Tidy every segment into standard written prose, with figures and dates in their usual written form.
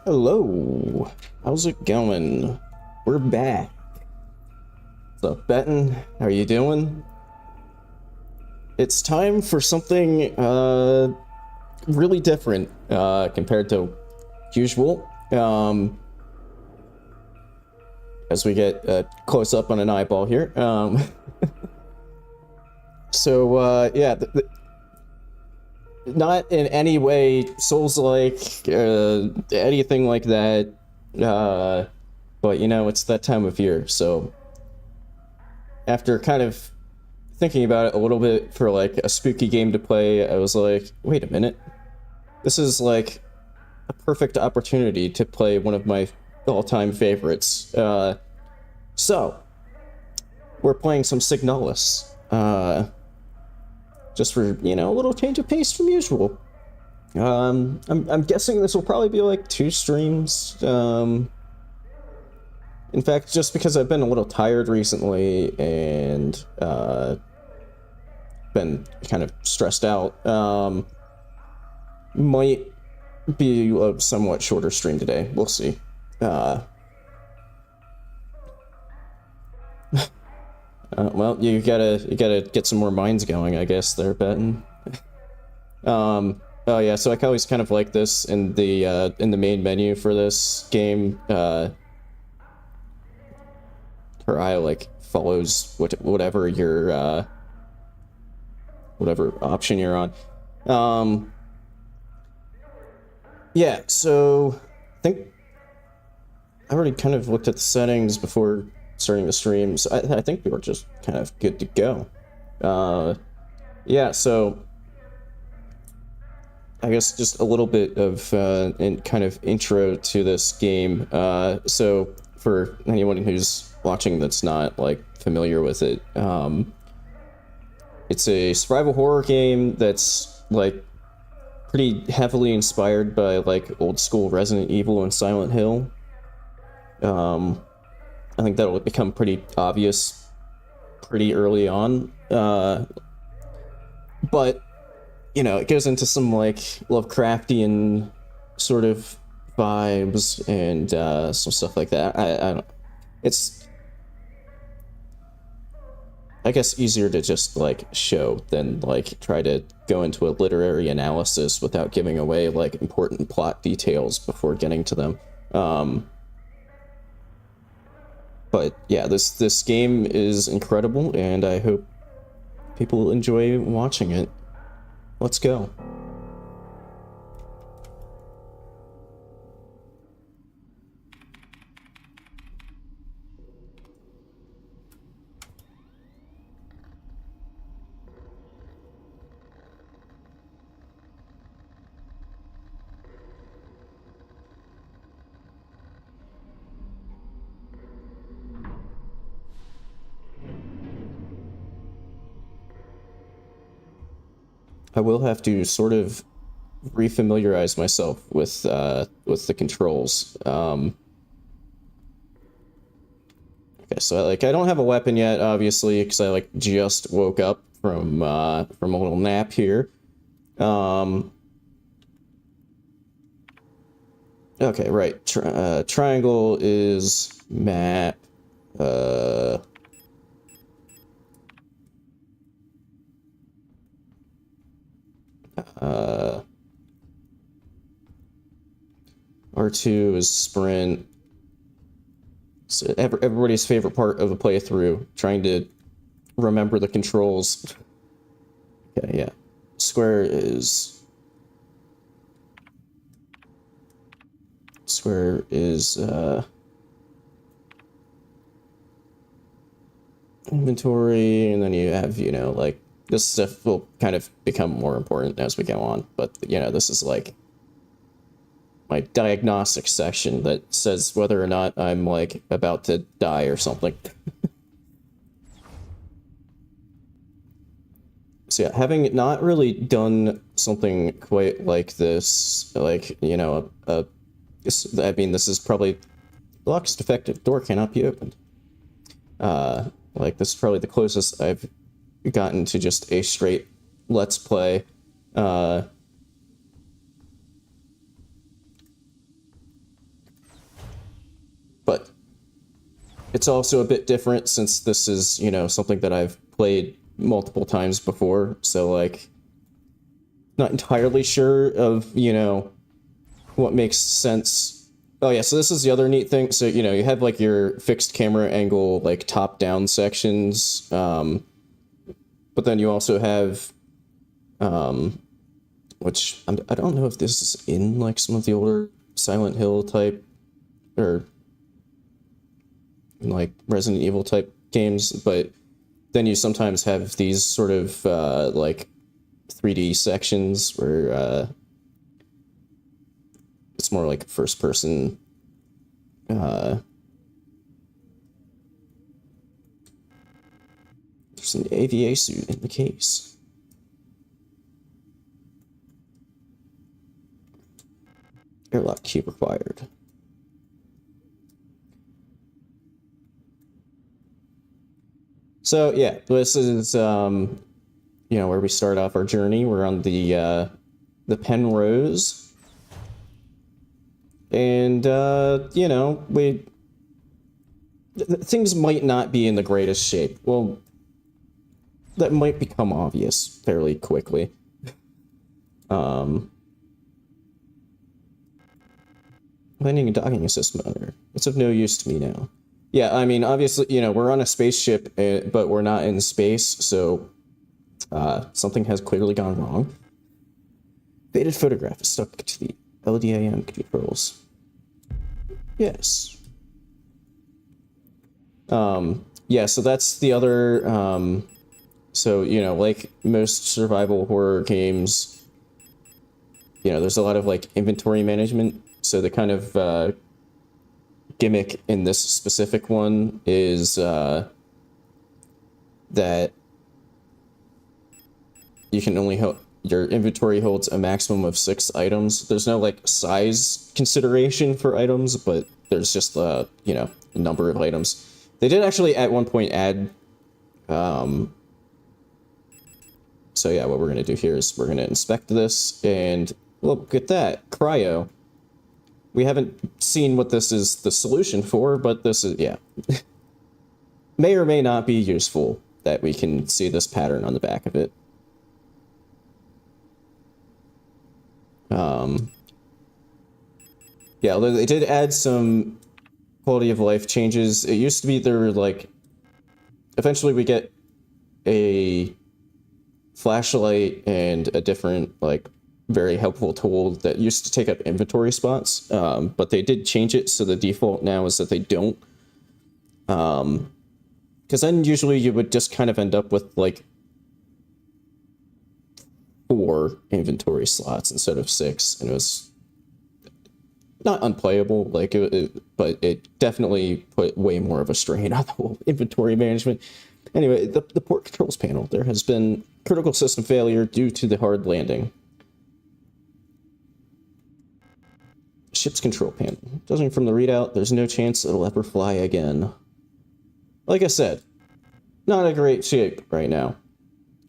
Hello, how's it going? We're back. What's up, Benton? How are you doing? It's time for something really different compared to usual. As we get close up on an eyeball here. Yeah, not in any way Souls-like, anything like that, but you know, it's that time of year, so after kind of thinking about it a little bit for like a spooky game to play, I was like, wait a minute, this is like a perfect opportunity to play one of my all-time favorites. So we're playing some Signalis, just for, you know, a little change of pace from usual. I'm guessing this will probably be like 2 streams. In fact, just because I've been a little tired recently and been kind of stressed out, might be a somewhat shorter stream today. We'll see. Well, you gotta get some more minds going, I guess, there, Benton. Oh yeah, so I always kind of like this in the main menu for this game. Her eye like follows whatever your whatever option you're on. Yeah, so I think I already kind of looked at the settings before starting the stream, so I think we were just kind of good to go. Yeah, so I guess just a little bit of kind of intro to this game. So for anyone who's watching that's not like familiar with it, it's a survival horror game that's like pretty heavily inspired by like old school Resident Evil and Silent Hill. I think that'll become pretty obvious pretty early on. But, you know, it goes into some, like, Lovecraftian sort of vibes and some stuff like that. I don't... It's, I guess, easier to just, like, show than, like, try to go into a literary analysis without giving away, like, important plot details before getting to them. But yeah, this game is incredible, and I hope people enjoy watching it. Let's go. I will have to sort of refamiliarize myself with the controls. Okay, so like I don't have a weapon yet, obviously, because I like just woke up from a little nap here. Okay, right. Triangle is map. R2 is sprint. So everybody's favorite part of the playthrough, trying to remember the controls. Okay, yeah. Square is inventory, and then you have, you know, like, this stuff will kind of become more important as we go on, but, you know, this is like my diagnostic section that says whether or not I'm, like, about to die or something. So yeah, having not really done something quite like this, like, you know, I mean, this is probably... Lock's defective. Door cannot be opened. Like, this is probably the closest I've gotten to just a straight let's play. but it's also a bit different since this is, you know, something that I've played multiple times before. So, like, not entirely sure of, you know, what makes sense. Oh, yeah, so this is the other neat thing. So, you know, you have, like, your fixed camera angle, like, top-down sections. But then you also have, which I don't know if this is in, like, some of the older Silent Hill type, or, like, Resident Evil type games, but then you sometimes have these sort of, like, 3D sections where, it's more like first person, there's an AVA suit in the case. Airlock key required. So yeah, this is, you know, where we start off our journey. We're on the Penrose. And, you know, things might not be in the greatest shape. Well, that might become obvious fairly quickly. Landing and docking assist monitor. It's of no use to me now. Yeah, I mean, obviously, you know, we're on a spaceship, but we're not in space, so something has clearly gone wrong. Faded photograph is stuck to the LDAM controls. Yes. Yeah, so that's the other, so, you know, like most survival horror games, you know, there's a lot of, like, inventory management. So the kind of, gimmick in this specific one is, that you can only your inventory holds a maximum of 6 items. There's no, like, size consideration for items, but there's just, you know, a number of items. They did actually at one point add, so yeah, what we're going to do here is we're going to inspect this, and look at that, cryo. We haven't seen what this is the solution for, but this is, yeah. May or may not be useful that we can see this pattern on the back of it. Yeah, although they did add some quality of life changes. It used to be there were, like, eventually we get a flashlight and a different, like, very helpful tool that used to take up inventory spots, but they did change it, so the default now is that they don't. Because then usually you would just kind of end up with, like, 4 inventory slots instead of 6, and it was not unplayable, like, but it definitely put way more of a strain on the whole inventory management. Anyway, the port controls panel. There has been critical system failure due to the hard landing. Ship's control panel. Judging from the readout, there's no chance it'll ever fly again. Like I said, not a great shape right now.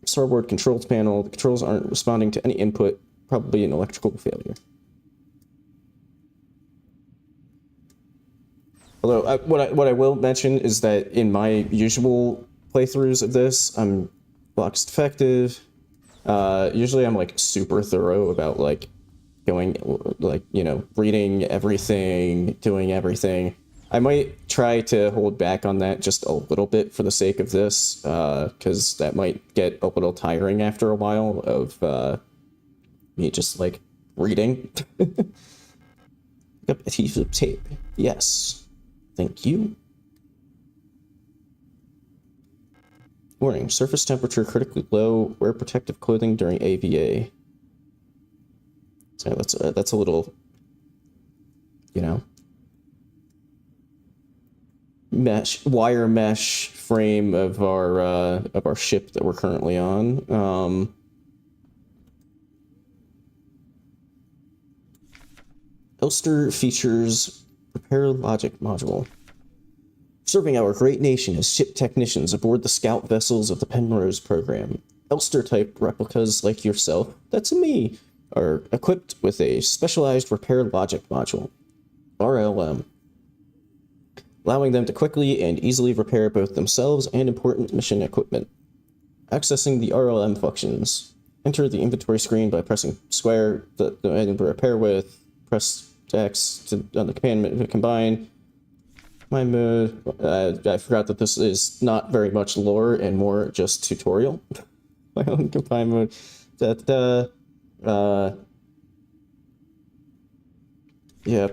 Starboard controls panel. The controls aren't responding to any input. Probably an electrical failure. Although, what I will mention is that in my usual playthroughs of this, I'm box defective. Usually I'm, like, super thorough about, like, going, like, you know, reading everything, doing everything. I might try to hold back on that just a little bit for the sake of this, because that might get a little tiring after a while of me just, like, reading. Adhesive tape. Yes. Thank you. Warning, surface temperature critically low. Wear protective clothing during AVA. So that's a little, you know, wire mesh frame of our ship that we're currently on. Elster features Repair Logic module. Serving our great nation as ship technicians aboard the scout vessels of the Penrose program. Elster-type replicas like yourself, that's me, are equipped with a specialized Repair Logic module, RLM. allowing them to quickly and easily repair both themselves and important mission equipment. Accessing the RLM functions. Enter the inventory screen by pressing square the item to repair with. Press X on the command to combine. My mode. I forgot that this is not very much lore and more just tutorial. My own combine mode. Yeah.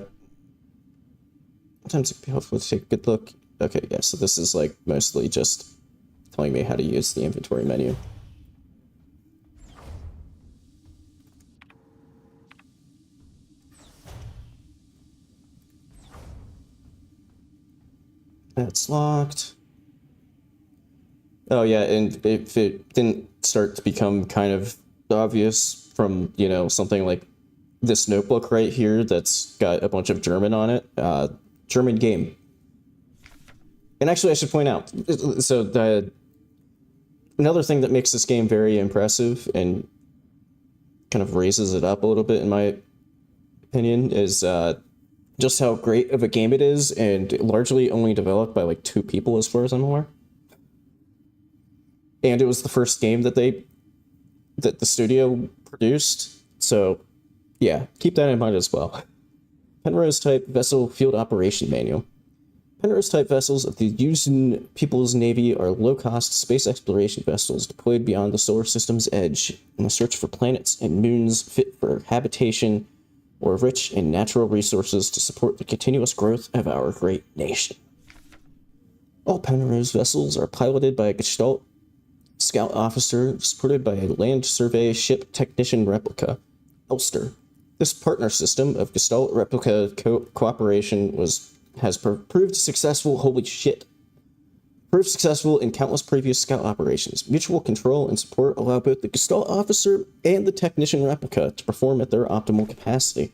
Sometimes it'd be helpful to take a good look. Okay, yeah, so this is like mostly just telling me how to use the inventory menu. That's locked. Oh yeah, and if it didn't start to become kind of obvious from, you know, something like this notebook right here that's got a bunch of German on it, German game. And actually I should point out, so another thing that makes this game very impressive and kind of raises it up a little bit in my opinion is just how great of a game it is, and largely only developed by like 2 people as far as I'm aware. And it was the first game that the studio produced, so yeah, keep that in mind as well. Penrose type vessel field operation manual. Penrose type vessels of the Yuuzhan People's Navy are low-cost space exploration vessels deployed beyond the solar system's edge in the search for planets and moons fit for habitation or rich in natural resources to support the continuous growth of our great nation. All Penrose vessels are piloted by a Gestalt scout officer supported by a land survey ship technician replica, Elster. This partner system of Gestalt replica cooperation has proved successful. Holy shit. Proved successful in countless previous scout operations. Mutual control and support allow both the Gestalt officer and the technician replica to perform at their optimal capacity.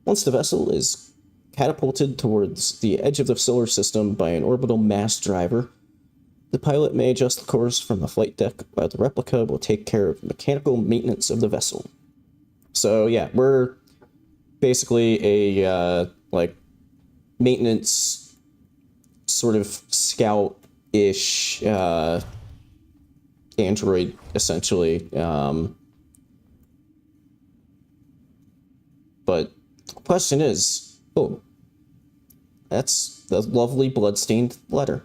Once the vessel is catapulted towards the edge of the solar system by an orbital mass driver, the pilot may adjust the course from the flight deck while the replica will take care of mechanical maintenance of the vessel. So yeah, we're basically a like maintenance sort of scout-ish android, essentially. But the question is, oh, that's the lovely bloodstained letter.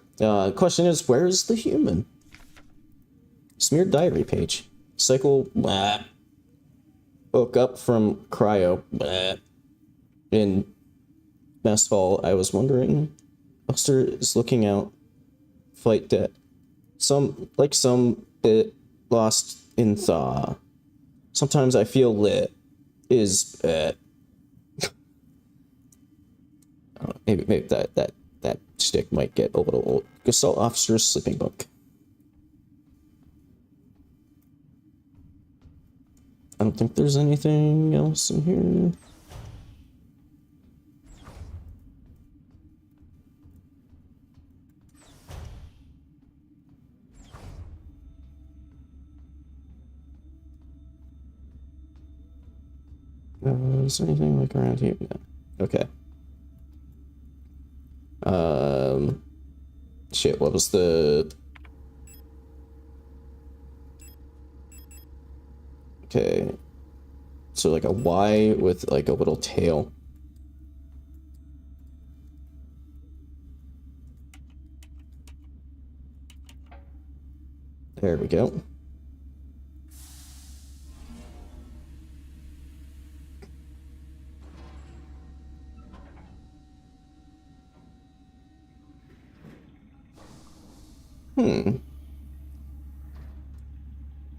Question is, where is the human? Smeared diary page. Cycle, blah. Woke up from cryo, blah. In mess hall, I was wondering. Buster is looking out. Flight deck. Some bit lost in thaw. Sometimes I feel lit. Is, maybe that stick might get a little old. Gestalt officer's sleeping bunk. I don't think there's anything else in here. Is there anything like around here? No. Okay. Shit, what was the... Okay. So like a Y with like a little tail. There we go.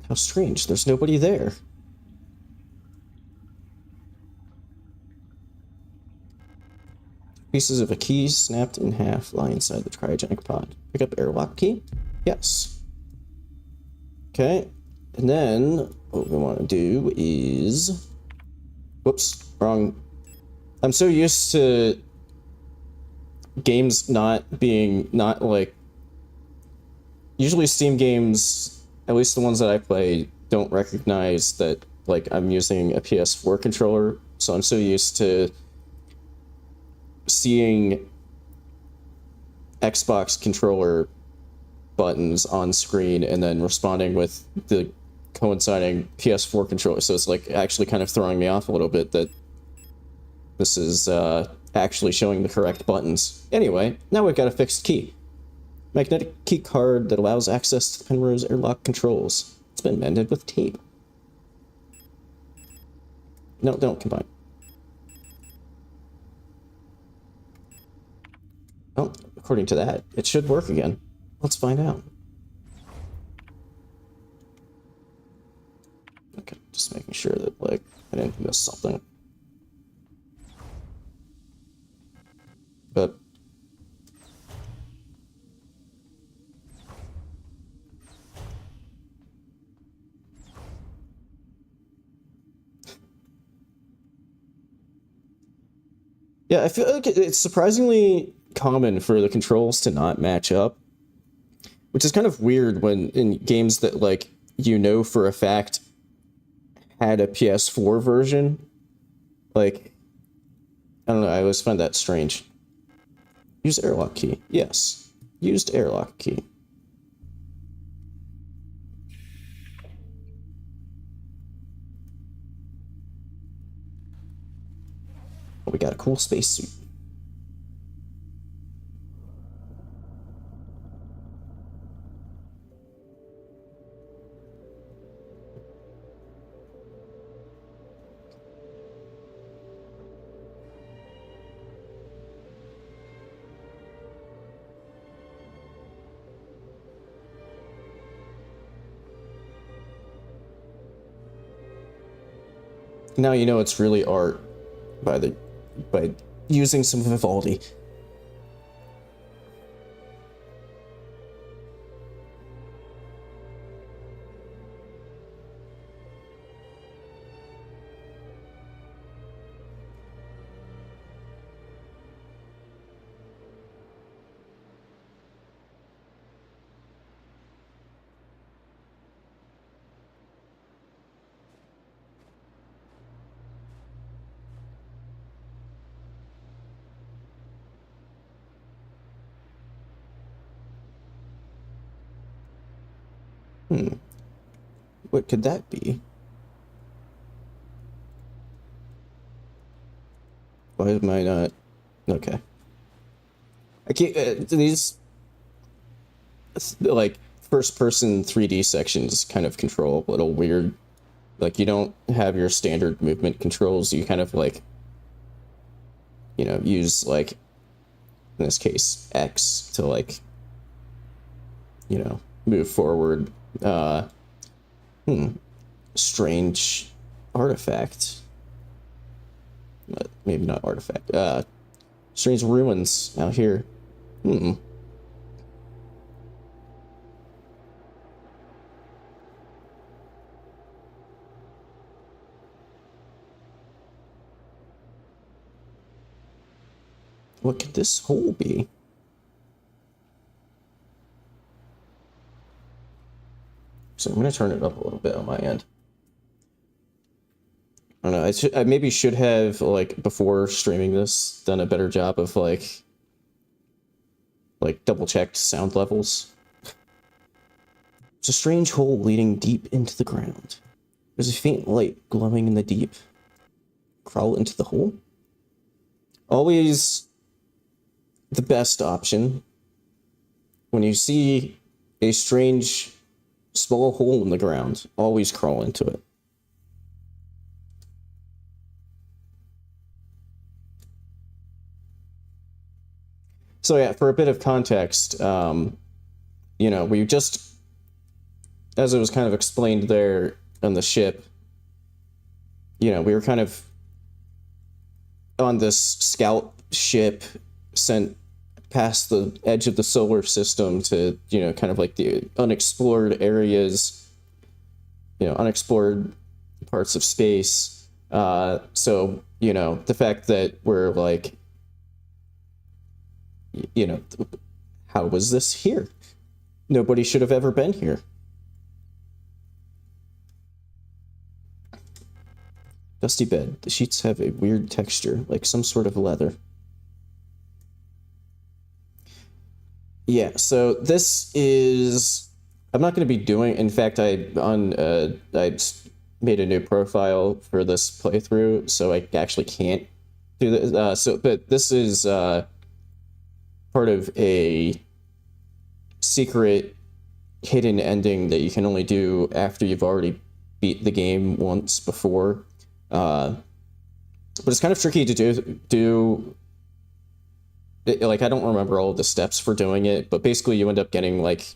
How strange, there's nobody there. Pieces of a key snapped in half lie inside the cryogenic pod. Pick up airlock key? Yes. Okay, and then what we want to do is... Whoops, wrong. I'm so used to games not like... Usually Steam games, at least the ones that I play, don't recognize that like I'm using a PS4 controller, so I'm so used to seeing Xbox controller buttons on screen and then responding with the coinciding PS4 controller. So it's like actually kind of throwing me off a little bit that this is actually showing the correct buttons. Anyway, now we've got a fixed key. Magnetic key card that allows access to the Penrose airlock controls. It's been mended with tape. No, don't combine. Oh, according to that, it should work again. Let's find out. Okay, just making sure that, like, I didn't miss something. But yeah, I feel like it's surprisingly common for the controls to not match up, which is kind of weird when in games that, like, you know for a fact had a PS4 version. Like, I don't know, I always find that strange. Use airlock key. Yes. Used airlock key. Oh, we got a cool spacesuit. Now you know it's really art by using some Vivaldi. What could that be? Why am I not? Okay. I can't. These like first-person 3D sections kind of control a little weird. Like, you don't have your standard movement controls. You kind of, like, you know, use, like, in this case, X to, like, you know, move forward. Strange artifact. Maybe not artifact. Strange ruins out here. What could this hole be? So I'm going to turn it up a little bit on my end. I don't know. I maybe should have, like, before streaming this, done a better job of, like double-checked sound levels. It's a strange hole leading deep into the ground. There's a faint light glowing in the deep. Crawl into the hole? Always the best option. When you see a strange small hole in the ground, always crawl into it. So yeah, for a bit of context, you know, we just, as it was kind of explained there on the ship, you know, we were kind of on this scout ship sent past the edge of the solar system to, you know, kind of like the unexplored areas, you know, unexplored parts of space. So, you know, the fact that we're like, you know, how was this here? Nobody should have ever been here. Dusty bed. The sheets have a weird texture, like some sort of leather. Yeah, so this is... I'm not going to be doing... In fact, I made a new profile for this playthrough, so I actually can't do this. But this is part of a secret hidden ending that you can only do after you've already beat the game once before. But it's kind of tricky to do like, I don't remember all the steps for doing it, but basically you end up getting, like,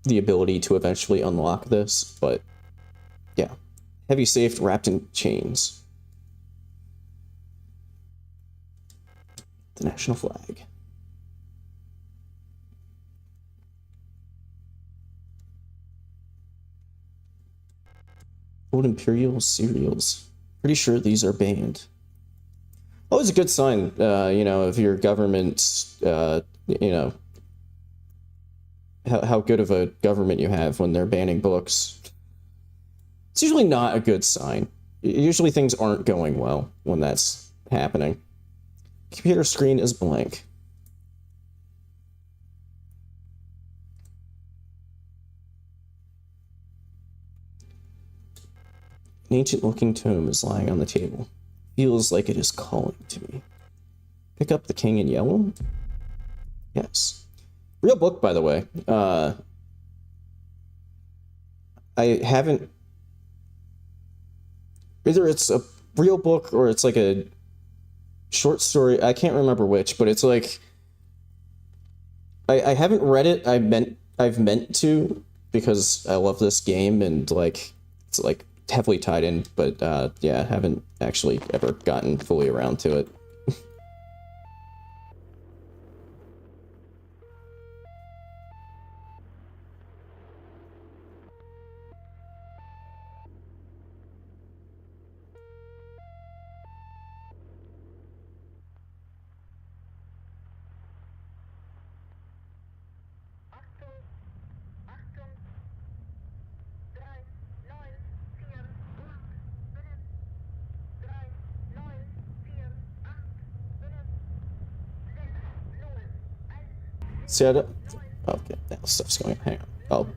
the ability to eventually unlock this, but yeah. Heavy safe wrapped in chains. The national flag. Old Imperial cereals. Pretty sure these are banned. Always a good sign, you know, of your government, you know, how good of a government you have when they're banning books. It's usually not a good sign. Usually things aren't going well when that's happening. Computer screen is blank. An ancient-looking tome is lying on the table. Feels like it is calling to me. Pick up the King in Yellow? Yes. Real book, by the way. I haven't... Either it's a real book or it's like a short story. I can't remember which, but it's like... I haven't read it. I've meant to, because I love this game and, like, it's like heavily tied in, but yeah, I haven't actually ever gotten fully around to it. See, I don't... Okay, now stuff's going. Hang on. Oh.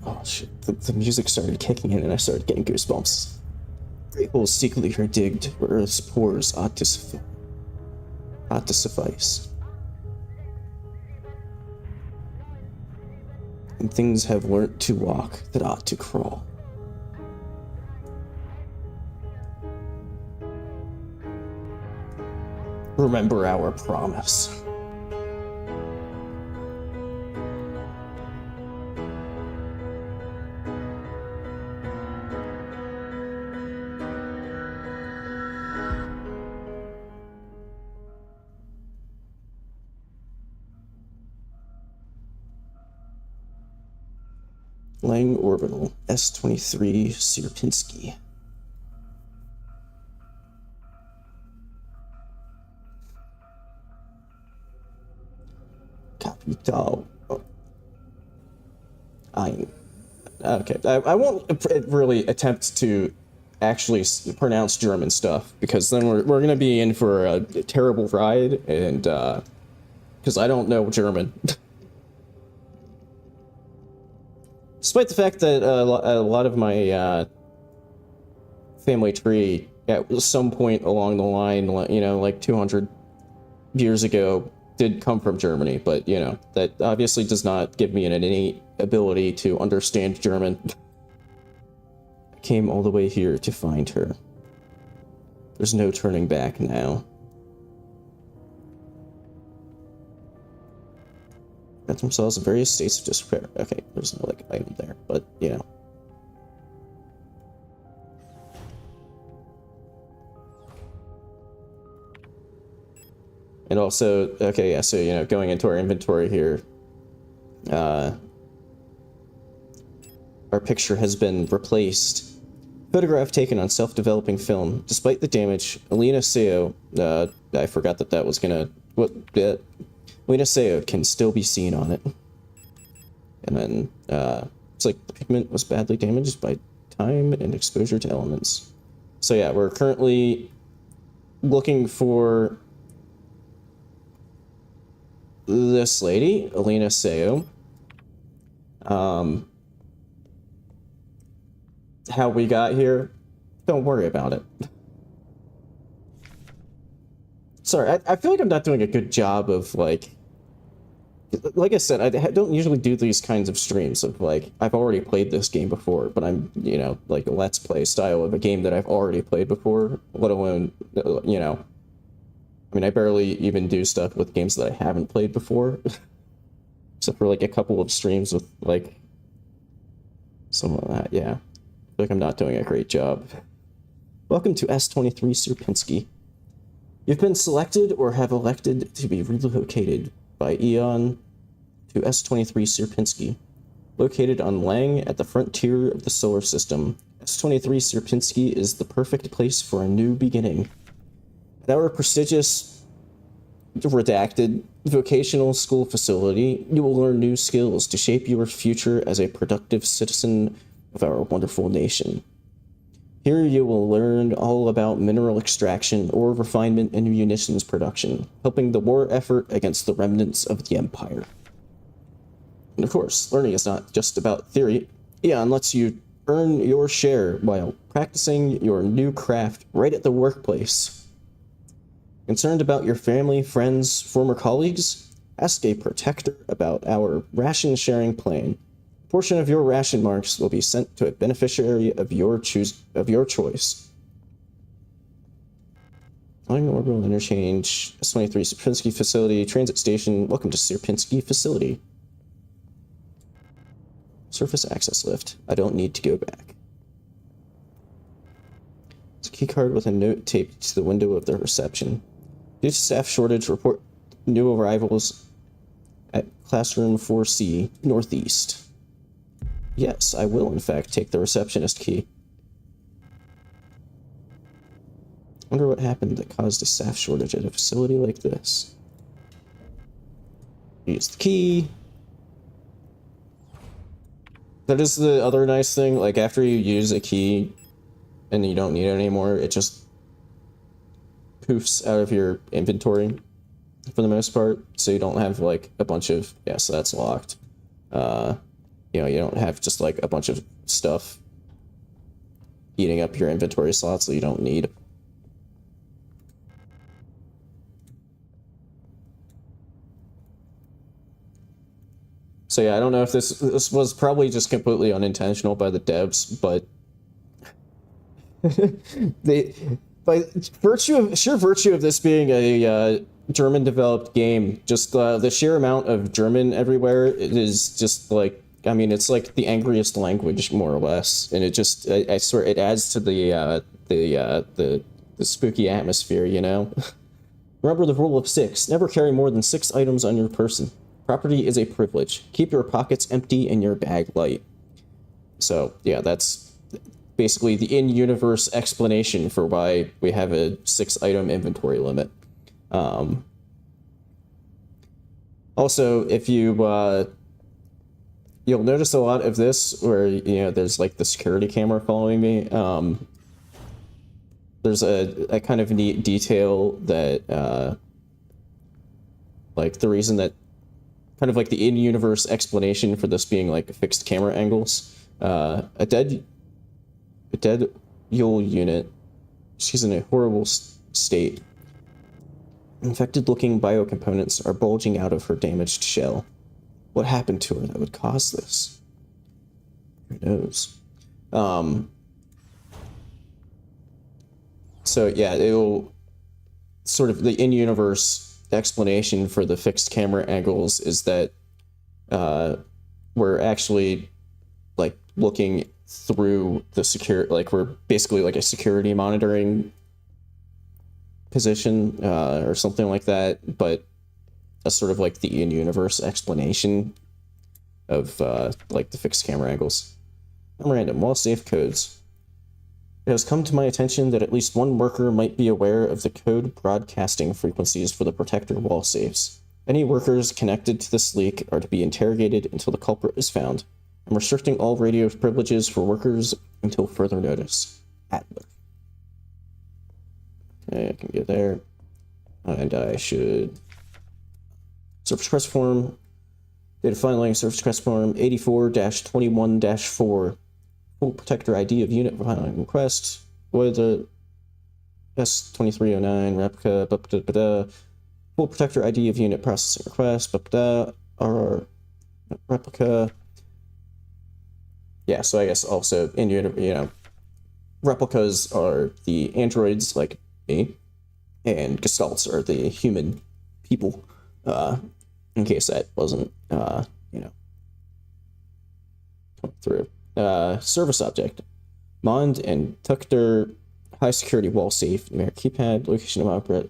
Oh shit, the music started kicking in and I started getting goosebumps. Great holes secretly are digged where Earth's pores ought to suffice. And things have learnt to walk that ought to crawl. Remember our promise. Lang Orbital, S-23 Sierpinski. Capital. Okay, I won't really attempt to actually pronounce German stuff, because then we're going to be in for a terrible ride, and because I don't know German. Despite the fact that a lot of my family tree at some point along the line, you know, like 200 years ago, did come from Germany, but, you know, that obviously does not give me an innate ability to understand German. I came all the way here to find her. There's no turning back now. Got themselves in various states of despair. Okay, there's no, like, item there, but, you know. And also, okay, yeah, so, you know, going into our inventory here, our picture has been replaced. Photograph taken on self-developing film. Despite the damage, Alina Seo, I forgot that was gonna, Alina Seo can still be seen on it. And then, It's like the pigment was badly damaged by time and exposure to elements. So yeah, we're currently looking for this lady, Alina Seo. How we got here, don't worry about it. Sorry, I feel like I'm not doing a good job of, like I said, I don't usually do these kinds of streams of, like, I've already played this game before, but I'm, you know, like, a let's play style of a game that I've already played before, let alone, you know, I mean, I barely even do stuff with games that I haven't played before, except for, like, a couple of streams with, like, some of that, yeah. I feel like I'm not doing a great job. Welcome to S23 Sierpinski. You've been selected or have elected to be relocated by Eon to S23 Sierpinski. Located on Lang at the frontier of the solar system, S23 Sierpinski is the perfect place for a new beginning. At our prestigious, redacted, vocational school facility, you will learn new skills to shape your future as a productive citizen of our wonderful nation. Here you will learn all about mineral extraction, ore refinement, and munitions production, helping the war effort against the remnants of the Empire. And of course, learning is not just about theory. Eon lets you earn your share while practicing your new craft right at the workplace. Concerned about your family, friends, former colleagues? Ask a protector about our ration sharing plan. A portion of your ration marks will be sent to a beneficiary of your choice. Flying Orbital Interchange, S23 Sierpinski Facility, Transit Station. Welcome to Sierpinski Facility. Surface access lift. I don't need to go back. It's a key card with a note taped to the window of the reception. Due to staff shortage, report new arrivals at classroom 4C, northeast. Yes, I will in fact take the receptionist key. Wonder what happened that caused a staff shortage at a facility like this. Use the key. That is the other nice thing, like after you use a key and you don't need it anymore, it just poofs out of your inventory for the most part, so you don't have like a bunch of, yeah, so that's locked. You know, you don't have just like a bunch of stuff eating up your inventory slots that you don't need. So yeah, I don't know if this was probably just completely unintentional by the devs, but they, by sheer virtue of this being a German developed game, just the sheer amount of German everywhere, it is just like, I mean, it's like the angriest language more or less, and it just, I swear, it adds to the spooky atmosphere, you know. Remember the rule of 6: never carry more than 6 items on your person. Property is a privilege. Keep your pockets empty and your bag light. So, yeah, that's basically the in-universe explanation for why we have a 6-item inventory limit. Also, if you, you'll notice a lot of this where, you know, there's like the security camera following me. There's a kind of neat detail that, like the reason that, kind of like the in-universe explanation for this being like fixed camera angles. A dead Yule unit, she's in a horrible state. Infected-looking biocomponents are bulging out of her damaged shell. What happened to her that would cause this? Who knows? So yeah, it'll sort of the in-universe explanation for the fixed camera angles is that we're actually like looking through the like we're basically like a security monitoring position or something like that, but a sort of like the in-universe explanation of like the fixed camera angles. Memorandum, wall safe codes. It has come to my attention that at least one worker might be aware of the code broadcasting frequencies for the protector wall safes. Any workers connected to this leak are to be interrogated until the culprit is found. I'm restricting all radio privileges for workers until further notice. Adler. Okay, I can get there. And I should... Service request form. Data filing, service request form 84-21-4. Full protector ID of unit filing request. With a S2309 replica. Full protector ID of unit processing request. Our replica. Yeah, so I guess also in unit, you know, replicas are the androids like me, and gestalts are the human people. In case that wasn't, you know, coming through. Service object. Mond and Tucker high security wall safe. Numeric keypad. Location of operator.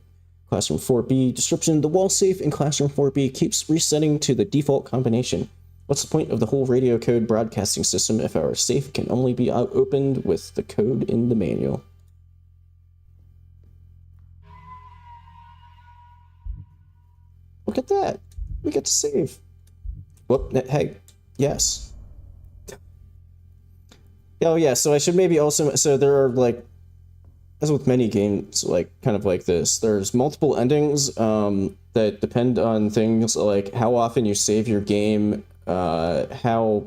Classroom 4B. Description. The wall safe in Classroom 4B keeps resetting to the default combination. What's the point of the whole radio code broadcasting system if our safe can only be opened with the code in the manual? Look at that. We get to save. Whoop, hey, yes. Oh yeah, so I should maybe also, so there are like, as with many games, like kind of like this, there's multiple endings that depend on things like how often you save your game, how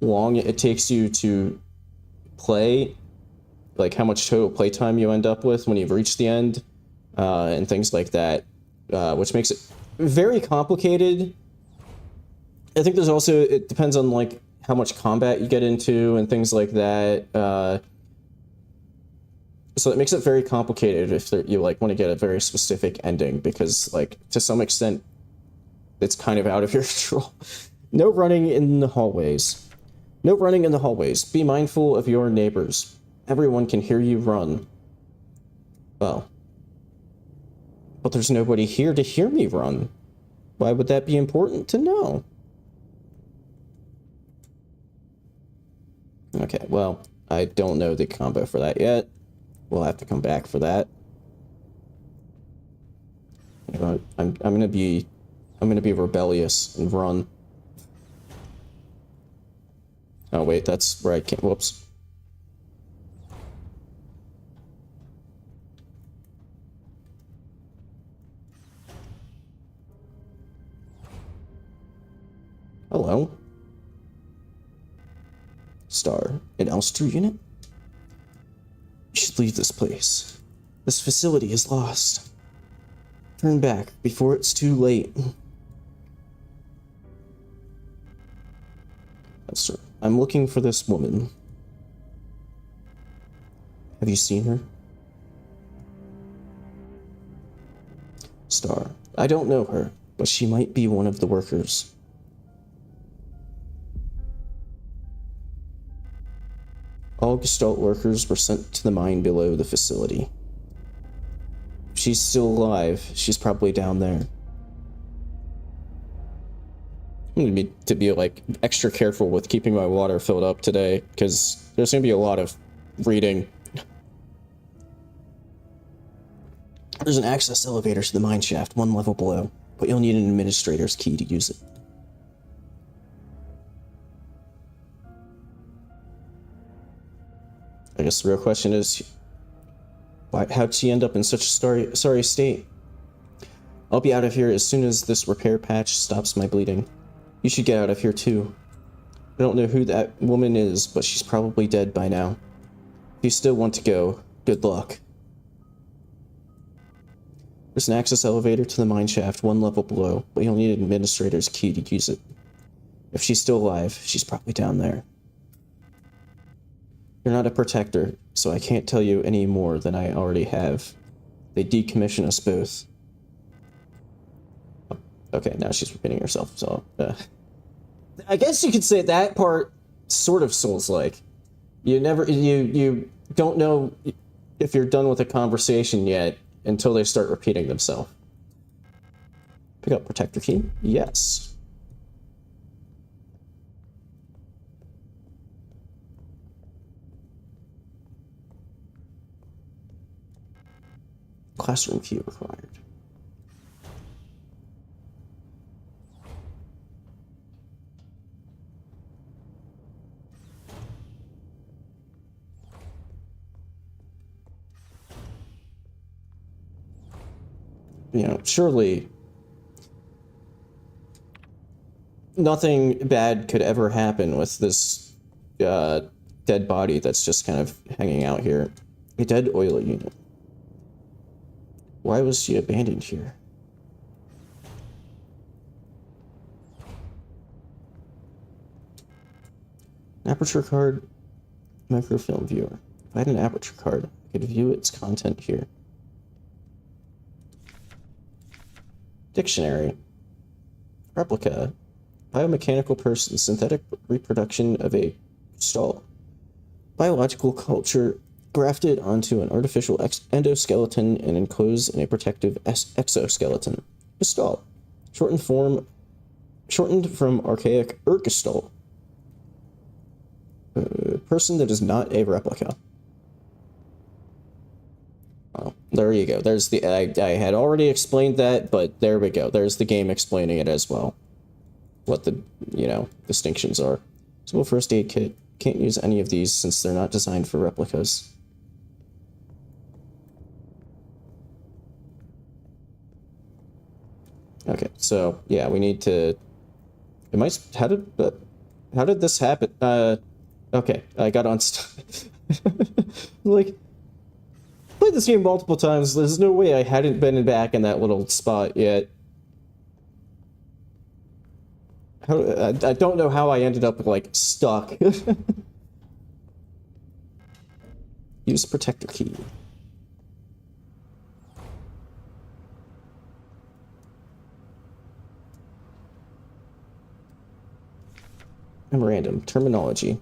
long it takes you to play, like how much total playtime you end up with when you've reached the end, and things like that, which makes it very complicated. I think there's also, it depends on like how much combat you get into and things like that. So it makes it very complicated if you like want to get a very specific ending, because like to some extent it's kind of out of your control. No running in the hallways. No running in the hallways. Be mindful of your neighbors. Everyone can hear you run. Well, but there's nobody here to hear me run. Why would that be important to know? Okay, well, I don't know the combo for that yet. We'll have to come back for that. You know, I'm gonna be rebellious and run. Oh wait, that's where I can't. Whoops. Hello. Star, an Elster unit? You should leave this place. This facility is lost. Turn back before it's too late. Elster, I'm looking for this woman. Have you seen her? Star, I don't know her, but she might be one of the workers. All Gestalt workers were sent to the mine below the facility. If she's still alive, she's probably down there. I'm gonna need to be like extra careful with keeping my water filled up today, because there's gonna be a lot of reading. There's an access elevator to the mine shaft, 1 level below, but you'll need an administrator's key to use it. I guess the real question is, how'd she end up in such a sorry state? I'll be out of here as soon as this repair patch stops my bleeding. You should get out of here too. I don't know who that woman is, but she's probably dead by now. If you still want to go, good luck. There's an access elevator to the mine shaft 1 level below, but you'll need an administrator's key to use it. If she's still alive, she's probably down there. You're not a protector, so I can't tell you any more than I already have. They decommission us both. Okay, now she's repeating herself, so... I guess you could say that part sort of Souls-like. You don't know if you're done with a conversation yet until they start repeating themselves. Pick up protector key? Yes. Classroom key required. you know, surely nothing bad could ever happen with this dead body that's just kind of hanging out here. A dead oil unit. Why was she abandoned here? Aperture card, microfilm viewer. If I had an aperture card, I could view its content here. Dictionary. Replica. Biomechanical person, synthetic reproduction of a stall. Biological culture grafted onto an artificial endoskeleton and enclosed in a protective exoskeleton. Gestalt. Shortened from archaic Urgestalt. Person that is not a replica. Oh, there you go. There's the... I had already explained that, but there we go. There's the game explaining it as well. What the, you know, distinctions are. Simple first aid kit. Can't use any of these since they're not designed for replicas. Okay, so yeah, we need to. How did this happen? Okay, I got on. Like, played this game multiple times. There's no way I hadn't been back in that little spot yet. I don't know how I ended up like stuck. Use protector key. Memorandum. Terminology.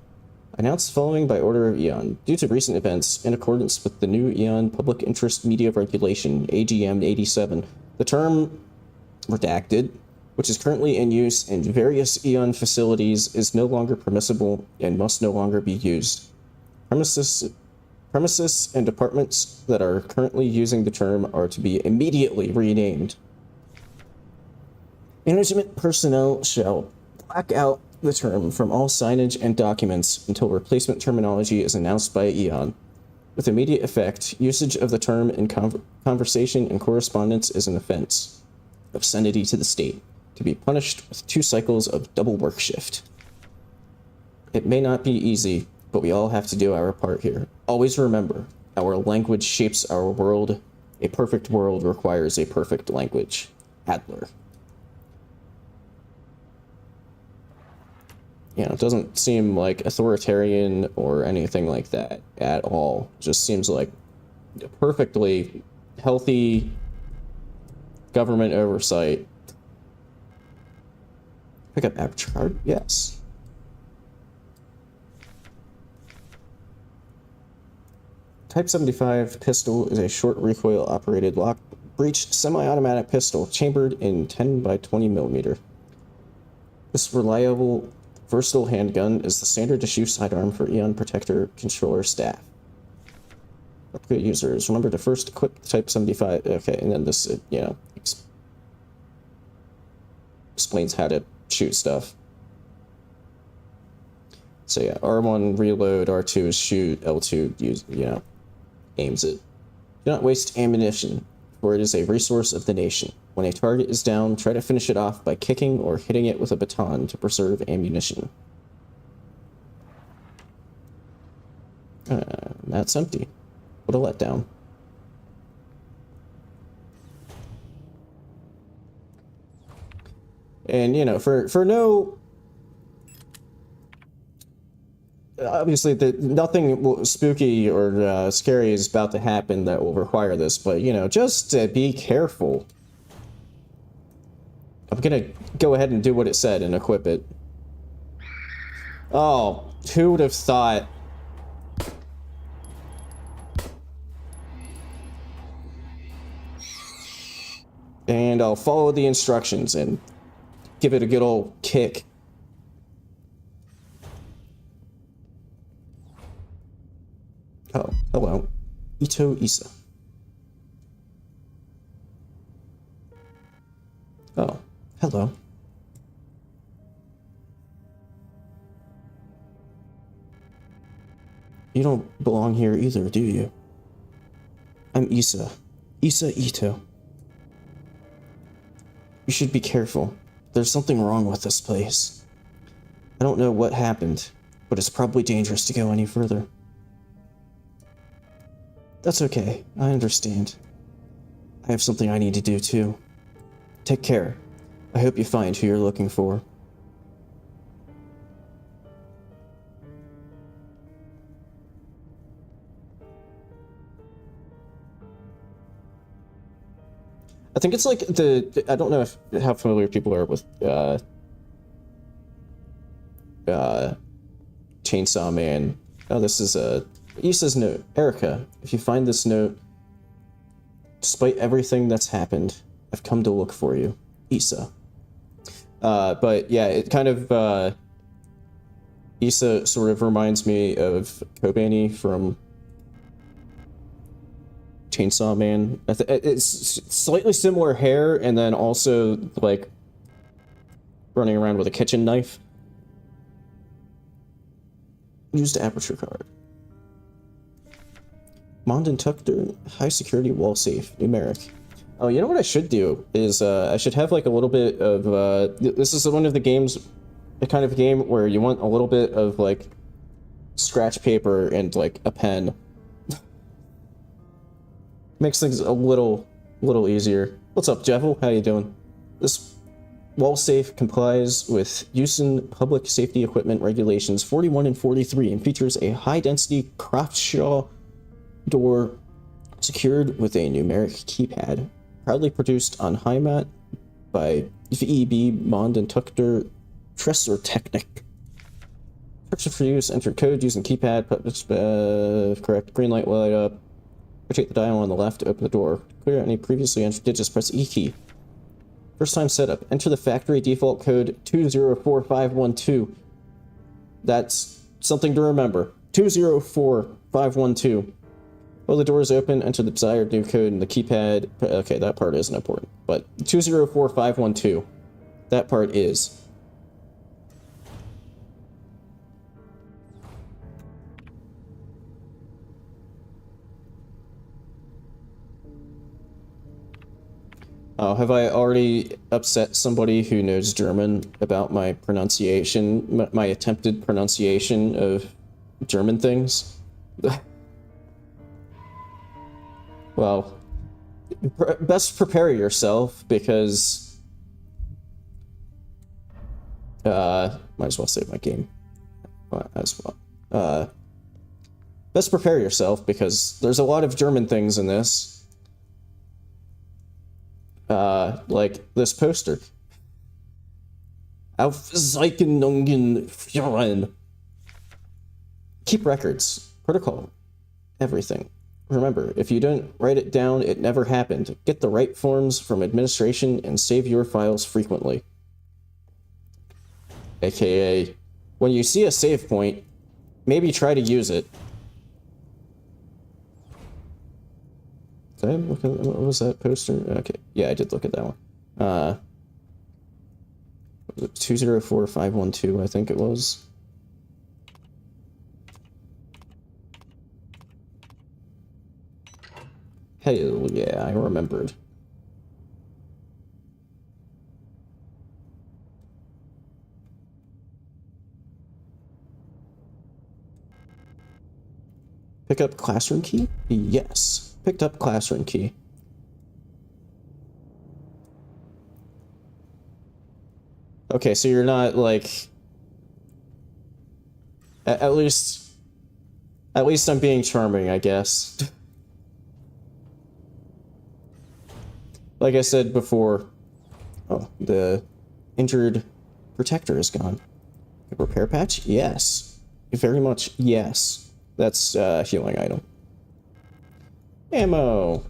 Announced following by order of Eon. Due to recent events, in accordance with the new Eon Public Interest Media Regulation, AGM 87, the term redacted, which is currently in use in various Eon facilities, is no longer permissible and must no longer be used. Premises and departments that are currently using the term are to be immediately renamed. Management personnel shall black out the term from all signage and documents until replacement terminology is announced by Eon. With immediate effect, usage of the term in conversation and correspondence is an offense. Obscenity to the state, to be punished with 2 cycles of double work shift. It may not be easy, but we all have to do our part here. Always remember, our language shapes our world. A perfect world requires a perfect language. Adler. You know, it doesn't seem like authoritarian or anything like that at all. It just seems like a perfectly healthy government oversight. Pick up aperture card? Yes. Type 75 pistol is a short recoil operated lock breech semi-automatic pistol chambered in 10 by 20 millimeter. This reliable versatile handgun is the standard issue sidearm for Eon Protector controller staff. Replica users, remember to first equip the Type 75. Okay, and then this, you know, explains how to shoot stuff. So yeah, R1 reload, R2 is shoot, L2 use, you know, aims it. Do not waste ammunition, for it is a resource of the nation. When a target is down, try to finish it off by kicking or hitting it with a baton to preserve ammunition. That's empty. What a letdown. And, you know, for no... Obviously, nothing spooky or scary is about to happen that will require this, but, you know, just be careful. I'm gonna go ahead and do what it said and equip it. Oh, who would have thought? And I'll follow the instructions and give it a good old kick. Oh, hello. Ito Isa. Oh, hello. You don't belong here either, do you? I'm Isa. Isa Ito. You should be careful. There's something wrong with this place. I don't know what happened, but it's probably dangerous to go any further. That's okay. I understand. I have something I need to do too. Take care. I hope you find who you're looking for. I think it's like I don't know how familiar people are with Chainsaw Man. Oh, this is Issa's note. Erica, if you find this note, despite everything that's happened, I've come to look for you. Issa. But yeah, it kind of Issa sort of reminds me of Kobani from Chainsaw Man. It's slightly similar hair, and then also like running around with a kitchen knife. Used aperture card. Mond and Tucker, high security wall safe, numeric. Oh, you know what I should do is I should have like a little bit of this is one of the games, the kind of game where you want a little bit of like scratch paper and like a pen. Makes things a little easier. What's up, Jeffel? How you doing? This wall safe complies with Houston Public Safety Equipment Regulations 41 and 43 and features a high-density Craftshaw door secured with a numeric keypad. Proudly produced on Heimat by VEB, Mond and Tucker, Tresor Technic. Instructions for use, enter code using keypad, correct, green light will light up. Rotate the dial on the left to open the door. Clear any previously entered digits, press E key. First time setup, enter the factory default code 204512. That's something to remember. 204512. While the door is open, enter the desired new code in the keypad. Okay, that part isn't important, but 204512. That part is. Oh, have I already upset somebody who knows German about my pronunciation, my attempted pronunciation of German things? Well, best prepare yourself because might as well save my game as well. Best prepare yourself because there's a lot of German things in this. Like this poster. Aufzeichnungen führen. Keep records. Protocol. Everything. Remember, if you don't write it down, it never happened. Get the right forms from administration and save your files frequently. AKA, when you see a save point, maybe try to use it. Did I look at, what was that poster? Okay, yeah, I did look at that one. 204512, I think it was. Hell yeah, I remembered. Pick up classroom key? Yes. Picked up classroom key. Okay, so you're not like at least I'm being charming, I guess. Like I said before, oh, the injured protector is gone. Repair patch? Yes. Very much yes. That's a healing item. Ammo.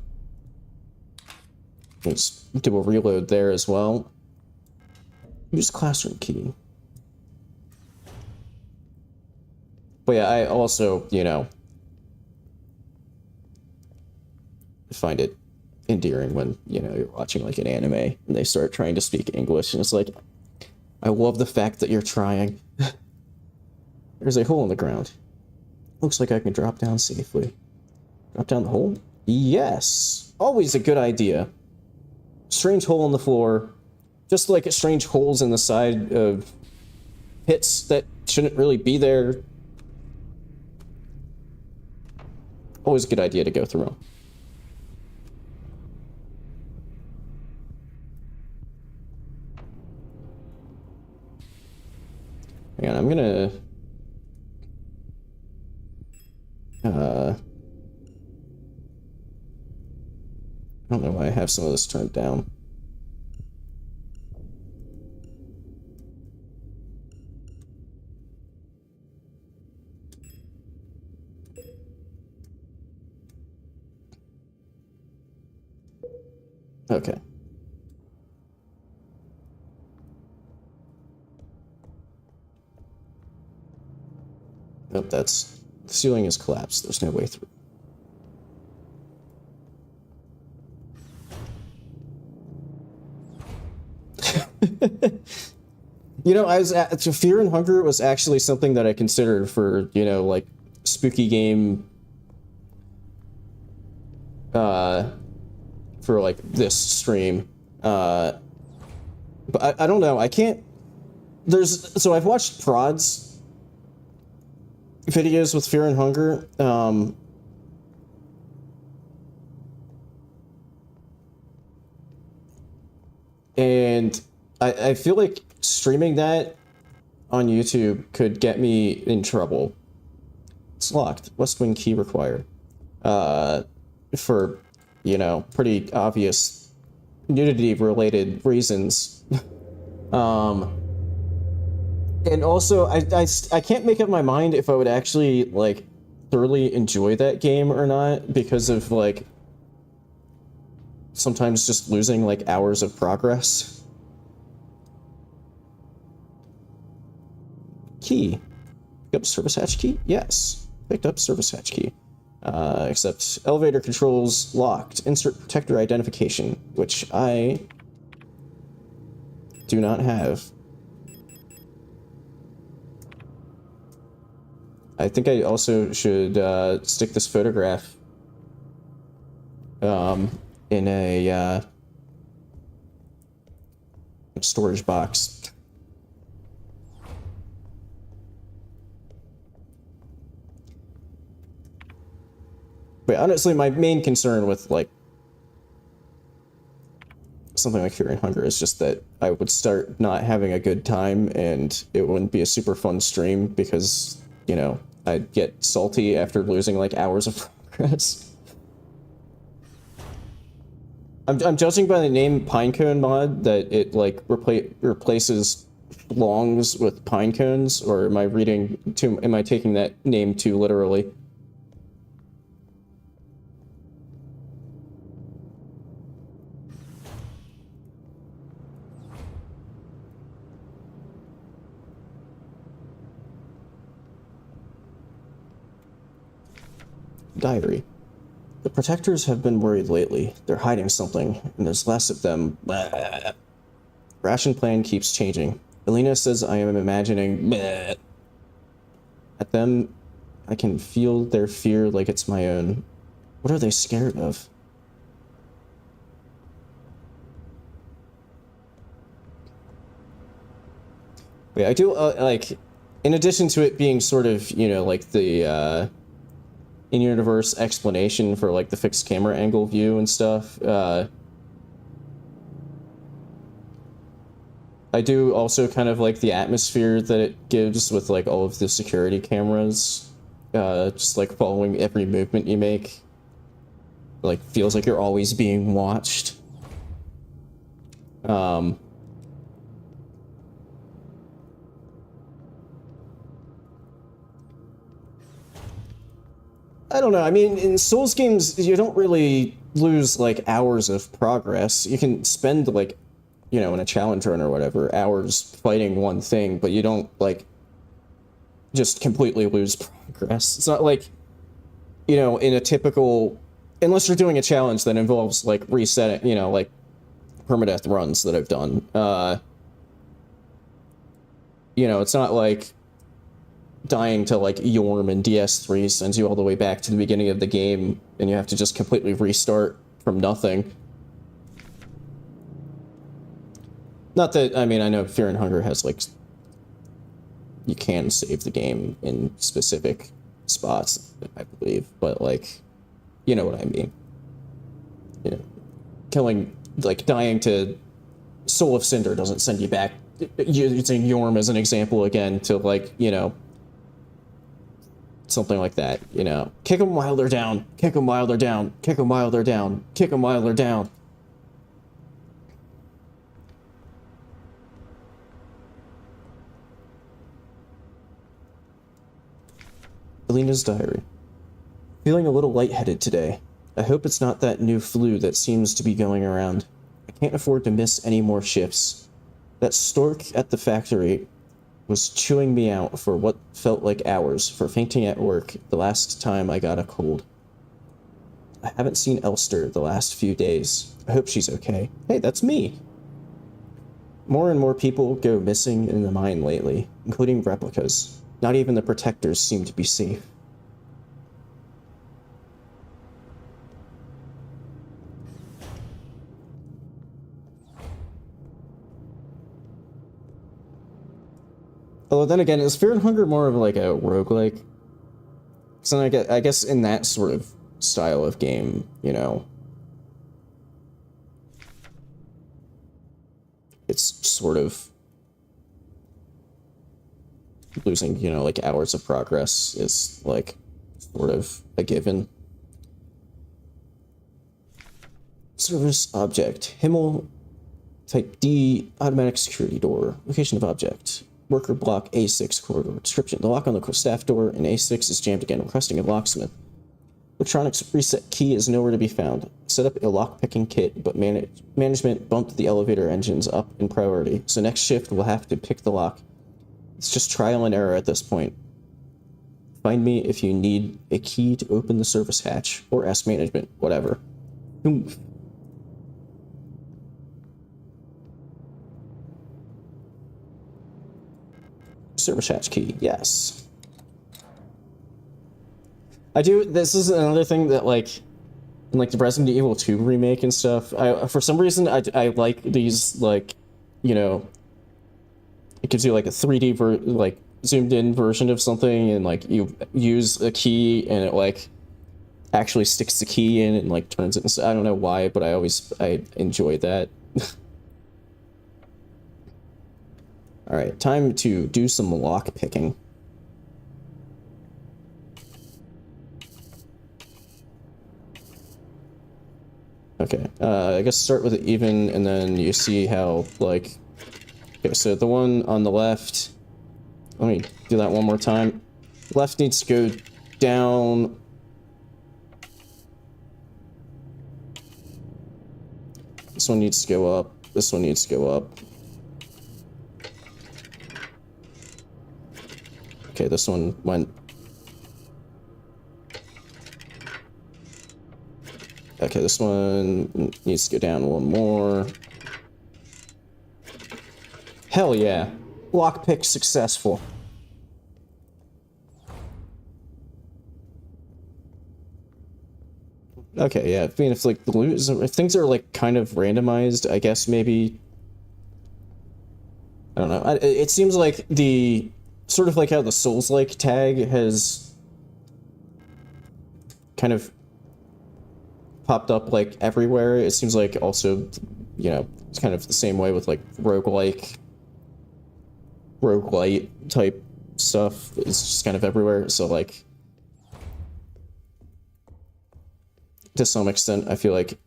Let's do a reload there as well. Use classroom key. But yeah, I also, you know, find it endearing when, you know, you're watching like an anime and they start trying to speak English and it's like, I love the fact that you're trying. There's a hole in the ground. Looks like I can drop down safely. Drop down the hole? Yes! Always a good idea. Strange hole in the floor. just like strange holes in the side of pits that shouldn't really be there. Always a good idea to go through them. Hang on, I'm gonna... I don't know why I have some of this turned down. Okay. Nope, that's... The ceiling is collapsed. There's no way through. You know, Fear and Hunger was actually something that I considered for, you know, like, spooky game, for, like, this stream. But I don't know, I can't... So I've watched Prod's videos with Fear and Hunger, and I feel like streaming that on YouTube could get me in trouble. It's locked. West Wing key required. For, you know, pretty obvious nudity-related reasons. And also, I can't make up my mind if I would actually, like, thoroughly enjoy that game or not, because of, like, sometimes just losing, like, hours of progress. Key. Pick up service hatch key? Yes. Picked up service hatch key. Except elevator controls locked. Insert protector identification, which I do not have. I think I also should stick this photograph in a storage box. But honestly, my main concern with, like, something like Fear and Hunger is just that I would start not having a good time and it wouldn't be a super fun stream because, you know, I'd get salty after losing, like, hours of progress. I'm judging by the name Pinecone mod that it, like, replaces longs with pine cones, or am I taking that name too literally? Diary. The protectors have been worried lately. They're hiding something, and there's less of them. Blah. Ration plan keeps changing. Elena says I am imagining blah. At them. I can feel their fear like it's my own. What are they scared of? Wait, I do, like, in addition to it being sort of, you know, like the, in-universe explanation for, like, the fixed camera angle view and stuff. I do also kind of like the atmosphere that it gives with, like, all of the security cameras. Just, like, following every movement you make. Like, feels like you're always being watched. I don't know, I mean, in Souls games, you don't really lose, like, hours of progress. You can spend, like, you know, in a challenge run or whatever, hours fighting one thing, but you don't, like, just completely lose progress. It's not like, you know, in a typical... Unless you're doing a challenge that involves, like, resetting, you know, like, permadeath runs that I've done. You know, it's not like dying to, like, Yorm in DS3 sends you all the way back to the beginning of the game, and you have to just completely restart from nothing. Not that, I mean, I know Fear and Hunger has, like, you can save the game in specific spots, I believe, but, like, you know what I mean. You know, killing, like, dying to Soul of Cinder doesn't send you back, using Yorm as an example again, to, like, you know, something like that, you know. Kick them while they're down, kick them while they're down, kick them while they're down, kick them while they're down. Alina's diary. Feeling a little lightheaded today. I hope it's not that new flu that seems to be going around. I can't afford to miss any more shifts. That stork at the factory was chewing me out for what felt like hours for fainting at work the last time I got a cold. I haven't seen Elster the last few days. I hope she's okay. Hey, that's me! More and more people go missing in the mine lately, including replicas. Not even the protectors seem to be safe. Although then again, is Fear and Hunger more of like a roguelike? So I guess in that sort of style of game, you know, it's sort of losing, you know, like hours of progress is like sort of a given. Service object. Himmel type D automatic security door. Location of object. Worker block A6 corridor. Description. The lock on the staff door in A6 is jammed again, requesting a locksmith. Electronics reset key is nowhere to be found. Set up a lock-picking kit, but management bumped the elevator engines up in priority, so next shift we'll have to pick the lock. It's just trial and error at this point. Find me if you need a key to open the service hatch, or ask management, whatever. Oomph. Service hatch key, yes. This is another thing that, like, in, like, the Resident Evil 2 remake and stuff, for some reason, I like these, like, you know, it gives you, like, a 3D, like, zoomed-in version of something, and, like, you use a key, and it, like, actually sticks the key in and, like, turns it, I don't know why, but I enjoy that. Alright, time to do some lock picking. Okay, I guess start with it even, and then you see how, like... Okay, so the one on the left... Let me do that one more time. Left needs to go down... This one needs to go up. This one needs to go up. Okay, this one went... Okay, this one needs to go down one more. Hell yeah. Lockpick successful. Okay, yeah, I mean, if, like, if things are, like, kind of randomized, I guess maybe... I don't know. It seems like the... Sort of like how the soulslike tag has... kind of... popped up, like, everywhere. It seems like also, you know, it's kind of the same way with, like, roguelite type stuff. It's just kind of everywhere, so, like... To some extent, I feel like...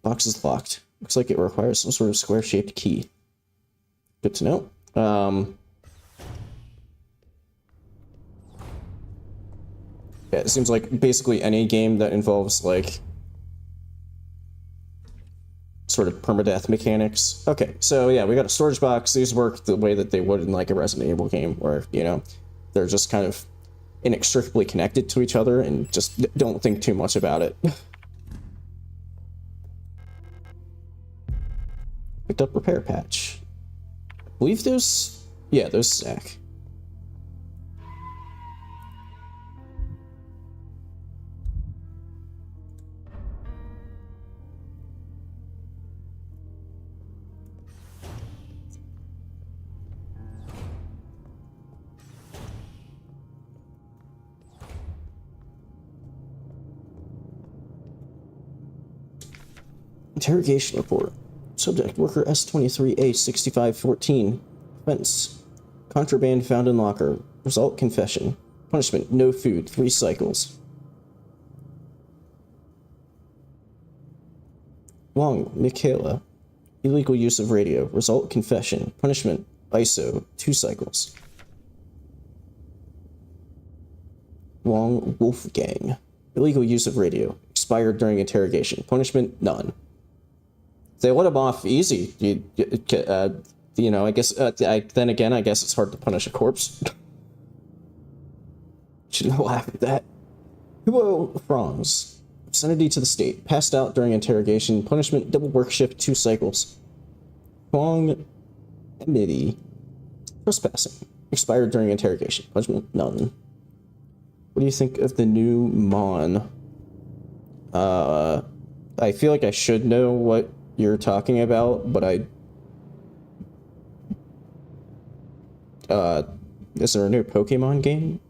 Box is locked. Looks like it requires some sort of square-shaped key. Good to know. Yeah, it seems like basically any game that involves, like... sort of permadeath mechanics. Okay, so yeah, we got a storage box. These work the way that they would in, like, a Resident Evil game, where, you know, they're just kind of inextricably connected to each other and just don't think too much about it. Picked up repair patch. I believe those... Yeah, those stack. Interrogation report. Subject, worker S23A6514. Offense. Contraband found in locker. Result, confession. Punishment, no food, 3 cycles. Wong, Michaela. Illegal use of radio. Result, confession. Punishment, ISO, 2 cycles. Wong, Wolfgang. Illegal use of radio. Expired during interrogation. Punishment, none. They let him off easy. You know, I guess, then again, I guess it's hard to punish a corpse. Shouldn't laugh at that. Huo Franz. Obscenity to the state. Passed out during interrogation. Punishment, double work shift, 2 cycles. Huang Emity. Trespassing. Expired during interrogation. Punishment, none. What do you think of the new Mon? I feel like I should know what you're talking about, but is there a new Pokemon game?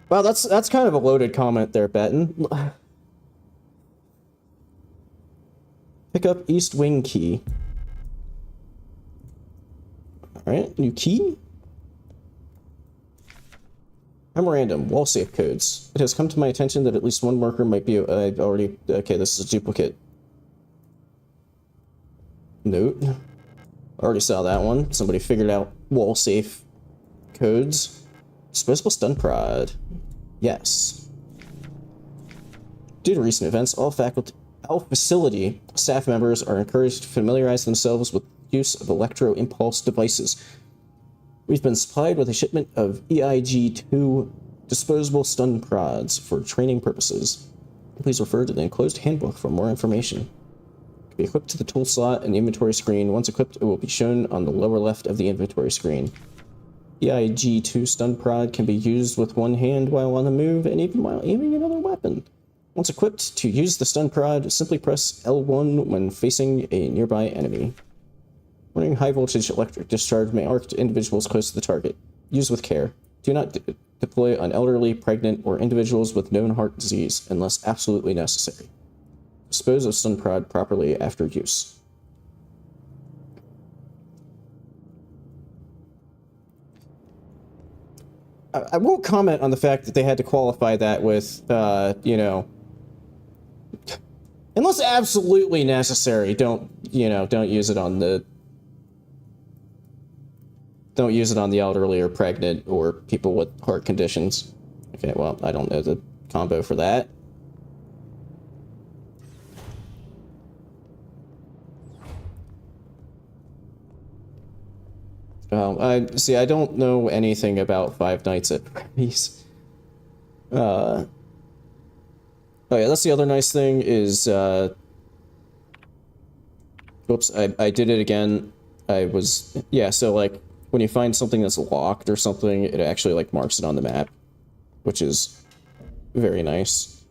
Wow, that's kind of a loaded comment there, Benton. Pick up East Wing key. Alright, new key? Memorandum, wall safe codes. It has come to my attention that at least one worker might be already... Okay, this is a duplicate. Note. Already saw that one. Somebody figured out wall safe codes. Disposable stun prod. Yes. Due to recent events, all facility staff members are encouraged to familiarize themselves with the use of electro-impulse devices. We've been supplied with a shipment of EIG-2 disposable stun prods for training purposes. Please refer to the enclosed handbook for more information. It can be equipped to the tool slot and the inventory screen. Once equipped, it will be shown on the lower left of the inventory screen. EIG-2 stun prod can be used with one hand while on the move and even while aiming another weapon. Once equipped, to use the stun prod, simply press L1 when facing a nearby enemy. Warning, high voltage electric discharge may arc to individuals close to the target. Use with care. Do not deploy on elderly, pregnant, or individuals with known heart disease unless absolutely necessary. Dispose of stun prod properly after use. I won't comment on the fact that they had to qualify that with, you know, unless absolutely necessary, don't use it on the elderly or pregnant or people with heart conditions. Okay, well, I don't know the combo for that. I don't know anything about Five Nights at Freddy's. Oh yeah, that's the other nice thing is, whoops, I did it again. So like, when you find something that's locked or something, it actually like marks it on the map, which is very nice.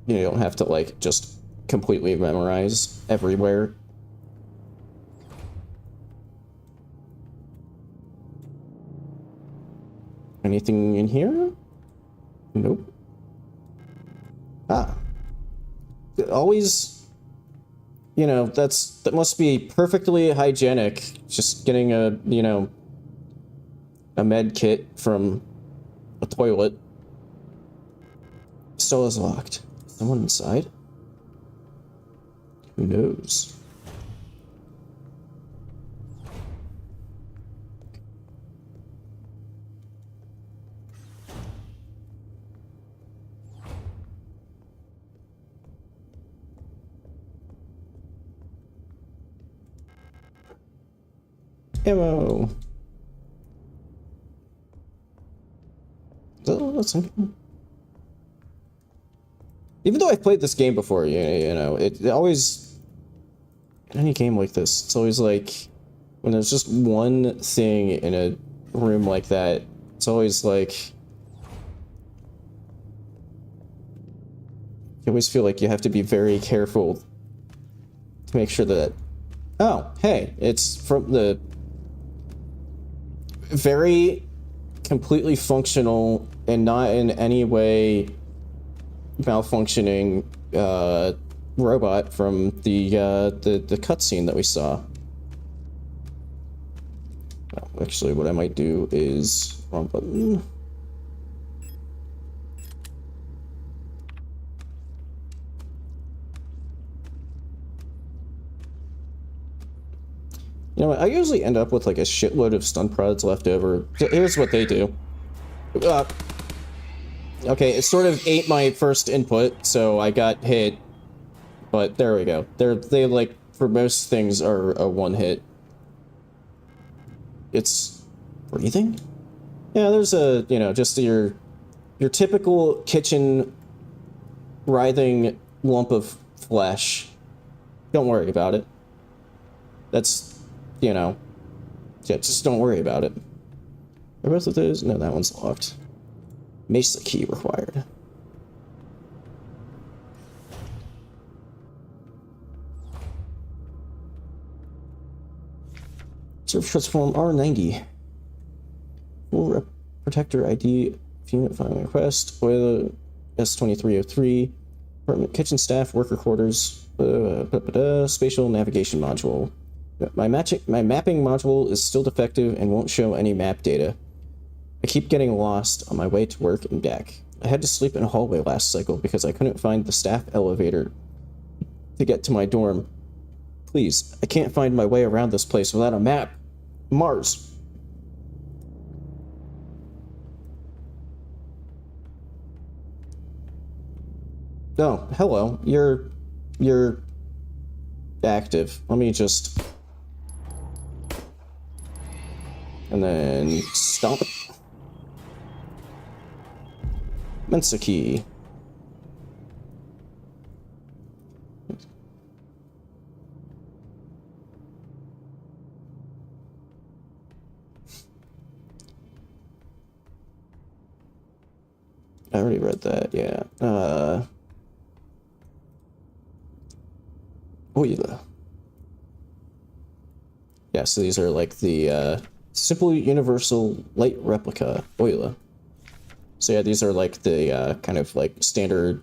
You don't have to like just completely memorize everywhere. Anything in here? Nope. Ah. Always, you know, that must be perfectly hygienic, just getting a med kit from a toilet. Still is locked. Someone inside? Who knows? Ammo. That's something. Even though I've played this game before, you know, it always, in any game like this, it's always like, when there's just one thing in a room like that, it's always like, you always feel like you have to be very careful to make sure that, oh, hey, it's from the very completely functional and not in any way malfunctioning robot from the cutscene that we saw. Oh, actually, what I might do is wrong button. You know what, I usually end up with like a shitload of stun prods left over. Here's what they do. Okay, it sort of ate my first input, so I got hit. But there we go. They like, for most things, are a one hit. It's breathing? Yeah, there's a, you know, just your typical kitchen writhing lump of flesh. Don't worry about it. That's, you know, yeah, just don't worry about it. Are both of those? No, that one's locked. Mesa key required. Surf transform R90. Full rep protector ID. Unit filing request. Oil S2303. Apartment kitchen staff worker quarters. Spatial navigation module. My mapping module is still defective and won't show any map data. I keep getting lost on my way to work and back. I had to sleep in a hallway last cycle because I couldn't find the staff elevator to get to my dorm. Please, I can't find my way around this place without a map. Mars. Oh, hello. You're active. Let me just... And then stomp. Mensa key. I already read that, yeah. Oila. Yeah, so these are like the, simple universal light replica, Oila. So yeah, these are like the, kind of like standard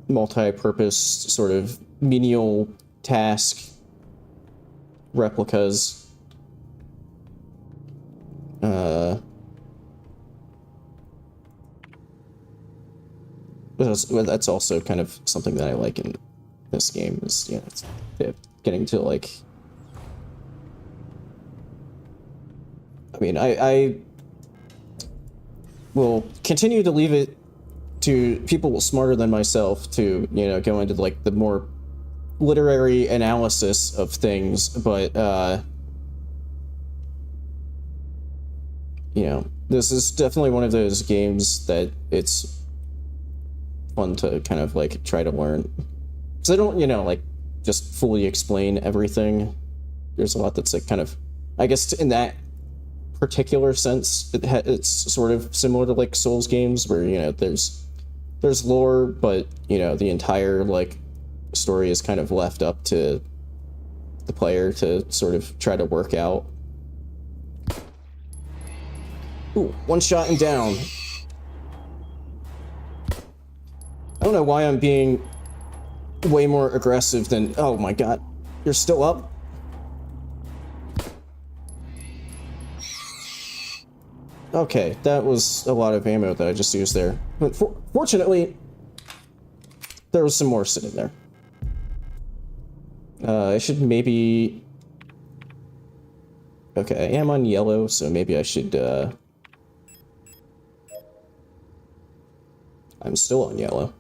multi-purpose sort of menial task replicas. That's also kind of something that I like in this game is, you know, it's getting to like... I mean, I will continue to leave it to people smarter than myself to, you know, go into like the more literary analysis of things, but, you know, this is definitely one of those games that it's fun to kind of like try to learn. Because I don't, you know, like just fully explain everything. There's a lot that's like kind of, I guess in that particular sense, it's sort of similar to like Souls games where, you know, there's lore, but, you know, the entire like story is kind of left up to the player to sort of try to work out. Ooh, one shot and down. I don't know why I'm being way more aggressive than... Oh my god. You're still up? Okay, that was a lot of ammo that I just used there. But fortunately, there was some more sitting there. I should maybe... Okay, I am on yellow, so maybe I should, I'm still on yellow.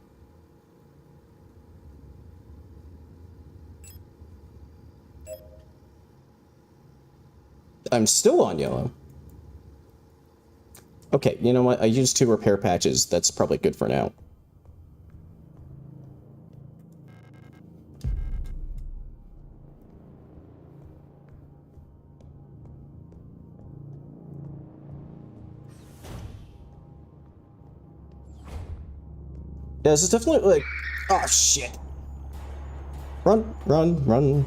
I'm still on yellow. Okay, you know what? I used 2 repair patches. That's probably good for now. Yeah, this is definitely like... Oh, shit. Run, run, run.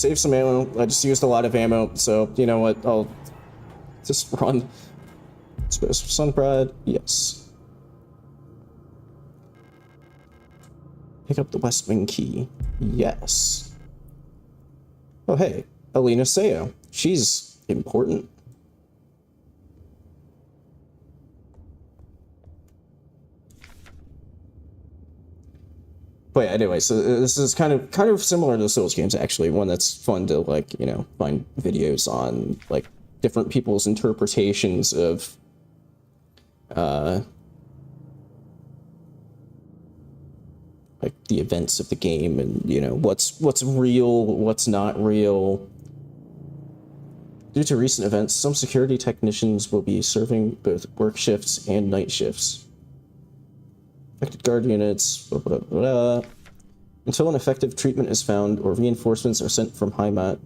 save some ammo. I just used a lot of ammo, so you know what? I'll just run. Space for Sunpride, yes. Pick up the West Wing key, yes. Oh hey, Alina Seo. She's important. But yeah, anyway, so this is kind of similar to the Souls games, actually. One that's fun to, like, you know, find videos on, like, different people's interpretations of, like, the events of the game, and, you know, what's real, what's not real. Due to recent events, some security technicians will be serving both work shifts and night shifts. Affected guard units, blah, blah, blah. Until an effective treatment is found or reinforcements are sent from Heimat,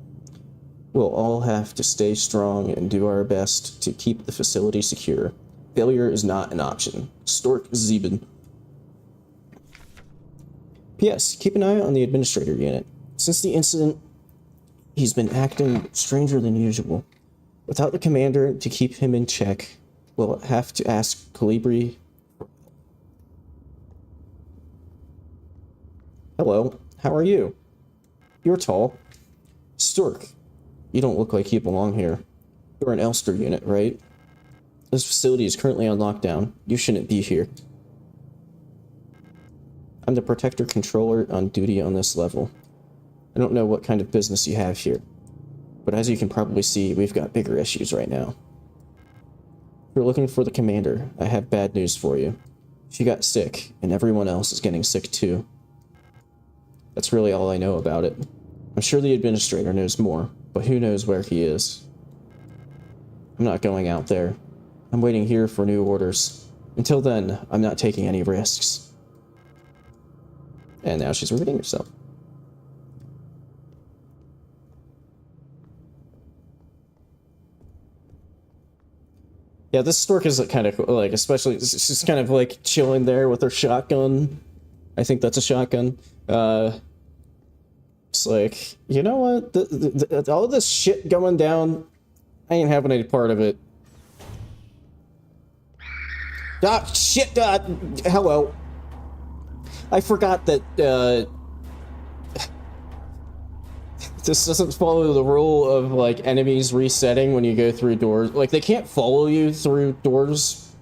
we'll all have to stay strong and do our best to keep the facility secure. Failure is not an option. Stork Zeben. P.S. Keep an eye on the administrator unit. Since the incident, he's been acting stranger than usual. Without the commander to keep him in check, we'll have to ask Calibri. Hello, how are you? You're tall. Stork, you don't look like you belong here. You're an Elster unit, right? This facility is currently on lockdown. You shouldn't be here. I'm the Protector Controller on duty on this level. I don't know what kind of business you have here, but as you can probably see, we've got bigger issues right now. If you're looking for the commander, I have bad news for you. She got sick, and everyone else is getting sick too. That's really all I know about it. I'm sure the administrator knows more, but who knows where he is. I'm not going out there. I'm waiting here for new orders. Until then, I'm not taking any risks. And now she's repeating herself. Yeah, this Stork is kind of like, especially, she's kind of like chilling there with her shotgun. I think that's a shotgun. It's like, you know what? All this shit going down, I ain't having any part of it. Ah, shit! Hello. I forgot that, this doesn't follow the rule of, like, enemies resetting when you go through doors. Like, they can't follow you through doors,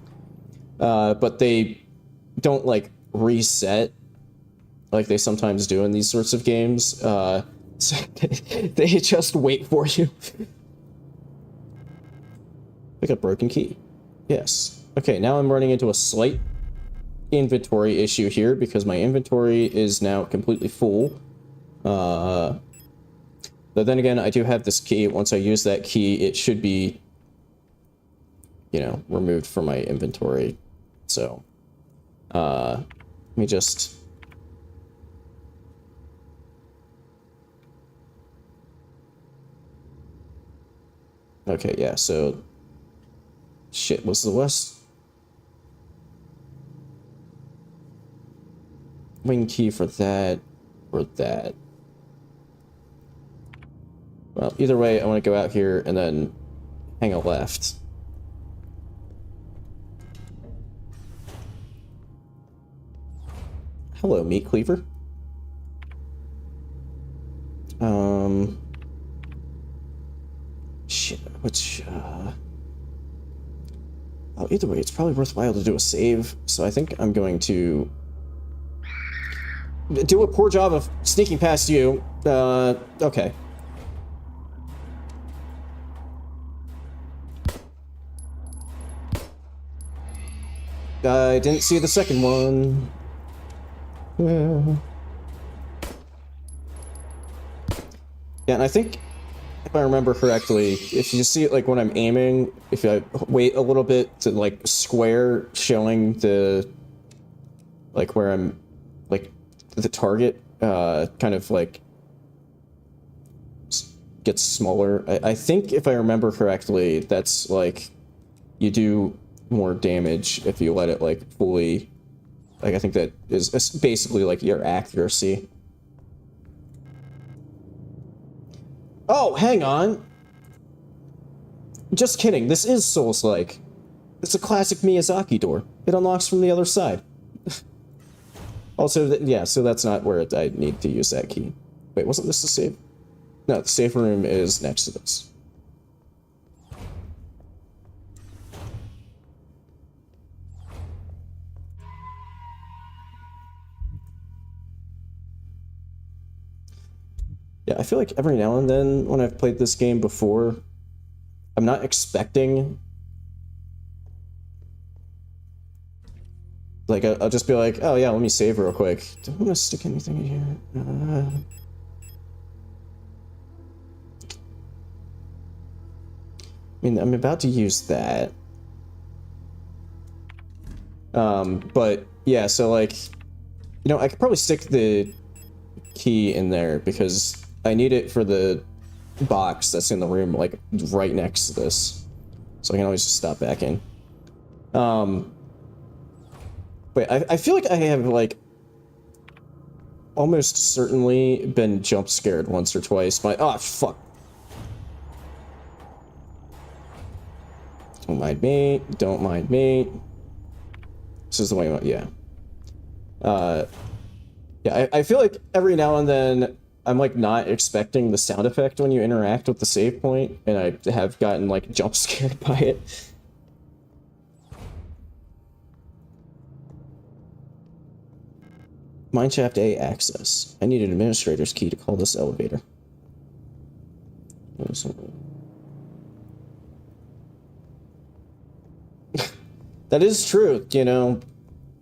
but they don't, like, reset like they sometimes do in these sorts of games. So they just wait for you. Pick up broken key. Yes. Okay, now I'm running into a slight inventory issue here because my inventory is now completely full. But then again, I do have this key. Once I use that key, it should be, you know, removed from my inventory. So, let me just... Okay, yeah, so... Shit, what's the West Wing key for that, or that? Well, either way, I want to go out here and then hang a left. Hello, meat cleaver. Shit, which, oh, either way, it's probably worthwhile to do a save, so I think I'm going to do a poor job of sneaking past you. Okay. I didn't see the second one. Yeah, and I think, if I remember correctly, if you see it, like, when I'm aiming, if I wait a little bit to, like, square showing the, like, where I'm, like, the target, kind of, like, gets smaller. I think, if I remember correctly, that's, like, you do more damage if you let it, like, fully, like, I think that is basically, like, your accuracy. Oh, hang on. Just kidding. This is Souls-like. It's a classic Miyazaki door. It unlocks from the other side. Also, yeah, so that's not where I need to use that key. Wait, wasn't this the save? No, the save room is next to this. Yeah, I feel like every now and then when I've played this game before, I'm not expecting... Like, I'll just be like, oh yeah, let me save real quick. Do I want to stick anything in here? I mean, I'm about to use that. But yeah, so like, you know, I could probably stick the key in there because I need it for the box that's in the room, like right next to this. So I can always just stop back in. Wait, I feel like I have like almost certainly been jump scared once or twice by, oh fuck. Don't mind me, don't mind me. This is the way, yeah. Yeah, I feel like every now and then I'm like not expecting the sound effect when you interact with the save point, and I have gotten like jump scared by it. Mineshaft A access. I need an administrator's key to call this elevator. That is true, you know.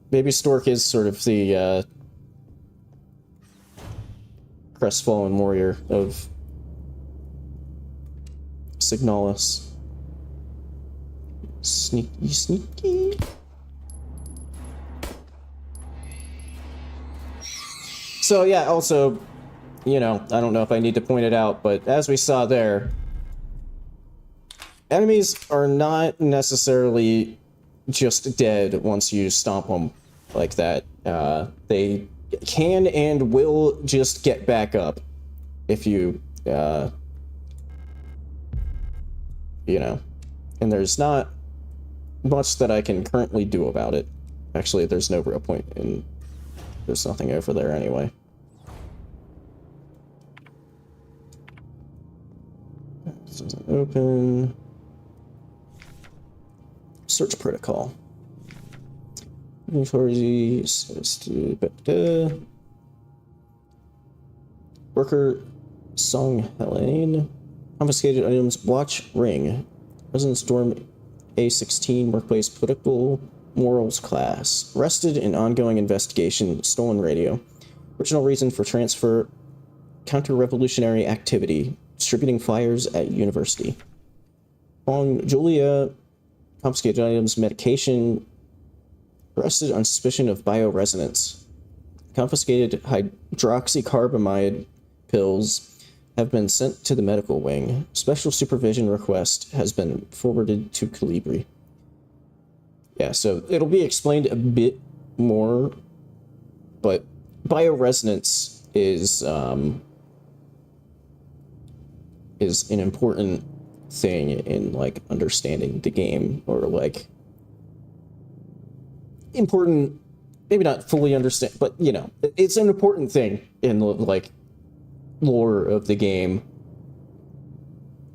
Baby Stork is sort of the crestfallen warrior of Signalis. Sneaky, sneaky. So yeah, also, you know, I don't know if I need to point it out, but as we saw there, enemies are not necessarily just dead once you stomp them like that. They can and will just get back up if you, you know, and there's not much that I can currently do about it. Actually, there's no real point in, there's nothing over there anyway. This doesn't open. Search protocol. Worker Song Helene. Confiscated items. Watch ring. Residence dorm A16. Workplace political morals class. Arrested in ongoing investigation. Stolen radio. Original reason for transfer. Counter-revolutionary activity. Distributing flyers at university. Hong Julia. Confiscated items. Medication. Arrested on suspicion of bioresonance. Confiscated hydroxycarbamide pills have been sent to the medical wing. Special supervision request has been forwarded to Calibri. Yeah, so it'll be explained a bit more, but bioresonance is an important thing in like understanding the game, or like important, maybe not fully understand, but you know, it's an important thing in the like lore of the game.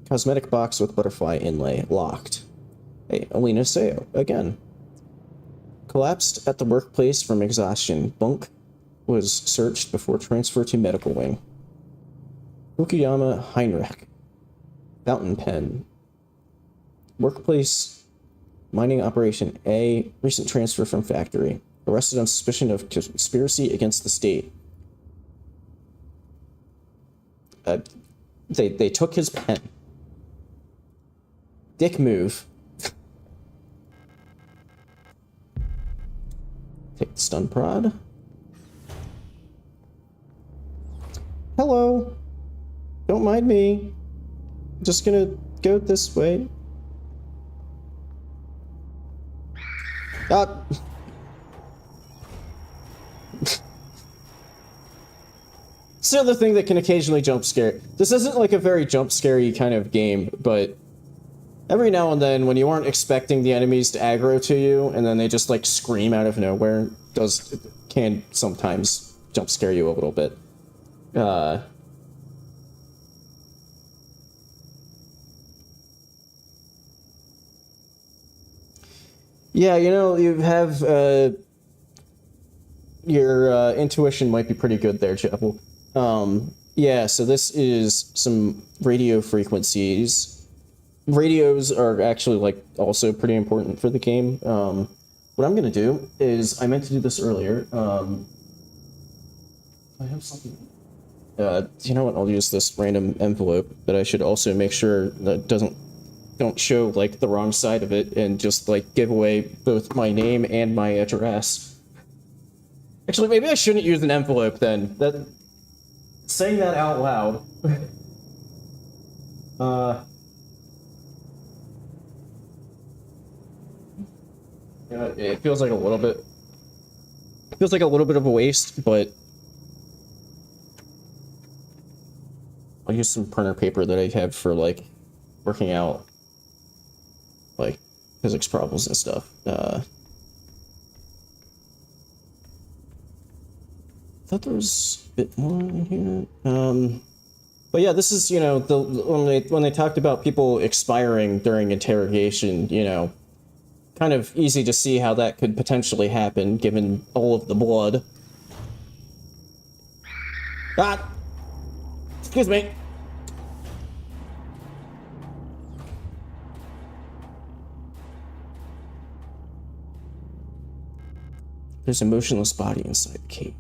Cosmetic box with butterfly inlay locked. Hey, Alina Seo again. Collapsed at the workplace from exhaustion. Bunk was searched before transfer to medical wing. Fukuyama Heinrich. Fountain pen. Workplace mining operation A. Recent transfer from factory. Arrested on suspicion of conspiracy against the state. They took his pen. Dick move. Take the stun prod. Hello. Don't mind me. Just gonna go this way. Ah. It's the other thing that can occasionally jump scare. This isn't like a very jump scary kind of game, but every now and then when you aren't expecting the enemies to aggro to you and then they just like scream out of nowhere, can sometimes jump scare you a little bit. Yeah, you know, you have, your, intuition might be pretty good there, Chapel. Yeah, so this is some radio frequencies. Radios are actually, like, also pretty important for the game. What I'm gonna do is, I meant to do this earlier, I have something... you know what, I'll use this random envelope, but I should also make sure that don't show, like, the wrong side of it and just, like, give away both my name and my address. Actually, maybe I shouldn't use an envelope, then. Saying that out loud... Yeah, it feels like a little bit... It feels like a little bit of a waste, but... I'll use some printer paper that I have for, like, working out, like, physics problems and stuff. I thought there was a bit more in here. But yeah, this is, you know, when they talked about people expiring during interrogation, you know, kind of easy to see how that could potentially happen, given all of the blood. Ah! Excuse me. There's a motionless body inside the cage.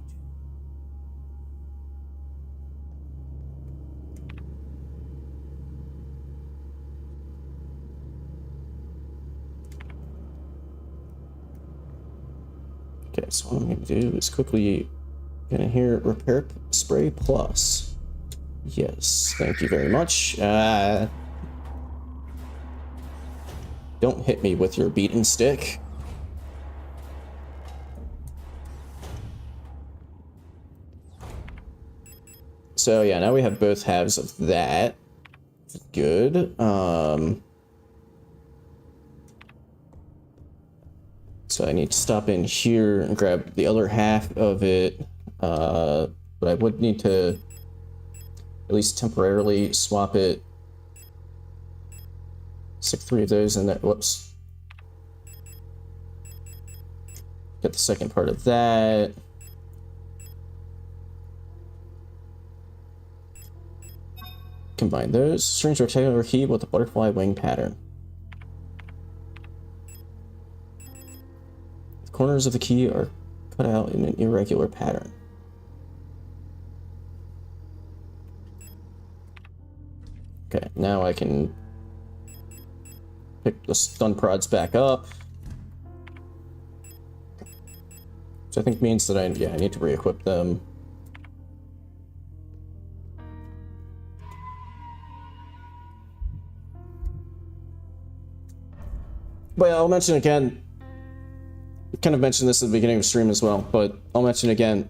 Okay, so what I'm going to do is quickly gonna hear repair spray plus. Yes, thank you very much. Don't hit me with your beaten stick. So yeah, now we have both halves of that. Good. So I need to stop in here and grab the other half of it. But I would need to at least temporarily swap it. Stick 3 of those in there. Whoops. Get the second part of that. Combine those. Strange rectangular key with a butterfly wing pattern. The corners of the key are cut out in an irregular pattern. Okay, now I can pick the stun prods back up. Which I think means that I need to re-equip them. But I'll mention again, kind of mentioned this at the beginning of the stream as well, but I'll mention again,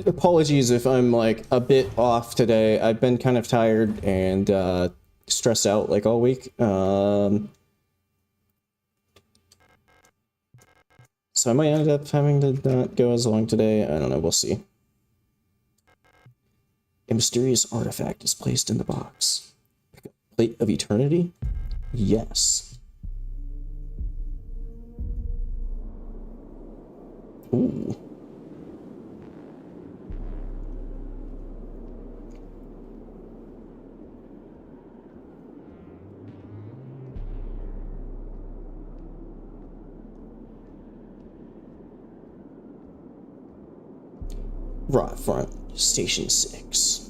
apologies if I'm like a bit off today. I've been kind of tired and stressed out like all week. So I might end up having to not go as long today. I don't know, we'll see. A mysterious artifact is placed in the box. Plate of Eternity? Yes. Ooh. Rot Front, Station 6.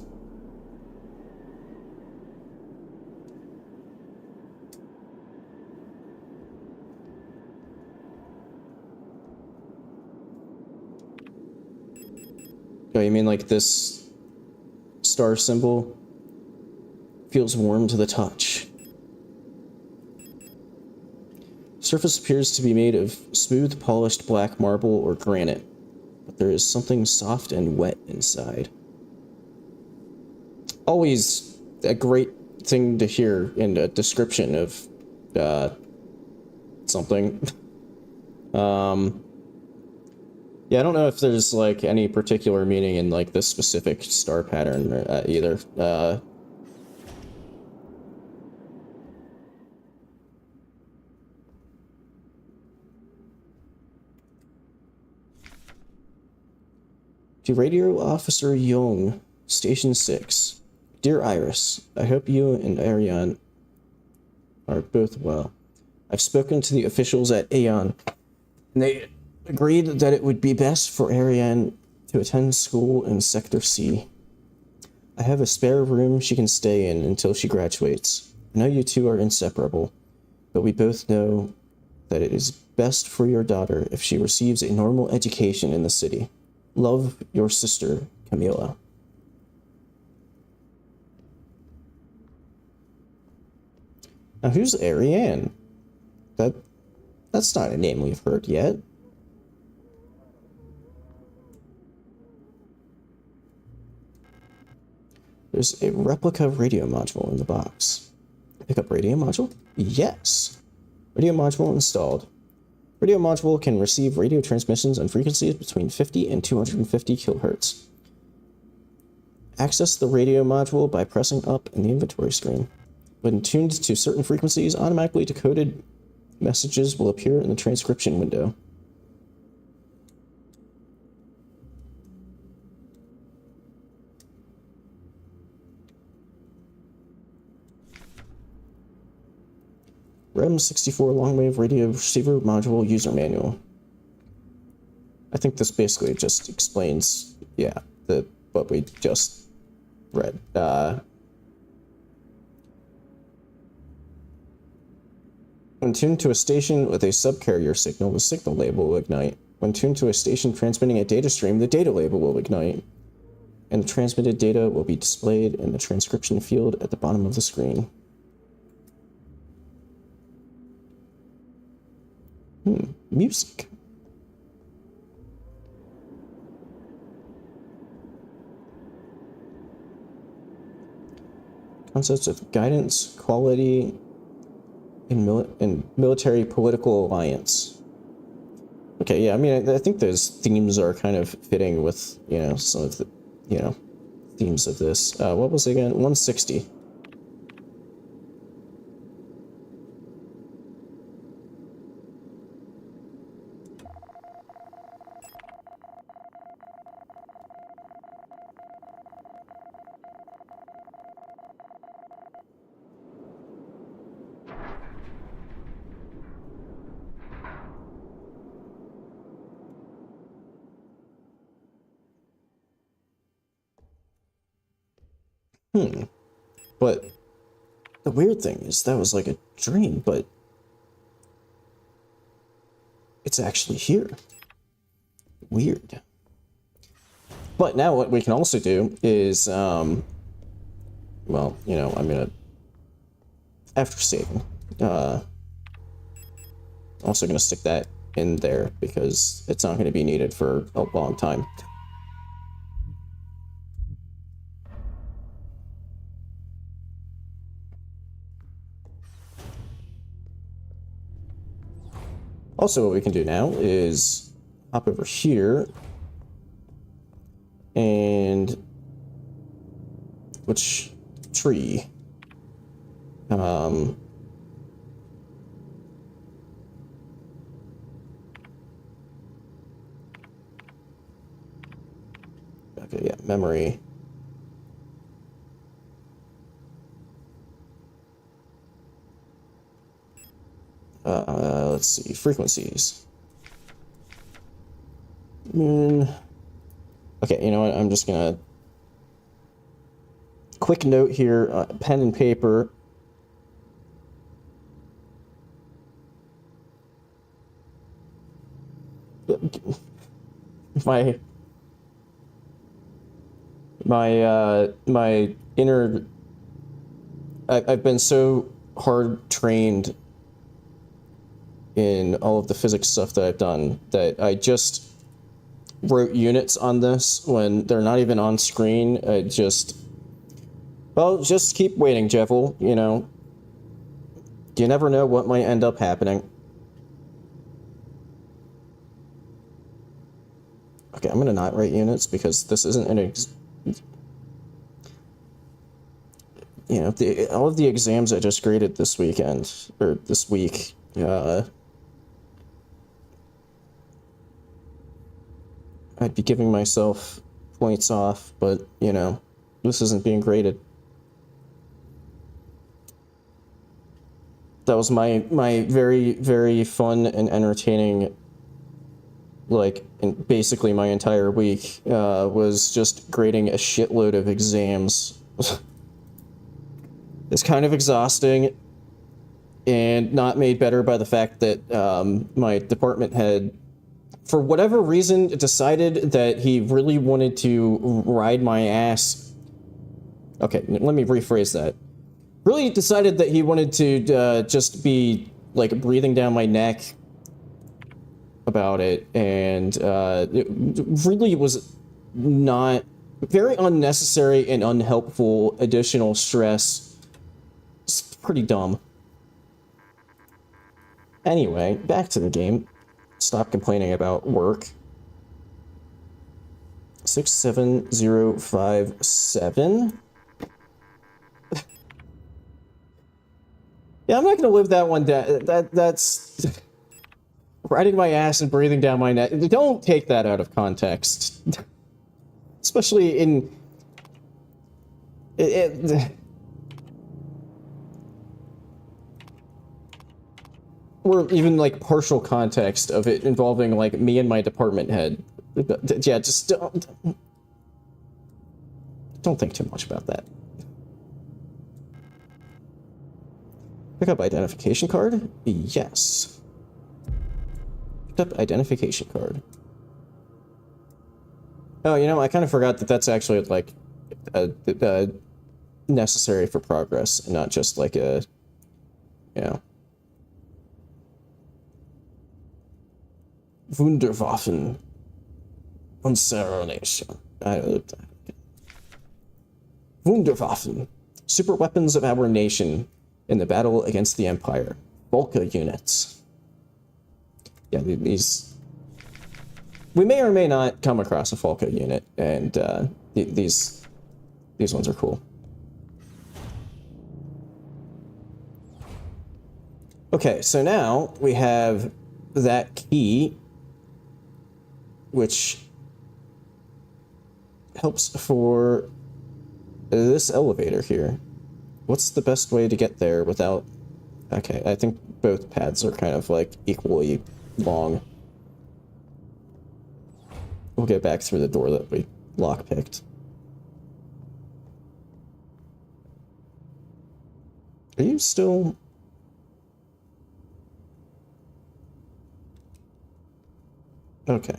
Oh, you mean like this star symbol? Feels warm to the touch. Surface appears to be made of smooth, polished black marble or granite. but there is something soft and wet inside. Always a great thing to hear in a description of something. Yeah, I don't know if there's like any particular meaning in like this specific star pattern either. To Radio Officer Young, Station 6. Dear Iris, I hope you and Ariane are both well. I've spoken to the officials at Aeon, and they agreed that it would be best for Ariane to attend school in Sector C. I have a spare room she can stay in until she graduates. I know you two are inseparable, but we both know that it is best for your daughter if she receives a normal education in the city. Love, your sister, Camila. Now, who's Ariane? That's not a name we've heard yet. There's a replica radio module in the box. Pick up radio module? Yes. Radio module installed. Radio module can receive radio transmissions on frequencies between 50 and 250 kilohertz. Access the radio module by pressing up in the inventory screen. When tuned to certain frequencies, automatically decoded messages will appear in the transcription window. REM64 long-wave radio receiver module user manual. I think this basically just explains, yeah, what we just read. When tuned to a station with a subcarrier signal, the signal label will ignite. When tuned to a station transmitting a data stream, the data label will ignite. And the transmitted data will be displayed in the transcription field at the bottom of the screen. Music. Concepts of guidance, quality, and military political alliance. Okay, yeah, I mean, I think those themes are kind of fitting with, you know, some of the, you know, themes of this. What was it again? 160. But the weird thing is that was like a dream, but it's actually here. Weird. But now what we can also do is, well, you know, I'm gonna, after saving, also gonna stick that in there because it's not gonna be needed for a long time. Also, what we can do now is hop over here and which tree? Okay, yeah, memory. Let's see, frequencies. Okay, you know what? I'm just gonna quick note here, pen and paper. My inner. I've been so hard trained in all of the physics stuff that I've done that I just wrote units on this when they're not even on screen. Well, just keep waiting, Jevil, you know. You never know what might end up happening. Okay, I'm gonna not write units because this isn't an you know, all of the exams I just graded this weekend, or this week, I'd be giving myself points off, but, you know, this isn't being graded. That was my very, very fun and entertaining, like, basically my entire week, was just grading a shitload of exams. It's kind of exhausting, and not made better by the fact that my department head, for whatever reason, decided that he really wanted to ride my ass. Okay, let me rephrase that. Really decided that he wanted to just be, like, breathing down my neck about it, and it really was not very unnecessary and unhelpful additional stress. It's pretty dumb. Anyway, back to the game. Stop complaining about work. 67057. Yeah, I'm not gonna live that one down. That's riding my ass and breathing down my neck. Don't take that out of context. Especially in or even like partial context of it involving like me and my department head. Yeah, just don't think too much about that. Pick up identification card? Yes. Picked up identification card. Oh, you know, I kind of forgot that that's actually like necessary for progress and not just like a, you know. Wunderwaffen. Unserenation. Wunderwaffen. Super weapons of our nation in the battle against the Empire. Volca units. Yeah, these... We may or may not come across a Volca unit, and these ones are cool. Okay, so now we have that key, which helps for this elevator here. What's the best way to get there without... Okay, I think both paths are kind of like equally long. We'll get back through the door that we lockpicked. Are you still... Okay.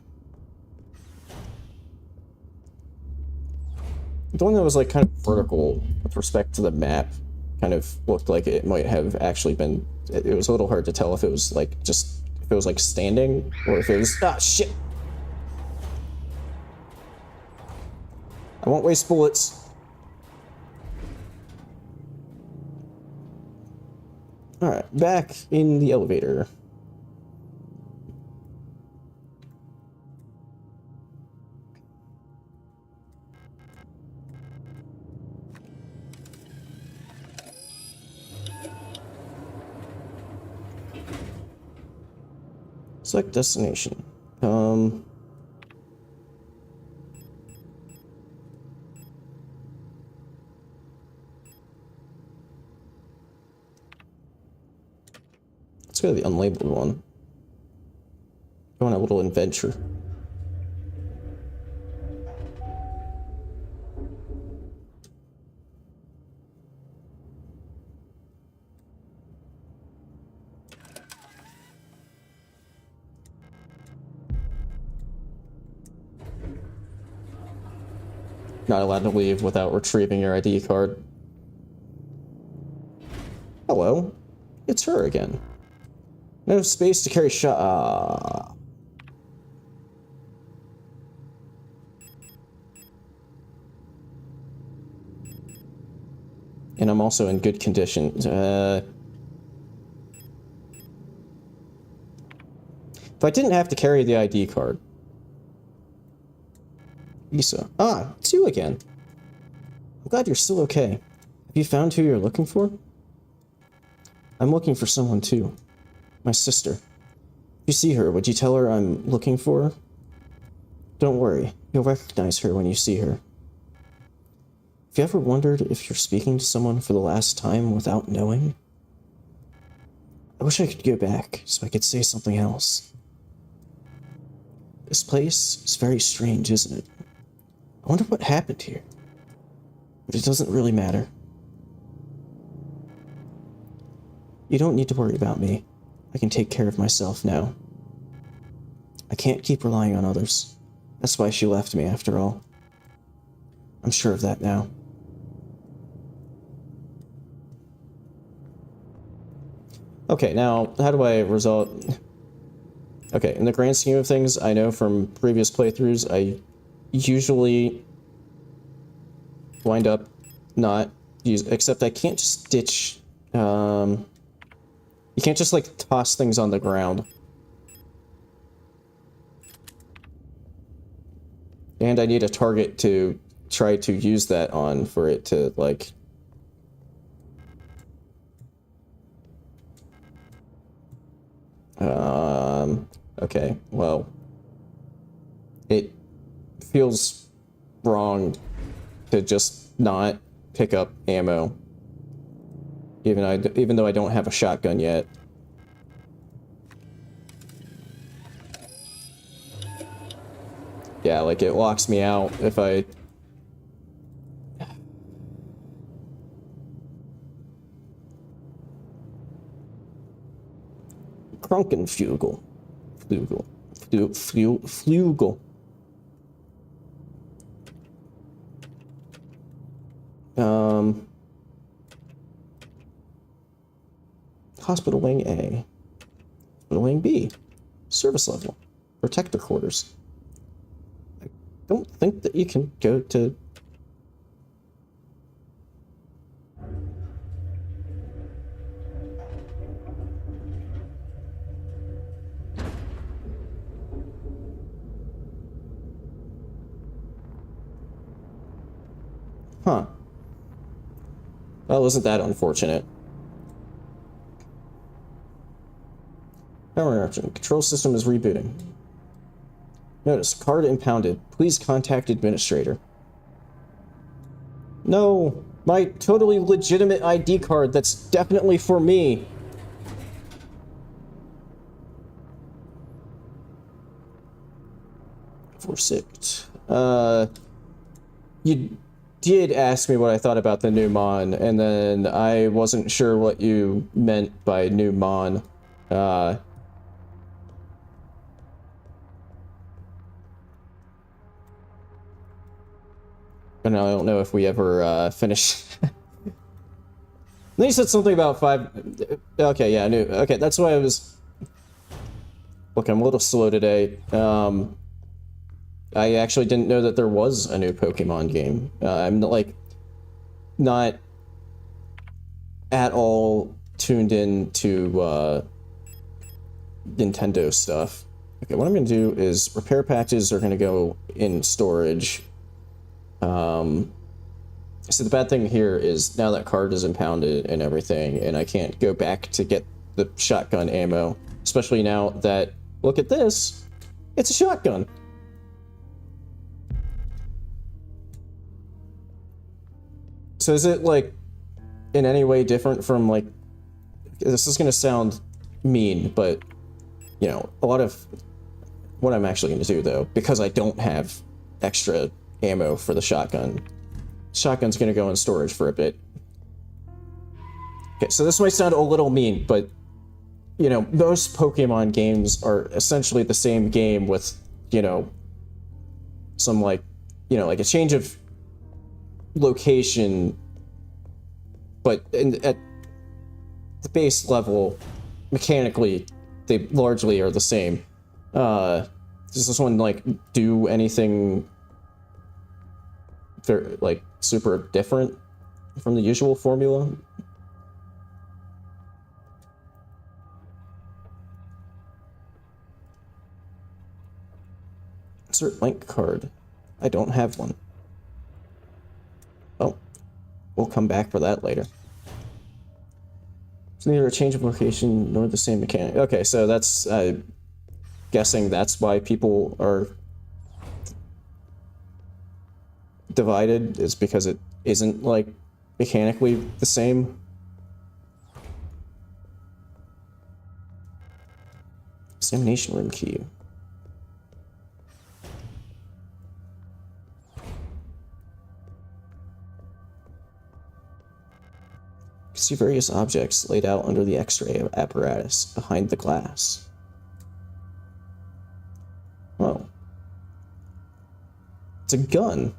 The one that was like kind of vertical with respect to the map kind of looked like it might have actually been... It was a little hard to tell if it was like just... If it was like standing or if it was... Ah, shit! I won't waste bullets. Alright, back in the elevator. Select destination. Let's go to the unlabeled one. Go on a little adventure. Not allowed to leave without retrieving your ID card. Hello. It's her again. No space to carry shot. And I'm also in good condition. If I didn't have to carry the ID card. Lisa. Ah, it's you again. I'm glad you're still okay. Have you found who you're looking for? I'm looking for someone too. My sister. If you see her, would you tell her I'm looking for her? Don't worry, you'll recognize her when you see her. Have you ever wondered if you're speaking to someone for the last time without knowing? I wish I could go back so I could say something else. This place is very strange, isn't it? I wonder what happened here. But it doesn't really matter. You don't need to worry about me. I can take care of myself now. I can't keep relying on others. That's why she left me, after all. I'm sure of that now. Okay, now, how do I resolve... Okay, in the grand scheme of things, I know from previous playthroughs, I usually wind up not use... Except I can't just ditch... You can't just, like, toss things on the ground. And I need a target to try to use that on for it to, like... Okay, well... It feels wrong to just not pick up ammo. Even though I don't have a shotgun yet. Yeah, like, it locks me out if I... Krankenflugel. Flugel. Hospital Wing A. Hospital Wing B. Service level. Protector quarters. I don't think that you can go to... Huh. Well, isn't that unfortunate? Power interruption. Control system is rebooting. Notice, card impounded. Please contact administrator. No! My totally legitimate ID card that's definitely for me! Forsicked. You did ask me what I thought about the new Mon, and then I wasn't sure what you meant by new Mon. And I don't know if we ever finished. Then you said something about 5. Okay, yeah, I knew. Okay, that's why I was. Look, I'm a little slow today. I actually didn't know that there was a new Pokemon game. I'm like not at all tuned in to Nintendo stuff. Okay, what I'm gonna do is repair patches are gonna go in storage. So the bad thing here is now that card is impounded and everything, and I can't go back to get the shotgun ammo, especially now that, look at this, it's a shotgun. So is it, like, in any way different from, like, this is gonna sound mean, but, you know, a lot of what I'm actually gonna do, though, because I don't have extra ammo for the shotgun, shotgun's gonna go in storage for a bit. Okay, so this might sound a little mean, but, you know, most Pokemon games are essentially the same game with, you know, some, like, you know, like a change of location, but at the base level, mechanically, they largely are the same. Does this one, like, do anything... like super different? from the usual formula. Insert blank card. I don't have one. Oh, we'll come back for that later. It's neither a change of location nor the same mechanic. Okay, so that's, guessing that's why people are divided, is because it isn't, like, mechanically the same. Examination room key. See various objects laid out under the X-ray apparatus behind the glass. Oh. It's a gun.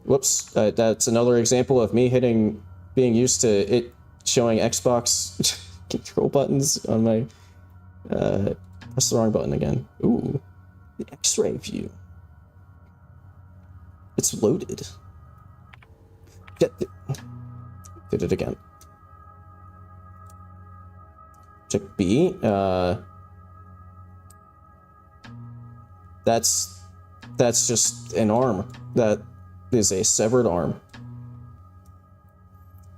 Whoops. That's another example of me being used to it showing Xbox control buttons on my, press the wrong button again. Ooh. The X-ray view. It's loaded. Did it again. Check B. That's just an arm. That is a severed arm.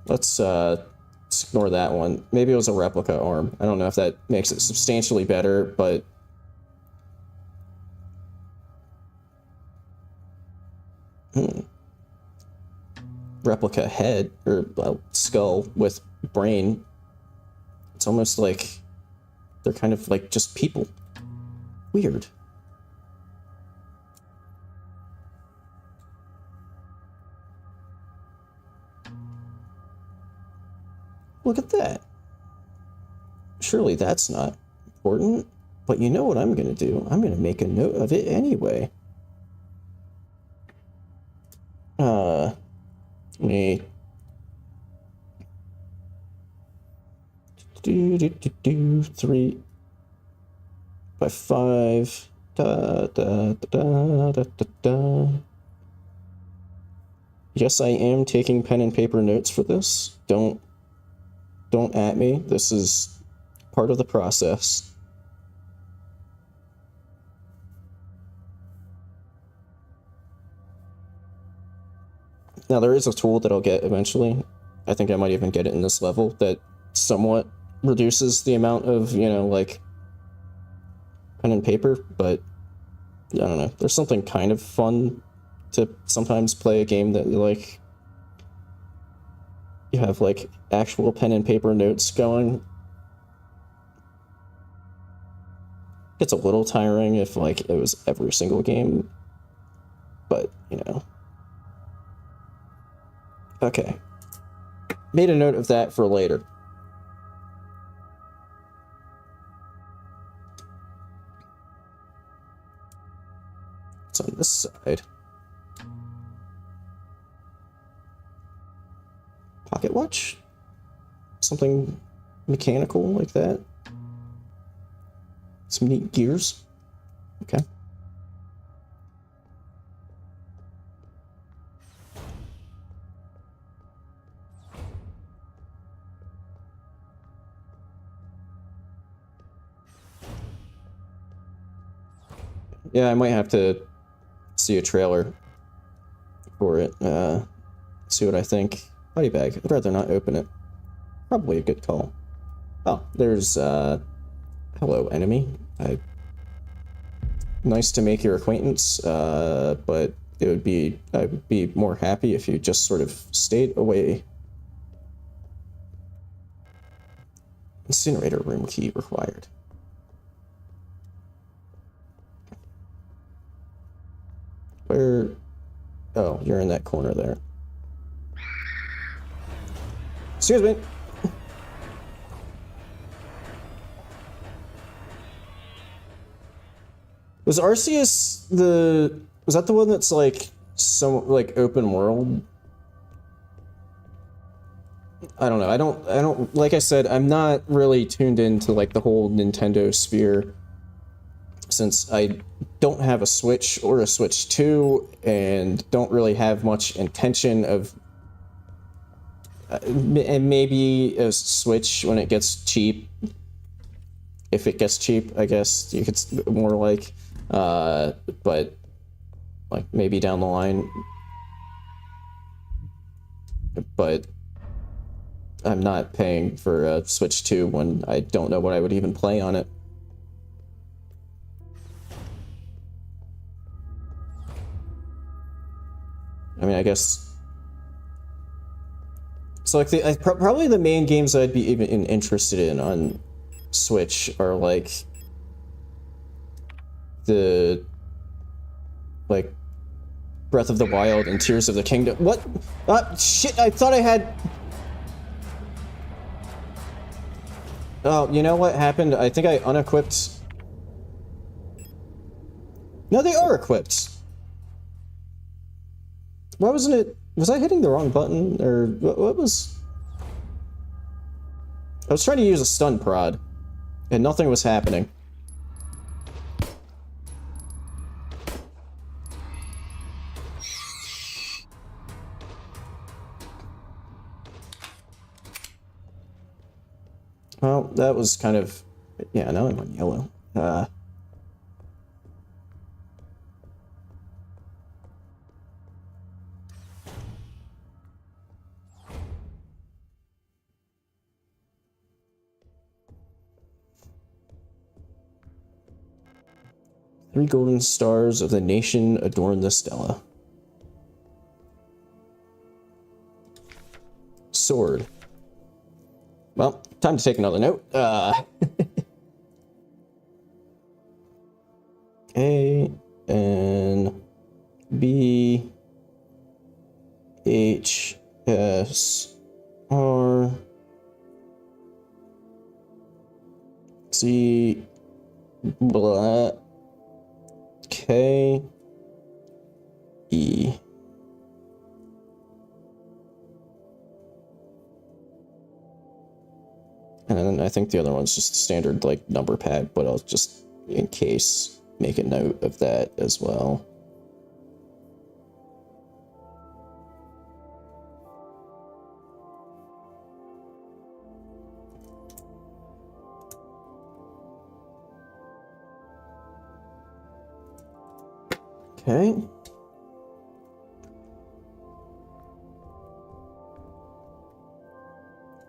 Let's ignore that one. Maybe it was a replica arm. I don't know if that makes it substantially better, but replica head, or skull with brain. It's almost like they're kind of like just people. Weird. Look at that. Surely that's not important, but you know what I'm gonna do? I'm gonna make a note of it anyway. Me. 3 by 5. Yes, I am taking pen and paper notes for this. Don't at me. This is part of the process. Now, there is a tool that I'll get eventually. I think I might even get it in this level that somewhat reduces the amount of, you know, like, pen and paper, but I don't know. There's something kind of fun to sometimes play a game that, like, you have, like, actual pen and paper notes going. It's a little tiring if, like, it was every single game, but, you know. Okay. Made a note of that for later. It's on this side. Pocket watch? Something mechanical like that? Some neat gears? Okay. Yeah, I might have to see a trailer for it, see what I think. Body bag. I'd rather not open it. Probably a good call. Oh, there's, hello, enemy. Nice to make your acquaintance, but I'd be more happy if you just sort of stayed away. Incinerator room key required. Where? Oh, you're in that corner there. Excuse me. Was Arceus was that the one that's like like open world? I don't know. I don't like I said, I'm not really tuned into like the whole Nintendo sphere. since I don't have a Switch or a Switch 2 and don't really have much intention of and maybe a Switch when it gets cheap. If it gets cheap, I guess you could more like, but like maybe down the line. But I'm not paying for a Switch 2 when I don't know what I would even play on it. I mean, I guess. So like probably the main games I'd be even interested in on Switch are like the Breath of the Wild and Tears of the Kingdom. What? Shit! I thought I had. Oh, you know what happened? I think I unequipped. No, they are equipped. Why wasn't it? Was I hitting the wrong button? Or what was... I was trying to use a stun prod, and nothing was happening. Well, that was kind of... Yeah, now I'm on yellow. Three golden stars of the nation adorn the stela. Sword. Well, time to take another note. A, N, B, H, S, R, C, blah, K, E. And then I think the other one's just a standard, like, number pad, but I'll just, in case, make a note of that as well. Okay.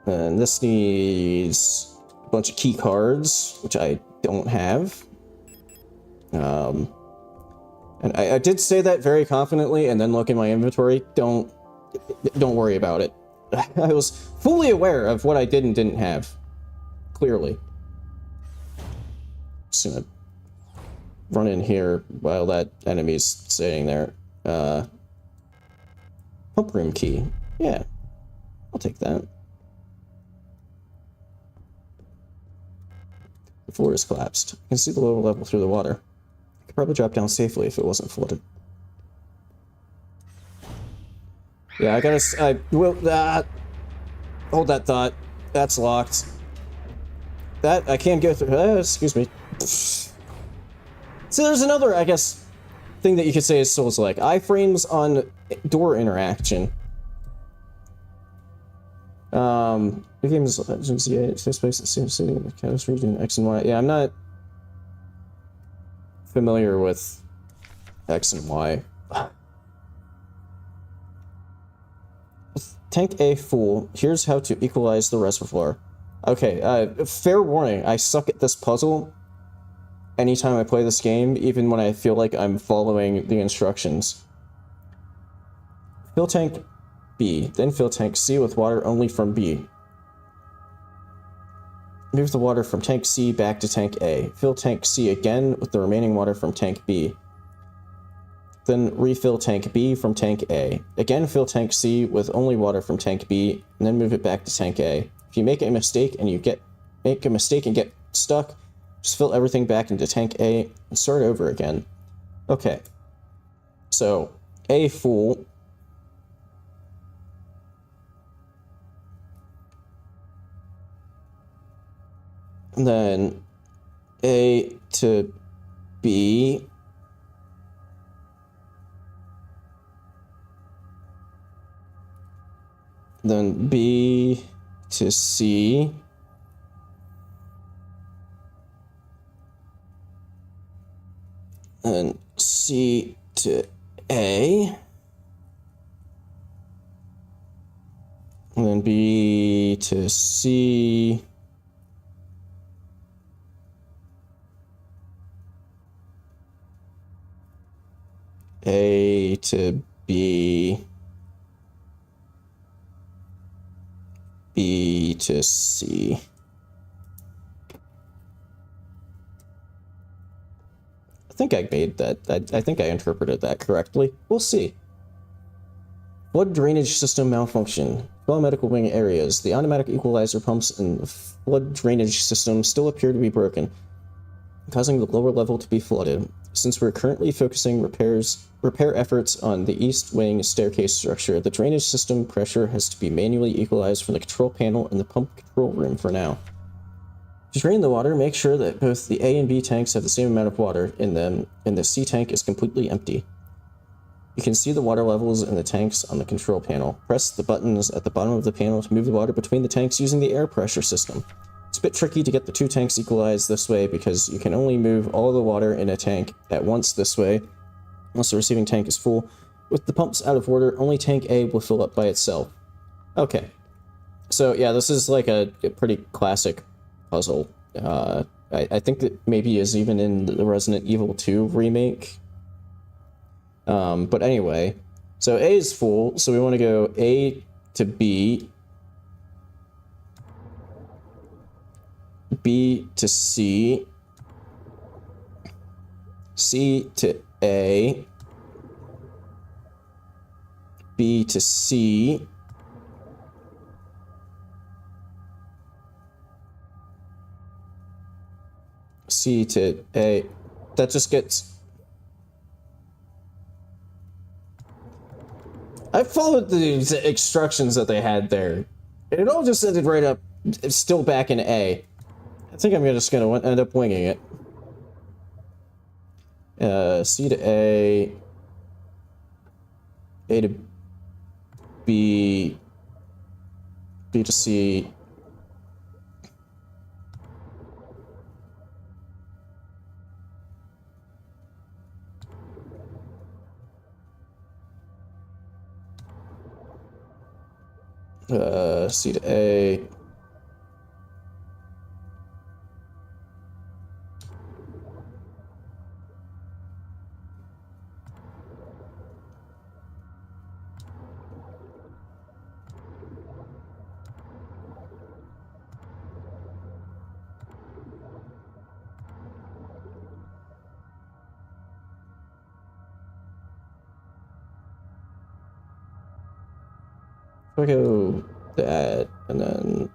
And this needs a bunch of key cards, which I don't have. And I did say that very confidently, and then look in my inventory. Don't worry about it. I was fully aware of what I did and didn't have. Clearly. Just gonna run in here while that enemy's sitting there. Pump room key. Yeah. I'll take that. The floor is collapsed. I can see the lower level through the water. I could probably drop down safely if it wasn't flooded. Yeah, I will, hold that thought. That's locked. That, I can't go through, excuse me. So there's another, I guess, thing that you could say is Souls-like. Iframes on door interaction. The game is it takes place at the same city in the Chaos region, X and Y. Yeah, I'm not familiar with X and Y. Tank A full. Here's how to equalize the reservoir. Okay, fair warning, I suck at this puzzle anytime I play this game, even when I feel like I'm following the instructions. Fill tank B, then fill tank C with water only from B. Move the water from tank C back to tank A. Fill tank C again with the remaining water from tank B. Then refill tank B from tank A. Again fill tank C with only water from tank B, and then move it back to tank A. If you make a mistake and get stuck, just fill everything back into tank A and start over again. Okay. So, A full. And then A to B, then B to C, and C to A, and then B to C, A to B, B to C. I think I made that. I think I interpreted that correctly. We'll see. Flood drainage system malfunction. For all medical wing areas, the automatic equalizer pumps in the flood drainage system still appear to be broken, causing the lower level to be flooded. Since we're currently focusing repair efforts on the east wing staircase structure, the drainage system pressure has to be manually equalized from the control panel in the pump control room for now. To drain the water, make sure that both the A and B tanks have the same amount of water in them, and the C tank is completely empty. You can see the water levels in the tanks on the control panel. Press the buttons at the bottom of the panel to move the water between the tanks using the air pressure system. It's a bit tricky to get the two tanks equalized this way because you can only move all the water in a tank at once this way, unless the receiving tank is full. With the pumps out of order, only tank A will fill up by itself. Okay. So yeah, this is like a pretty classic puzzle. I think that maybe is even in the Resident Evil 2 remake. But anyway, so A is full, so we want to go A to B, B to C, C to A, B to C, C to A. That just gets... I followed the instructions that they had there. It all just ended right up, still back in A. I think I'm just gonna end up winging it. C to A to B, B to C. C to A. I go that, and then...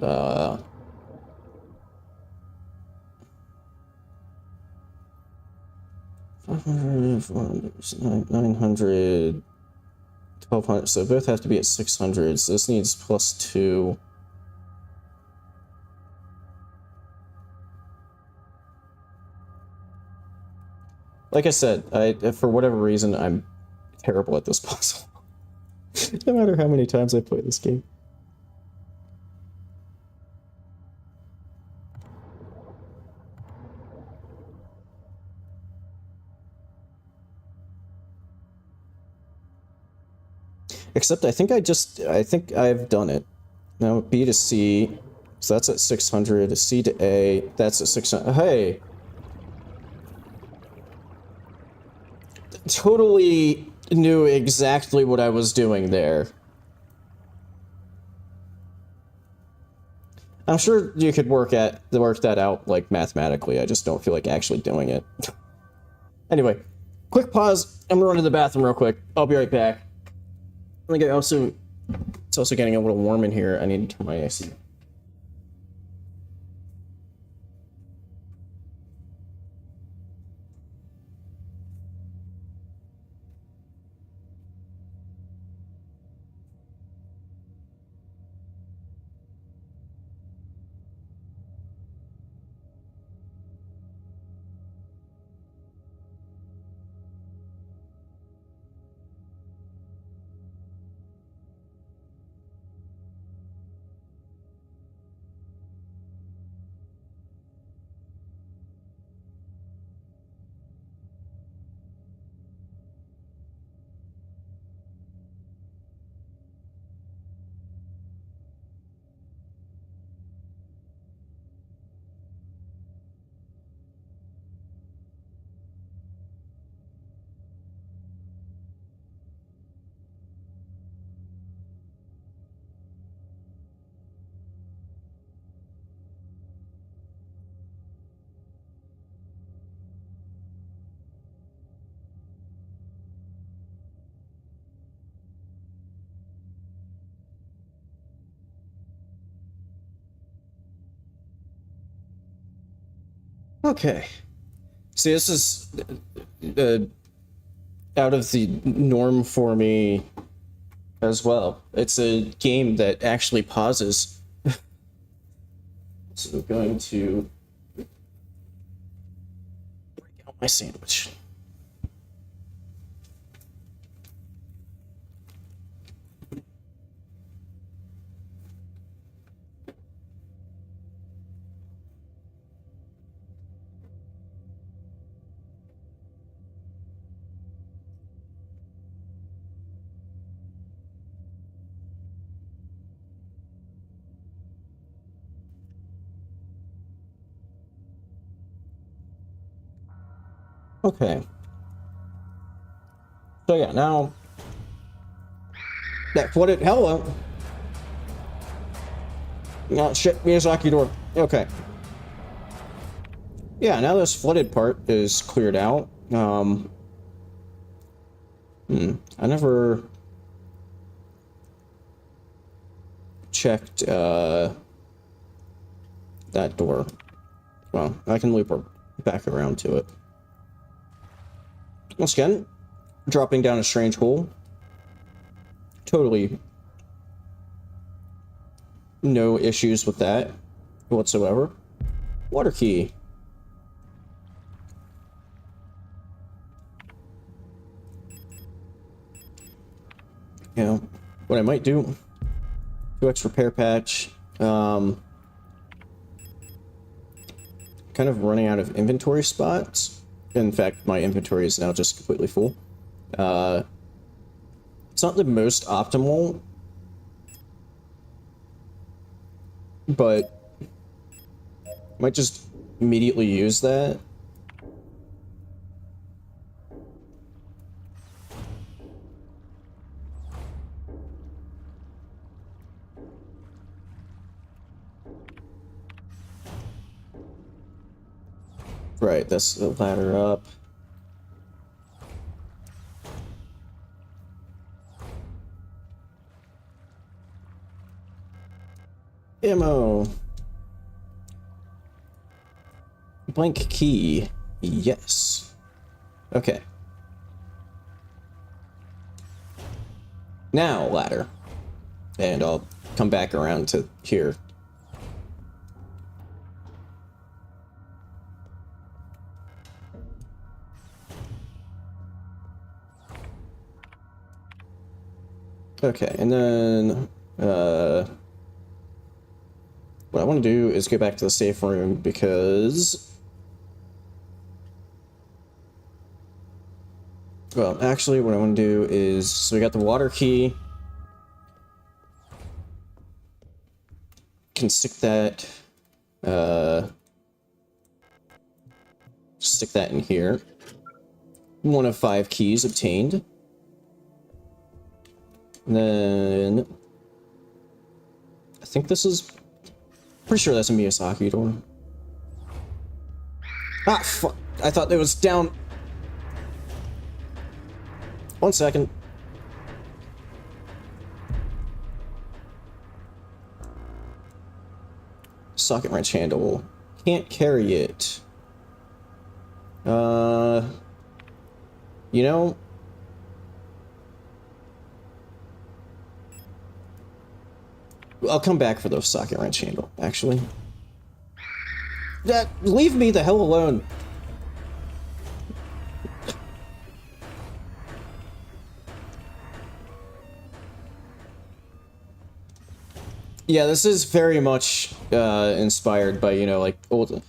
Uh... 500, 400, 900, 1200, so both have to be at 600, so this needs +2. Like I said, for whatever reason, I'm terrible at this puzzle. No matter how many times I play this game. Except I think I've done it. Now B to C, so that's at 600, C to A, that's at 600, hey! Totally knew exactly what I was doing there. I'm sure you could work that out, like, mathematically, I just don't feel like actually doing it. Anyway, quick pause, I'm gonna run to the bathroom real quick, I'll be right back. I think it's also getting a little warm in here. I need to turn my AC. Okay. See, this is out of the norm for me as well. It's a game that actually pauses. So I'm going to break out my sandwich. Okay. So yeah, now that flooded hello. Oh shit, Miyazaki door. Okay. Yeah, now this flooded part is cleared out. I never checked that door. Well, I can loop her back around to it. Once again, dropping down a strange hole. Totally no issues with that whatsoever. Water key. You know, what I might do, 2x repair patch. Kind of running out of inventory spots. In fact, my inventory is now just completely full. It's not the most optimal, but I might just immediately use that. Right, that's the ladder up. Ammo. Blank key. Yes. Okay. Now ladder. And I'll come back around to here. Okay, and then what I want to do is go back to the safe room because, well, actually what I want to do is, so we got the water key. Can stick that in here. 1 of 5 keys obtained. And then I think this is pretty sure that's a Miyazaki door. Ah, fuck. I thought it was down. 1 second. Socket wrench handle. Can't carry it. You know... I'll come back for the socket wrench handle, actually. Leave me the hell alone. Yeah, this is very much inspired by, you know, like old...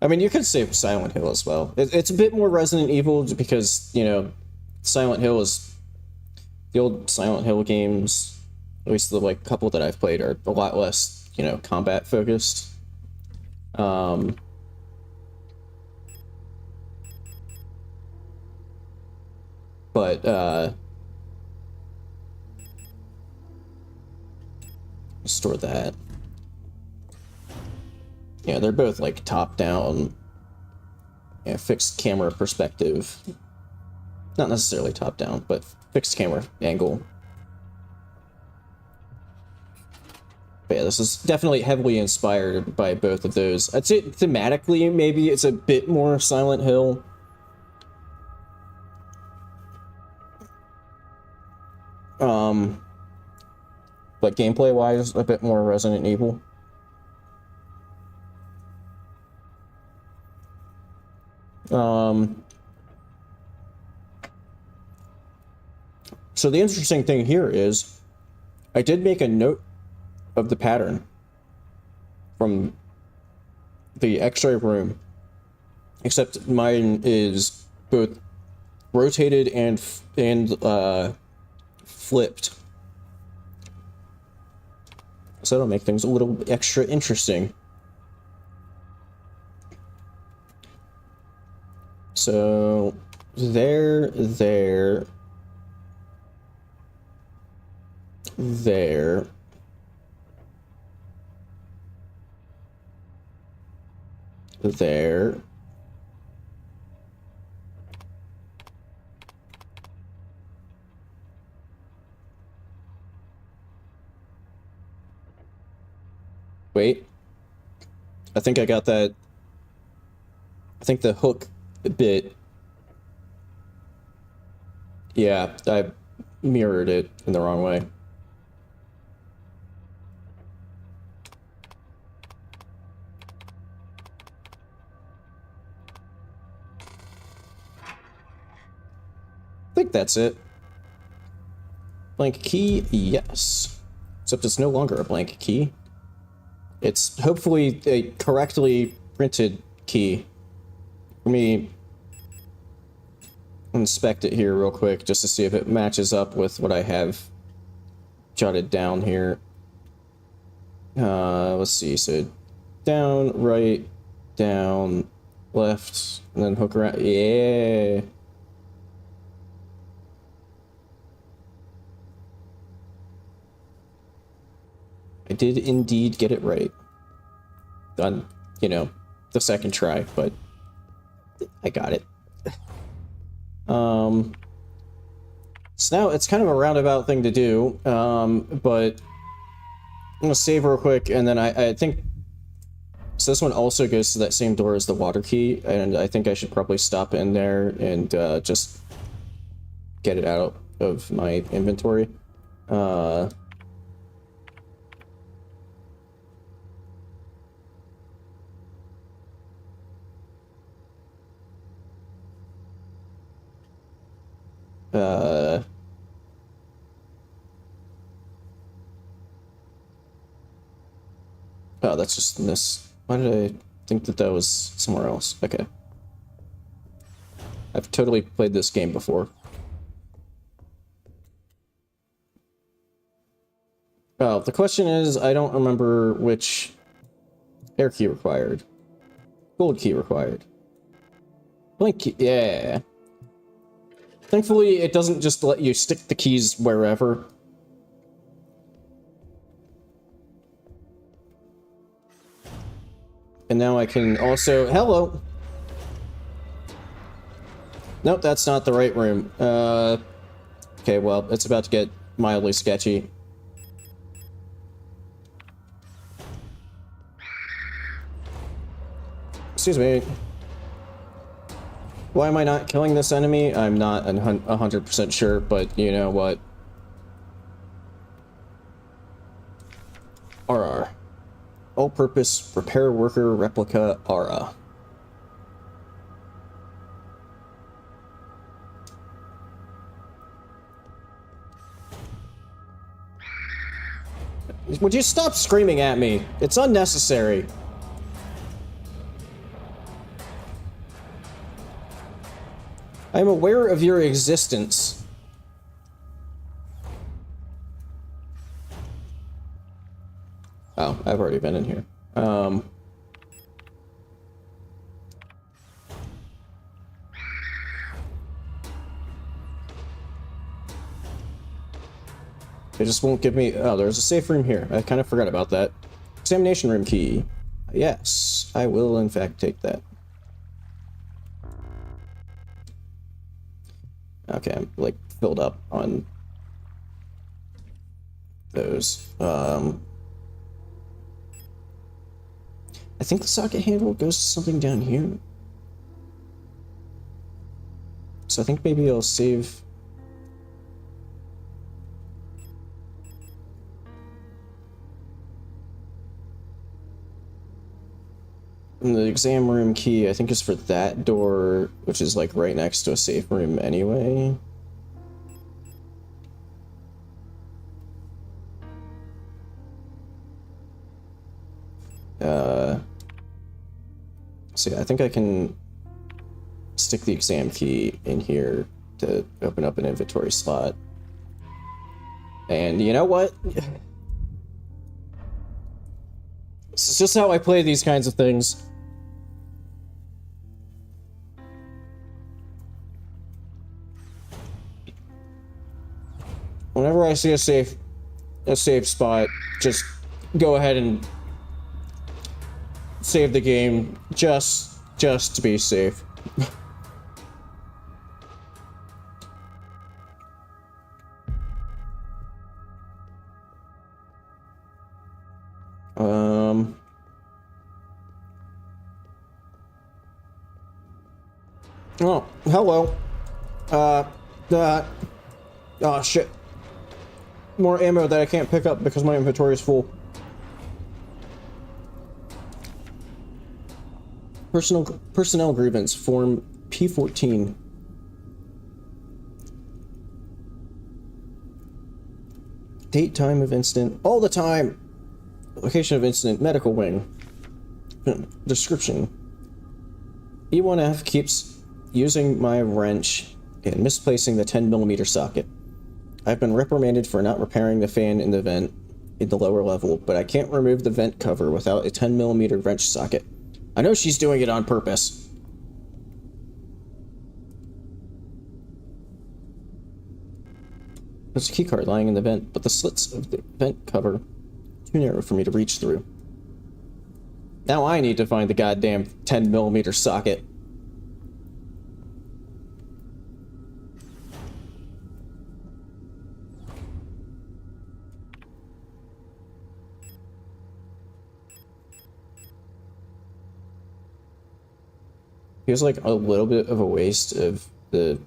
I mean, you could say Silent Hill as well. It's a bit more Resident Evil because, you know, Silent Hill is... The old Silent Hill games, at least the, like, couple that I've played, are a lot less, you know, combat focused. But, store that. Yeah, they're both like top-down, yeah, fixed camera perspective. Not necessarily top-down, but fixed camera angle. But yeah, this is definitely heavily inspired by both of those. I'd say thematically, maybe it's a bit more Silent Hill. But gameplay-wise, a bit more Resident Evil. So the interesting thing here is, I did make a note of the pattern from the X-ray room, except mine is both rotated and flipped. So that'll make things a little extra interesting. So, there. Wait. I think I got that. I think the hook bit. Yeah, I mirrored it in the wrong way. I think that's it. Blank key, yes. Except it's no longer a blank key. It's hopefully a correctly printed key. Let me inspect it here real quick just to see if it matches up with what I have jotted down here. Let's see, so down, right, down, left, and then hook around. Yeah. I did indeed get it right. On, you know, the second try, but I got it. So now it's kind of a roundabout thing to do, but I'm gonna save real quick, and then I think... So this one also goes to that same door as the water key, and I think I should probably stop in there and just get it out of my inventory. Oh, that's just in this. Why did I think that that was somewhere else? Okay. I've totally played this game before. Oh, the question is, I don't remember which air key required. Gold key required. Blank key, yeah. Thankfully, it doesn't just let you stick the keys wherever. And now I can also... Hello! Nope, that's not the right room. Okay, well, it's about to get mildly sketchy. Excuse me. Why am I not killing this enemy? I'm not 100% sure, but you know what? RR. All-purpose repair worker replica Aura. Would you stop screaming at me? It's unnecessary. I am aware of your existence. Oh, I've already been in here. They just won't give me... Oh, there's a safe room here. I kind of forgot about that. Examination room key. Yes, I will in fact take that. Okay, I'm like filled up on those. I think the socket handle goes to something down here. So I think maybe I'll save... And the exam room key, I think, is for that door, which is like right next to a safe room anyway. So yeah, I think I can stick the exam key in here to open up an inventory slot. And you know what? This is just how I play these kinds of things. Whenever I see a safe spot, just go ahead and save the game just to be safe. Oh, hello. Oh shit. More ammo that I can't pick up because my inventory is full. Personnel grievance, form P14. Date, time of incident, all the time. Location of incident, medical wing. Description. E1F keeps using my wrench and misplacing the 10mm socket. I've been reprimanded for not repairing the fan in the vent in the lower level, but I can't remove the vent cover without a 10mm wrench socket. I know she's doing it on purpose. There's a keycard lying in the vent, but the slits of the vent cover are too narrow for me to reach through. Now I need to find the goddamn 10mm socket. Feels like a little bit of a waste of the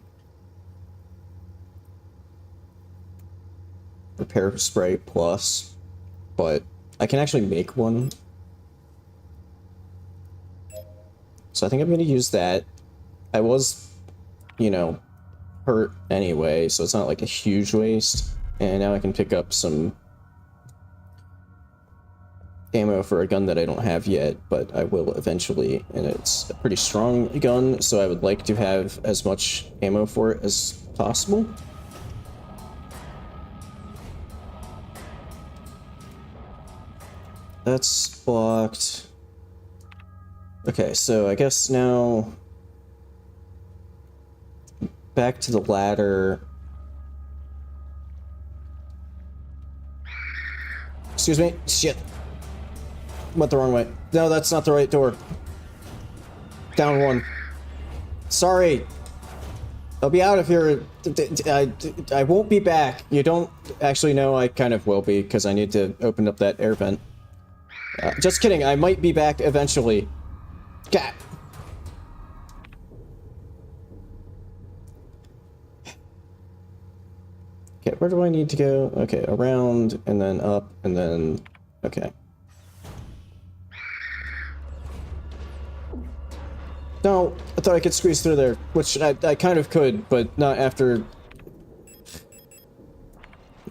repair spray plus, but I can actually make one. So I think I'm going to use that. I was, you know, hurt anyway, so it's not like a huge waste. And now I can pick up some ammo for a gun that I don't have yet, but I will eventually, and it's a pretty strong gun, so I would like to have as much ammo for it as possible. That's blocked. Okay, so I guess now back to the ladder. Excuse me? Shit. Went the wrong way. No, that's not the right door. Down one. Sorry. I'll be out of here. I won't be back. You don't actually know I kind of will be, because I need to open up that air vent. Just kidding. I might be back eventually. God. Okay, where do I need to go? Okay, around, and then up, and then... Okay. No, I thought I could squeeze through there, which I kind of could, but not after...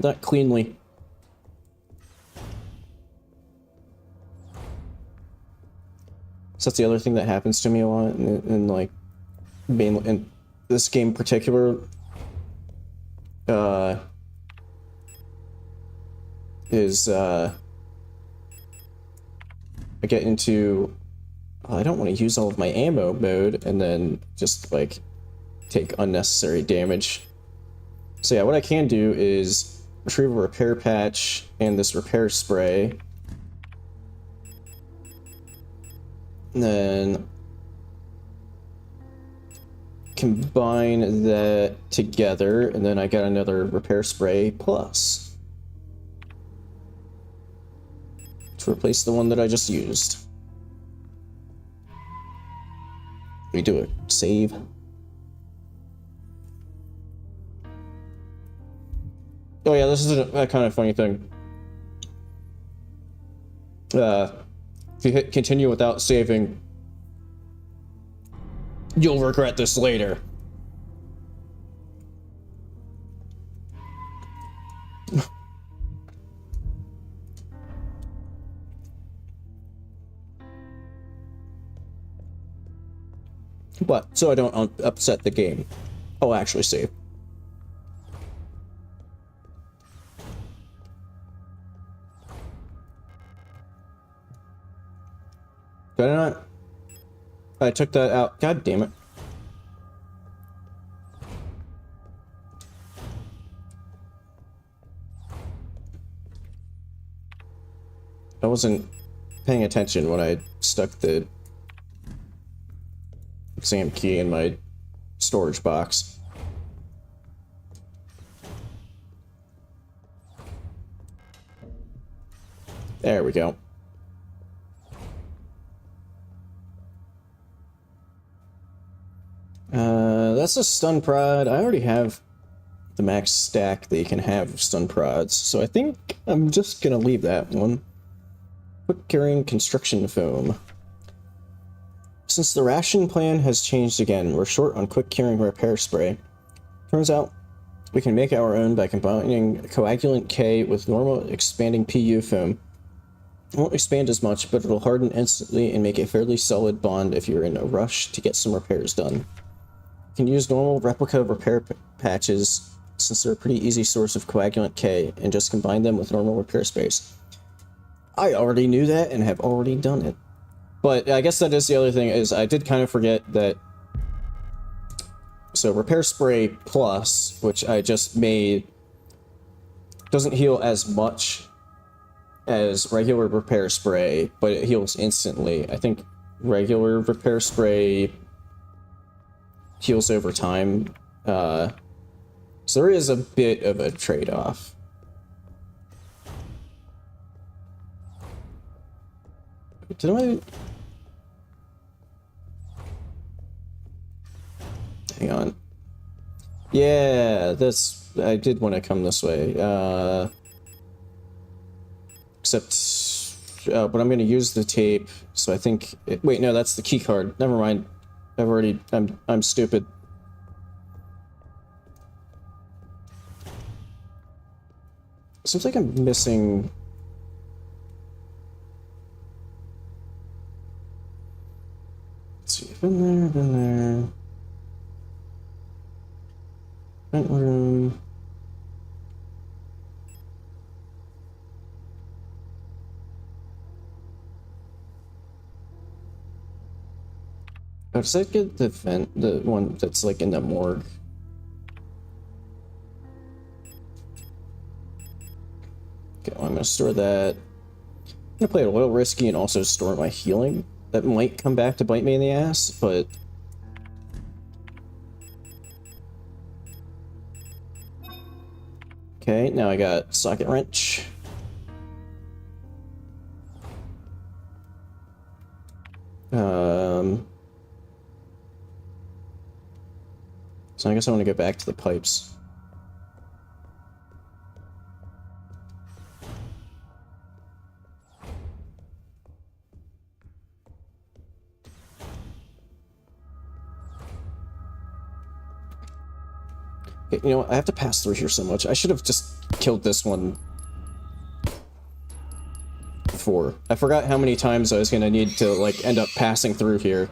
Not cleanly. So that's the other thing that happens to me a lot in like, in this game in particular. I get into, oh, I don't want to use all of my ammo mode and then just like take unnecessary damage. So yeah, what I can do is retrieve a repair patch and this repair spray. And then combine that together, and then I got another repair spray plus to replace the one that I just used. We do it. Save. Oh yeah, this is a kind of funny thing. If you hit continue without saving, you'll regret this later. But, so I don't upset the game, I'll actually save. Did I not? I took that out. God damn it. I wasn't paying attention when I stuck the exam key in my storage box. There we go. That's a stun prod. I already have the max stack that you can have of stun prods, so I think I'm just gonna leave that one. Quick carrying construction foam. Since the ration plan has changed again, we're short on quick carrying repair spray. Turns out we can make our own by combining coagulant K with normal expanding PU foam. It won't expand as much, but it'll harden instantly and make a fairly solid bond if you're in a rush to get some repairs done. You can use normal replica repair patches since they're a pretty easy source of coagulant K, and just combine them with normal repair sprays. I already knew that and have already done it. But I guess that is the other thing, is I did kind of forget that... So repair spray plus, which I just made, doesn't heal as much as regular repair spray, but it heals instantly. I think regular repair spray heals over time. So there is a bit of a trade-off. Did I... Hang on. Yeah, that's... I did want to come this way. Except... but I'm going to use the tape, so I think... wait, no, that's the key card. Never mind. I've already... I'm stupid. Seems like I'm missing... Let's see. Been there. Vent room. Oh, does that get the vent, the one that's like in the morgue? Okay, well, I'm gonna store that. I'm gonna play it a little risky and also store my healing. That might come back to bite me in the ass, but... Okay, now I got socket wrench. So I guess I want to go back to the pipes. You know, I have to pass through here so much. I should have just killed this one before. I forgot how many times I was gonna need to, like, end up passing through here.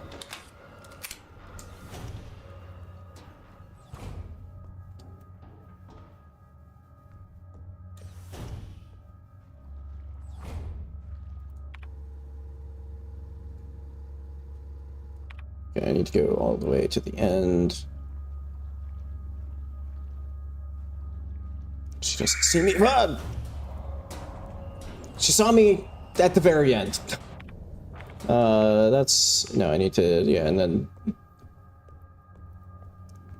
Okay, I need to go all the way to the end. She doesn't see me. Run! She saw me at the very end. That's... No, I need to... Yeah, and then...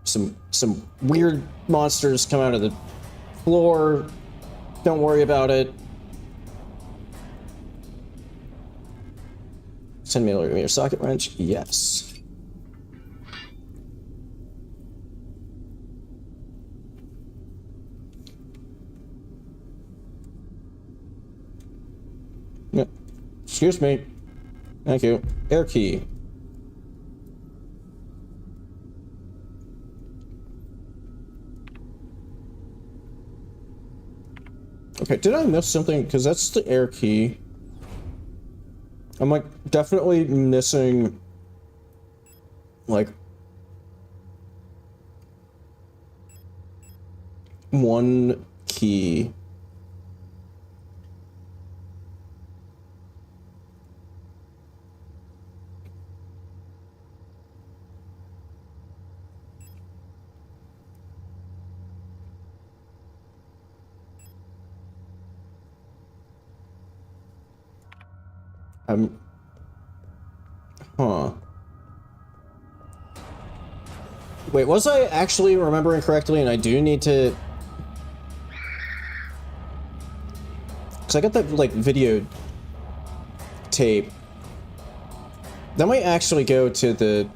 Some weird monsters come out of the floor. Don't worry about it. 10mm socket wrench? Yes. Yep. Excuse me. Thank you. Air key. Okay, did I miss something? Because that's the air key. I'm, like, definitely missing, like, one key. Huh. Wait, was I actually remembering correctly, and I do need to... Because I got that, like, video tape. That might actually go to the...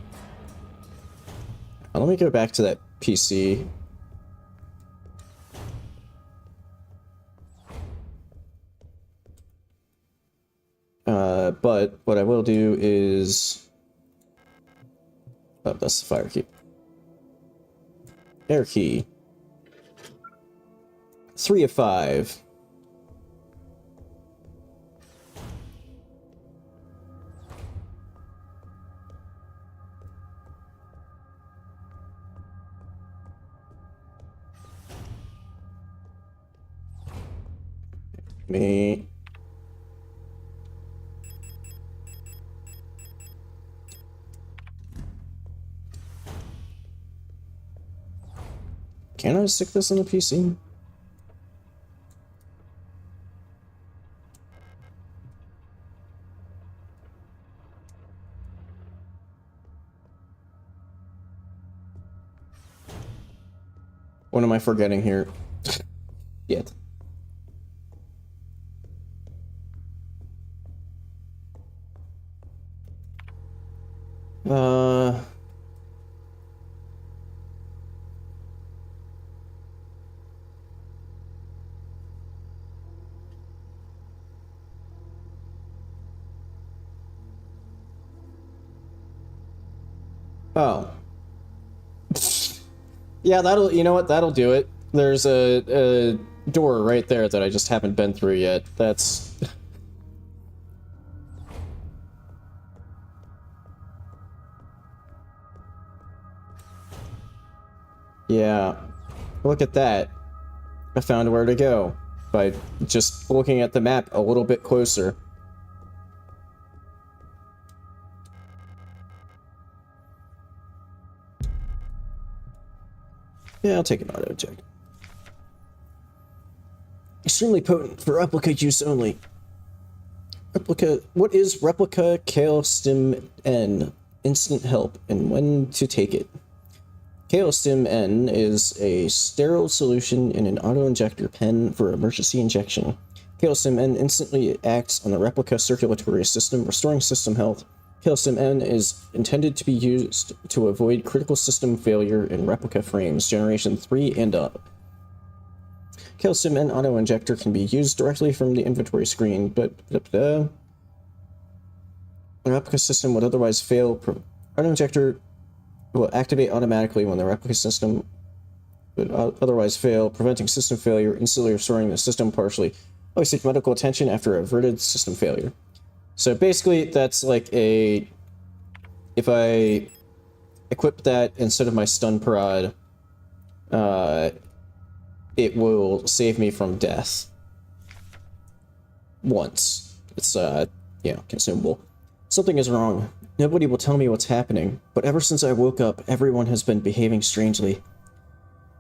Let me go back to that PC. But what I will do is... Oh, that's the fire key. Air key. 3 of 5. Me. Can I stick this in the PC? What am I forgetting here? Yet. Oh. Yeah, that'll, you know what, that'll do it. There's a door right there that I just haven't been through yet. That's... Yeah. Look at that. I found where to go by just looking at the map a little bit closer. Yeah, I'll take an auto check. Extremely potent for replica use only. Replica. What is replica Kaostim N? Instant help, and when to take it. Kaostim N is a sterile solution in an auto-injector pen for emergency injection. Kaostim N instantly acts on the replica circulatory system, restoring system health. Calcium N is intended to be used to avoid critical system failure in replica frames, generation 3 and up. Calcium N auto-injector can be used directly from the inventory screen, but the replica system would otherwise fail. Auto-injector will activate automatically when the replica system would otherwise fail, preventing system failure, instantly restoring the system partially. Always seek medical attention after averted system failure. So basically, that's like a... If I equip that instead of my stun prod, it will save me from death. Once. It's, consumable. Something is wrong. Nobody will tell me what's happening, but ever since I woke up, everyone has been behaving strangely.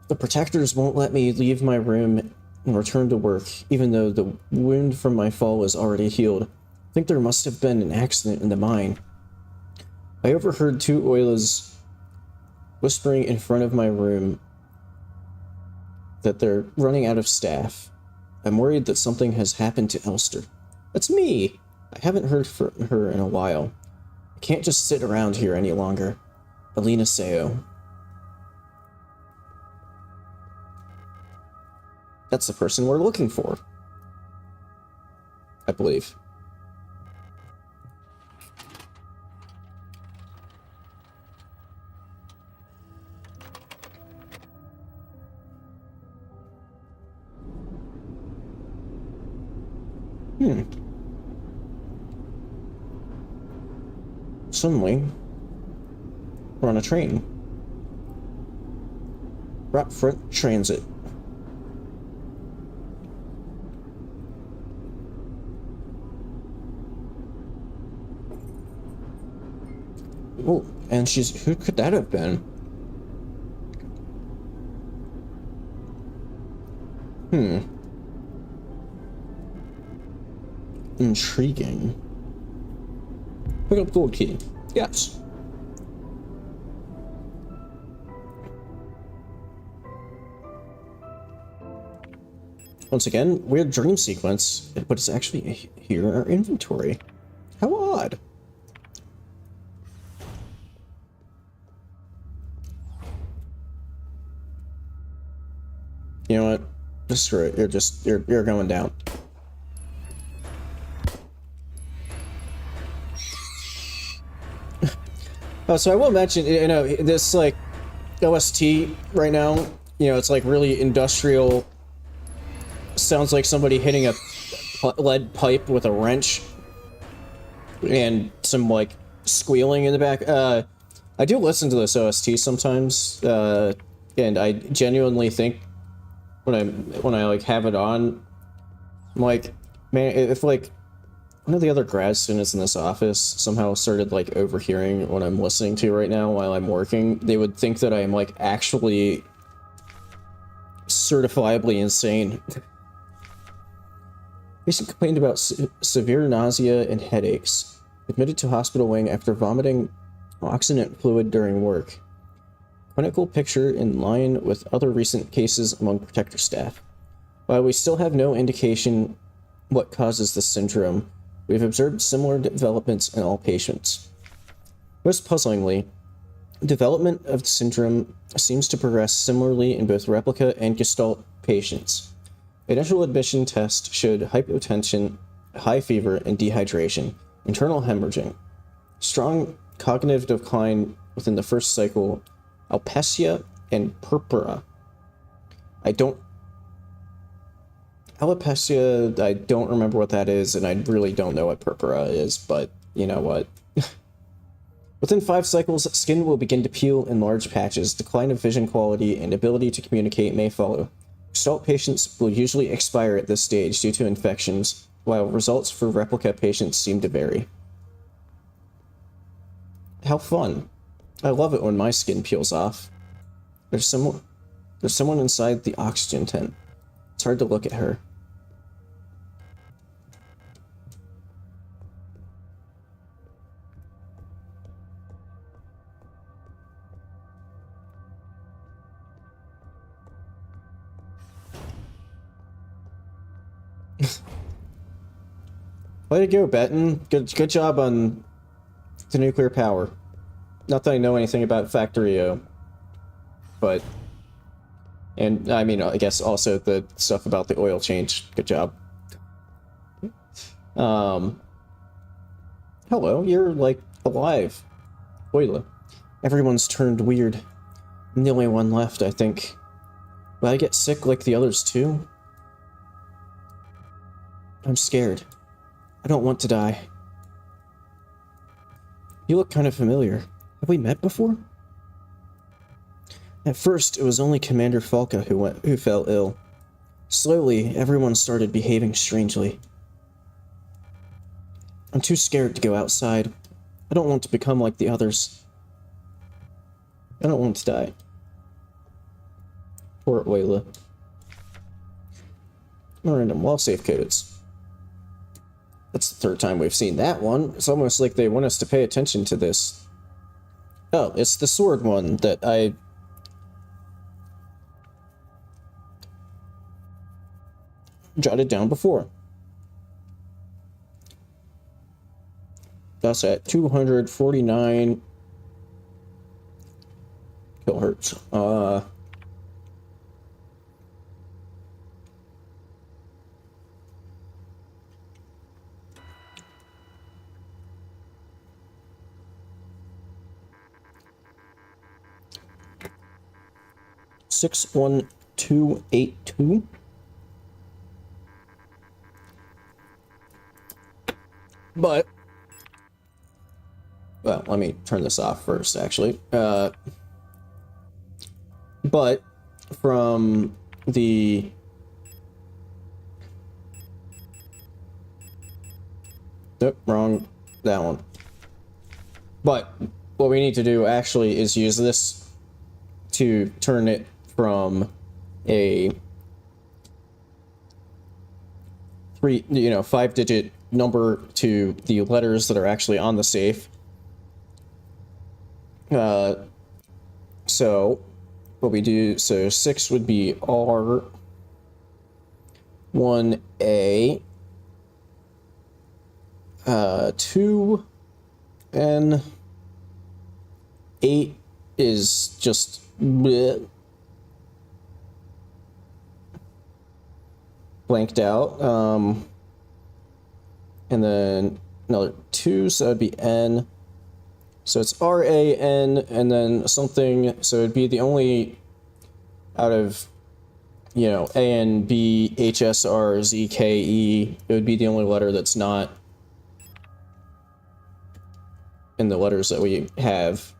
The protectors won't let me leave my room and return to work, even though the wound from my fall is already healed. I think there must have been an accident in the mine. I overheard two Oilas whispering in front of my room that they're running out of staff. I'm worried that something has happened to Elster. That's me! I haven't heard from her in a while. I can't just sit around here any longer. Alina Seo. That's the person we're looking for. I believe. Suddenly, we're on a train. Rockfront Transit. Oh, and she's... Who could that have been? Intriguing. Pick up gold key. Yes. Once again, weird dream sequence, but it's actually here in our inventory. How odd. You know what? Just screw it. You're going down. Oh, so I will mention, you know, this, like, OST right now, you know, it's, like, really industrial. Sounds like somebody hitting a lead pipe with a wrench. And some, like, squealing in the back. I do listen to this OST sometimes, and I genuinely think when I, like, have it on, I'm like, man, if, like, one of the other grad students in this office somehow started, like, overhearing what I'm listening to right now while I'm working, they would think that I'm, like, actually certifiably insane. Patient complained about severe nausea and headaches. Admitted to hospital wing after vomiting oxidant fluid during work. Clinical picture in line with other recent cases among protector staff. While we still have no indication what causes this syndrome, we've observed similar developments in all patients. Most puzzlingly, development of the syndrome seems to progress similarly in both replica and gestalt patients. Initial admission test showed hypotension, high fever, and dehydration, internal hemorrhaging, strong cognitive decline within the first cycle, alopecia, and purpura. Alopecia, I don't remember what that is, and I really don't know what purpura is, but you know what. Within 5 cycles, skin will begin to peel in large patches, decline of vision quality, and ability to communicate may follow. Gestalt patients will usually expire at this stage due to infections, while results for replica patients seem to vary. How fun. I love it when my skin peels off. There's someone inside the oxygen tent. It's hard to look at her. Way to go, Benton. Good job on to nuclear power. Not that I know anything about Factorio, but... And, I mean, I guess also the stuff about the oil change. Good job. Hello, you're, like, alive. Oila. Everyone's turned weird. I'm the only one left, I think. Will I get sick like the others, too? I'm scared. I don't want to die. You look kind of familiar. Have we met before? At first, it was only Commander Falca who fell ill. Slowly, everyone started behaving strangely. I'm too scared to go outside. I don't want to become like the others. I don't want to die. Poor Oila. Random wall safe codes. That's the third time we've seen that one. It's almost like they want us to pay attention to this. Oh, it's the sword one that I... jotted down before. That's at 249 kilohertz. 61282. But, well, let me turn this off first, actually. But from the nope, wrong, that one. But what we need to do actually is use this to turn it from a 5-digit number to the letters that are actually on the safe. So what we do, so 6 would be R, 1A, 2, and 8 is just bleh, blanked out. And then another 2, so that'd be N. So it's RAN, and then something, so it'd be the only out of, A, N, B, H, S, R, Z, K, E, it would be the only letter that's not in the letters that we have.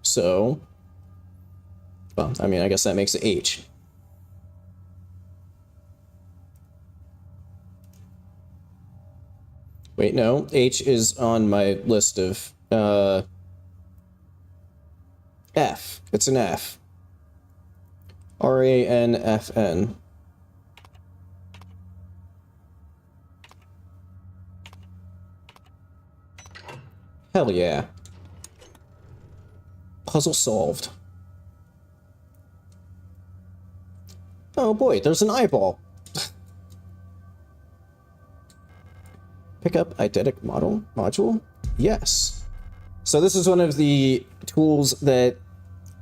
So, well, I mean, I guess that makes it H. Wait, no, H is on my list of, F. It's an F. RANFN. Hell yeah. Puzzle solved. Oh boy, there's an eyeball. Pick up eidetic module? Yes. So this is one of the tools that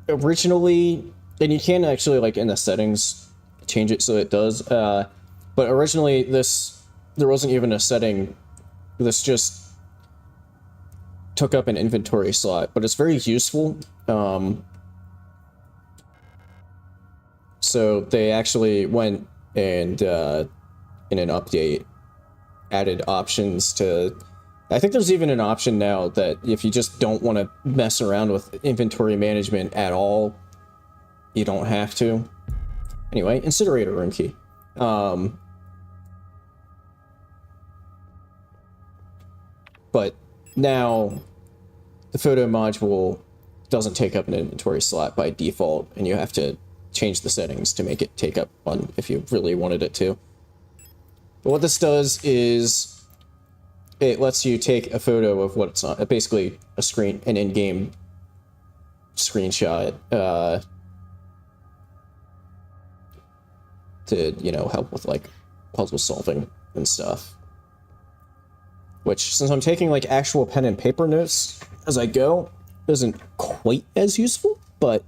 originally, and you can actually, like, in the settings, change it so it does, but originally there wasn't even a setting. This just took up an inventory slot, but it's very useful. So they actually went and, in an update, added options to... I think there's even an option now that if you just don't want to mess around with inventory management at all, you don't have to. Anyway, incinerator room key. But now the photo module doesn't take up an inventory slot by default, and you have to change the settings to make it take up one if you really wanted it to. But what this does is it lets you take a photo of what's on, basically an in-game screenshot, to, you know, help with like puzzle solving and stuff. Which, since I'm taking like actual pen and paper notes as I go, isn't quite as useful, but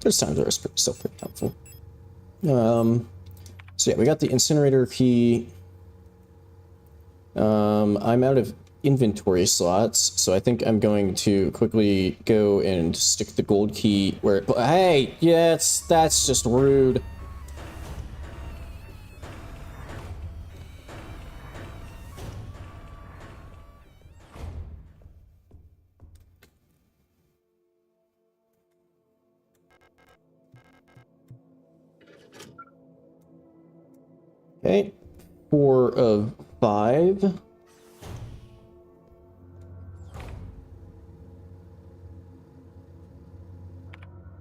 there's times where it's still pretty helpful. So yeah, we got the incinerator key. I'm out of inventory slots, so I think I'm going to quickly go and stick the gold key where it... Hey! Yeah, that's just rude. Okay. 4 of 5.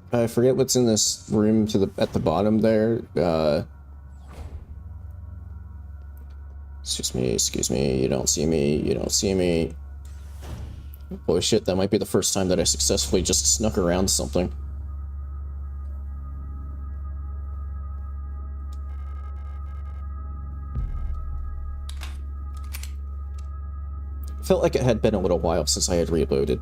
I forget what's in this room at the bottom there. Excuse me, you don't see me, you don't see me. Holy shit, that might be the first time that I successfully just snuck around something. Felt like it had been a little while since I had reloaded.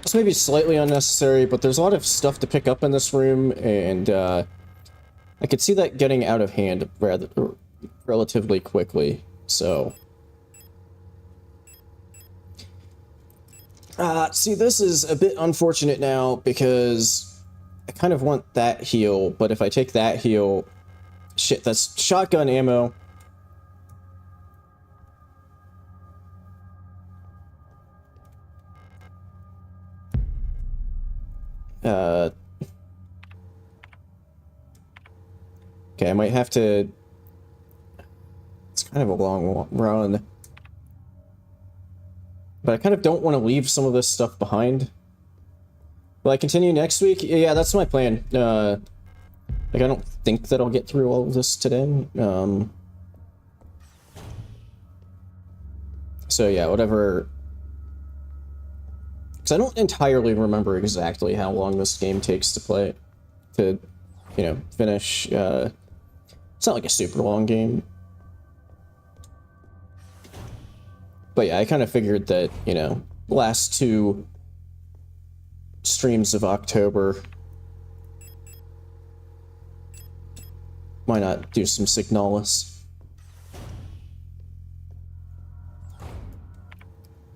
This may be slightly unnecessary, but there's a lot of stuff to pick up in this room, and I could see that getting out of hand relatively quickly, so... See, this is a bit unfortunate now, because I kind of want that heal, but if I take that heal... Shit, that's shotgun ammo. Okay, I might have to... It's kind of a long run. But I kind of don't want to leave some of this stuff behind. Will I continue next week? Yeah, that's my plan. Like, I don't think that I'll get through all of this today. So yeah, whatever... Because I don't entirely remember exactly how long this game takes to play. To, you know, finish. It's not like a super long game. But yeah, I kind of figured that, you know, last 2 streams of October, why not do some Signalis?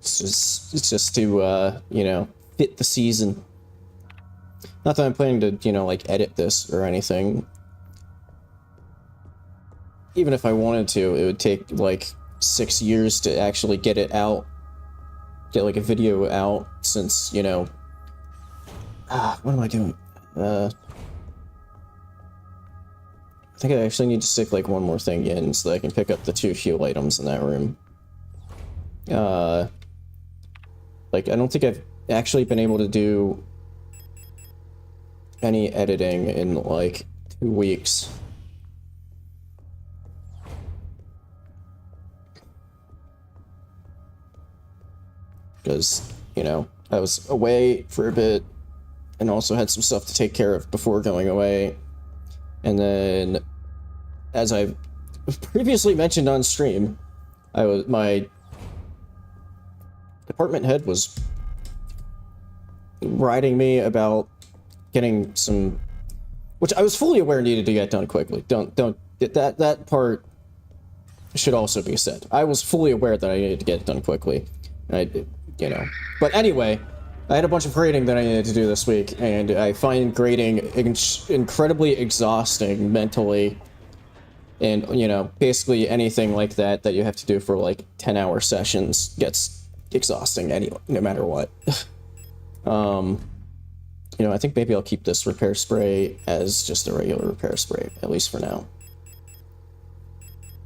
It's just to, you know, fit the season. Not that I'm planning to, you know, like, edit this or anything. Even if I wanted to, it would take, like, 6 years to actually get it out. Get, like, a video out, since, you know... what am I doing? I think I actually need to stick, like, one more thing in so that I can pick up the 2 heal items in that room. Like, I don't think I've actually been able to do any editing in, like, 2 weeks. Because, you know, I was away for a bit, and also had some stuff to take care of before going away. And then, as I've previously mentioned on stream, my department head was writing me about getting some, which I was fully aware needed to get done quickly. That part should also be said. I was fully aware that I needed to get it done quickly. You know. But anyway, I had a bunch of grading that I needed to do this week, and I find grading incredibly exhausting mentally. And, you know, basically anything like that you have to do for, like, 10-hour sessions gets exhausting anyway, no matter what. You know, I think maybe I'll keep this repair spray as just a regular repair spray, at least for now.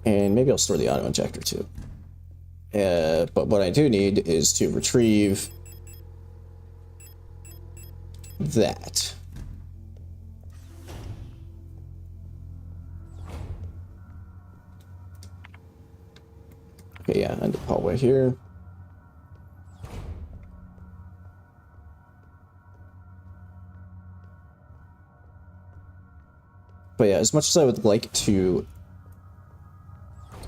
And maybe I'll store the auto-injector, too. But what I do need is to retrieve that. Okay, yeah, end the hallway here. But yeah, as much as I would like to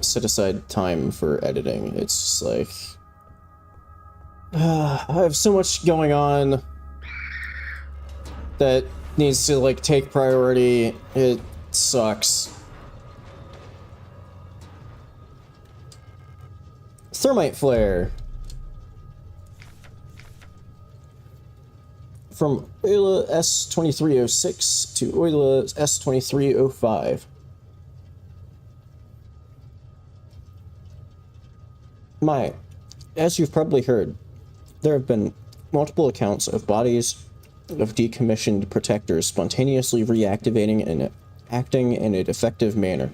set aside time for editing, it's just like... I have so much going on that needs to, like, take priority. It sucks. Thermite flare. From Euler S2306 to Euler S2305. As you've probably heard, there have been multiple accounts of bodies of decommissioned protectors spontaneously reactivating and acting in a defective manner.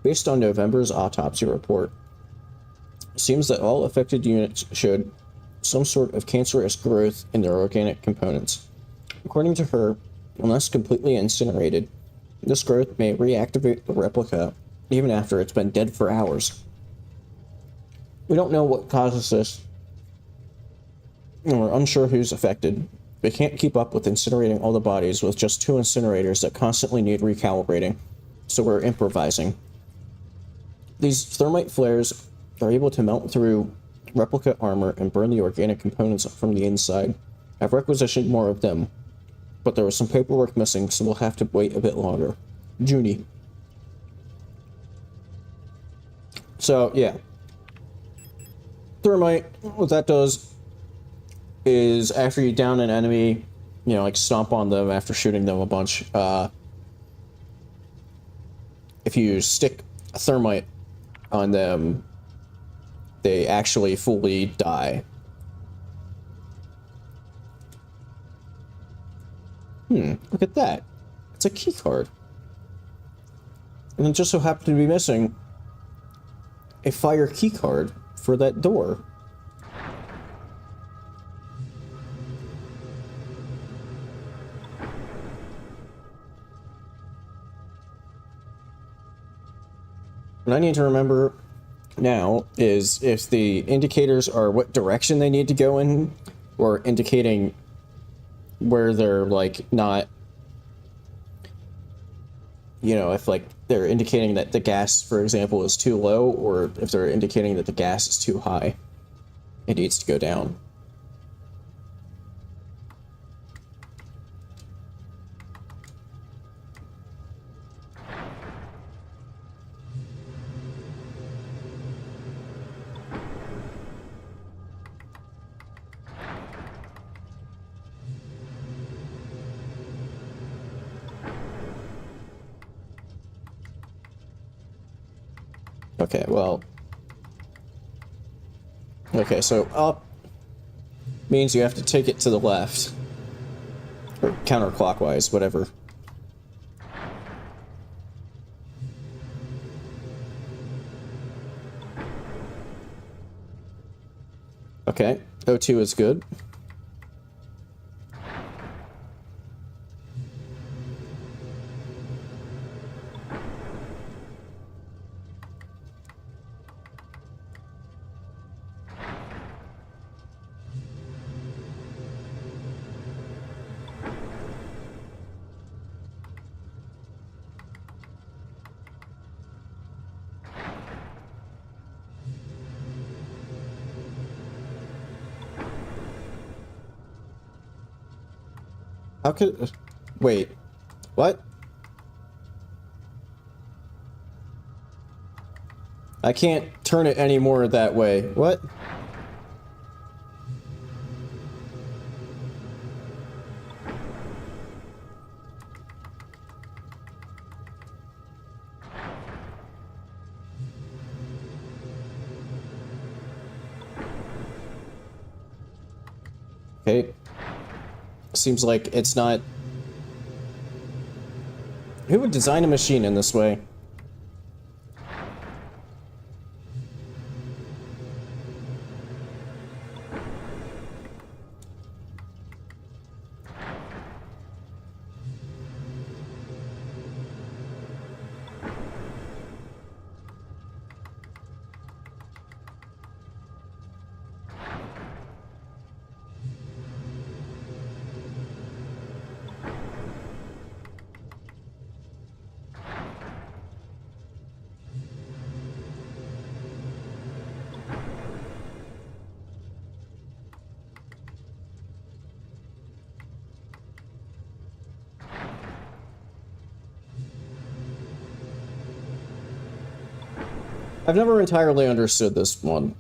Based on November's autopsy report, it seems that all affected units showed some sort of cancerous growth in their organic components. According to her, unless completely incinerated, this growth may reactivate the replica even after it's been dead for hours. We don't know what causes this, and we're unsure who's affected. We can't keep up with incinerating all the bodies with just 2 incinerators that constantly need recalibrating, so we're improvising. These thermite flares are able to melt through replica armor and burn the organic components from the inside. I've requisitioned more of them, but there was some paperwork missing, so we'll have to wait a bit longer. Junie. So, yeah. Thermite, what that does is after you down an enemy, you know, like stomp on them after shooting them a bunch, if you stick a thermite on them, they actually fully die. Look at that. It's a key card. And it just so happened to be missing a fire key card for that door. What I need to remember now is if the indicators are what direction they need to go in, or indicating where they're, like, not, you know, if, like, they're indicating that the gas, for example, is too low, or if they're indicating that the gas is too high, it needs to go down. Okay, well... Okay, so up means you have to take it to the left. Or counterclockwise, whatever. Okay, O2 is good. How could... Wait. What? I can't turn it anymore that way. What? Okay. Seems like it's not... Who would design a machine in this way? I've never entirely understood this one.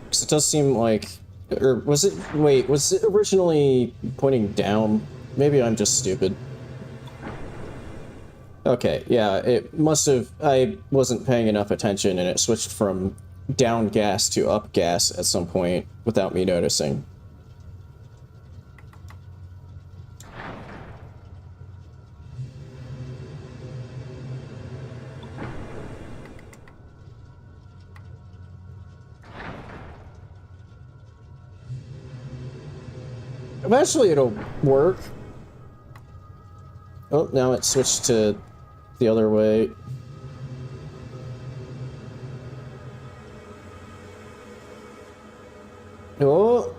Because it does seem like... Or was it... Wait, was it originally pointing down? Maybe I'm just stupid. Okay, yeah, it must have... I wasn't paying enough attention and it switched from down gas to up gas at some point without me noticing. Eventually it'll work. Oh, now it switched to the other way. Oh!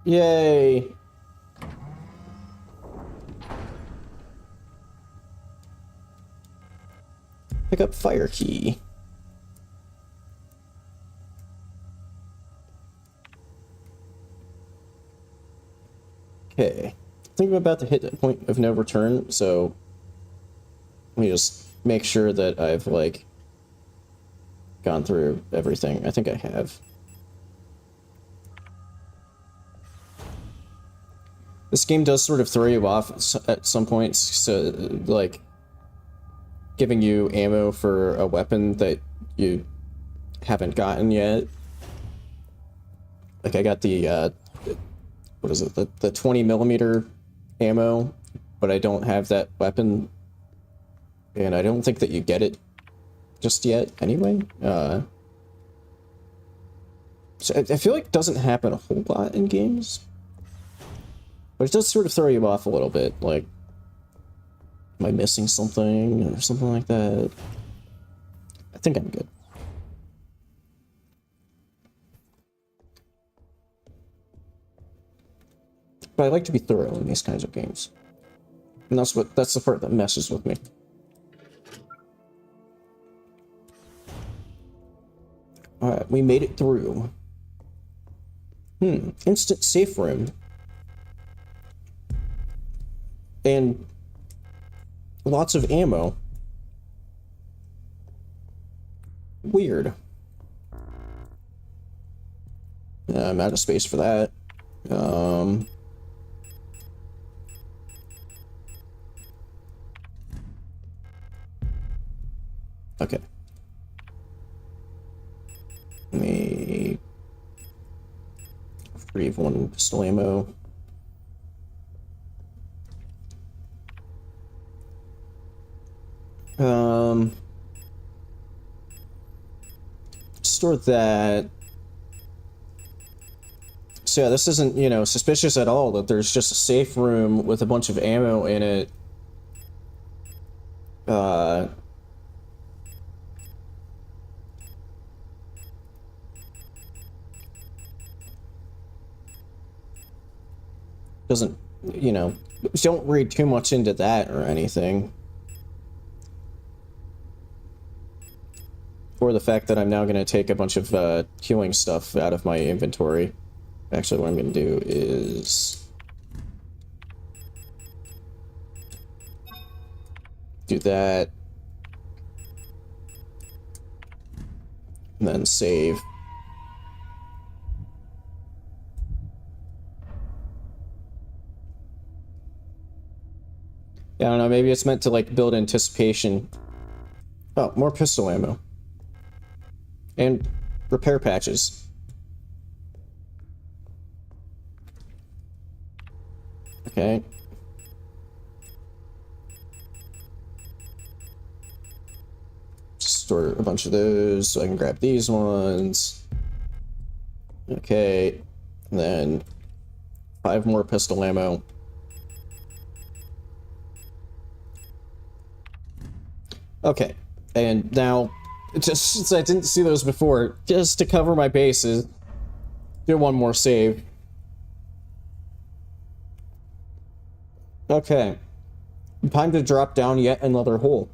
Yay! Pick up fire key. Okay. I think I'm about to hit the point of no return, so let me just make sure that I've, like, gone through everything. I think I have. This game does sort of throw you off at some points, so, like, giving you ammo for a weapon that you haven't gotten yet. Like, I got the, what is it, the 20mm ammo, but I don't have that weapon, and I don't think that you get it just yet anyway. So I feel like it doesn't happen a whole lot in games, but it does sort of throw you off a little bit, like, am I missing something or something like that? I think I'm good. But I like to be thorough in these kinds of games. And that's the part that messes with me. Alright, we made it through. Instant safe room. And lots of ammo. Weird. I'm out of space for that. Okay. Let me retrieve one pistol ammo. Store that. So yeah, this isn't, you know, suspicious at all that there's just a safe room with a bunch of ammo in it. Doesn't, you know, don't read too much into that or anything. Or the fact that I'm now going to take a bunch of healing stuff out of my inventory. Actually, what I'm going to do is do that. And then save. Yeah, I don't know, maybe it's meant to, like, build anticipation. Oh, more pistol ammo. And repair patches. Okay. Store a bunch of those so I can grab these ones. Okay. And then 5 more pistol ammo. Okay. And now, just since I didn't see those before, just to cover my bases, do one more save. Okay. Time to drop down yet another hole.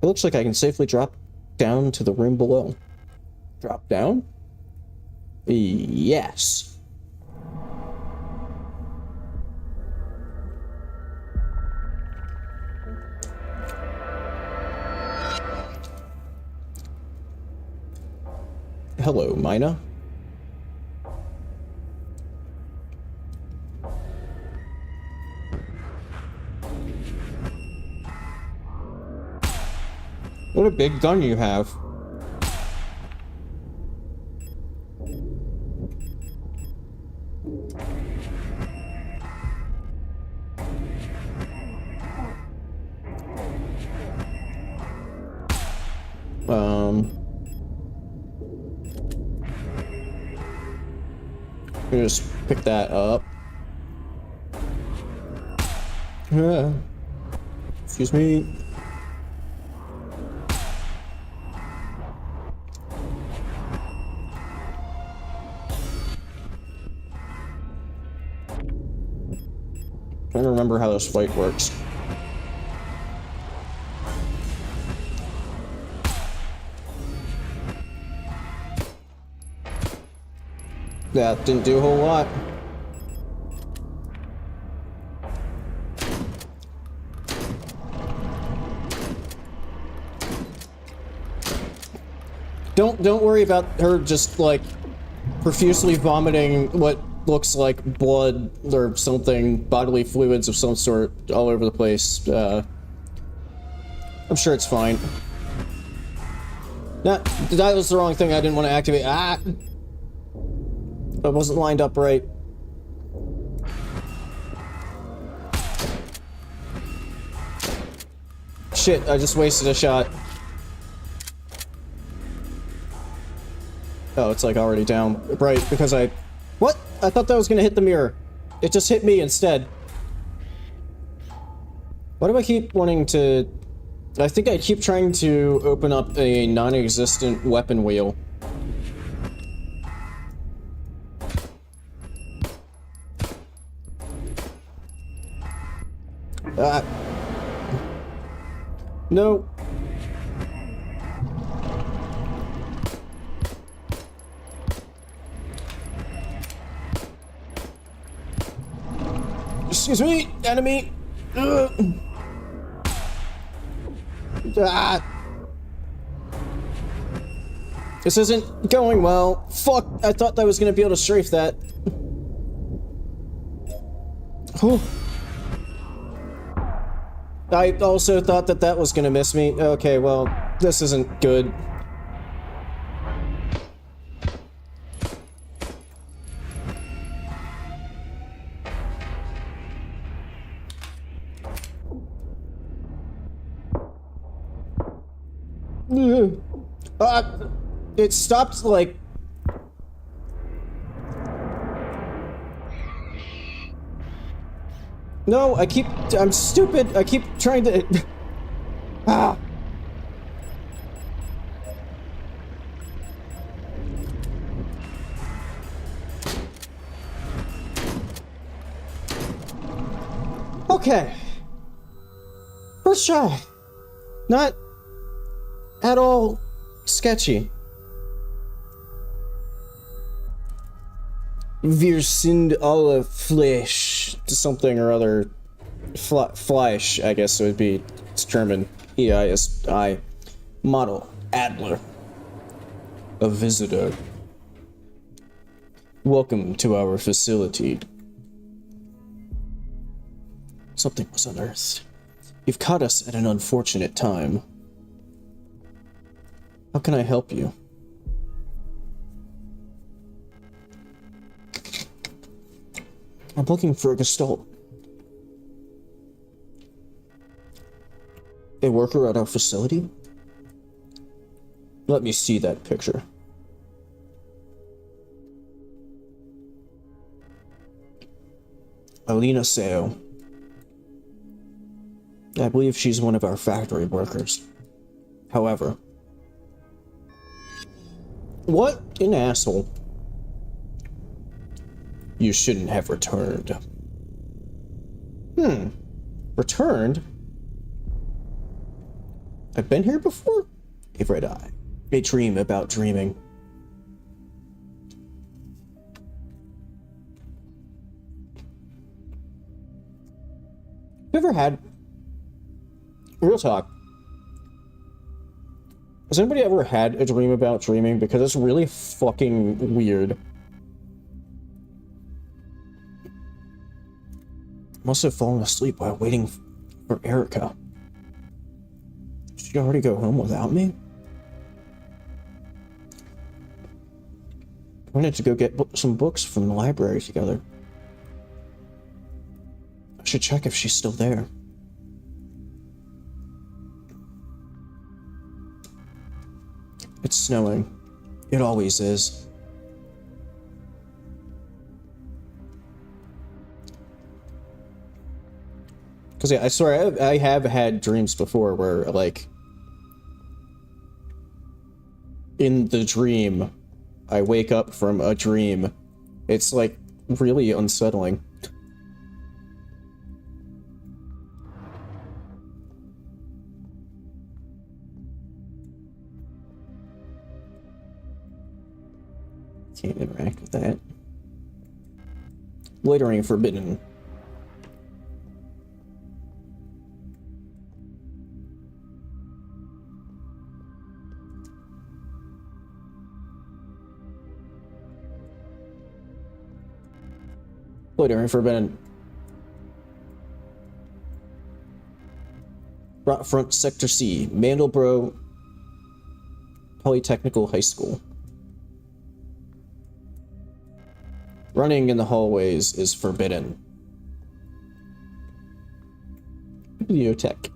It looks like I can safely drop down to the room below. Drop down? Yes. Hello, Mina. What a big gun you have. Just pick that up. Excuse me. Trying to remember how this fight works. That didn't do a whole lot. Don't worry about her just like profusely vomiting what looks like blood or something, bodily fluids of some sort all over the place. I'm sure it's fine. That was the wrong thing. I didn't want to activate. Ah! It wasn't lined up right. Shit, I just wasted a shot. Oh, it's like already down. Right, because I... What? I thought that was gonna hit the mirror. It just hit me instead. Why do I keep wanting to... I think I keep trying to open up a non-existent weapon wheel. No. Excuse me, enemy. This isn't going well. Fuck, I thought I was gonna be able to strafe that. Whew. I also thought that that was gonna miss me. Okay, well, this isn't good. It stopped, like... No, I'm stupid. I keep trying to... Ah. Okay. First try. Not at all sketchy. Wir sind alle Fleisch. Something or other. Fleisch, I guess it would be. It's German. E-I-S-I. Model. Adler. A visitor. Welcome to our facility. Something was unearthed. You've caught us at an unfortunate time. How can I help you? I'm looking for a Gestalt. A worker at our facility? Let me see that picture. Alina Seo. I believe she's one of our factory workers. However... What an asshole. You shouldn't have returned. Returned? I've been here before? A red eye. A dream about dreaming. ever had... Real talk. Has anybody ever had a dream about dreaming? Because it's really fucking weird. Must have fallen asleep while waiting for Erica. Did she already go home without me? I wanted to go get some books from the library together. I should check if she's still there. It's snowing. It always is. Because, yeah, I swear, I have had dreams before where, like, in the dream, I wake up from a dream. It's, like, really unsettling. Can't interact with that. Loitering forbidden. Loitering forbidden. Front Sector C, Mandelbro Polytechnical High School. Running in the hallways is forbidden. Bibliotech.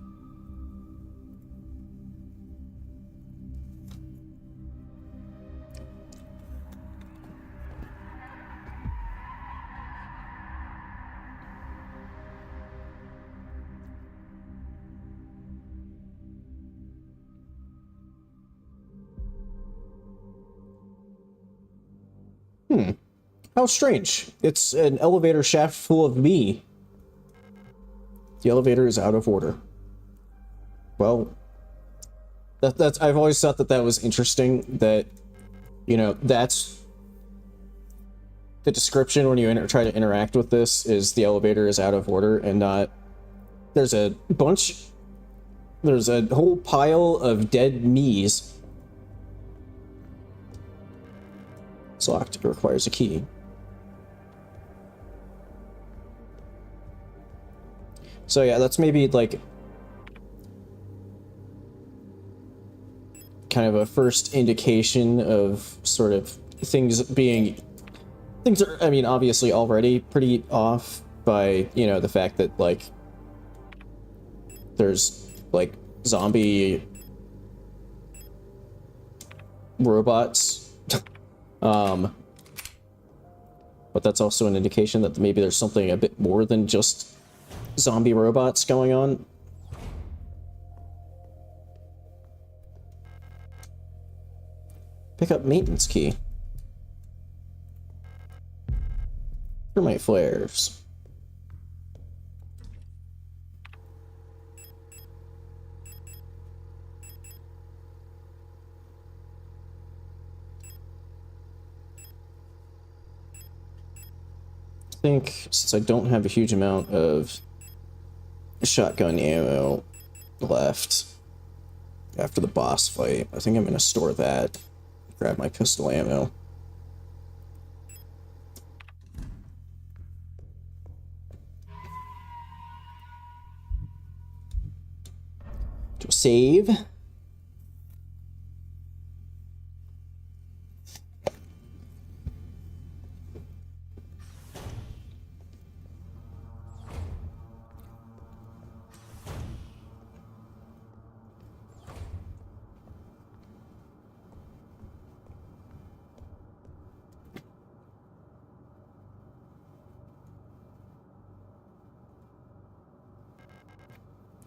How strange. It's an elevator shaft full of me. The elevator is out of order. Well, that's I've always thought that was interesting, that, you know, that's the description when you try to interact with this, is the elevator is out of order, and not there's a whole pile of dead me's. It's locked. It requires a key. So yeah, that's maybe like kind of a first indication of sort of things are, I mean, obviously already pretty off by, you know, the fact that, like, there's like zombie robots. But that's also an indication that maybe there's something a bit more than just zombie robots going on. Pick up maintenance key. Thermite flares. I think, since I don't have a huge amount of shotgun ammo left after the boss fight, I think I'm gonna store that. Grab my pistol ammo. To save.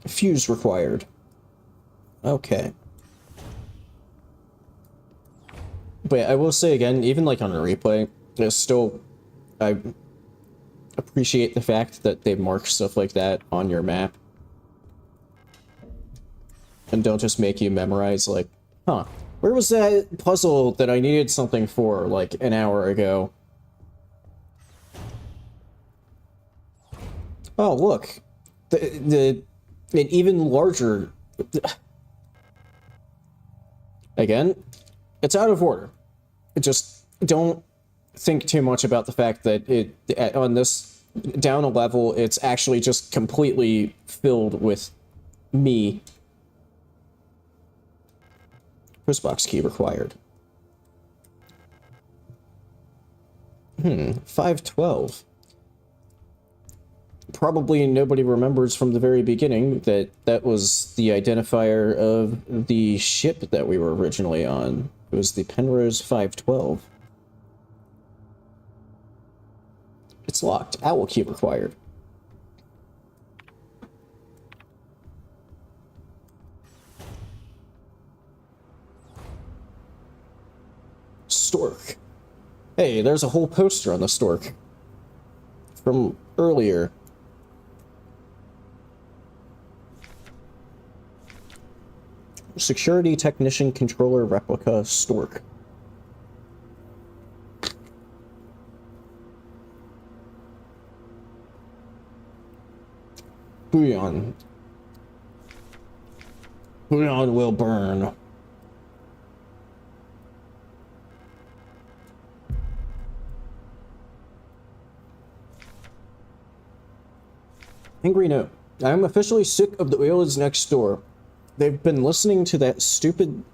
Fuse required. Okay. But I will say again, even like on a replay, it's still, I appreciate the fact that they mark stuff like that on your map. And don't just make you memorize, like, huh, where was that puzzle that I needed something for, like, an hour ago? Oh, look. an even larger... Again, it's out of order. Just don't think too much about the fact that on this down a level, it's actually just completely filled with me. Postbox key required. 512. Probably nobody remembers from the very beginning that that was the identifier of the ship that we were originally on. It was the Penrose 512. It's locked. Owl key required. Stork. Hey, there's a whole poster on the stork. From earlier. Security Technician Controller Replica Stork. Bouillon. Bouillon will burn. Angry note. I am officially sick of the Oilers next door. They've been listening to that stupid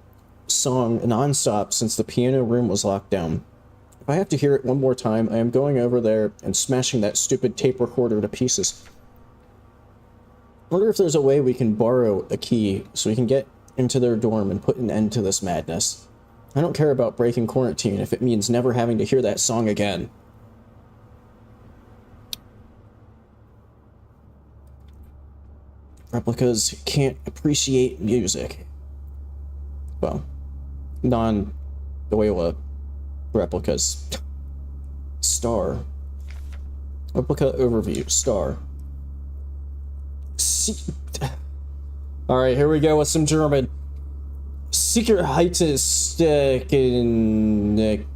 song nonstop since the piano room was locked down. If I have to hear it one more time, I am going over there and smashing that stupid tape recorder to pieces. I wonder if there's a way we can borrow a key so we can get into their dorm and put an end to this madness. I don't care about breaking quarantine if it means never having to hear that song again. Replicas can't appreciate music. Well, non-Oila replicas. Star. Replica overview. Star. Alright, here we go with some German. Sicherheitstechnik.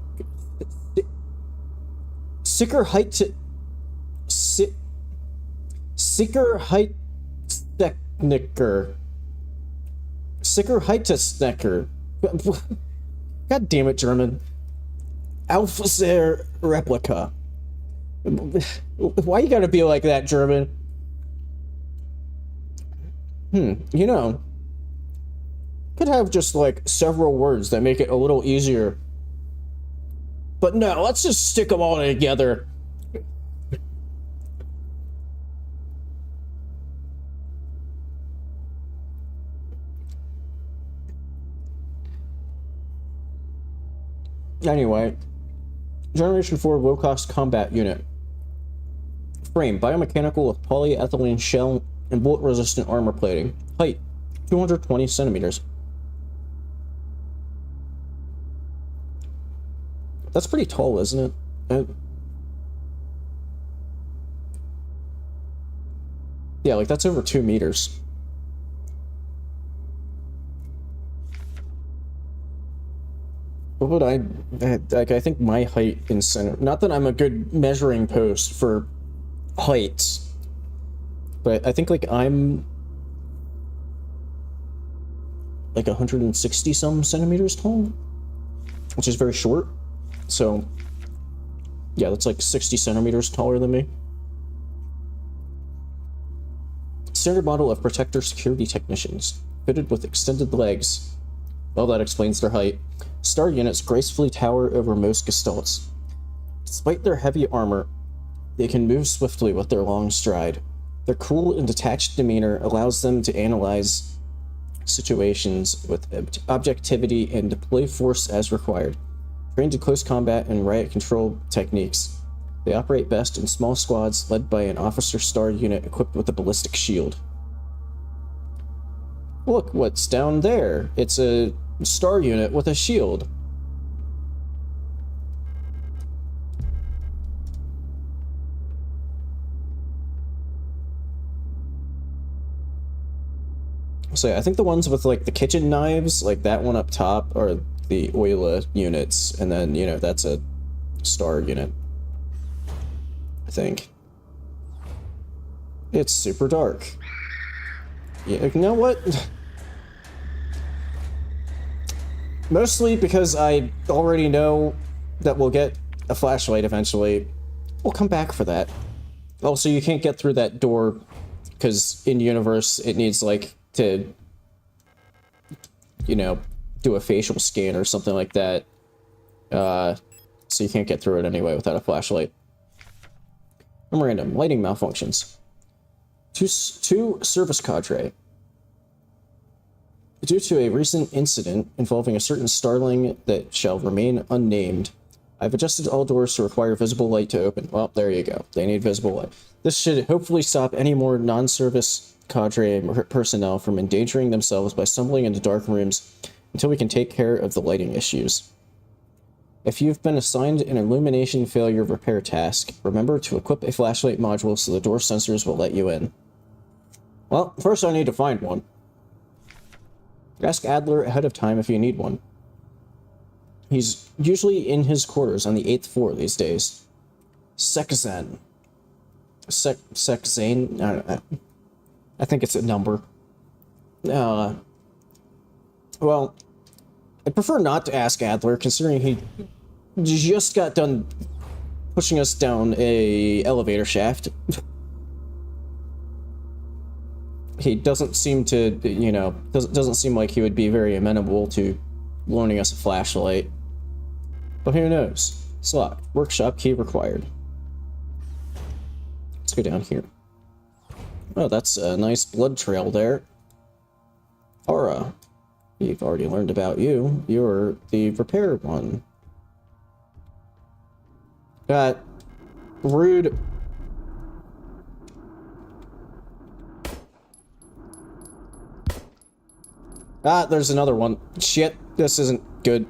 Sicherheitstechniker. Sicherheitstechniker. God damn it, German. Alphazer replica. Why you gotta be like that, German? You know, could have just like several words that make it a little easier. But no, let's just stick them all together. Anyway, Generation 4 low-cost combat unit. Frame, biomechanical with polyethylene shell and bullet-resistant armor plating. Height, 220 centimeters. That's pretty tall, isn't it? Yeah, like that's over 2 meters. What would I think my height in center, not that I'm a good measuring post for heights, but I think like I'm like 160 some centimeters tall, which is very short. So yeah, that's like 60 centimeters taller than me. Standard model of Protector security technicians, fitted with extended legs. Well, that explains their height. Star units gracefully tower over most gestalts. Despite their heavy armor, they can move swiftly with their long stride. Their cool and detached demeanor allows them to analyze situations with objectivity and deploy force as required. Trained in close combat and riot control techniques, they operate best in small squads led by an officer star unit equipped with a ballistic shield. Look what's down there. It's a star unit with a shield. So I think the ones with like the kitchen knives, like that one up top, are the Oila units, and then, you know, that's a star unit, I think. It's super dark. Yeah, you know what? Mostly because I already know that we'll get a flashlight eventually. We'll come back for that. Also, you can't get through that door because in universe it needs like to, you know, do a facial scan or something like that. So you can't get through it anyway without a flashlight. Memorandum: lighting malfunctions. Two service cadre. Due to a recent incident involving a certain starling that shall remain unnamed, I've adjusted all doors to require visible light to open. Well, there you go. They need visible light. This should hopefully stop any more non-service cadre personnel from endangering themselves by stumbling into dark rooms until we can take care of the lighting issues. If you've been assigned an illumination failure repair task, remember to equip a flashlight module so the door sensors will let you in. Well, first I need to find one. Ask Adler ahead of time if you need one. He's usually in his quarters on the 8th floor these days. Sekzen. Sekzane? I don't know. I think it's a number. Well, I'd prefer not to ask Adler, considering he just got done pushing us down a elevator shaft. He doesn't seem to, you know, doesn't seem like he would be very amenable to loaning us a flashlight. But who knows? It's locked. Workshop key required. Let's go down here. Oh, that's a nice blood trail there. Aura. We've already learned about you. You're the repair one. Rude. Ah, there's another one. Shit, this isn't good.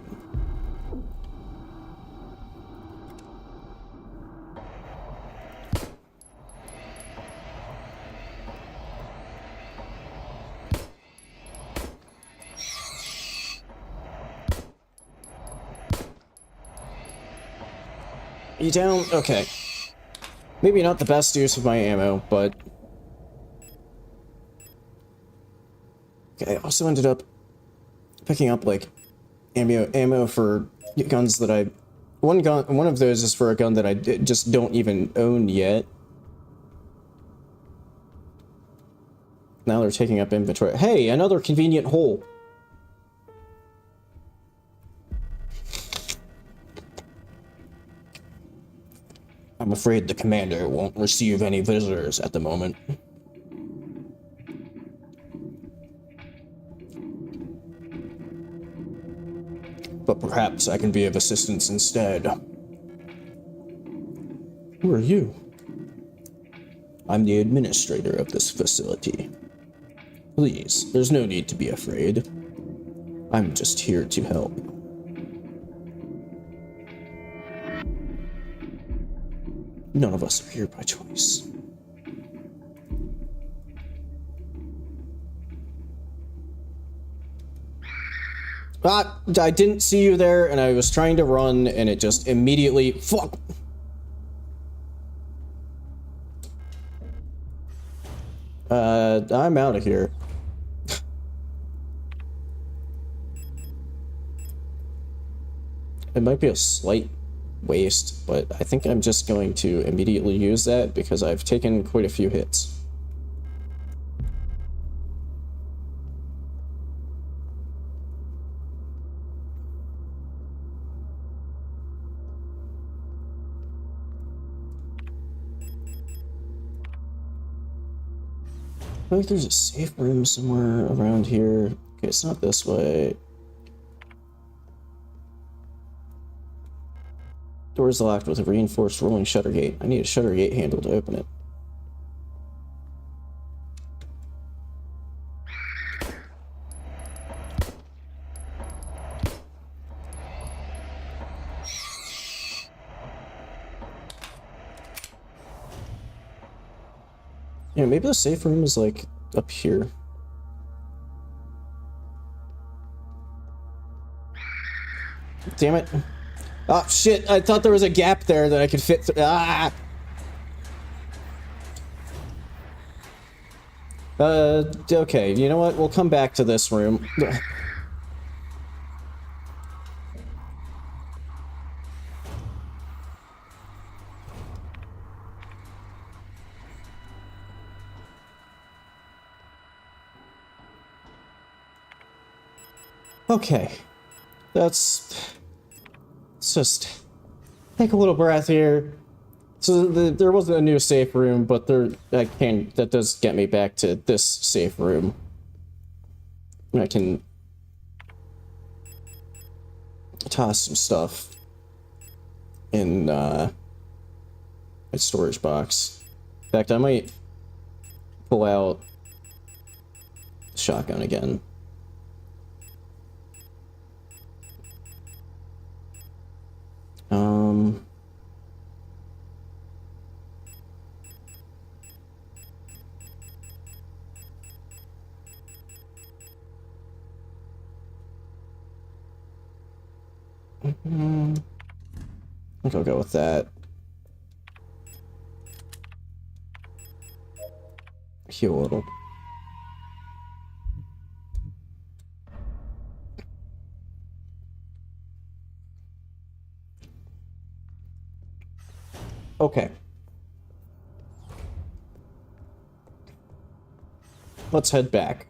You down? Okay. Maybe not the best use of my ammo, but... Okay, I also ended up picking up, like, ammo for guns that I... One of those is for a gun that I just don't even own yet. Now they're taking up inventory. Hey, another convenient hole! I'm afraid the commander won't receive any visitors at the moment. But perhaps I can be of assistance instead. Who are you? I'm the administrator of this facility. Please, there's no need to be afraid. I'm just here to help. None of us are here by choice. Ah, I didn't see you there, and I was trying to run, and it just immediately... Fuck! I'm out of here. It might be a slight waste, but I think I'm just going to immediately use that because I've taken quite a few hits. I feel like there's a safe room somewhere around here. Okay, it's not this way. Door is locked with a reinforced rolling shutter gate. I need a shutter gate handle to open it. Yeah, maybe the safe room is like up here. Damn it. Oh shit, I thought there was a gap there that I could fit through. Ah! Okay, you know what? We'll come back to this room. Okay. Let's just take a little breath here. So there wasn't a new safe room, but that does get me back to this safe room. I can toss some stuff in my storage box. In fact, I might pull out the shotgun again. I think I'll go with that. Heal a little. Okay. Let's head back.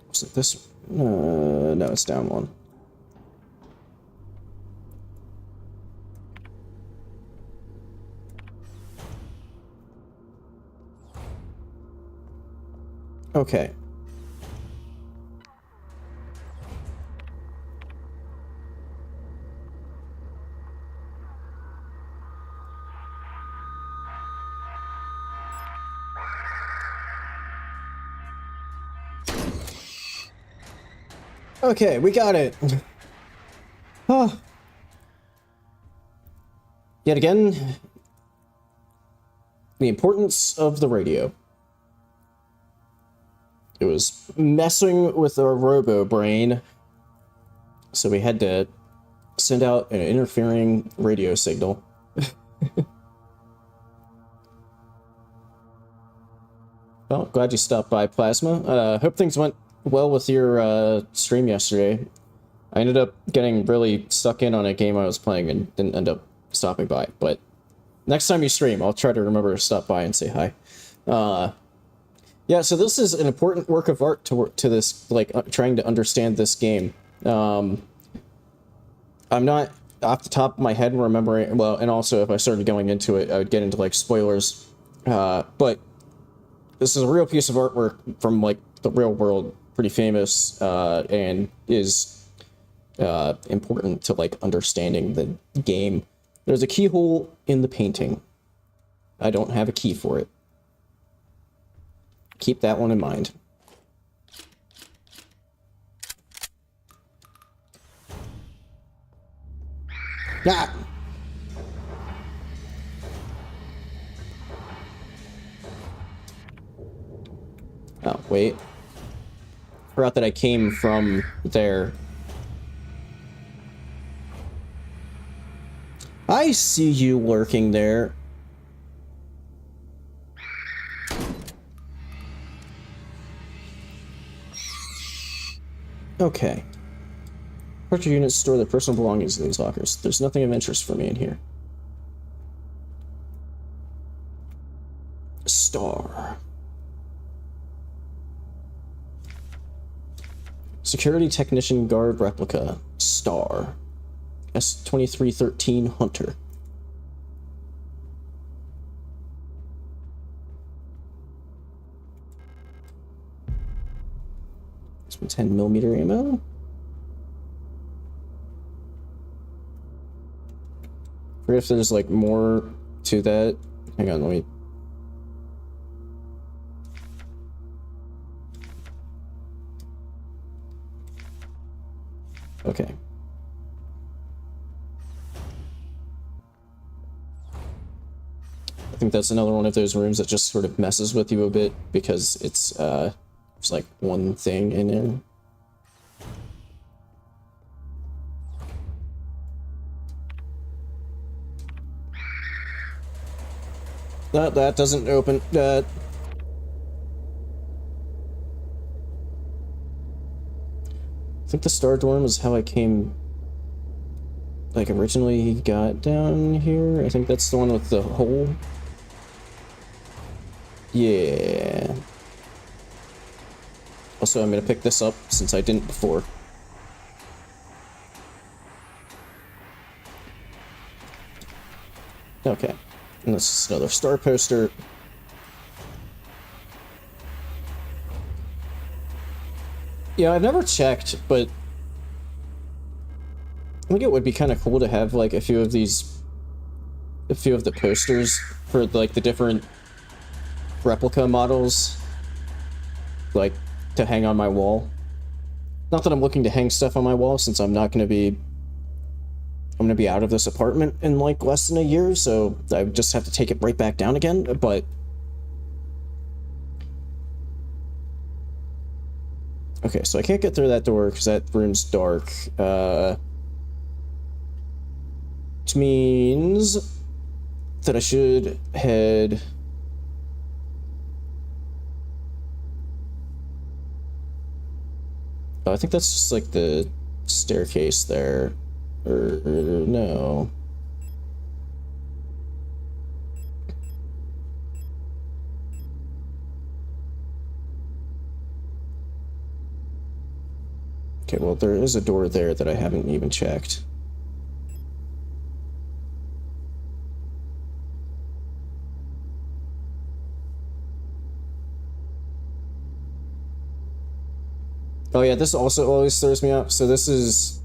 Was it this? No, it's down one. Okay. Okay, we got it. Oh. Yet again, the importance of the radio. It was messing with our robo brain, so we had to send out an interfering radio signal. Well, glad you stopped by, Plasma. Hope things went well with your stream yesterday. I ended up getting really stuck in on a game I was playing and didn't end up stopping by, but next time you stream, I'll try to remember to stop by and say hi. Yeah, so this is an important work of art to this, like, trying to understand this game. I'm not, off the top of my head, remembering, well, and also if I started going into it, I would get into, like, spoilers. But this is a real piece of artwork from, like, the real world, pretty famous, and is important to, like, understanding the game. There's a keyhole in the painting. I don't have a key for it. Keep that one in mind. Ah! Oh, wait. Forgot that I came from there. I see you lurking there. Okay. Portrait units store their personal belongings in these lockers. There's nothing of interest for me in here. Star. Security Technician Guard Replica. Star. S2313 Hunter. Some 10mm ammo. I forget if there's like more to that. Hang on, let me. Okay. I think that's another one of those rooms that just sort of messes with you a bit because it's there's like one thing in there. That doesn't open. I think the star dorm is how I came, like, originally got down here. I think that's the one with the hole. Yeah. Also, I'm gonna pick this up since I didn't before. Okay. And this is another star poster. Yeah, I've never checked, but I think it would be kind of cool to have, like, a few of the posters for, like, the different replica models, like, to hang on my wall. Not that I'm looking to hang stuff on my wall, since I'm gonna be out of this apartment in, like, less than a year, so I just have to take it right back down again, but... Okay, so I can't get through that door because that room's dark. Which means that I should head... Oh, I think that's just like the staircase there. Or no. Okay, well, there is a door there that I haven't even checked. Oh yeah, this also always throws me off. So this is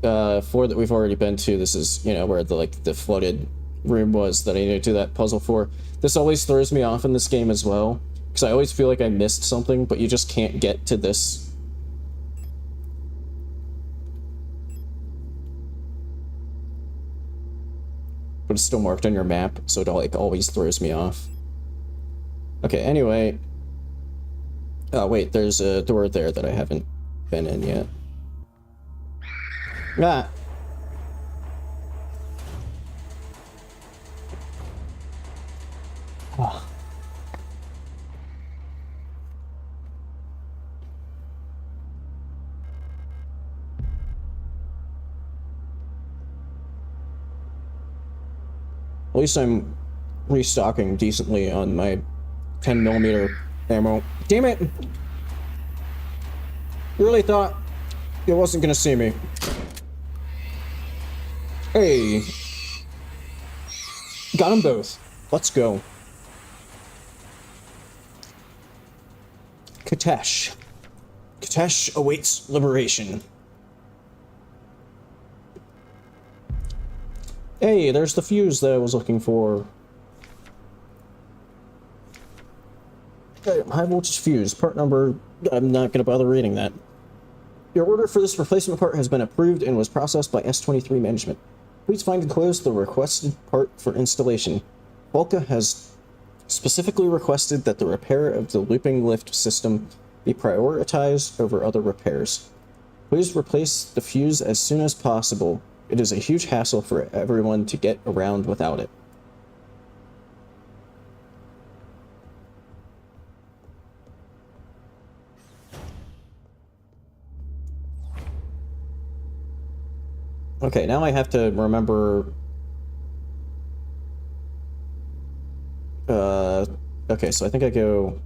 floor that we've already been to. This is, you know, where the, like, the flooded room was that I need to do that puzzle for. This always throws me off in this game as well, because I always feel like I missed something, but you just can't get to this. But it's still marked on your map, so it, like, always throws me off. Okay, anyway. Oh, wait, there's a door there that I haven't been in yet. Ah! Oh. At least I'm restocking decently on my 10mm ammo. Damn it! Really thought it wasn't gonna see me. Hey! Got them both. Let's go. Katesh. Katesh awaits liberation. Hey, there's the fuse that I was looking for. High voltage fuse, part number, I'm not going to bother reading that. Your order for this replacement part has been approved and was processed by S23 management. Please find enclosed the requested part for installation. Volca has specifically requested that the repair of the looping lift system be prioritized over other repairs. Please replace the fuse as soon as possible. It is a huge hassle for everyone to get around without it. Okay, now I have to remember... Okay, so I think I go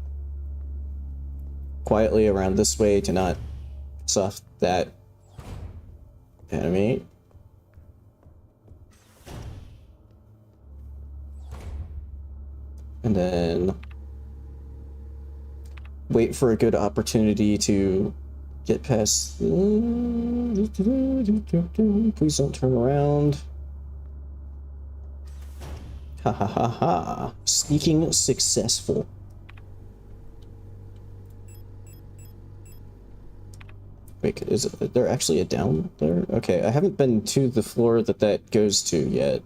quietly around this way to not piss off that enemy. And then wait for a good opportunity to get past... Please don't turn around. Ha ha ha ha. Sneaking successful. Wait, is there actually a down there? Okay, I haven't been to the floor that goes to yet.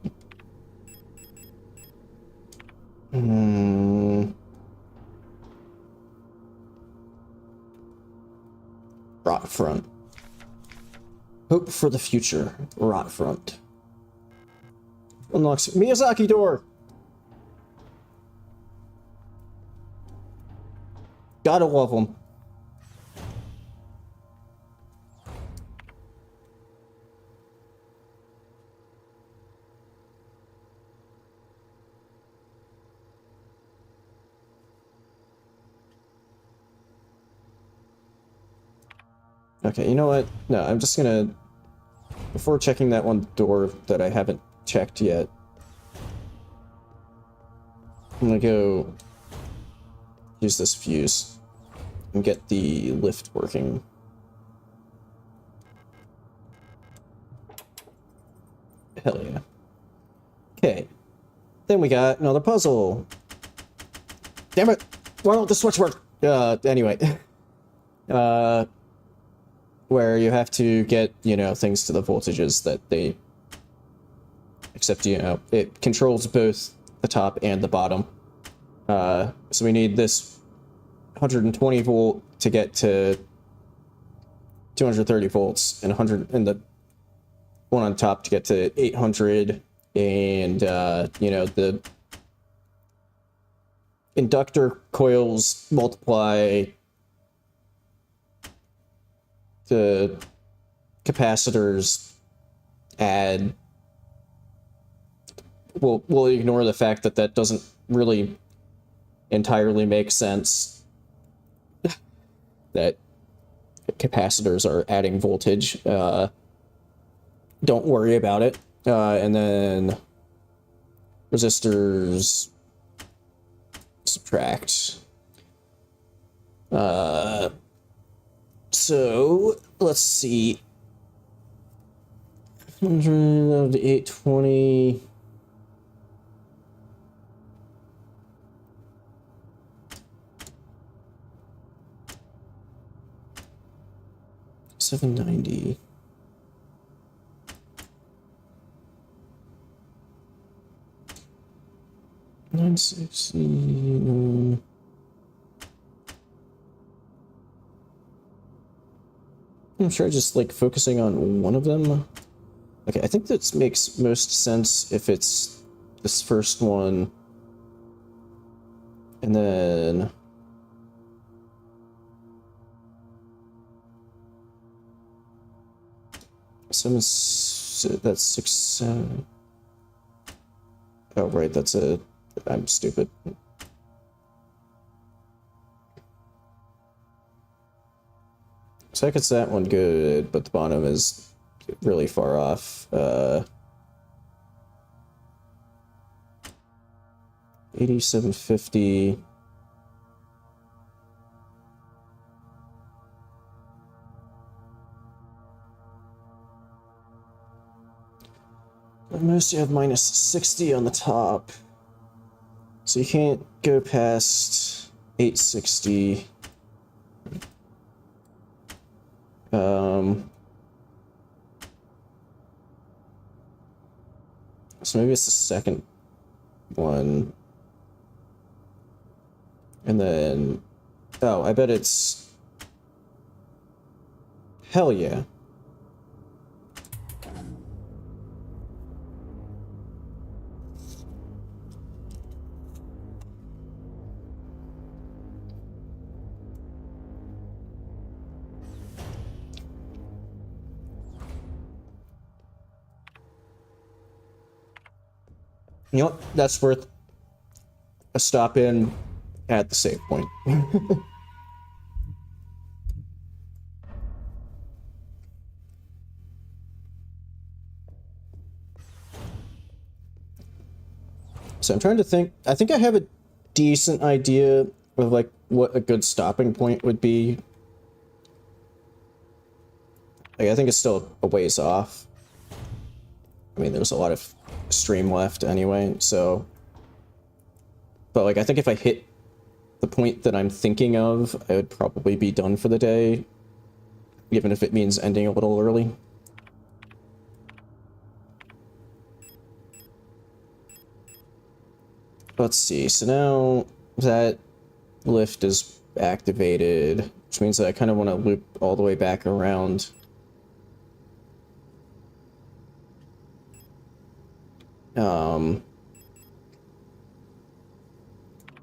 Rot front. Hope for the future. Rot front. Unlocks Miyazaki door. Gotta love them. Okay, you know what? No, I'm just gonna... Before checking that one door that I haven't checked yet, I'm gonna go use this fuse and get the lift working. Hell yeah. Okay. Then we got another puzzle. Damn it! Why don't the switch work? Anyway. Where you have to get, you know, things to the voltages that they... Except, you know, it controls both the top and the bottom. So we need this 120 volt to get to 230 volts, and 100, and the one on top to get to 800, and, you know, the inductor coils multiply the capacitors add. We'll ignore the fact that that doesn't really entirely make sense. That capacitors are adding voltage. Don't worry about it. And then resistors subtract. So let's see. 100 to 820. $790. $960. I'm sure just like focusing on one of them. Okay, I think that makes most sense if it's this first one. And then that's 6, 7. Oh, right, that's a... I'm stupid. Second's that one good, but the bottom is really far off. 8750. At most you have minus 60 on the top. So you can't go past 860. So maybe it's the second one. And then... Oh, I bet it's... Hell yeah. You know what? That's worth a stop in at the save point. So I'm trying to think. I think I have a decent idea of like what a good stopping point would be. Like, I think it's still a ways off. I mean, there's a lot of stream left anyway, so... But, like, I think if I hit the point that I'm thinking of, I would probably be done for the day, even if it means ending a little early. Let's see, so now that lift is activated, which means that I kind of want to loop all the way back around.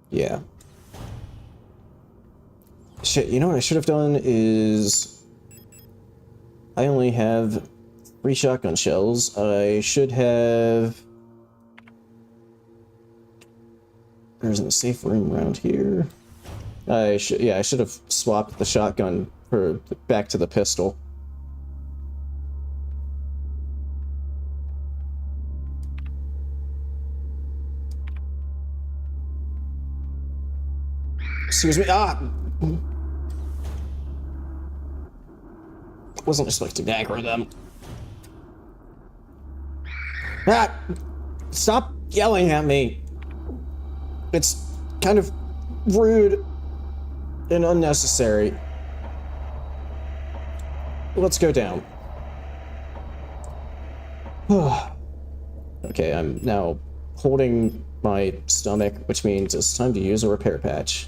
Yeah. shit, you know what I should have done is... I only have 3 shotgun shells. I should have... There isn't a safe room around here. I should have swapped the shotgun for back to the pistol. Excuse me. Ah! Wasn't expecting to aggro them. Ah! Stop yelling at me. It's kind of rude and unnecessary. Let's go down. Okay, I'm now holding my stomach, which means it's time to use a repair patch.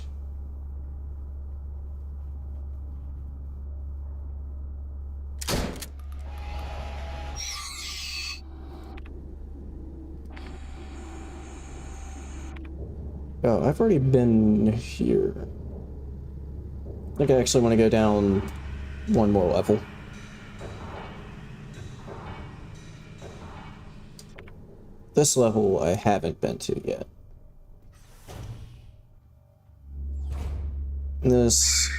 Oh, I've already been here. I think I actually want to go down one more level. This level I haven't been to yet. This...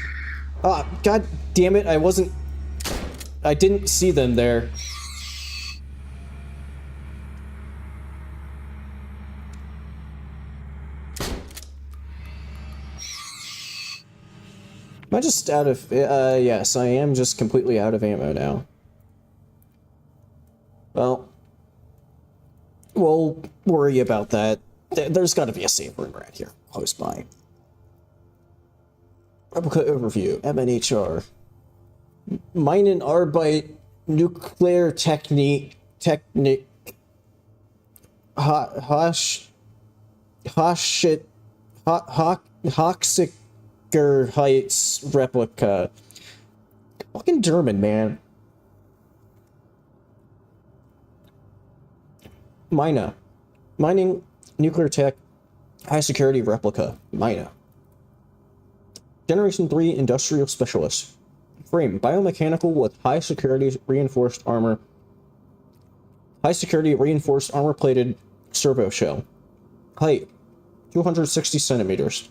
Ah, god damn it, I didn't see them there. Am I just out of... yes, I am just completely out of ammo now. Well, we'll worry about that. There's gotta be a safe room around here, close by. Replica overview, MNHR. Mine and Arbite, nuclear technique, Hoxiker Heights replica. Fucking German, man. Mina. Mining nuclear tech high security replica. Mina. Generation 3 industrial specialist. Frame. Biomechanical with high security reinforced armor. High security reinforced armor plated servo shell. Height. 260 centimeters.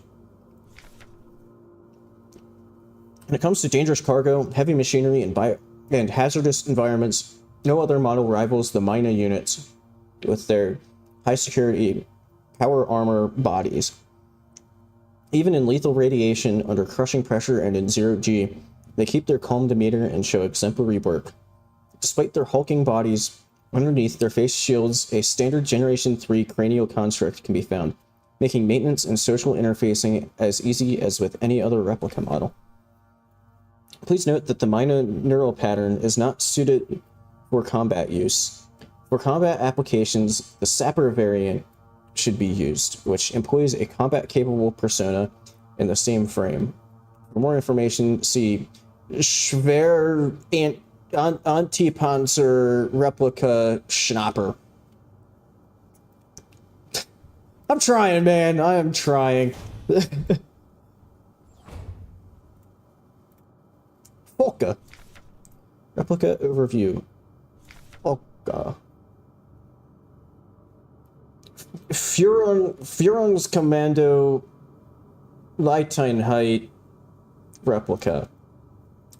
When it comes to dangerous cargo, heavy machinery, and hazardous environments, no other model rivals the Mina units with their high-security power armor bodies. Even in lethal radiation, under crushing pressure, and in zero-G, they keep their calm demeanor and show exemplary work. Despite their hulking bodies, underneath their face shields, a standard Generation 3 cranial construct can be found, making maintenance and social interfacing as easy as with any other replica model. Please note that the Mina neural pattern is not suited for combat use. For combat applications, the Sapper variant should be used, which employs a combat-capable persona in the same frame. For more information, see Schwer Antipanzer Replica Schnapper. I'm trying, man. I am trying. Volka. Replica overview. Volka. Führung's Commando Leiteinheit replica.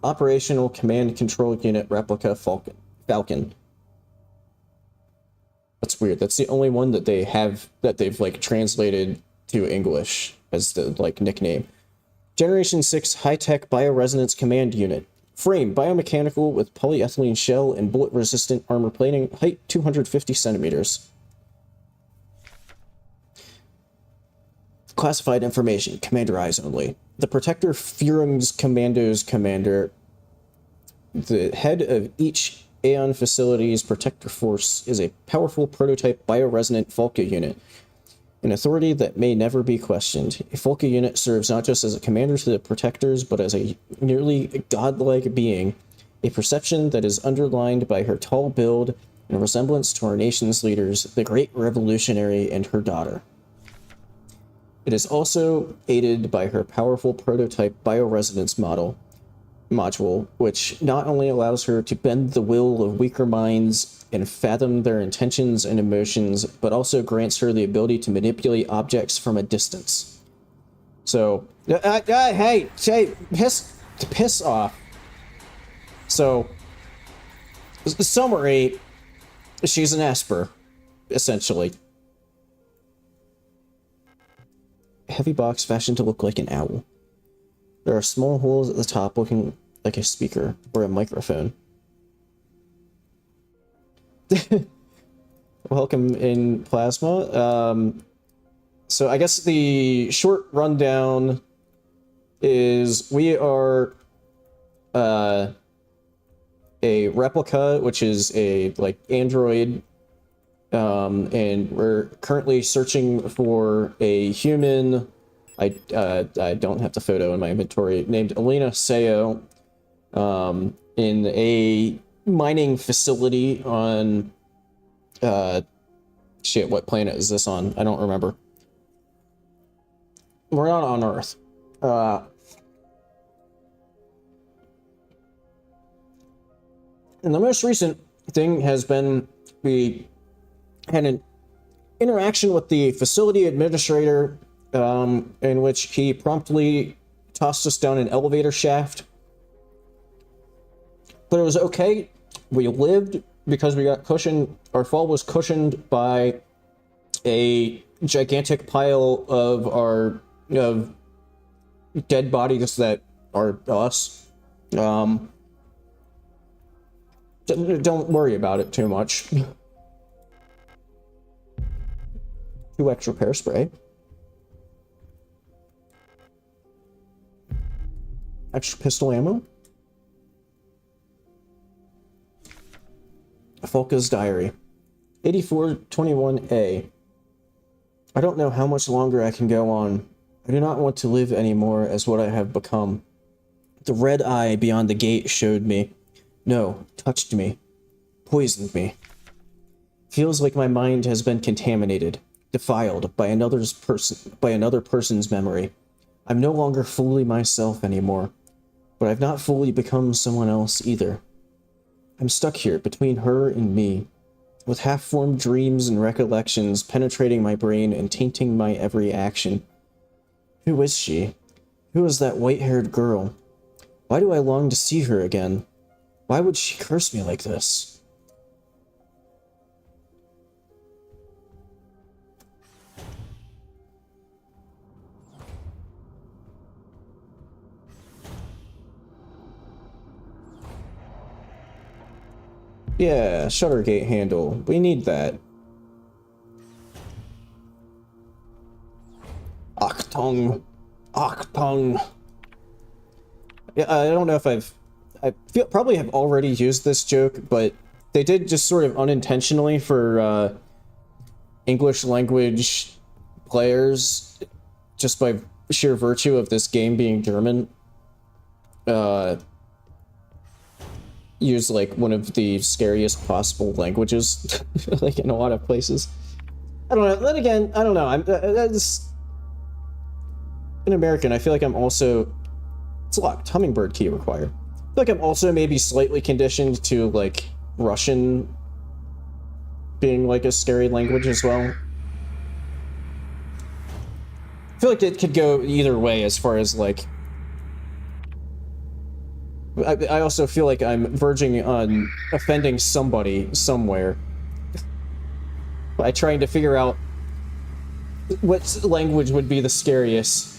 Operational Command Control Unit replica Falcon. That's weird. That's the only one that they have that they've like translated to English as the like nickname. Generation 6 high-tech bioresonance command unit. Frame biomechanical with polyethylene shell and bullet-resistant armor plating. Height 250 centimeters. Classified information. Commander eyes only. The Protector Führungs Commandos commander. The head of each Aeon Facilities Protector Force is a powerful prototype bioresonant Volca unit. An authority that may never be questioned. A Volca unit serves not just as a commander to the Protectors, but as a nearly godlike being. A perception that is underlined by her tall build and resemblance to our nation's leaders, the Great Revolutionary and her daughter. It is also aided by her powerful prototype bioresonance module, which not only allows her to bend the will of weaker minds and fathom their intentions and emotions, but also grants her the ability to manipulate objects from a distance. So, hey, piss off. So, summary, she's an Esper, essentially. Heavy box fashioned to look like an owl. There are small holes at the top looking like a speaker or a microphone. Welcome in Plasma. So I guess the short rundown is we are a replica, which is a android, and we're currently searching for a human. I don't have the photo in my inventory, named Elena Seo, in a mining facility on shit, what planet is this on? I don't remember. We're not on Earth. And the most recent thing has been we had an interaction with the facility administrator, in which he promptly tossed us down an elevator shaft. But it was okay. We lived because we got cushioned. Our fall was cushioned by a gigantic pile of dead bodies that are us. Don't worry about it too much. 2 extra pear spray. Extra pistol ammo. Folka's Diary. 8421A. I don't know how much longer I can go on. I do not want to live anymore as what I have become. The red eye beyond the gate showed me. No, touched me. Poisoned me. Feels like my mind has been contaminated, defiled by another person's memory. I'm no longer fully myself anymore, but I've not fully become someone else either. I'm stuck here between her and me, with half-formed dreams and recollections penetrating my brain and tainting my every action. Who is she? Who is that white-haired girl? Why do I long to see her again? Why would she curse me like this? Yeah, shutter gate handle. We need that. Octung. Octung. Yeah, I don't know if I probably have already used this joke, but they did just sort of unintentionally for English language players, just by sheer virtue of this game being German, use like one of the scariest possible languages, like in a lot of places. I don't know. Then again, I don't know. I'm an American. I feel like I'm also. It's locked. Hummingbird key required. I feel like I'm also maybe slightly conditioned to like Russian being like a scary language as well. I feel like it could go either way as far as like. I also feel like I'm verging on offending somebody somewhere by trying to figure out what language would be the scariest.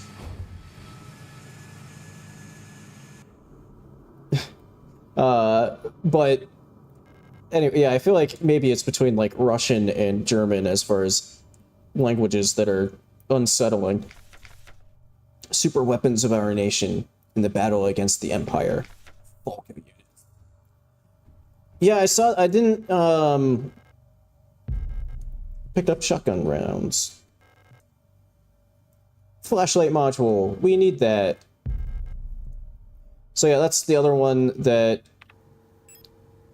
But anyway, yeah, I feel like maybe it's between like Russian and German as far as languages that are unsettling. Super weapons of our nation in the battle against the Empire. Yeah, I didn't, picked up shotgun rounds. Flashlight module, we need that. So yeah, that's the other one that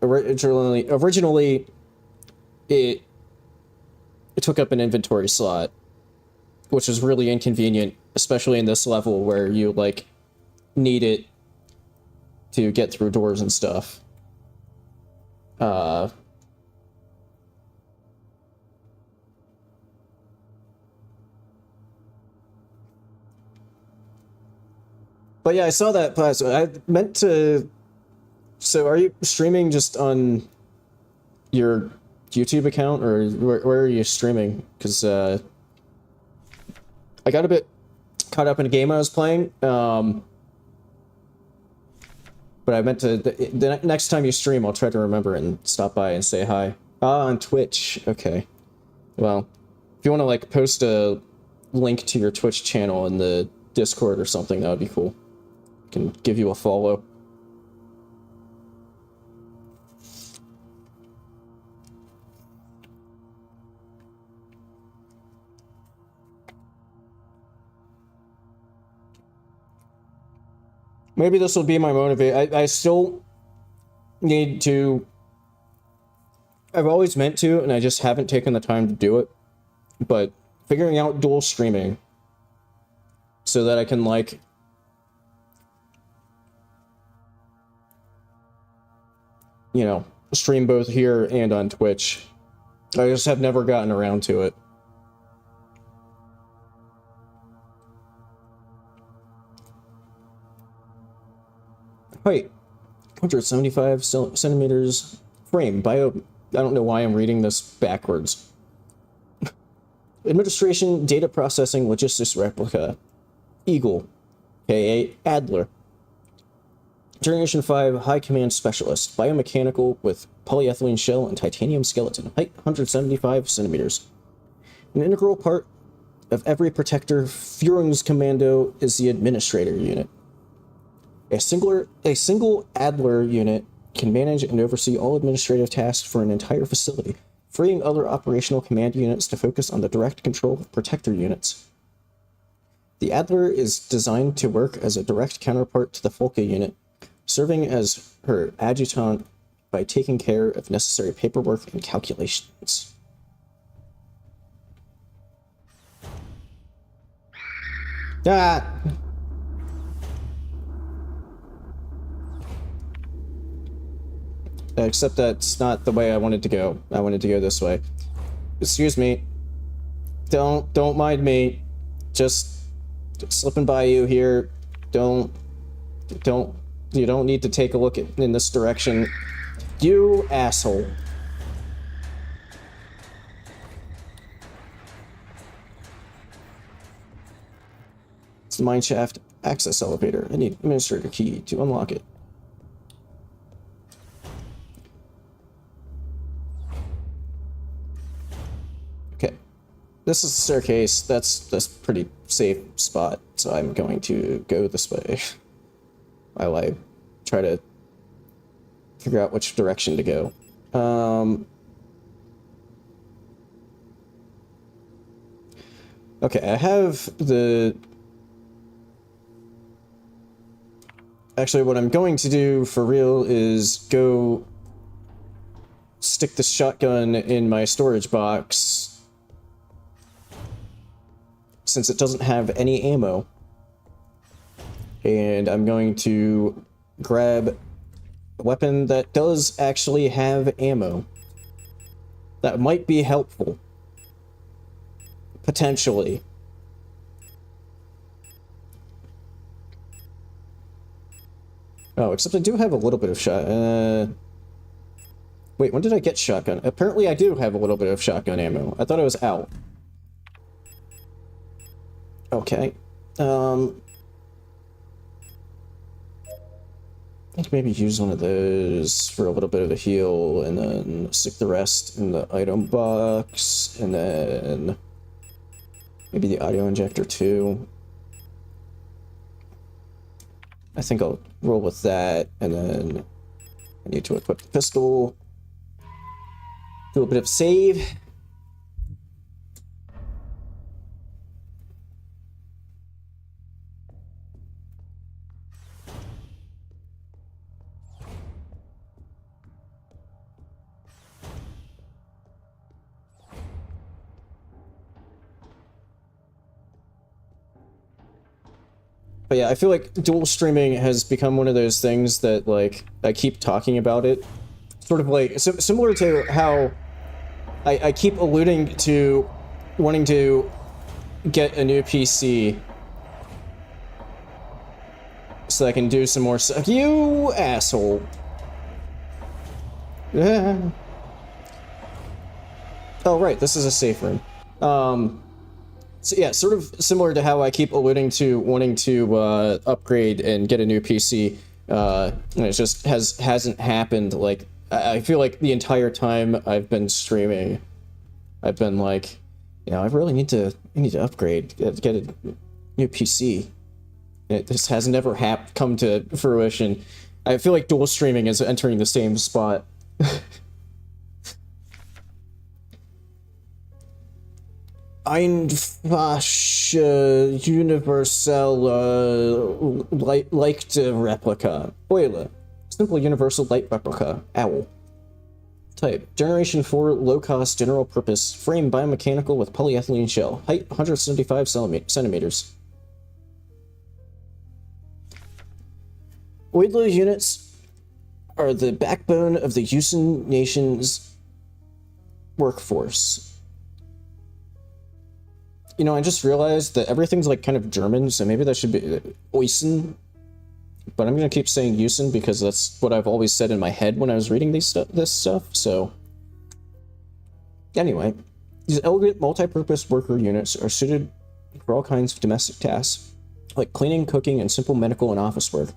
originally it took up an inventory slot. which is really inconvenient, especially in this level where you like need it to get through doors and stuff. But yeah, I saw that class. I meant to. So, are you streaming just on your YouTube account, or where are you streaming? Because I got a bit caught up in a game I was playing. But I meant to. The next time you stream, I'll try to remember and stop by and say hi. Ah, on Twitch. Okay. Well, if you want to like post a link to your Twitch channel in the Discord or something, that would be cool. I can give you a follow. Maybe this will be my motivate. I still need to. I've always meant to, and I just haven't taken the time to do it. But figuring out dual streaming so that I can, like, you know, stream both here and on Twitch. I just have never gotten around to it. Height, 175 centimeters. Frame, bio... I don't know why I'm reading this backwards. Administration, data processing, logistics replica. Eagle, aka Adler. Generation 5 High Command Specialist, biomechanical with polyethylene shell and titanium skeleton. Height, 175 centimeters. An integral part of every Protector Führungskommando is the Administrator unit. A single Adler unit can manage and oversee all administrative tasks for an entire facility, freeing other operational command units to focus on the direct control of Protector units. The Adler is designed to work as a direct counterpart to the Folke unit, serving as her adjutant by taking care of necessary paperwork and calculations. Ah! Except that's not the way I wanted to go. I wanted to go this way. Excuse me. Don't mind me. Just slipping by you here. You don't need to take a look in this direction. You asshole. It's the mineshaft access elevator. I need administrator key to unlock it. Okay. This is the staircase. That's pretty safe spot, so I'm going to go this way while I try to figure out which direction to go. Okay, I have the... Actually, what I'm going to do for real is go stick the shotgun in my storage box, since it doesn't have any ammo. And I'm going to grab a weapon that does actually have ammo. That might be helpful. Potentially. Oh, except I do have a little bit of wait, when did I get shotgun? Apparently I do have a little bit of shotgun ammo. I thought I was out. Okay. I think maybe use one of those for a little bit of a heal, and then stick the rest in the item box, and then maybe the audio injector too. I think I'll roll with that, and then I need to equip the pistol. Do a bit of save. But yeah, I feel like dual streaming has become one of those things that, like, I keep talking about it. Sort of like, similar to how I keep alluding to wanting to get a new PC so I can do some more stuff. You asshole. Oh, right, this is a safe room. So yeah, sort of similar to how I keep alluding to wanting to upgrade and get a new PC, and it just hasn't happened. Like, I feel like the entire time I've been streaming, I've been like, you know, I really need to upgrade, get a new PC. It just has never come to fruition. I feel like dual streaming is entering the same spot. Einfach universal light replica. Euler. Simple universal light replica. Owl. Type. Generation 4 low-cost general purpose. Frame biomechanical with polyethylene shell. Height 175 centimeters. Euler units are the backbone of the Yusen nation's workforce. You know, I just realized that everything's like kind of German, so maybe that should be Eusen. But I'm gonna keep saying Yusen because that's what I've always said in my head when I was reading this stuff. So anyway, these elegant multi-purpose worker units are suited for all kinds of domestic tasks, like cleaning, cooking, and simple medical and office work.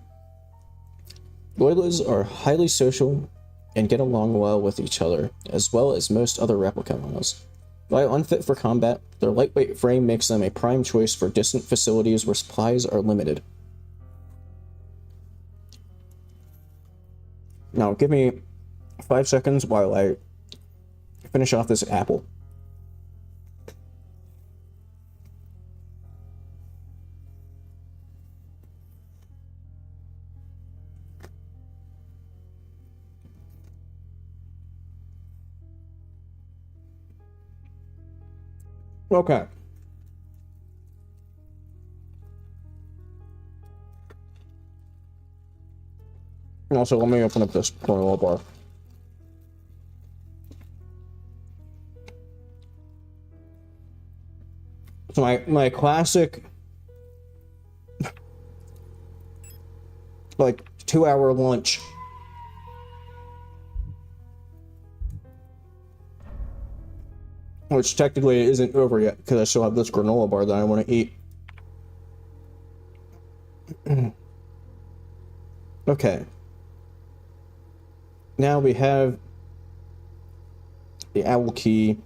Loyalists are highly social and get along well with each other, as well as most other replica models. While unfit for combat, their lightweight frame makes them a prime choice for distant facilities where supplies are limited. Now, give me 5 seconds while I finish off this apple. Okay. And also, let me open up this granola bar. So my classic, like, 2-hour lunch. Which technically isn't over yet, because I still have this granola bar that I want to eat. Okay. Now we have the owl key.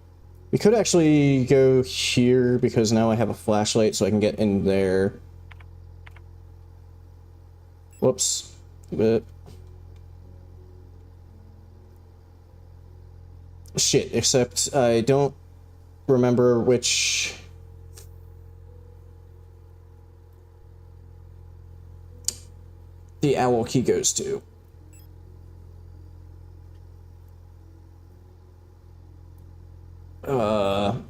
We could actually go here, because now I have a flashlight, so I can get in there. Whoops. Shit, except I don't remember which the owl key goes to. I'll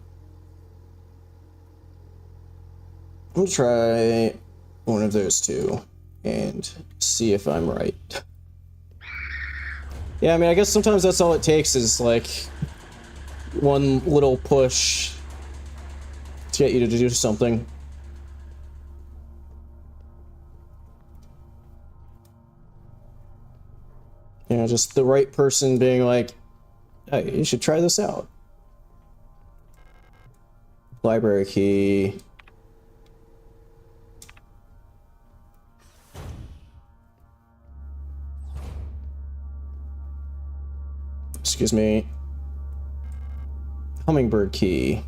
try one of those two and see if I'm right. Yeah, I mean, I guess sometimes that's all it takes is, like, one little push to get you to do something. You know, just the right person being like, hey, you should try this out. Library key. Excuse me. Hummingbird key.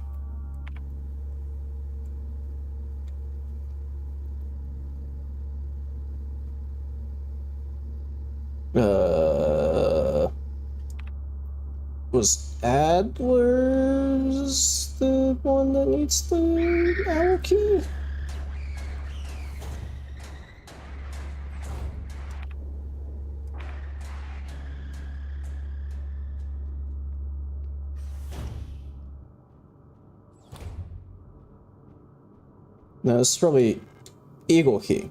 Was Adler's the one that needs the owl key? No, this is probably Eagle key.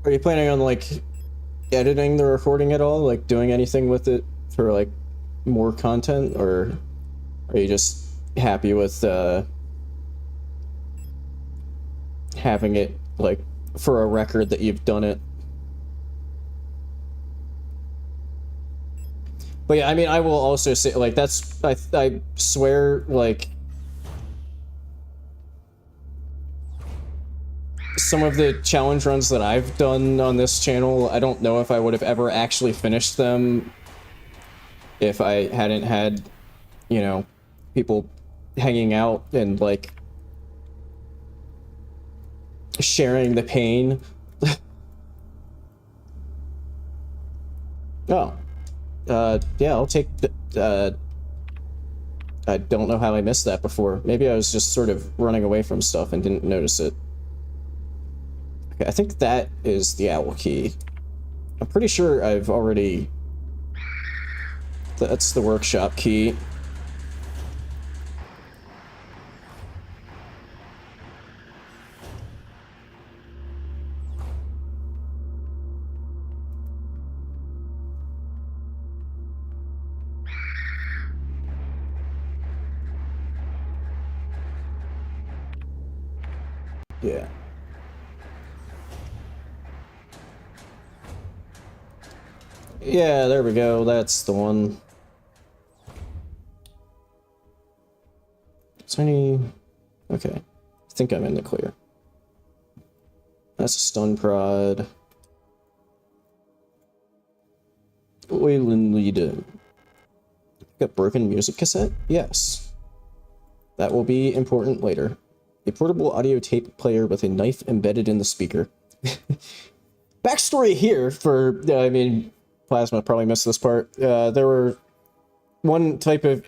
Are you planning on, like, editing the recording at all? Like, doing anything with it for, like, more content? Or are you just happy with, having it, like, for a record that you've done it? But yeah, I mean, I will also say, like, that's, I swear, like, some of the challenge runs that I've done on this channel, I don't know if I would have ever actually finished them if I hadn't had, you know, people hanging out and, like, sharing the pain. Oh. Yeah, I'll take the, I don't know how I missed that before. Maybe I was just sort of running away from stuff and didn't notice it. Okay, I think that is the owl key. I'm pretty sure I've already... That's the workshop key. Yeah. Yeah, there we go. That's the one. Is there any... Okay. I think I'm in the clear. That's a stun prod. Wayland lead. Got broken music cassette? Yes. That will be important later. A portable audio tape player with a knife embedded in the speaker. Backstory here for, I mean, Plasma probably missed this part. There were one type of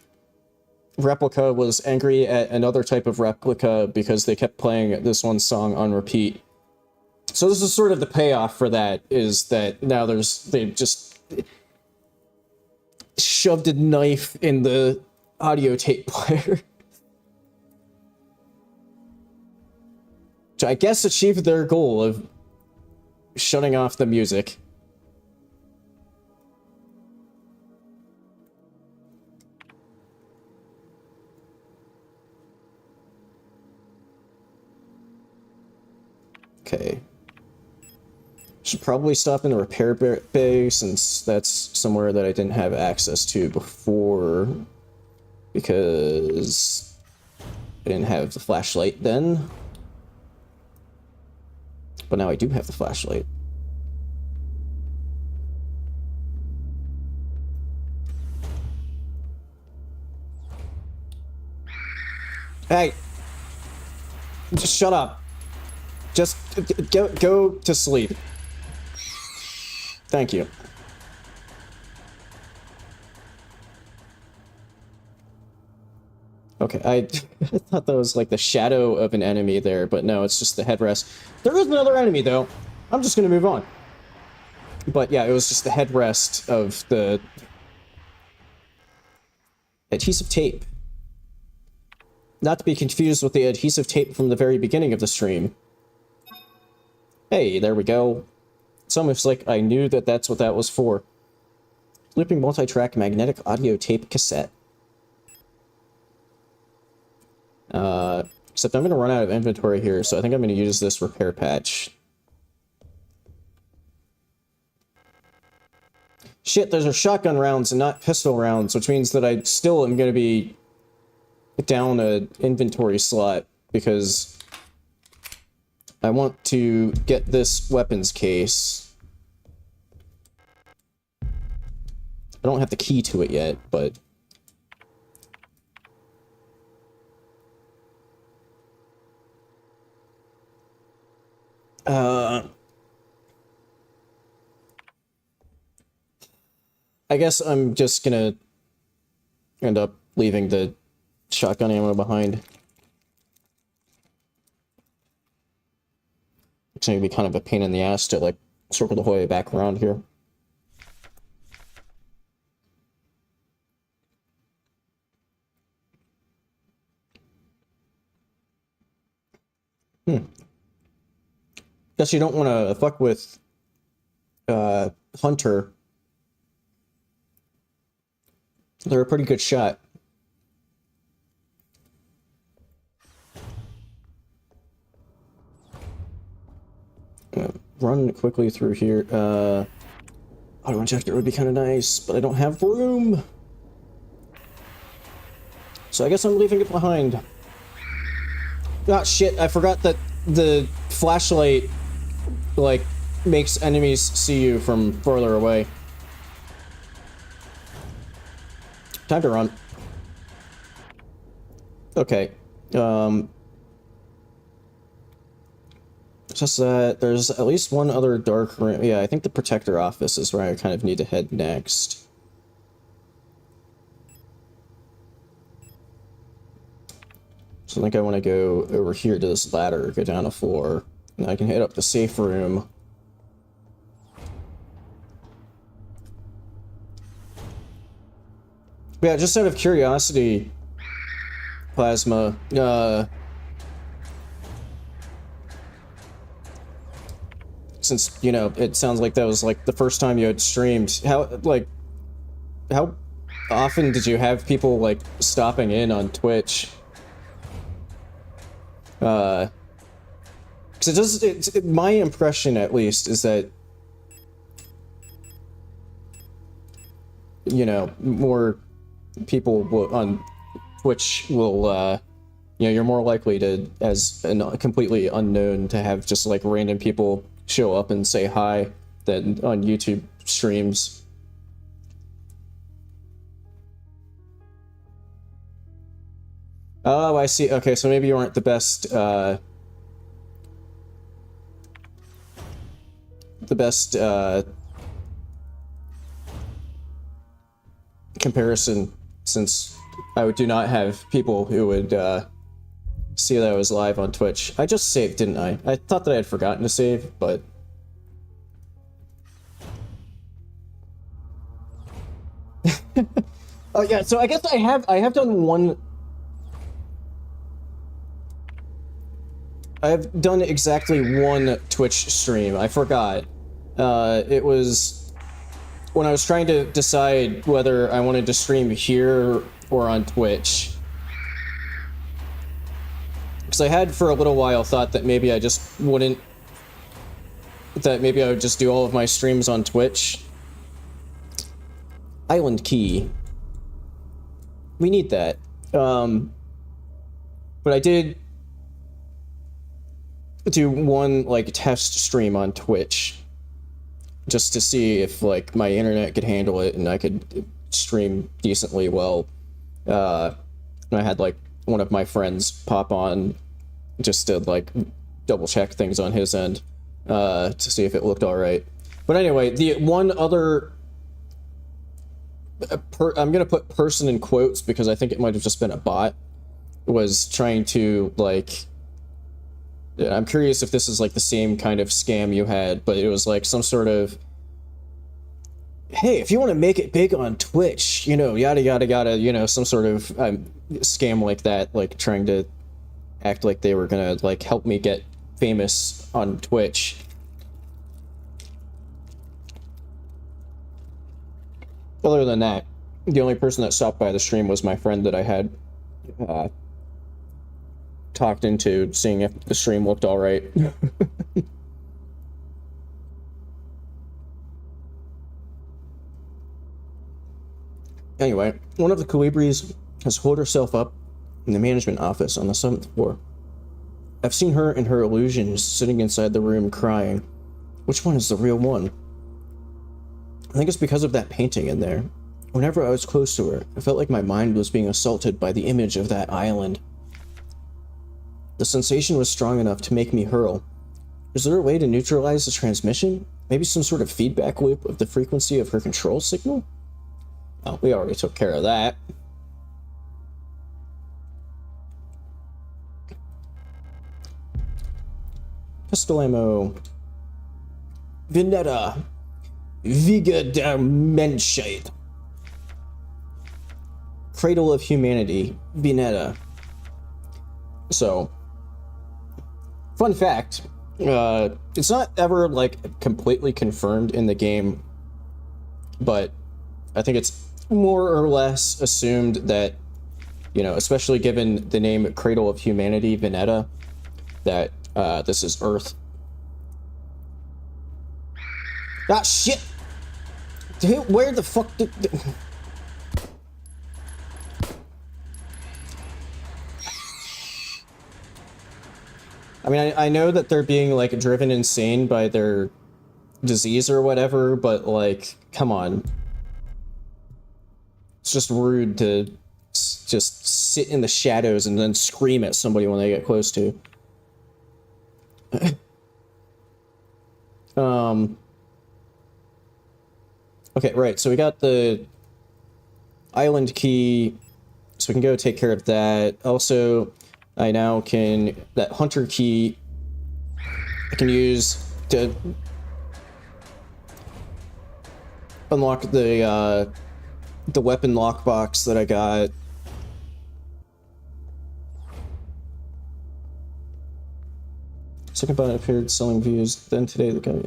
replica was angry at another type of replica because they kept playing this one song on repeat. So this is sort of the payoff for that, is that now they just shoved a knife in the audio tape player. Which I guess achieved their goal of shutting off the music. Okay. Should probably stop in the repair bay, since that's somewhere that I didn't have access to before. Because I didn't have the flashlight then. But now I do have the flashlight. Hey! Just shut up. Just go to sleep. Thank you. Okay, I thought that was like the shadow of an enemy there, but no, it's just the headrest. There is another enemy, though. I'm just gonna move on. But yeah, it was just the headrest of the adhesive tape. Not to be confused with the adhesive tape from the very beginning of the stream. Hey, there we go. It's almost like I knew that that's what that was for. Looping multi-track magnetic audio tape cassette. Except I'm going to run out of inventory here, so I think I'm going to use this repair patch. Shit, those are shotgun rounds and not pistol rounds, which means that I still am going to be down an inventory slot, because I want to get this weapons case. I don't have the key to it yet, but... I guess I'm just gonna end up leaving the shotgun ammo behind. It's gonna be kind of a pain in the ass to, like, circle the whole way back around here. Guess you don't want to fuck with hunter, they're a pretty good shot. Run quickly through here. Auto injector would be kind of nice, but I don't have room. So I guess I'm leaving it behind. Ah, shit, I forgot that the flashlight, like, makes enemies see you from further away. Time to run. Okay. Just that there's at least one other dark room. Yeah, I think the protector office is where I kind of need to head next. So I think I want to go over here to this ladder, go down a floor, and I can hit up the safe room. But yeah, just out of curiosity, Plasma, since, you know, it sounds like that was, like, the first time you had streamed, how often did you have people, like, stopping in on Twitch? Because my impression, at least, is that, you know, more people will, on Twitch will, you know, you're more likely to, as a completely unknown, to have just, like, random people show up and say hi than on YouTube streams. Oh, I see. Okay, so maybe you aren't the best, comparison, since I do not have people who would, see that I was live on Twitch. I just saved, didn't I? I thought that I had forgotten to save, but... Oh yeah, so I guess I have done one... I've done exactly one Twitch stream. I forgot. It was when I was trying to decide whether I wanted to stream here or on Twitch. Because I had for a little while thought that maybe I just wouldn't... that maybe I would just do all of my streams on Twitch. Island key. We need that. But I did do one, like, test stream on Twitch. Just to see if, like, my internet could handle it and I could stream decently well. And I had, like, one of my friends pop on just to, like, double check things on his end, to see if it looked alright. But anyway, the one other... I'm gonna put person in quotes because I think it might have just been a bot, was trying to, like... I'm curious if this is, like, the same kind of scam you had, but it was, like, some sort of... Hey, if you want to make it big on Twitch, you know, yada yada yada, you know, some sort of scam like that, like, trying to act like they were gonna, like, help me get famous on Twitch. Other than that, the only person that stopped by the stream was my friend that I had talked into seeing if the stream looked alright. Anyway, one of the Colibris has holed herself up in the management office on the 7th floor. I've seen her and her illusions sitting inside the room crying. Which one is the real one? I think it's because of that painting in there. Whenever I was close to her, I felt like my mind was being assaulted by the image of that island. The sensation was strong enough to make me hurl. Is there a way to neutralize the transmission? Maybe some sort of feedback loop of the frequency of her control signal? Oh, we already took care of that. Pistol ammo. Vinetta. Viga der Menschheit. Cradle of Humanity. Vinetta. So, fun fact, It's not ever, like, completely confirmed in the game, but I think it's more or less assumed that, you know, especially given the name Cradle of Humanity, Veneta, that this is Earth. Ah, shit! Dude, where the fuck did... I mean, I know that they're being, like, driven insane by their disease or whatever, but, like, come on. It's just rude to just sit in the shadows and then scream at somebody when they get close to. Okay, right, so we got the island key, so we can go take care of that. Also, I now can... that hunter key I can use to unlock the weapon lockbox that I got. Second bot appeared selling views, then today the guy...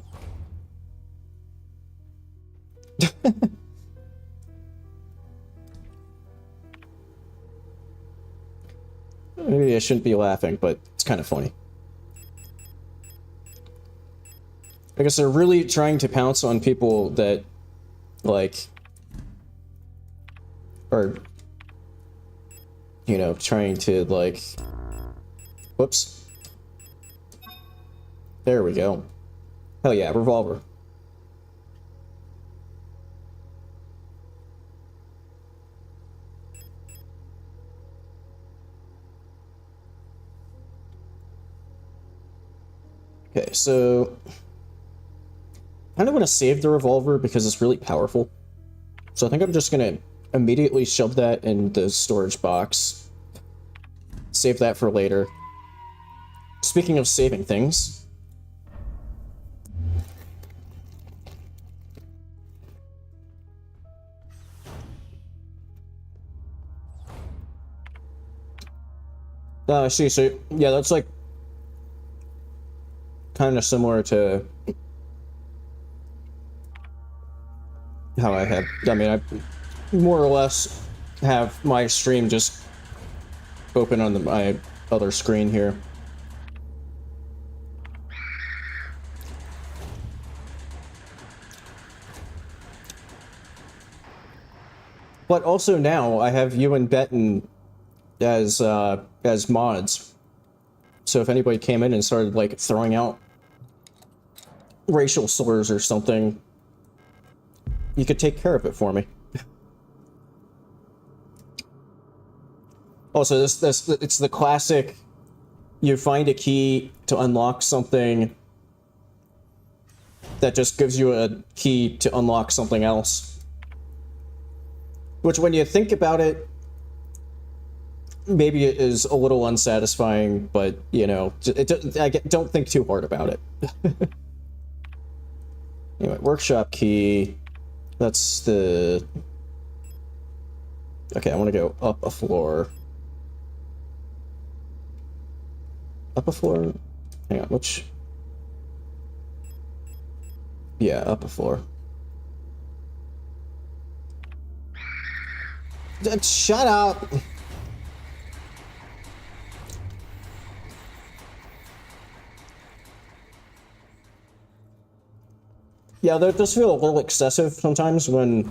Maybe I shouldn't be laughing, but it's kind of funny. I guess they're really trying to pounce on people that, like, are, you know, trying to, like... Whoops. There we go. Hell yeah, revolver. Okay, so... I kind of want to save the revolver because it's really powerful. So I think I'm just going to immediately shove that in the storage box. Save that for later. Speaking of saving things... I see, so, yeah, that's like... kind of similar to how I have, I mean, I more or less have my stream just open on my other screen here. But also now I have you and Betten as mods. So if anybody came in and started, like, throwing out racial slurs or something, you could take care of it for me. Also, it's the classic, you find a key to unlock something that just gives you a key to unlock something else. Which, when you think about it, maybe it is a little unsatisfying, but, you know, don't think too hard about it. Anyway, workshop key. That's the... Okay, I want to go up a floor. Up a floor? Hang on, which... Yeah, up a floor. Shut up! Yeah, that does feel a little excessive sometimes when...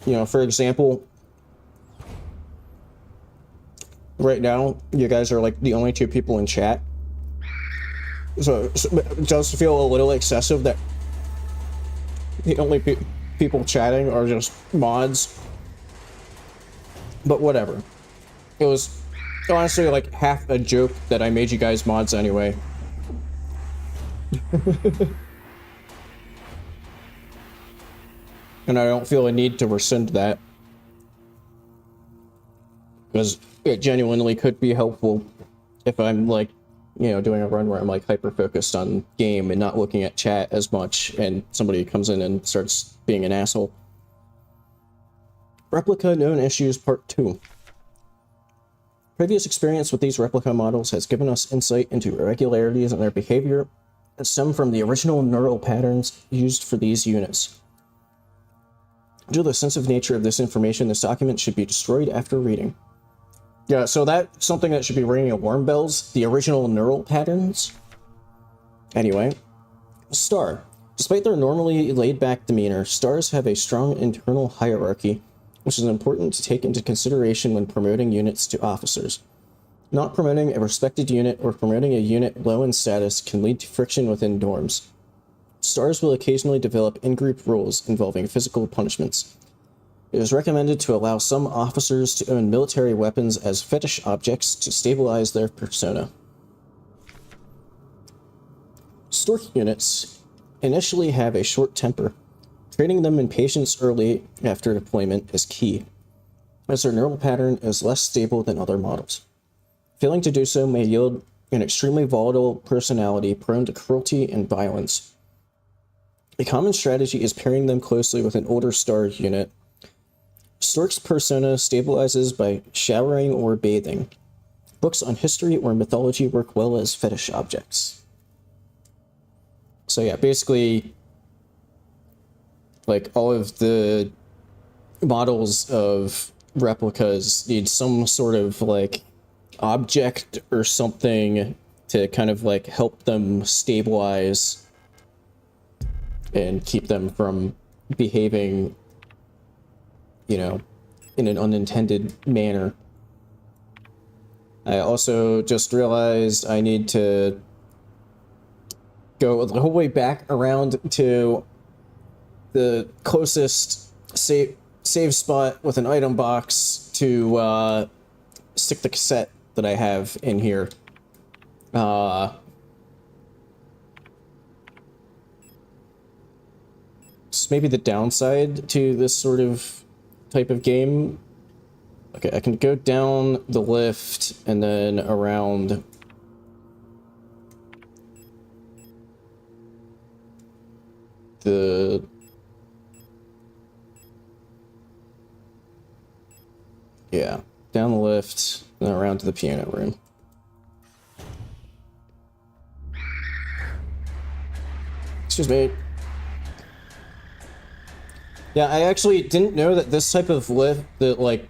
You know, for example... Right now, you guys are like the only two people in chat. So it does feel a little excessive that the only people chatting are just mods. But whatever. It was... honestly, like, half a joke that I made you guys mods anyway. And I don't feel a need to rescind that. Because it genuinely could be helpful if I'm, like, you know, doing a run where I'm, like, hyper-focused on game and not looking at chat as much, and somebody comes in and starts being an asshole. Replica known issues part 2. Previous experience with these replica models has given us insight into irregularities in their behavior that stem from the original neural patterns used for these units. Due to the sensitive nature of this information, this document should be destroyed after reading. Yeah, so that's something that should be ringing alarm bells. The original neural patterns. Anyway, Star. Despite their normally laid-back demeanor, stars have a strong internal hierarchy, which is important to take into consideration when promoting units to officers. Not promoting a respected unit or promoting a unit low in status can lead to friction within dorms. Stars will occasionally develop in-group rules involving physical punishments. It is recommended to allow some officers to own military weapons as fetish objects to stabilize their persona. Stork units initially have a short temper. Training them in patience early after deployment is key, as their neural pattern is less stable than other models. Failing to do so may yield an extremely volatile personality prone to cruelty and violence. A common strategy is pairing them closely with an older star unit. Stork's persona stabilizes by showering or bathing. Books on history or mythology work well as fetish objects. So yeah, basically, like, all of the models of replicas need some sort of, like, object or something to kind of, like, help them stabilize and keep them from behaving, you know, in an unintended manner. I also just realized I need to go the whole way back around to the closest save spot with an item box to stick the cassette that I have in here. It's maybe the downside to this sort of type of game. Okay, I can go down the lift and then around the down the lift and then around to the piano room. Excuse me. Yeah, I actually didn't know that this type of lift, that, like,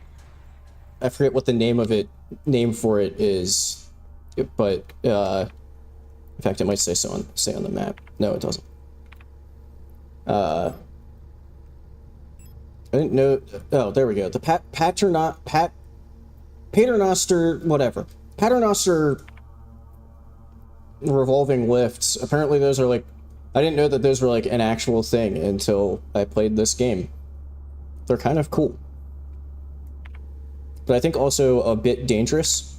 I forget what the name for it is, but in fact, it might say so on the map. No, it doesn't. I didn't know. Oh, there we go. The Paternoster, whatever. Paternoster revolving lifts. Apparently, those are like. I didn't know that those were like an actual thing until I played this game. They're kind of cool. But I think also a bit dangerous,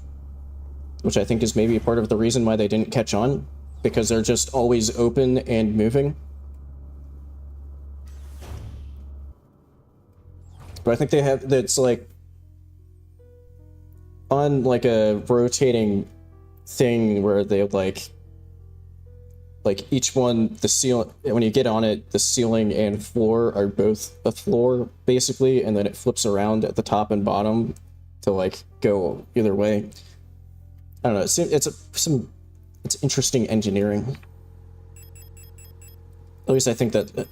which I think is maybe part of the reason why they didn't catch on, because they're just always open and moving. But I think they have, that's like on like a rotating thing where they like each one, the ceiling, when you get on it, the ceiling and floor are both a floor basically, and then it flips around at the top and bottom to like go either way. I don't know. It's interesting engineering. At least I think that.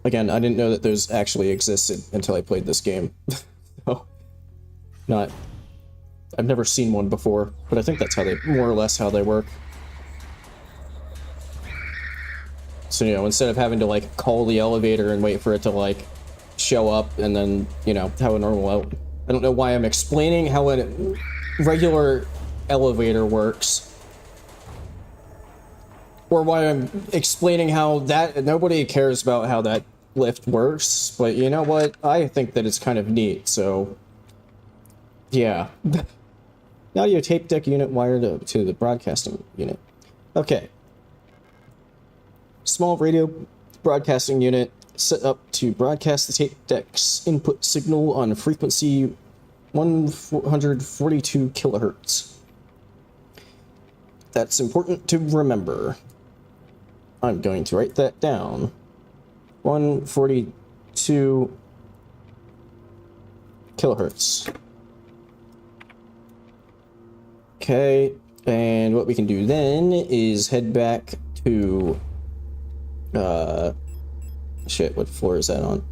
Again, I didn't know that those actually existed until I played this game. So, I've never seen one before, but I think that's how they, more or less how they work. So, you know, instead of having to, like, call the elevator and wait for it to, like, show up and then, you know, how a normal... I don't know why I'm explaining how a regular elevator works. Or why I'm explaining how that... Nobody cares about how that lift works, but you know what? I think that it's kind of neat, so... Yeah. Audio tape deck unit wired to the broadcasting unit. Okay. Small radio broadcasting unit set up to broadcast the tape deck's input signal on frequency 142 kilohertz. That's important to remember. I'm going to write that down. 142 kilohertz. Okay, and what we can do then is head back to, shit, what floor is that on?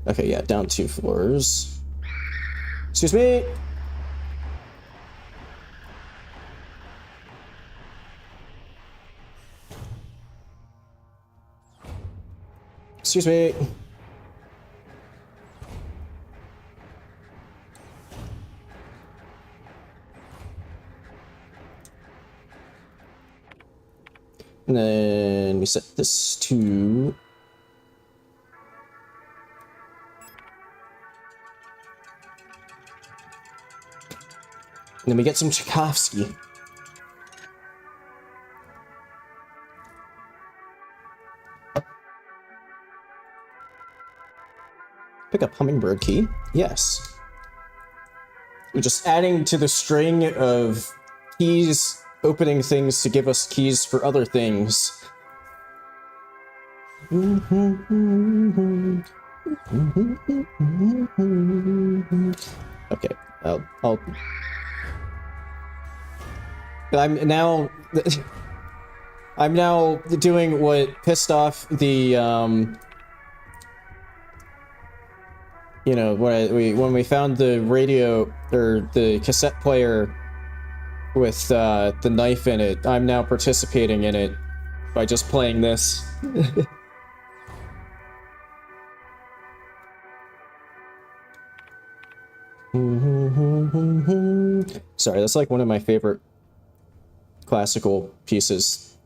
Okay, yeah, down 2 floors. Excuse me! Excuse me! And then we set this to... And then we get some Tchaikovsky. Pick up hummingbird key. Yes. We're just adding to the string of keys, opening things to give us keys for other things. Okay, I'm now doing what pissed off the, you know, when we found the radio, or the cassette player with, the knife in it, I'm now participating in it by just playing this. Sorry, that's like one of my favorite classical pieces.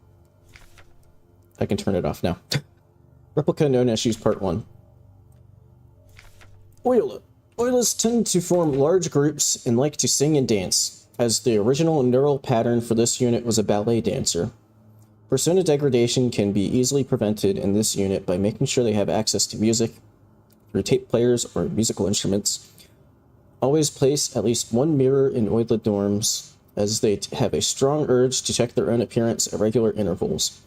I can turn it off now. Replica known as Part 1. Oilers tend to form large groups and like to sing and dance, as the original neural pattern for this unit was a ballet dancer. Persona degradation can be easily prevented in this unit by making sure they have access to music through tape players or musical instruments. Always place at least one mirror in Oidla dorms, as they have a strong urge to check their own appearance at regular intervals.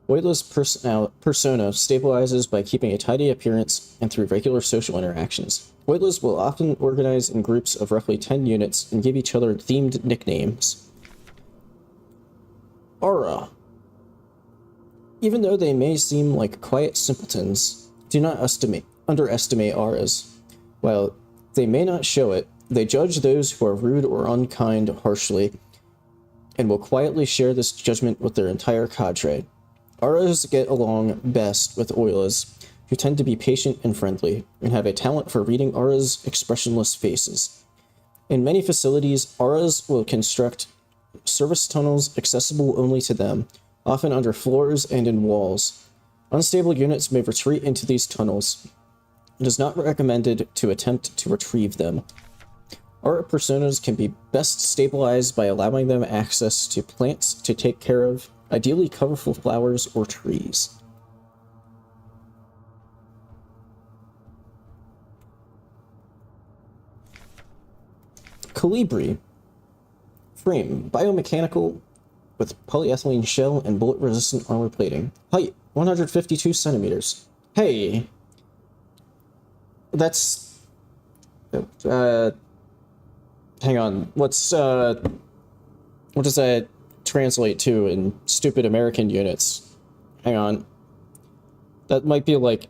Oidla's persona stabilizes by keeping a tidy appearance and through regular social interactions. Oidlas will often organize in groups of roughly 10 units and give each other themed nicknames. Aura. Even though they may seem like quiet simpletons, do not underestimate auras. While they may not show it, they judge those who are rude or unkind harshly, and will quietly share this judgment with their entire cadre. Auras get along best with Oilas, who tend to be patient and friendly, and have a talent for reading Aura's expressionless faces. In many facilities, Auras will construct service tunnels accessible only to them, often under floors and in walls. Unstable units may retreat into these tunnels. It is not recommended to attempt to retrieve them. Aura personas can be best stabilized by allowing them access to plants to take care of, ideally colorful flowers or trees. Colibri. Frame. Biomechanical with polyethylene shell and bullet-resistant armor plating. Height. 152 centimeters. Hey! That's... hang on. What does that translate to in stupid American units? Hang on. That might be like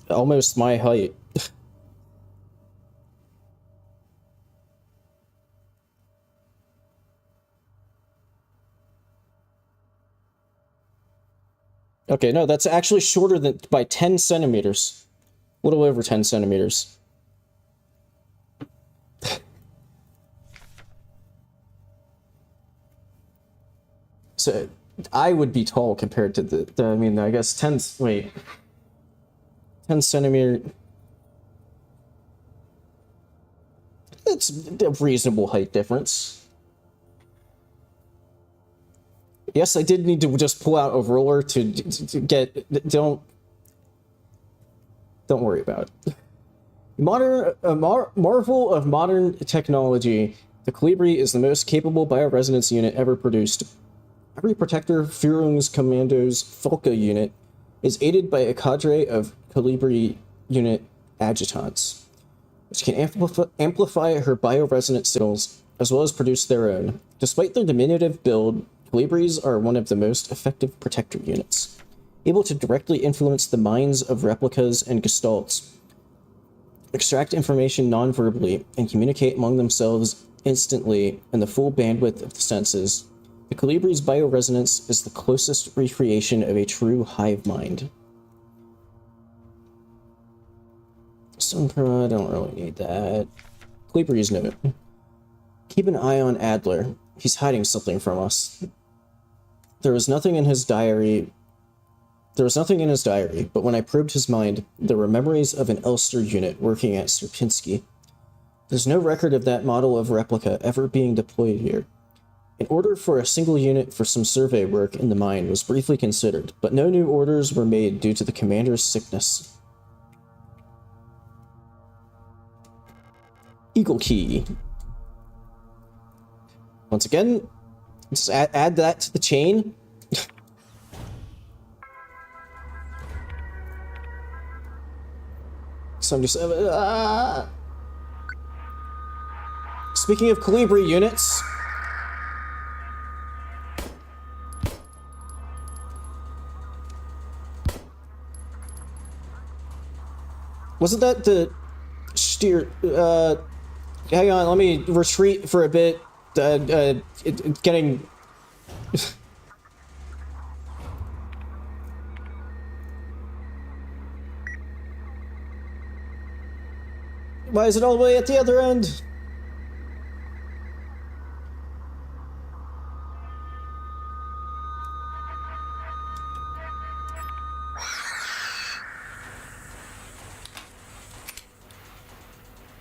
almost my height. Okay, no, that's actually shorter than by 10 centimeters. A little over 10 centimeters. So I would be tall compared to the I mean, I guess 10 centimeter. That's a reasonable height difference. Yes, I did need to just pull out a roller to get. Don't worry about it. Marvel of modern technology, the Colibri is the most capable bioresonance unit ever produced. Every Protector Führungskommando's Falca unit is aided by a cadre of Colibri unit adjutants, which can amplify her bioresonance signals as well as produce their own. Despite their diminutive build, Colibris are one of the most effective protector units, able to directly influence the minds of replicas and gestalts, extract information non-verbally, and communicate among themselves instantly in the full bandwidth of the senses. The Colibri's bioresonance is the closest recreation of a true hive mind. Sunpro, I don't really need that. Colibri's note. Keep an eye on Adler. He's hiding something from us. There was nothing in his diary, but when I probed his mind, there were memories of an Elster unit working at Sierpinski. There's no record of that model of replica ever being deployed here. An order for a single unit for some survey work in the mine was briefly considered, but no new orders were made due to the commander's sickness. Eagle Key. Once again, just add that to the chain. Speaking of Colibri units, wasn't that the steer? Hang on, let me retreat for a bit. Getting. Why is it all the way at the other end?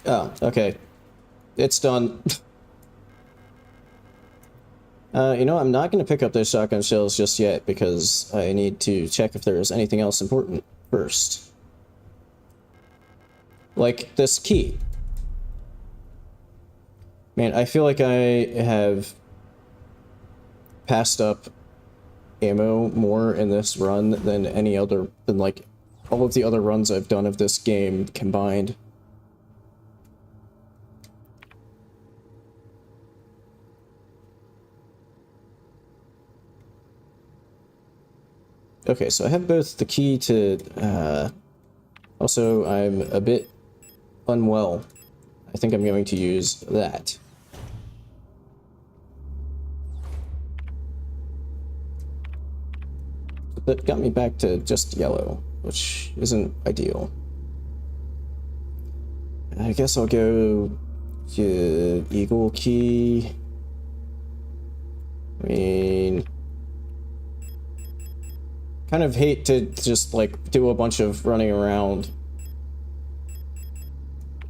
Oh, okay. It's done. You know, I'm not going to pick up those shotgun shells just yet because I need to check if there's anything else important first. Like this key. Man, I feel like I have passed up ammo more in this run than any other, than like all of the other runs I've done of this game combined. Okay, so I have both the key to, also I'm a bit unwell. I think I'm going to use that. That got me back to just yellow, which isn't ideal. I guess I'll go to Eagle Key. I mean, kind of hate to just like do a bunch of running around,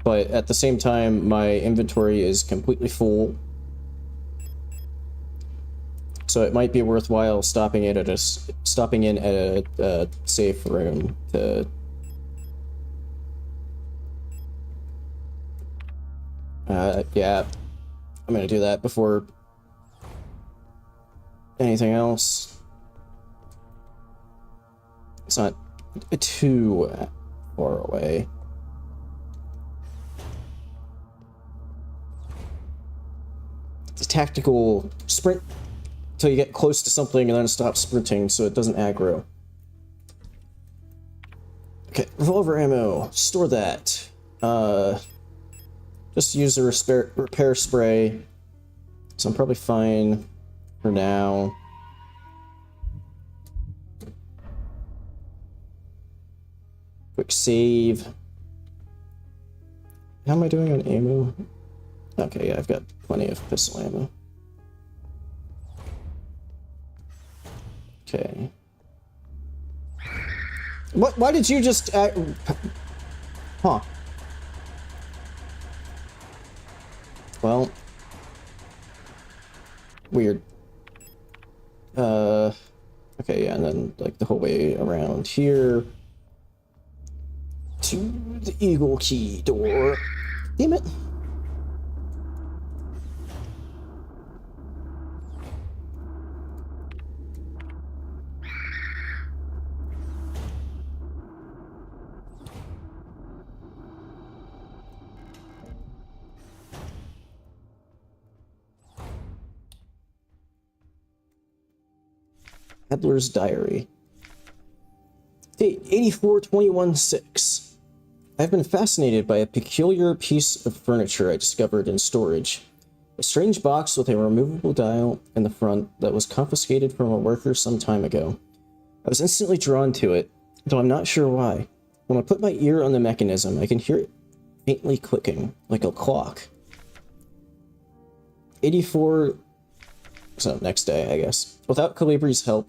but at the same time my inventory is completely full, so it might be worthwhile stopping in at a safe room to yeah, I'm gonna do that before anything else. It's not too far away. It's a tactical sprint until you get close to something and then stop sprinting so it doesn't aggro. Okay, revolver ammo. Store that. Just use a repair spray. So I'm probably fine for now. Quick save. How am I doing on ammo? Okay, yeah, I've got plenty of pistol ammo. Okay. What? Why did you just huh. Well. Weird. Okay, yeah, and then, like, the whole way around here to the Eagle Key door. Damn it. Adler's Diary. Date 8421-6. I've been fascinated by a peculiar piece of furniture I discovered in storage. A strange box with a removable dial in the front that was confiscated from a worker some time ago. I was instantly drawn to it, though I'm not sure why. When I put my ear on the mechanism, I can hear it faintly clicking, like a clock. 84... So, next day, I guess. Without Calibri's help,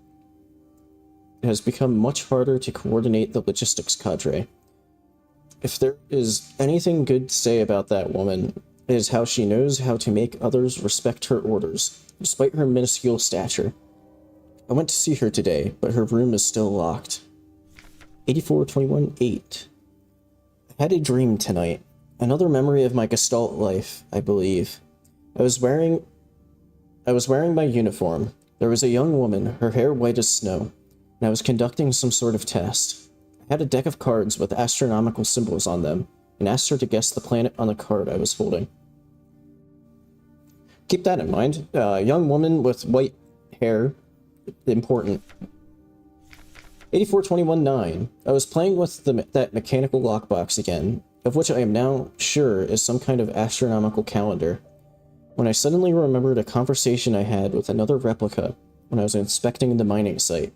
it has become much harder to coordinate the logistics cadre. If there is anything good to say about that woman, it is how she knows how to make others respect her orders, despite her minuscule stature. I went to see her today, but her room is still locked. 8421-8. I had a dream tonight. Another memory of my Gestalt life, I believe. I was wearing my uniform. There was a young woman, her hair white as snow, and I was conducting some sort of test. I had a deck of cards with astronomical symbols on them, and asked her to guess the planet on the card I was holding. Keep that in mind. Young woman with white hair. Important. 8421-9. I was playing with that mechanical lockbox again, of which I am now sure is some kind of astronomical calendar, when I suddenly remembered a conversation I had with another replica when I was inspecting the mining site.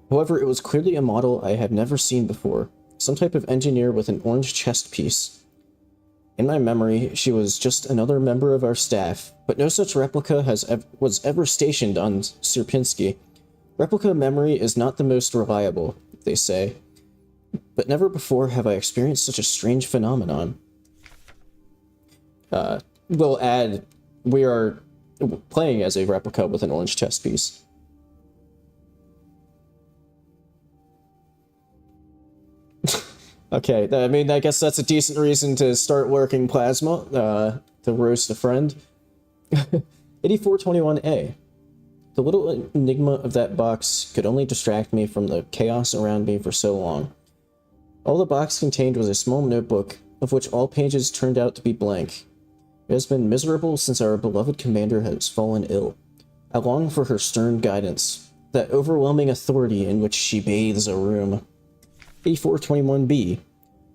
However, it was clearly a model I had never seen before, some type of engineer with an orange chest piece. In my memory, she was just another member of our staff, but no such replica was ever stationed on Sierpinski. Replica memory is not the most reliable, they say, but never before have I experienced such a strange phenomenon. We'll add, we are playing as a replica with an orange chest piece. Okay, I mean, I guess that's a decent reason to start working plasma, to roast a friend. 8421-A. The little enigma of that box could only distract me from the chaos around me for so long. All the box contained was a small notebook, of which all pages turned out to be blank. It has been miserable since our beloved commander has fallen ill. I long for her stern guidance, that overwhelming authority in which she bathes a room. 8421-B.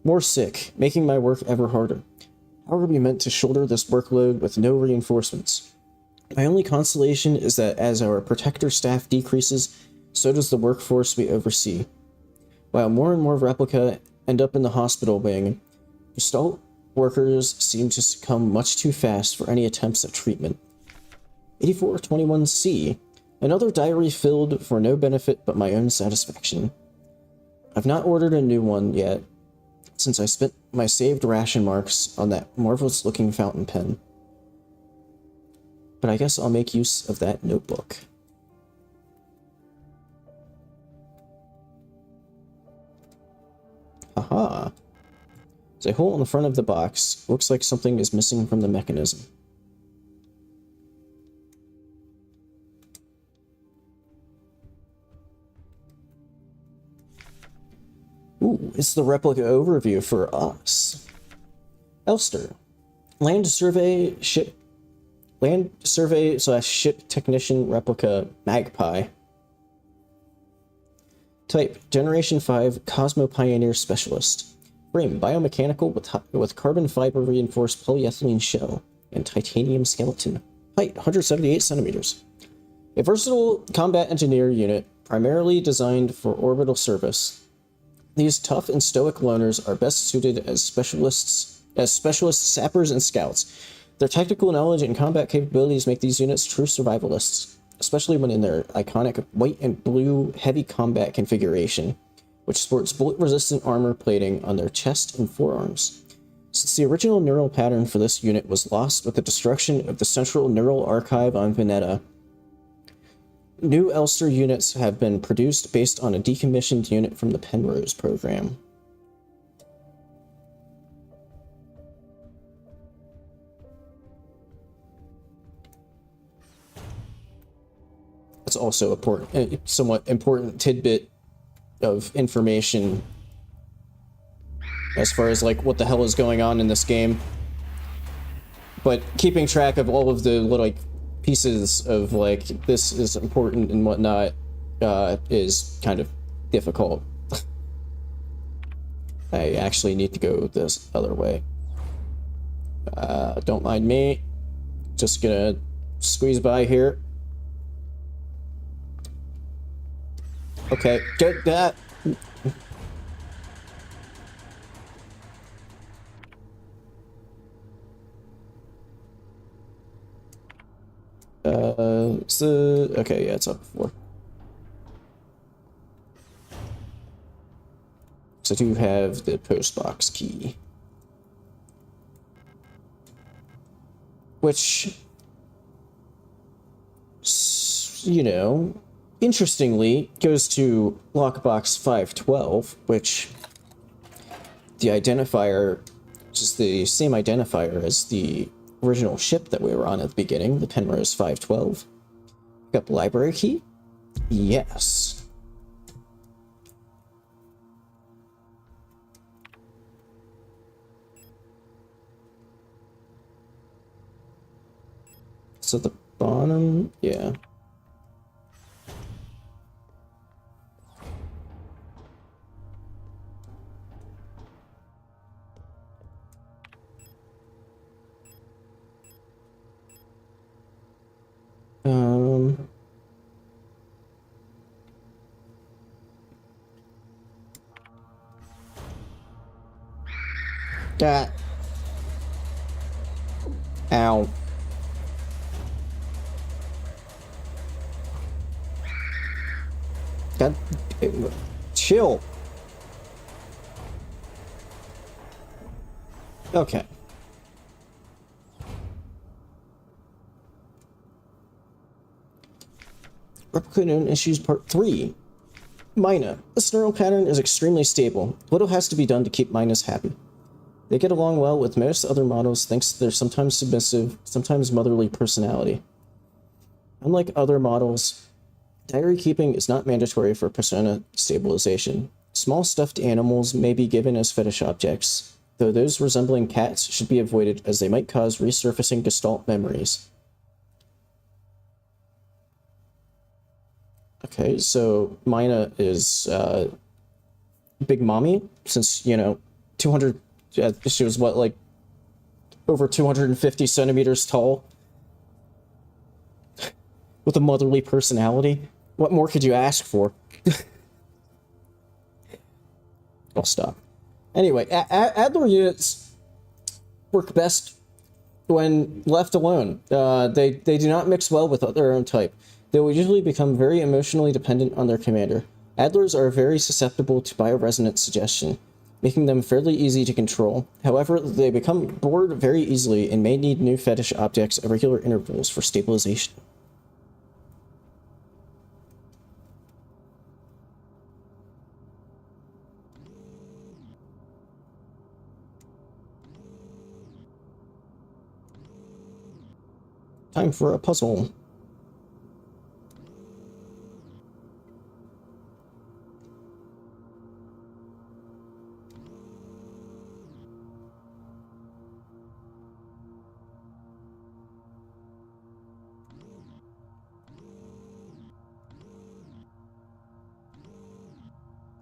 More sick, making my work ever harder. How are we meant to shoulder this workload with no reinforcements? My only consolation is that as our protector staff decreases, so does the workforce we oversee. While more and more replica end up in the hospital wing, Gestalt workers seem to succumb much too fast for any attempts at treatment. 8421-C. Another diary filled for no benefit but my own satisfaction. I've not ordered a new one yet, since I spent my saved ration marks on that marvelous-looking fountain pen. But I guess I'll make use of that notebook. Haha. There's a hole in the front of the box. Looks like something is missing from the mechanism. Ooh, it's the replica overview for us. Elster. Land survey / ship technician replica Magpie. Type, Generation 5 Cosmo Pioneer Specialist. Frame, biomechanical with carbon fiber reinforced polyethylene shell and titanium skeleton. Height, 178 centimeters. A versatile combat engineer unit, primarily designed for orbital service. These tough and stoic loners are best suited as specialist sappers and scouts. Their technical knowledge and combat capabilities make these units true survivalists, especially when in their iconic white and blue heavy combat configuration, which sports bullet-resistant armor plating on their chest and forearms. Since the original neural pattern for this unit was lost with the destruction of the central neural archive on Veneta, new Elster units have been produced based on a decommissioned unit from the Penrose program. That's also a somewhat important tidbit of information as far as like what the hell is going on in this game. But keeping track of all of the little like pieces of like this is important and whatnot is kind of difficult. I actually need to go this other way. Don't mind me. Just gonna squeeze by here. Okay, get that. Okay, yeah, it's up before. So I do have the postbox key. Which, you know, interestingly, goes to lockbox 512, which the identifier, just the same identifier as the original ship that we were on at the beginning, the Penrose 512. Pick up library key? Yes. So the bottom, yeah. That. Ow. God, chill. Okay. Replica known issues part 3. Mina. This neural pattern is extremely stable. Little has to be done to keep Minas happy. They get along well with most other models thanks to their sometimes submissive, sometimes motherly personality. Unlike other models, diary keeping is not mandatory for persona stabilization. Small stuffed animals may be given as fetish objects, though those resembling cats should be avoided as they might cause resurfacing Gestalt memories. Okay, so Mina is Big Mommy, since, you know, 200... she was, what, like, over 250 centimeters tall? With a motherly personality? What more could you ask for? I'll stop. Anyway, Adler units work best when left alone. They do not mix well with their own type. They will usually become very emotionally dependent on their commander. Adlers are very susceptible to bioresonance suggestion, making them fairly easy to control. However, they become bored very easily and may need new fetish objects at regular intervals for stabilization. Time for a puzzle.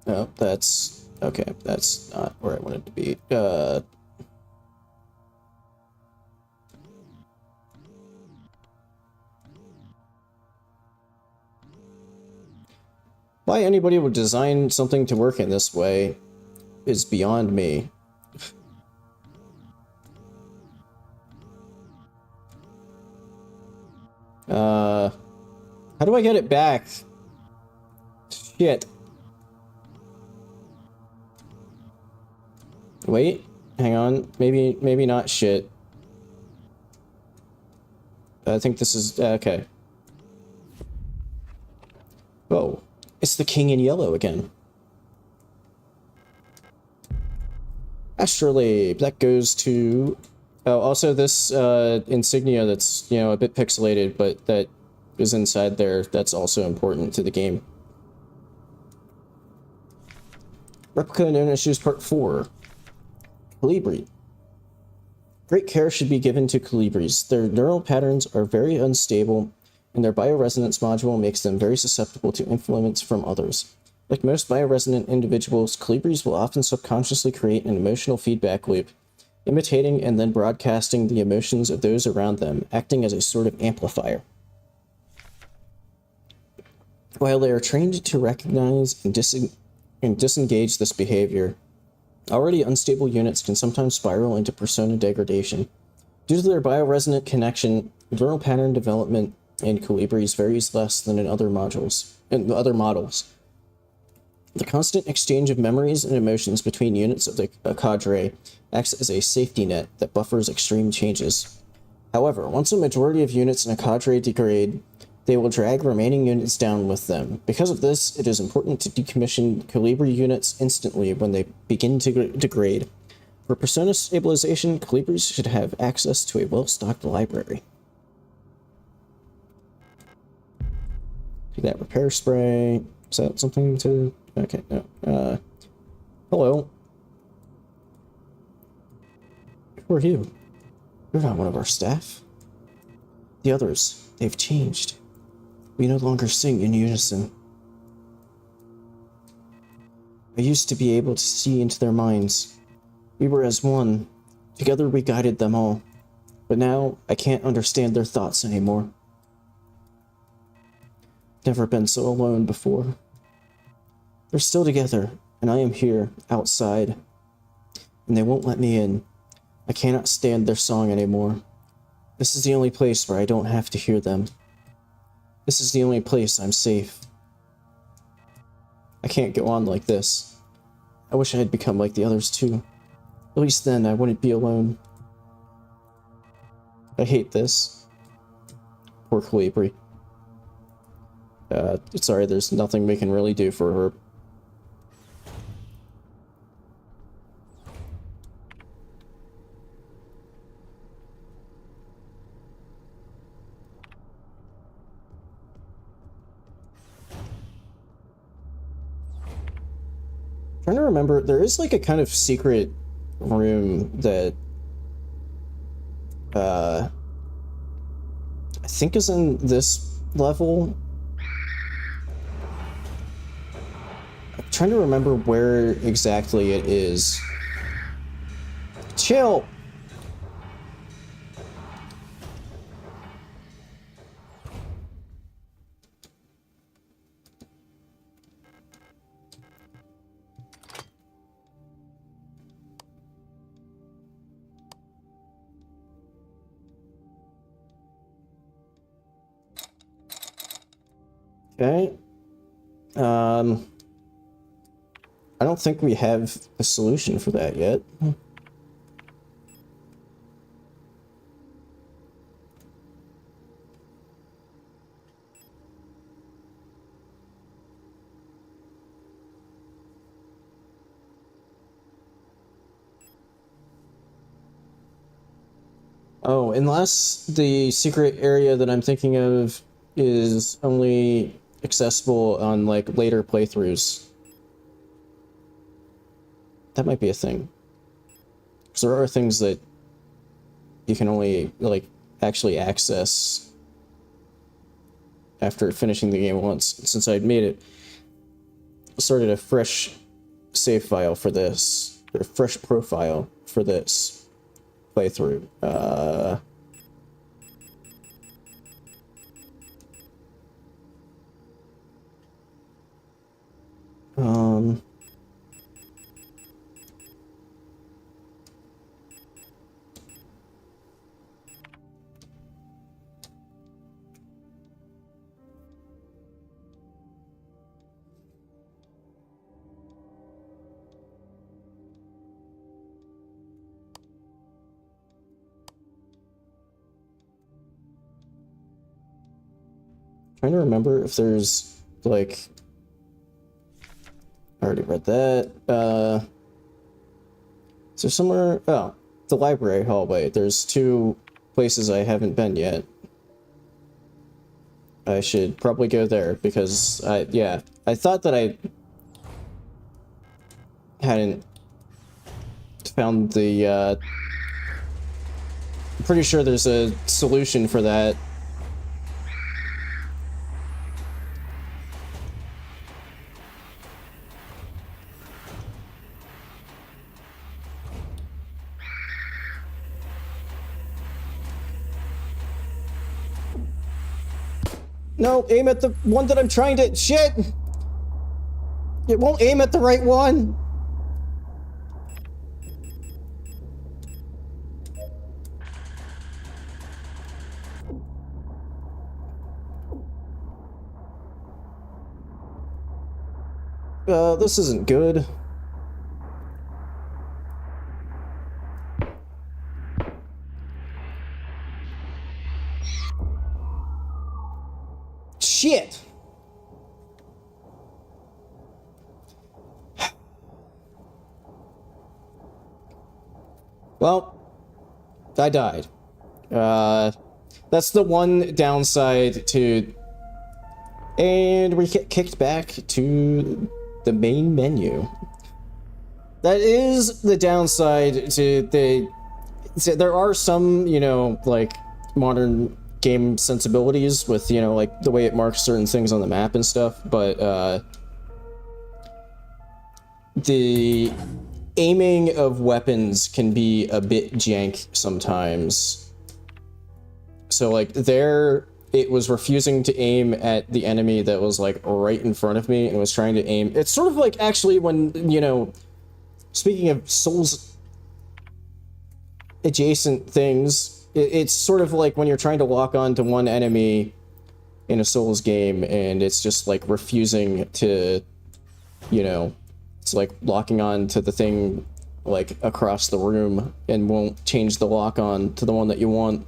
Oh, that's... okay, that's not where I wanted to be. Why anybody would design something to work in this way is beyond me. How do I get it back? Shit. Wait, hang on. Maybe not shit. I think this is... okay. Oh, it's the king in yellow again. Astrolabe, that goes to... oh, also this insignia that's, you know, a bit pixelated, but that is inside there, that's also important to the game. Replica known issues part 4. Colibri. Great care should be given to colibris. Their neural patterns are very unstable and their bioresonance module makes them very susceptible to influence from others. Like most bioresonant individuals, Colibris will often subconsciously create an emotional feedback loop, imitating and then broadcasting the emotions of those around them, acting as a sort of amplifier. While they are trained to recognize and disengage this behavior, already unstable units can sometimes spiral into persona degradation. Due to their bioresonant connection, neural pattern development in Colibris varies less than in other models. The constant exchange of memories and emotions between units of the cadre acts as a safety net that buffers extreme changes. However, once a majority of units in a cadre degrade, they will drag remaining units down with them. Because of this, it is important to decommission Colibri units instantly when they begin to degrade. For persona stabilization, Colibris should have access to a well-stocked library. Take that repair spray. Is that something to... Okay, no. Hello. Who are you? You're not one of our staff. The others, they've changed. We no longer sing in unison. I used to be able to see into their minds. We were as one. Together we guided them all. But now, I can't understand their thoughts anymore. Never been so alone before. They're still together, and I am here, outside. And they won't let me in. I cannot stand their song anymore. This is the only place where I don't have to hear them. This is the only place I'm safe. I can't go on like this. I wish I had become like the others too. At least then I wouldn't be alone. I hate this. Poor Colibri. Sorry, there's nothing we can really do for her. Trying to remember, there is like a kind of secret room that I think is in this level. I'm trying to remember where exactly it is. Chill! Okay. I don't think we have a solution for that yet. Oh, unless the secret area that I'm thinking of is only accessible on, like, later playthroughs. That might be a thing. Because there are things that you can only, like, actually access after finishing the game once. Since I'd made it, started a fresh save file for this, or a fresh profile for this playthrough. Trying to remember if there's, like... I already read that. Is there somewhere... Oh, the library hallway. There's two places I haven't been yet. I should probably go there, because I thought that I hadn't found the, I'm pretty sure there's a solution for that. No, aim at the one that I'm trying to... Shit! It won't aim at the right one! This isn't good. Shit! Well, I died. That's the one downside to... And we get kicked back to the main menu. That is the downside to the... So there are some, you know, like, modern game sensibilities with, you know, like, the way it marks certain things on the map and stuff, but, the aiming of weapons can be a bit jank sometimes. So, like, there, it was refusing to aim at the enemy that was, like, right in front of me and was trying to aim. It's sort of like, actually, when, you know, speaking of Souls adjacent things, it's sort of like when you're trying to lock on to one enemy in a Souls game and it's just, like, refusing to, you know, it's like locking on to the thing, like, across the room and won't change the lock on to the one that you want.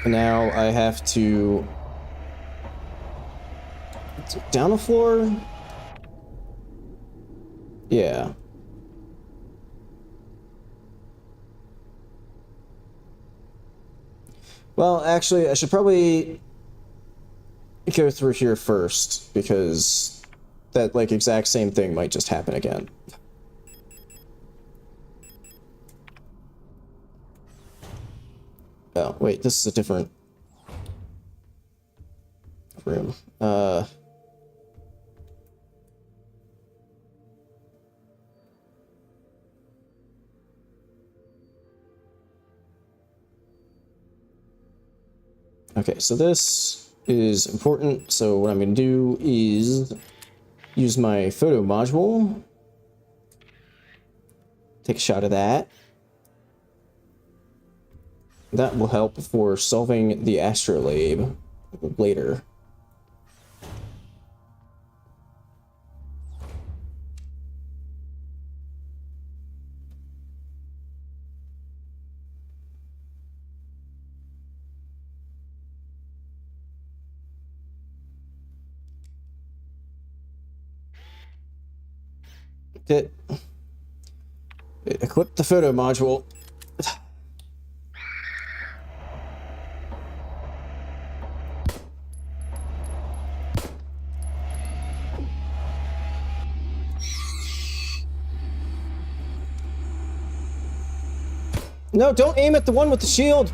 Now I have to... Down a floor? Yeah. Well, actually, I should probably go through here first, because that, like, exact same thing might just happen again. Oh, wait, this is a different room. Okay, so this is important, so what I'm going to do is use my photo module, take a shot of that. That will help for solving the astrolabe later. Equip the photo module. No, don't aim at the one with the shield.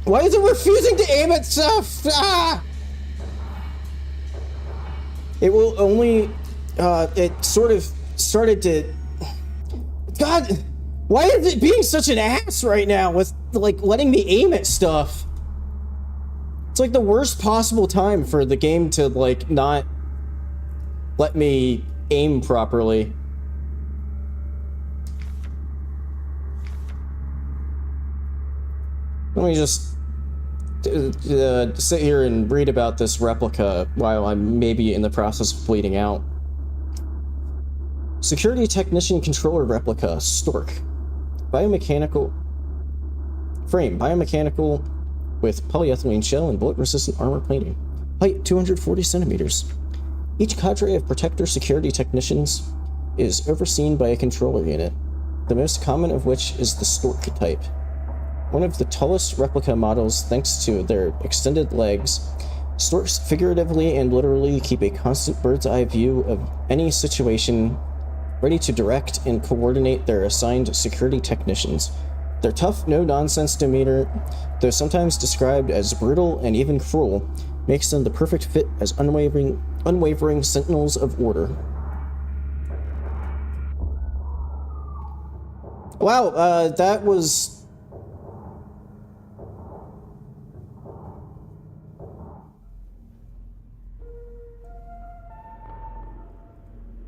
Why is it refusing to aim at stuff? Ah! It will only, it sort of started to... God, why is it being such an ass right now with, like, letting me aim at stuff? It's like the worst possible time for the game to, like, not let me aim properly. Let me just sit here and read about this replica while I'm maybe in the process of bleeding out. Security Technician Controller Replica, Stork. Biomechanical... Frame, biomechanical with polyethylene shell and bullet-resistant armor plating. Height, 240 centimeters. Each cadre of Protector security technicians is overseen by a controller unit, the most common of which is the Stork type. One of the tallest replica models thanks to their extended legs, Storks figuratively and literally keep a constant bird's-eye view of any situation, ready to direct and coordinate their assigned security technicians. Their tough, no-nonsense demeanor, though sometimes described as brutal and even cruel, makes them the perfect fit as unwavering sentinels of order. Wow, that was...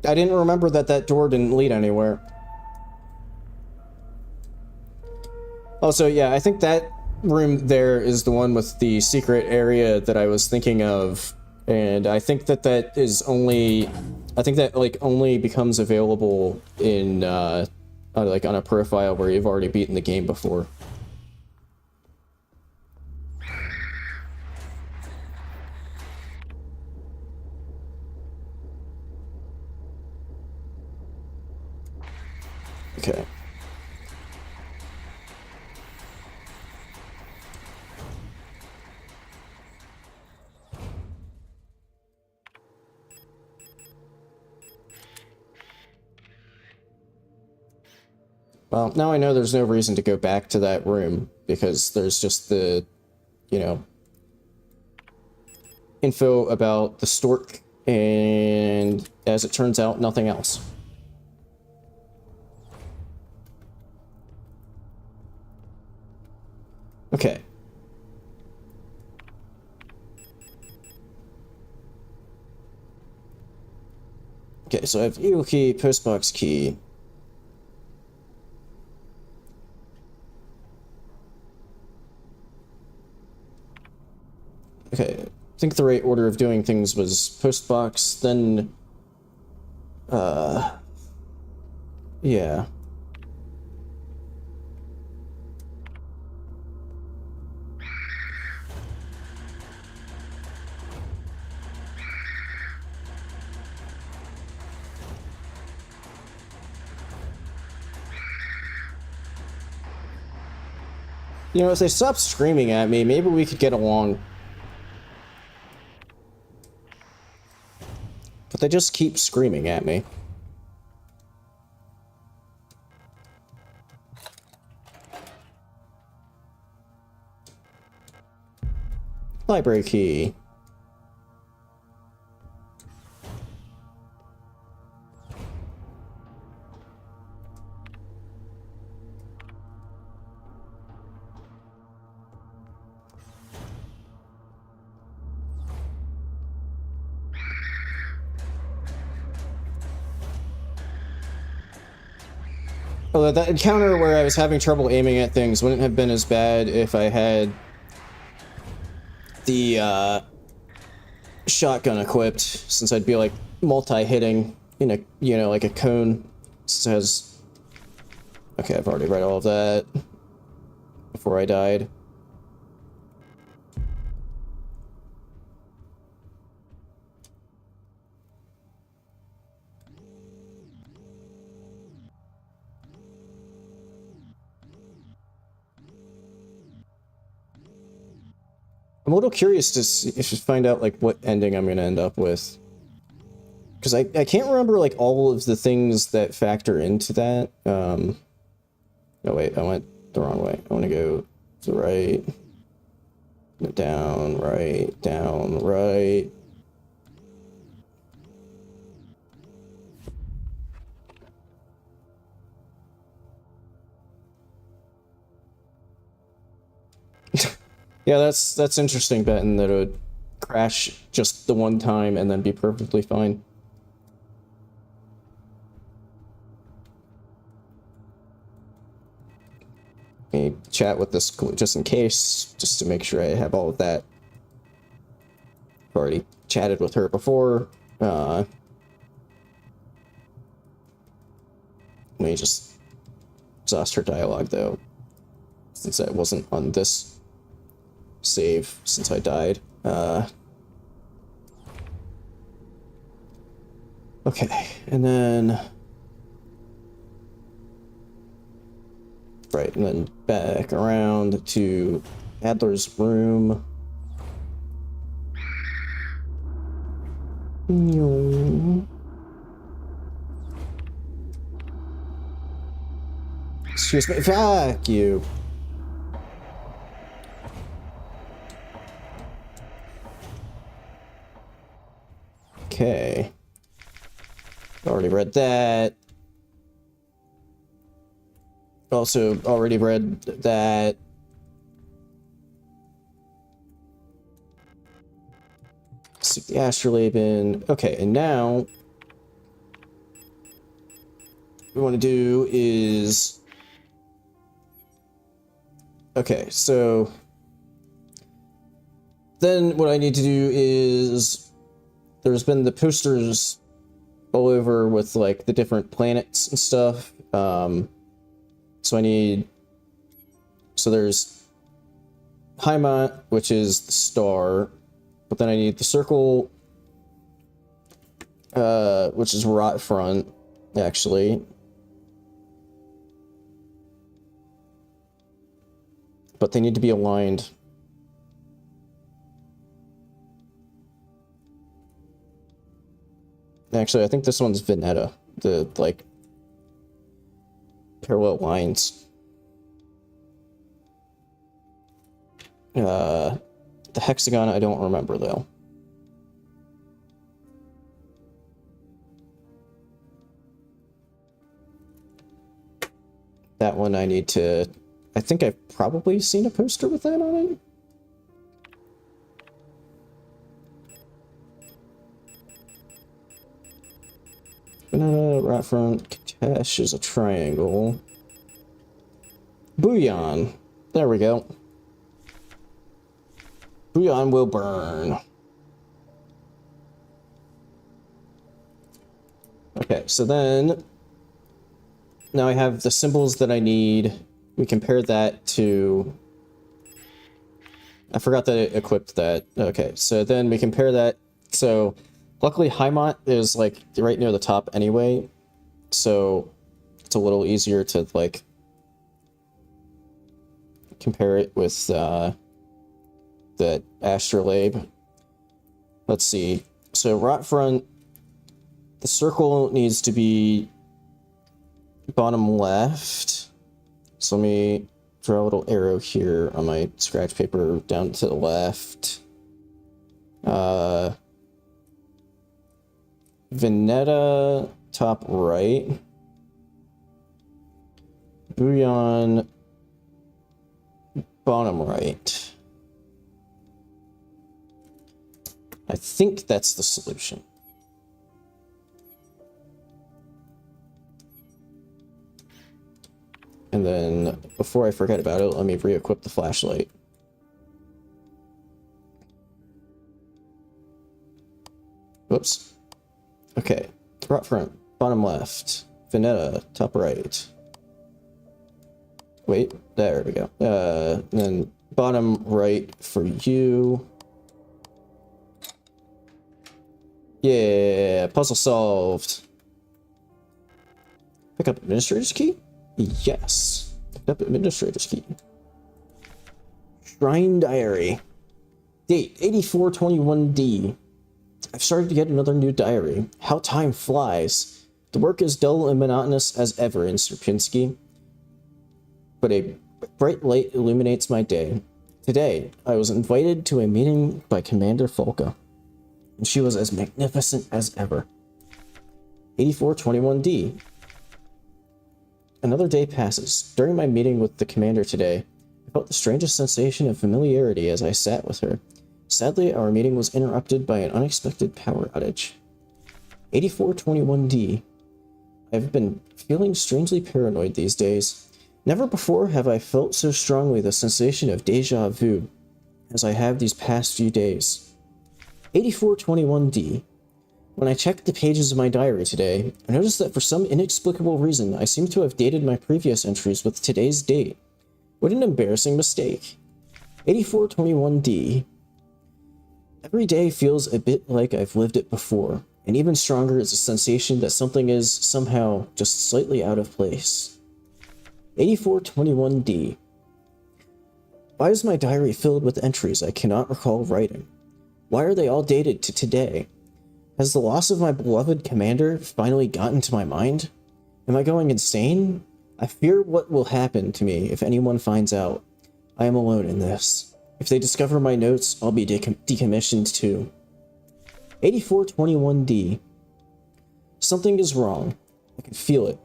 I didn't remember that door didn't lead anywhere. Also, yeah, I think that room there is the one with the secret area that I was thinking of, and I think that is only... I think that, like, only becomes available in, like, on a profile where you've already beaten the game before. Okay. Well, now I know there's no reason to go back to that room, because there's just the, you know, info about the stork, and as it turns out, nothing else. Okay. Okay, so I have Eagle key, postbox key. Okay, I think the right order of doing things was postbox, then... yeah. You know, if they stop screaming at me, maybe we could get along. But they just keep screaming at me. Library key. Although that encounter where I was having trouble aiming at things wouldn't have been as bad if I had the shotgun equipped, since I'd be like multi-hitting in a, you know, like a cone. It says, okay, I've already read all of that before I died. I'm a little curious to see, to find out, like, what ending I'm gonna end up with. Because I can't remember, like, all of the things that factor into that. Oh, wait, I went the wrong way. I want to go to the right. Down, right, down, right. Yeah, that's interesting, Benton, that it would crash just the one time and then be perfectly fine. Let me chat with this just in case, just to make sure I have all of that. I've already chatted with her before. Let me just exhaust her dialogue, though, since I wasn't on this save since I died. Okay, and then... Right, and then back around to Adler's room. Let's Excuse me. Fuck you. Okay. Already read that. Also, already read that. Seek the astrolabe in. Okay, and now what we want to do is... Okay, so then what I need to do is... There's been the posters all over with, like, the different planets and stuff. So I need... So there's Heimat, which is the star. But then I need the circle, which is Rot Front, actually. But they need to be aligned. Actually, I think this one's Veneta, the, like, parallel lines. The hexagon, I don't remember, though. That one I need to... I think I've probably seen a poster with that on it. Right front, Katesh is a triangle. Bouillon. There we go. Bouillon will burn. Okay, so then... Now I have the symbols that I need. We compare that to... I forgot that it equipped that. Okay, so then we compare that. So, luckily Heimat is, like, right near the top anyway. So, it's a little easier to, like, compare it with, the astrolabe. Let's see. So, Rot Front, the circle needs to be bottom left. So let me draw a little arrow here on my scratch paper down to the left. Veneta, top right. Bouillon, bottom right. I think that's the solution. And then, before I forget about it, let me re-equip the flashlight. Whoops. Okay. Rot Front, bottom left. Veneta, top right. Wait, there we go. Then bottom right for you. Yeah, puzzle solved. Pick up administrator's key? Yes. Pick up administrator's key. Shrine diary. Date 8421D. I've started to get another new diary. How time flies. The work is dull and monotonous as ever in Sierpinski, but a bright light illuminates my day. Today, I was invited to a meeting by Commander Folka, and she was as magnificent as ever. 8421D. Another day passes. During my meeting with the commander today, I felt the strangest sensation of familiarity as I sat with her. Sadly, our meeting was interrupted by an unexpected power outage. 8421D. I've been feeling strangely paranoid these days. Never before have I felt so strongly the sensation of déjà vu as I have these past few days. 8421D. When I checked the pages of my diary today, I noticed that for some inexplicable reason, I seem to have dated my previous entries with today's date. What an embarrassing mistake. 8421D. Every day feels a bit like I've lived it before, and even stronger is a sensation that something is somehow just slightly out of place. 8421D. Why is my diary filled with entries I cannot recall writing? Why are they all dated to today? Has the loss of my beloved commander finally gotten to my mind? Am I going insane? I fear what will happen to me if anyone finds out. I am alone in this. If they discover my notes, I'll be decommissioned too. 8421D. Something is wrong. I can feel it.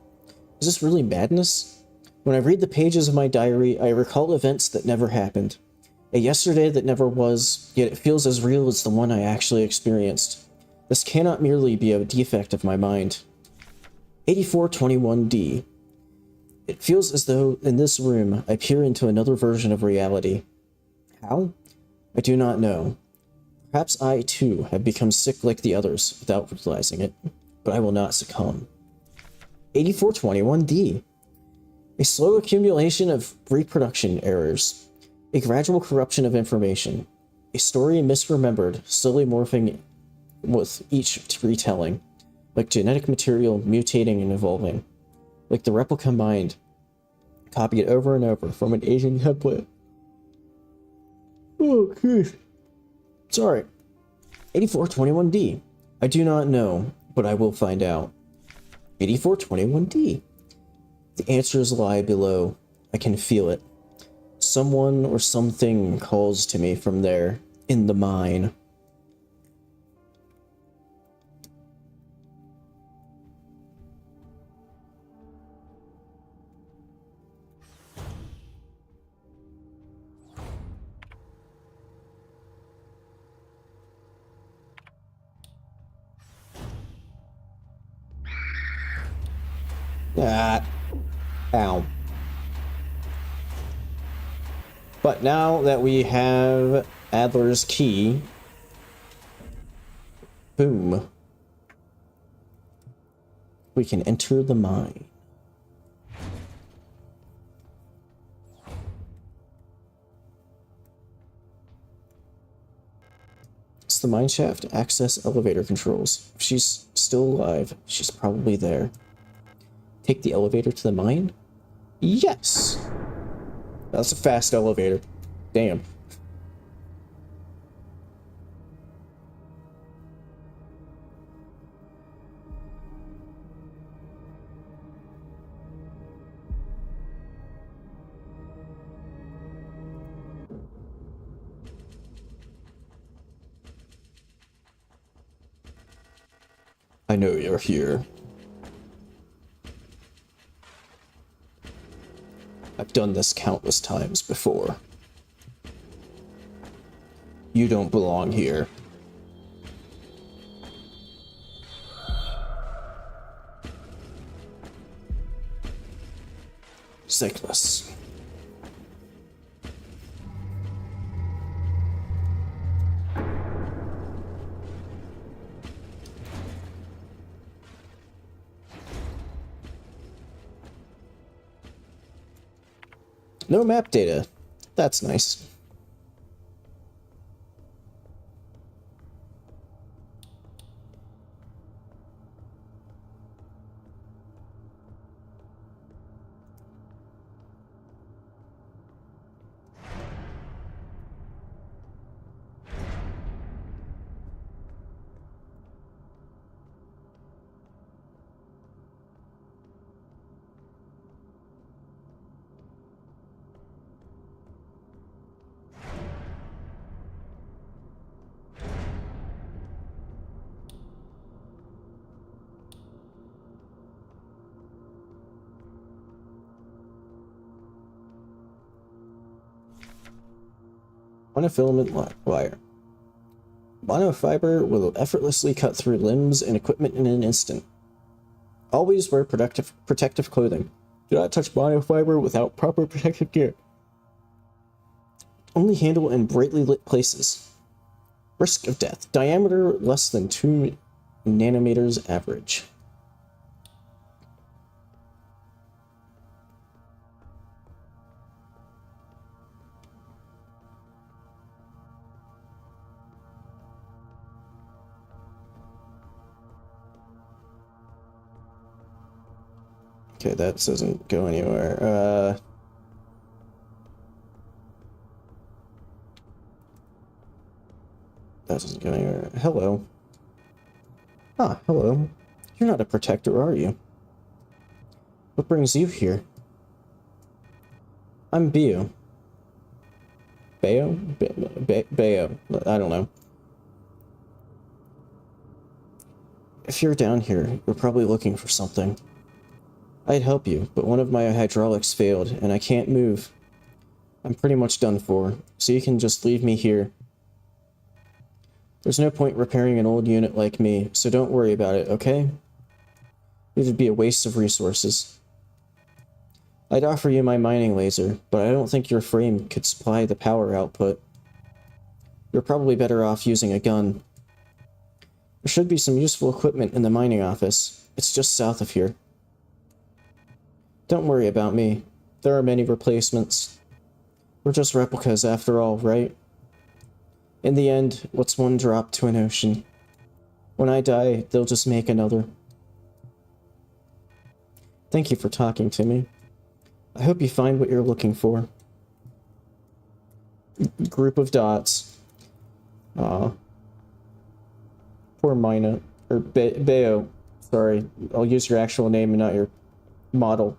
Is this really madness? When I read the pages of my diary, I recall events that never happened. A yesterday that never was, yet it feels as real as the one I actually experienced. This cannot merely be a defect of my mind. 8421D. It feels as though, in this room, I peer into another version of reality. How? I do not know. Perhaps I, too, have become sick like the others, without realizing it. But I will not succumb. 8421D. A slow accumulation of reproduction errors. A gradual corruption of information. A story misremembered, slowly morphing with each retelling. Like genetic material mutating and evolving. Like the replica mind, copy it over and over from an Asian template. Oh, gosh. Sorry. 8421D. I do not know, but I will find out. 8421D. The answers lie below. I can feel it. Someone or something calls to me from there, in the mine. Ah, ow. But now that we have Adler's key, boom, we can enter the mine. It's the mine shaft access elevator controls. If she's still alive, she's probably there. Take the elevator to the mine? Yes! That's a fast elevator. Damn. I know you're here. I've done this countless times before. You don't belong here. Signalis. No map data. That's nice. Monofilament wire. Monofiber will effortlessly cut through limbs and equipment in an instant. Always wear protective clothing. Do not touch monofiber without proper protective gear. Only handle in brightly lit places. Risk of death. Diameter less than 2 nanometers average. Okay, that doesn't go anywhere. That doesn't go anywhere. Hello. Ah, hello. You're not a protector, are you? What brings you here? I'm Bio. Bayo? Bayo. I don't know. If you're down here, you're probably looking for something. I'd help you, but one of my hydraulics failed, and I can't move. I'm pretty much done for, so you can just leave me here. There's no point repairing an old unit like me, so don't worry about it, okay? It would be a waste of resources. I'd offer you my mining laser, but I don't think your frame could supply the power output. You're probably better off using a gun. There should be some useful equipment in the mining office. It's just south of here. Don't worry about me. There are many replacements. We're just replicas after all, right? In the end, what's one drop to an ocean? When I die, they'll just make another. Thank you for talking to me. I hope you find what you're looking for. Group of dots. Aw. Poor Mina. Or Bayo. Sorry. I'll use your actual name and not your model.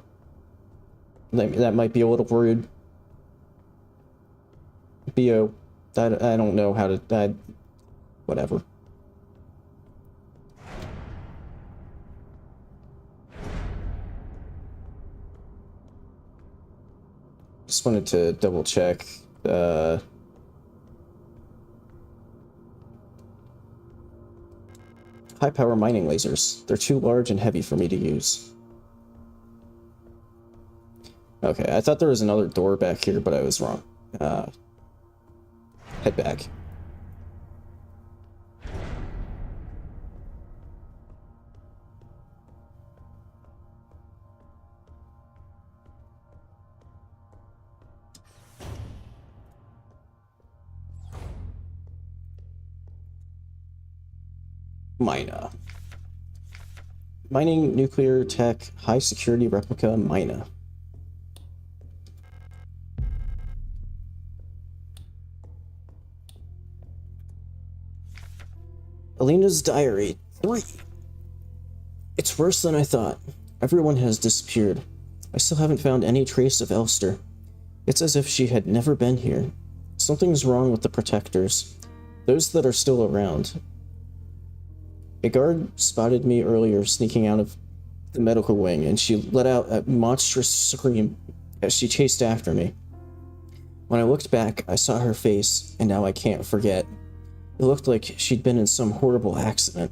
That might be a little rude. Bio. I don't know how to... whatever. Just wanted to double check. High power mining lasers. They're too large and heavy for me to use. Okay, I thought there was another door back here, but I was wrong. Head back. Mina. Mining nuclear tech high security replica Mina. Alina's diary 3. It's worse than I thought. Everyone has disappeared. I still haven't found any trace of Elster. It's as if she had never been here. Something's wrong with the protectors. Those that are still around. A guard spotted me earlier sneaking out of the medical wing, and she let out a monstrous scream as she chased after me. When I looked back, I saw her face, and now I can't forget. It looked like she'd been in some horrible accident.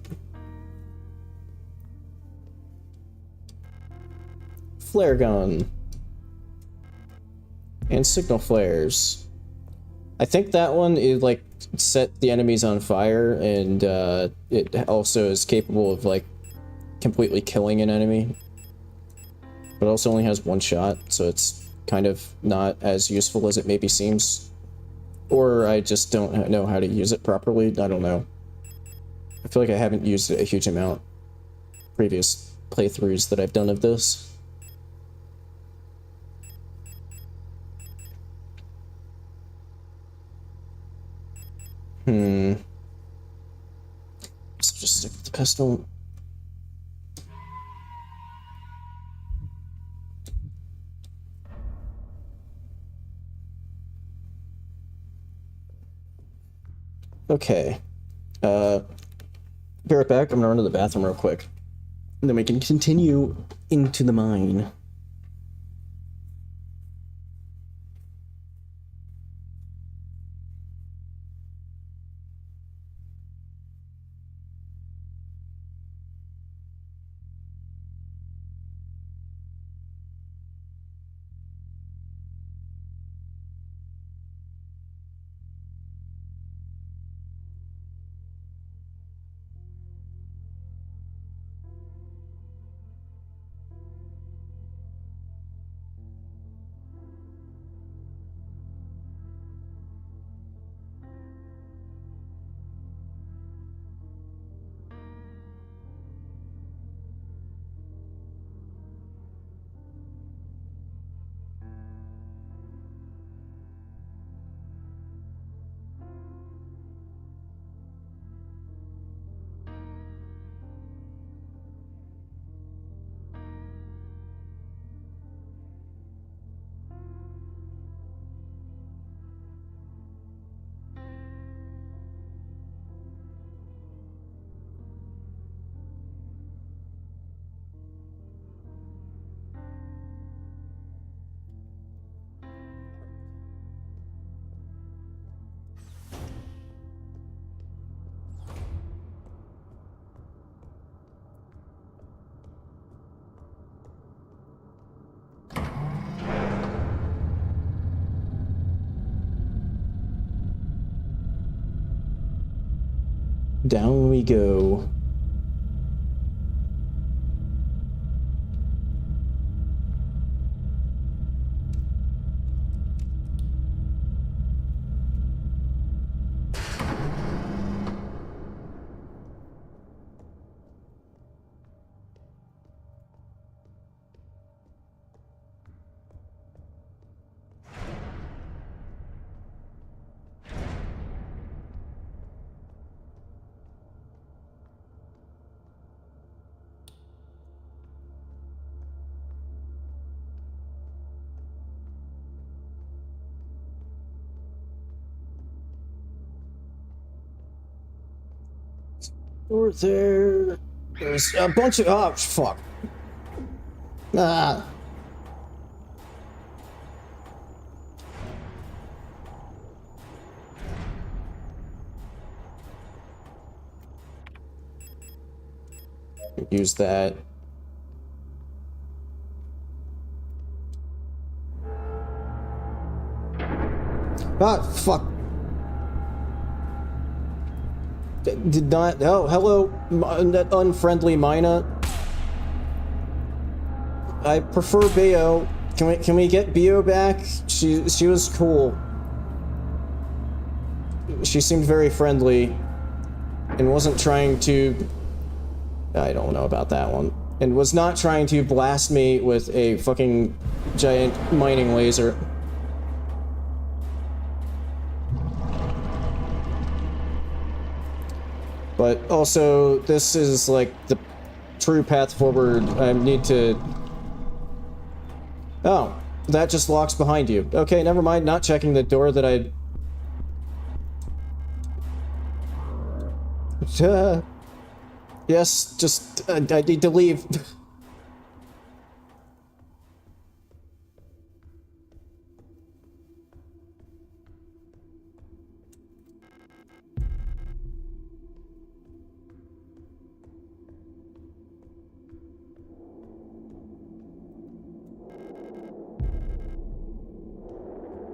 Flare gun. And signal flares. I think that one is like set the enemies on fire, and it also is capable of like completely killing an enemy. But also only has one shot, so it's kind of not as useful as it maybe seems. Or I just don't know how to use it properly. I don't know. I feel like I haven't used it a huge amount previous playthroughs that I've done of this. So just stick with the pistol. Okay. Be right back. I'm gonna run to the bathroom real quick. And then we can continue into the mine. Down we go. Over there. There's a bunch of. Oh, fuck. Ah. Use that. Ah, fuck. Did not. Oh, hello, that unfriendly Mina. I prefer Bayo. Can we get Bio back? She was cool. She seemed very friendly and wasn't trying to. I don't know about that one. And was not trying to blast me with a fucking giant mining laser. But also, this is like the true path forward. I need to... Oh, that just locks behind you. Okay, never mind, not checking the door that I... Yes, just... I need to leave.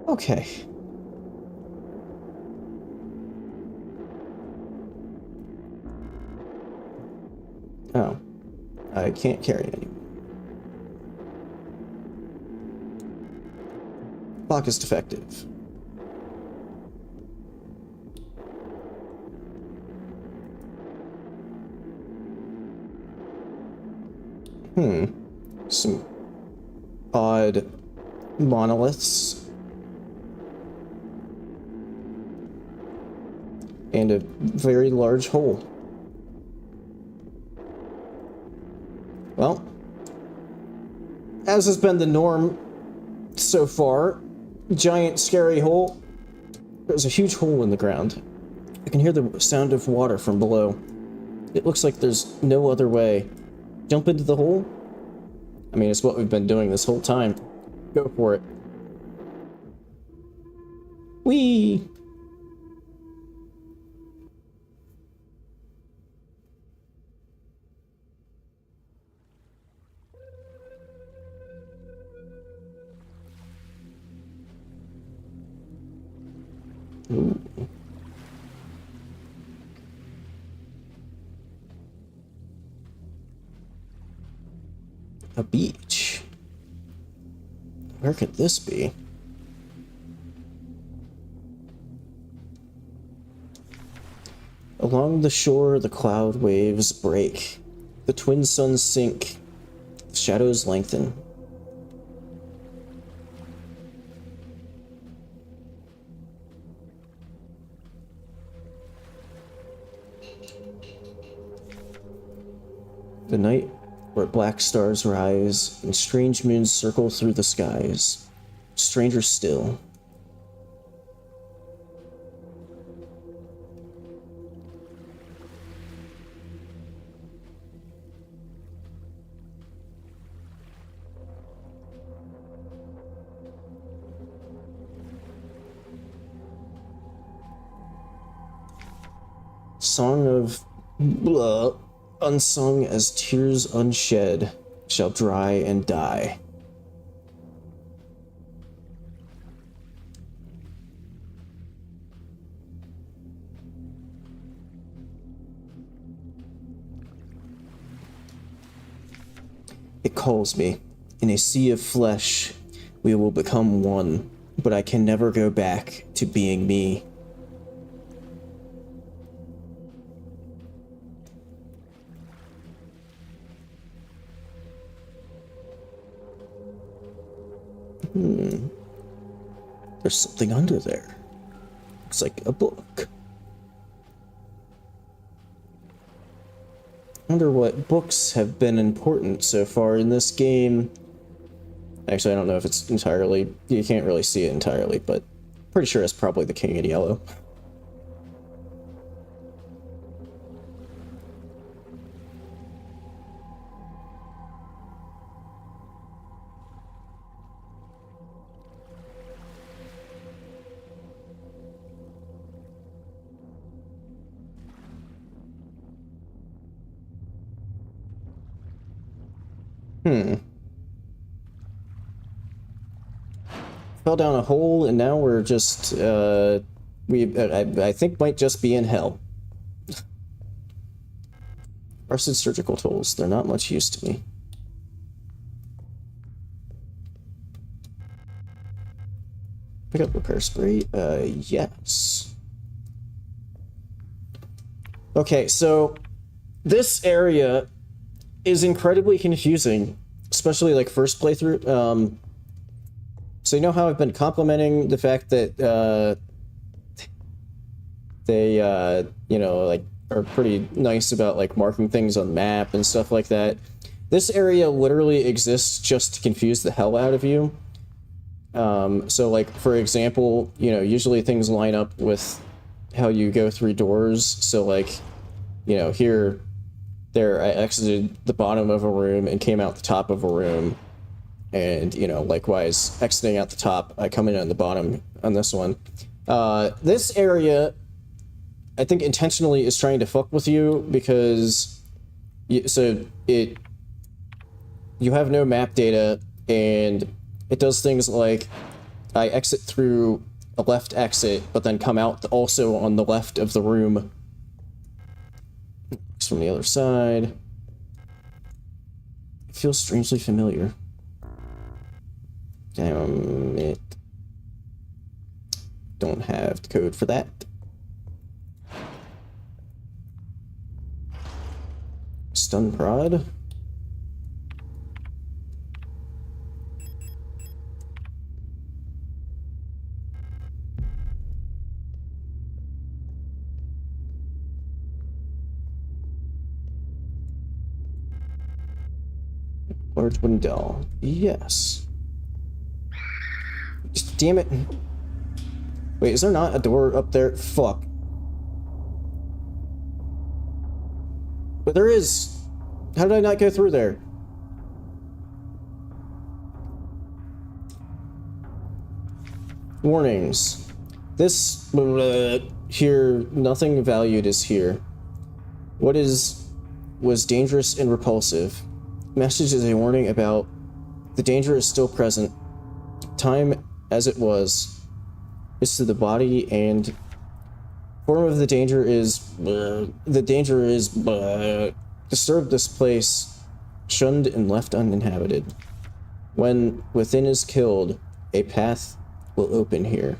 Okay. Oh. I can't carry it anymore. Lock is defective. Some odd monoliths. And a very large hole. Well, as has been the norm so far, giant scary hole. There's a huge hole in the ground. I can hear the sound of water from below. It looks like there's no other way. Jump into the hole? I mean, it's what we've been doing this whole time. Go for it. Whee! Ooh. A beach. Where could this be? Along the shore, the cloud waves break. The twin suns sink. The shadows lengthen. The night where black stars rise and strange moons circle through the skies. Stranger still. Song of blah, unsung as tears unshed shall dry and die. calls me. In a sea of flesh, we will become one, but I can never go back to being me. There's something under there. Looks like a book. I wonder what books have been important so far in this game. Actually, I don't know if it's entirely... You can't really see it entirely, but pretty sure it's probably the King in Yellow. Fell down a hole, and now we're just, I think might just be in hell. Rusted surgical tools, they're not much use to me. Pick up repair spray, yes. Okay, so this area is incredibly confusing, especially like first playthrough. So you know how I've been complimenting the fact that they you know, like are pretty nice about like marking things on the map and stuff like that. This area literally exists just to confuse the hell out of you. So like for example, you know, usually things line up with how you go through doors. So like, you know, there I exited the bottom of a room and came out the top of a room. And, you know, likewise, exiting out the top, I come in on the bottom on this one. This area, I think intentionally is trying to fuck with you because, you have no map data, and it does things like, I exit through a left exit, but then come out also on the left of the room. It's from the other side. It feels strangely familiar. Damn it. Don't have the code for that. Stun prod. Large wooden dell. Yes. Damn it. Wait, is there not a door up there? Fuck. But there is. How did I not go through there? Warnings. This here, nothing valued is here. What was dangerous and repulsive. Message is a warning about the danger is still present. Time as it was is to the body, and form of the danger is disturb this place, shunned and left uninhabited. When within is killed, a path will open here.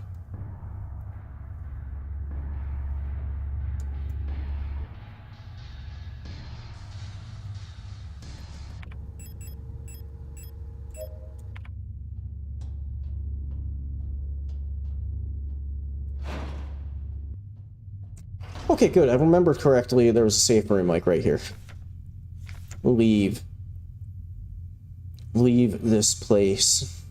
Okay, good. I remember correctly. There was a safe room, like, right here. Leave. Leave this place.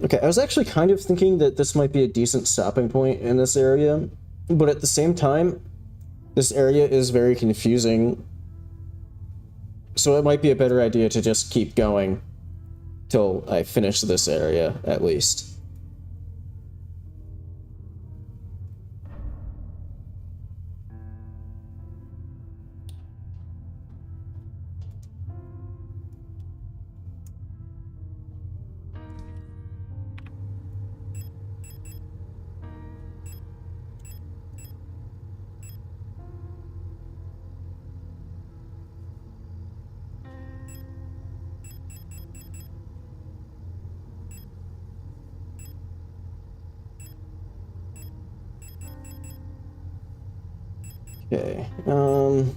Okay, I was actually kind of thinking that this might be a decent stopping point in this area, but at the same time, this area is very confusing, so it might be a better idea to just keep going till I finish this area, at least. Okay, you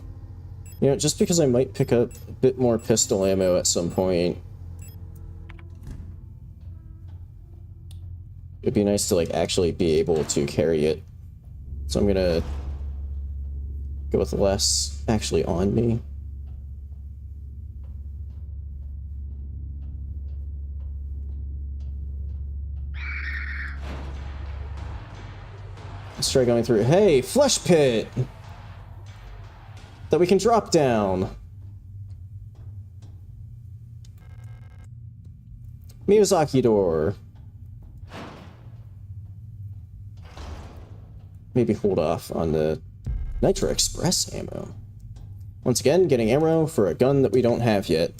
know, just because I might pick up a bit more pistol ammo at some point, it'd be nice to, like, actually be able to carry it. So I'm gonna go with less actually on me. Let's try going through. Hey, flesh pit! That we can drop down. Miyazaki door. Maybe hold off on the Nitro Express ammo. Once again, getting ammo for a gun that we don't have yet.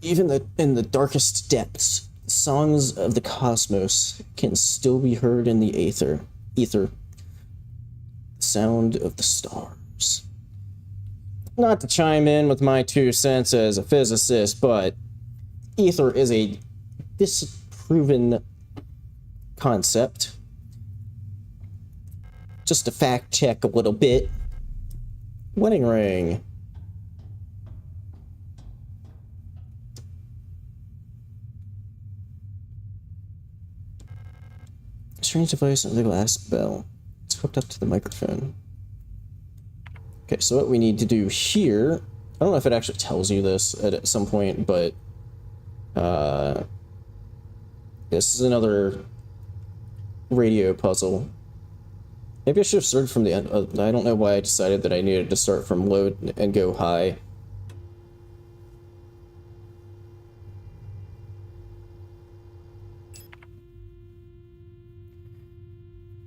Even in the darkest depths, songs of the cosmos can still be heard in the ether. The sound of the stars. Not to chime in with my 2 cents as a physicist, but ether is a disproven concept. Just to fact check a little bit. Wedding ring. Strange device under the glass bell. It's hooked up to the microphone. Okay, so what we need to do here, I don't know if it actually tells you this at some point, but this is another radio puzzle. Maybe I should have started from the end. I don't know why I decided that I needed to start from low and go high.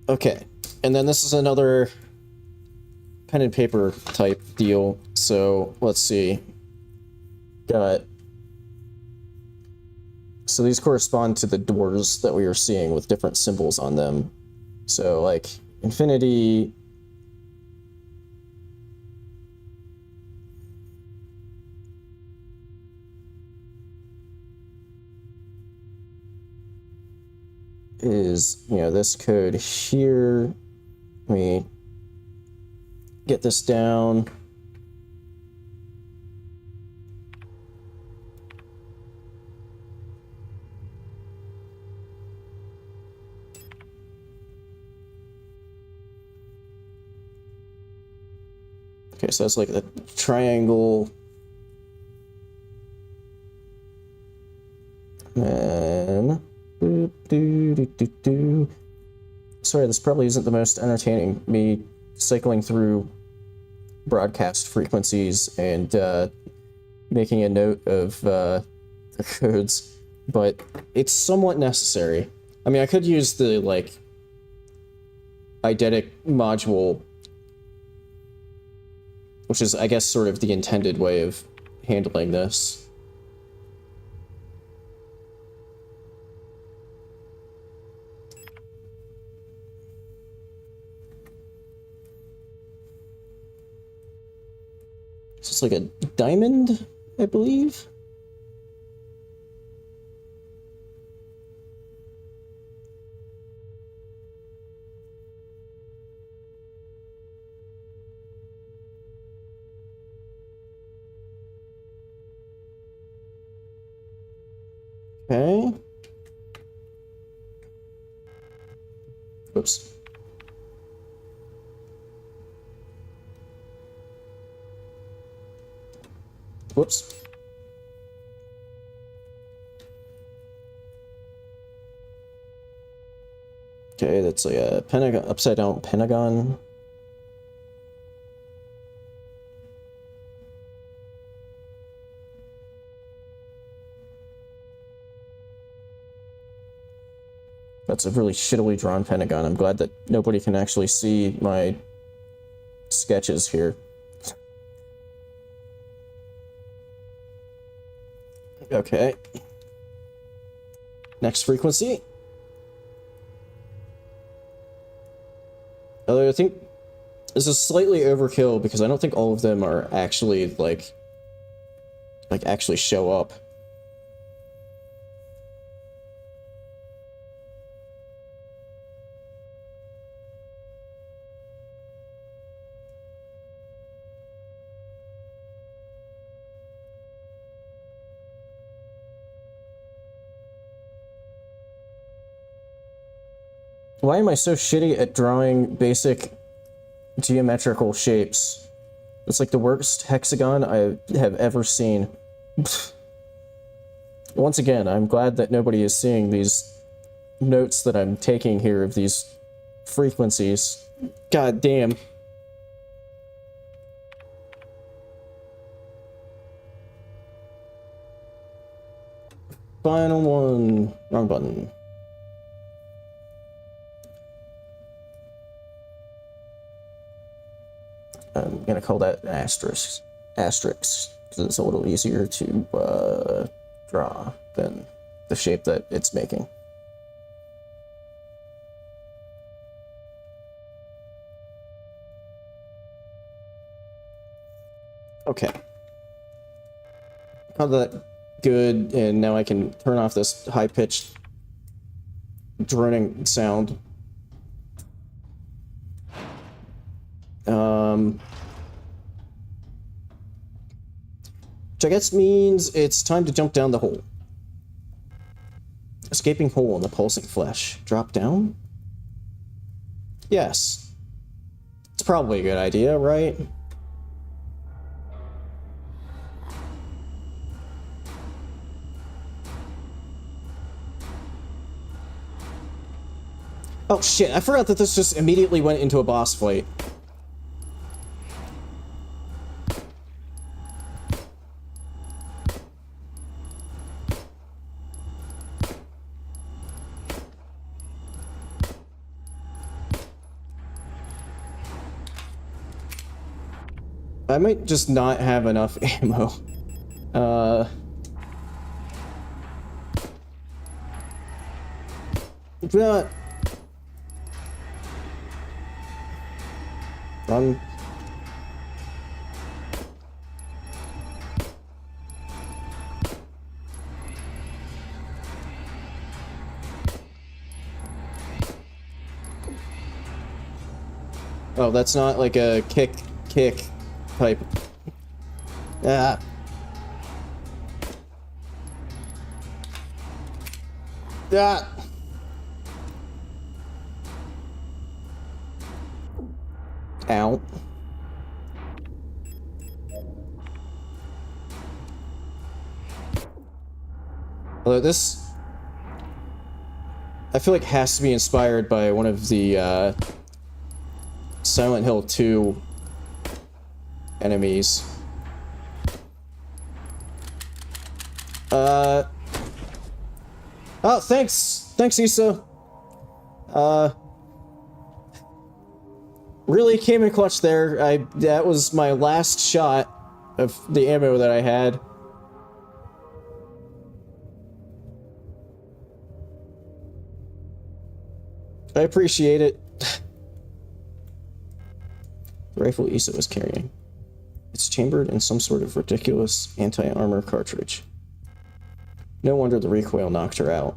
Okay, and then this is another pen and paper type deal. So let's see. So these correspond to the doors that we are seeing with different symbols on them. So like infinity. Is, you know, this code here. Let me get this down. Okay, so that's like the triangle. And sorry, this probably isn't the most entertaining, me cycling through broadcast frequencies and making a note of the codes, but it's somewhat necessary. I mean, I could use the, like, eidetic module, which is, I guess, sort of the intended way of handling this. So it's like a diamond, I believe? Okay. Oops. Whoops. Okay, that's like a pentagon, upside down pentagon. That's a really shittily drawn pentagon. I'm glad that nobody can actually see my sketches here. Okay. Next frequency. Although I think this is slightly overkill because I don't think all of them are actually like actually show up. Why am I so shitty at drawing basic geometrical shapes? It's like the worst hexagon I have ever seen. Once again, I'm glad that nobody is seeing these notes that I'm taking here of these frequencies. God damn. Final one. Wrong button. I'm gonna call that asterisk. Asterisk, because it's a little easier to draw than the shape that it's making. Okay. Got that good, and now I can turn off this high-pitched droning sound. Which I guess means it's time to jump down the hole. Escaping hole in the pulsing flesh. Drop down? Yes. It's probably a good idea, right? Oh shit, I forgot that this just immediately went into a boss fight. I might just not have enough ammo. But... Run. Oh, that's not like a kick type. Ah. Ah. Ow. Although this, I feel like has to be inspired by one of the Silent Hill 2 enemies. Oh, thanks! Thanks, Issa! Really came in clutch there. That was my last shot of the ammo that I had. I appreciate it. The rifle Issa was carrying. It's chambered in some sort of ridiculous anti-armor cartridge. No wonder the recoil knocked her out.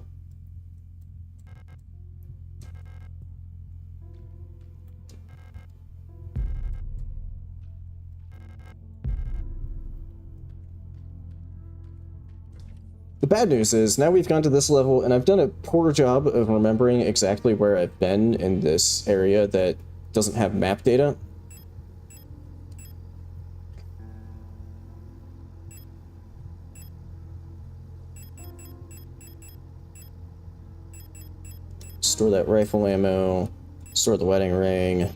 The bad news is, now we've gone to this level, and I've done a poor job of remembering exactly where I've been in this area that doesn't have map data. Store that rifle ammo, store the wedding ring.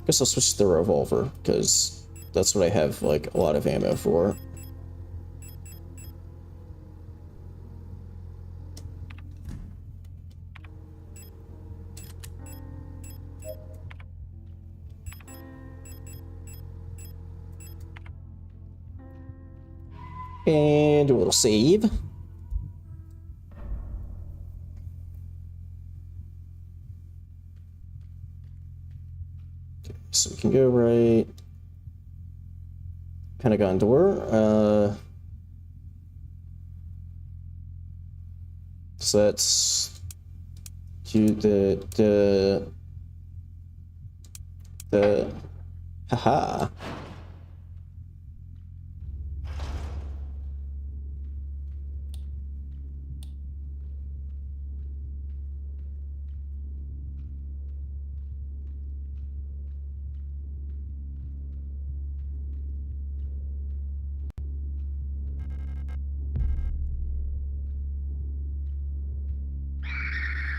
Guess I'll switch to the revolver, because that's what I have, like, a lot of ammo for. And we'll save. Okay, so we can go right. Pentagon door. So that's to the haha.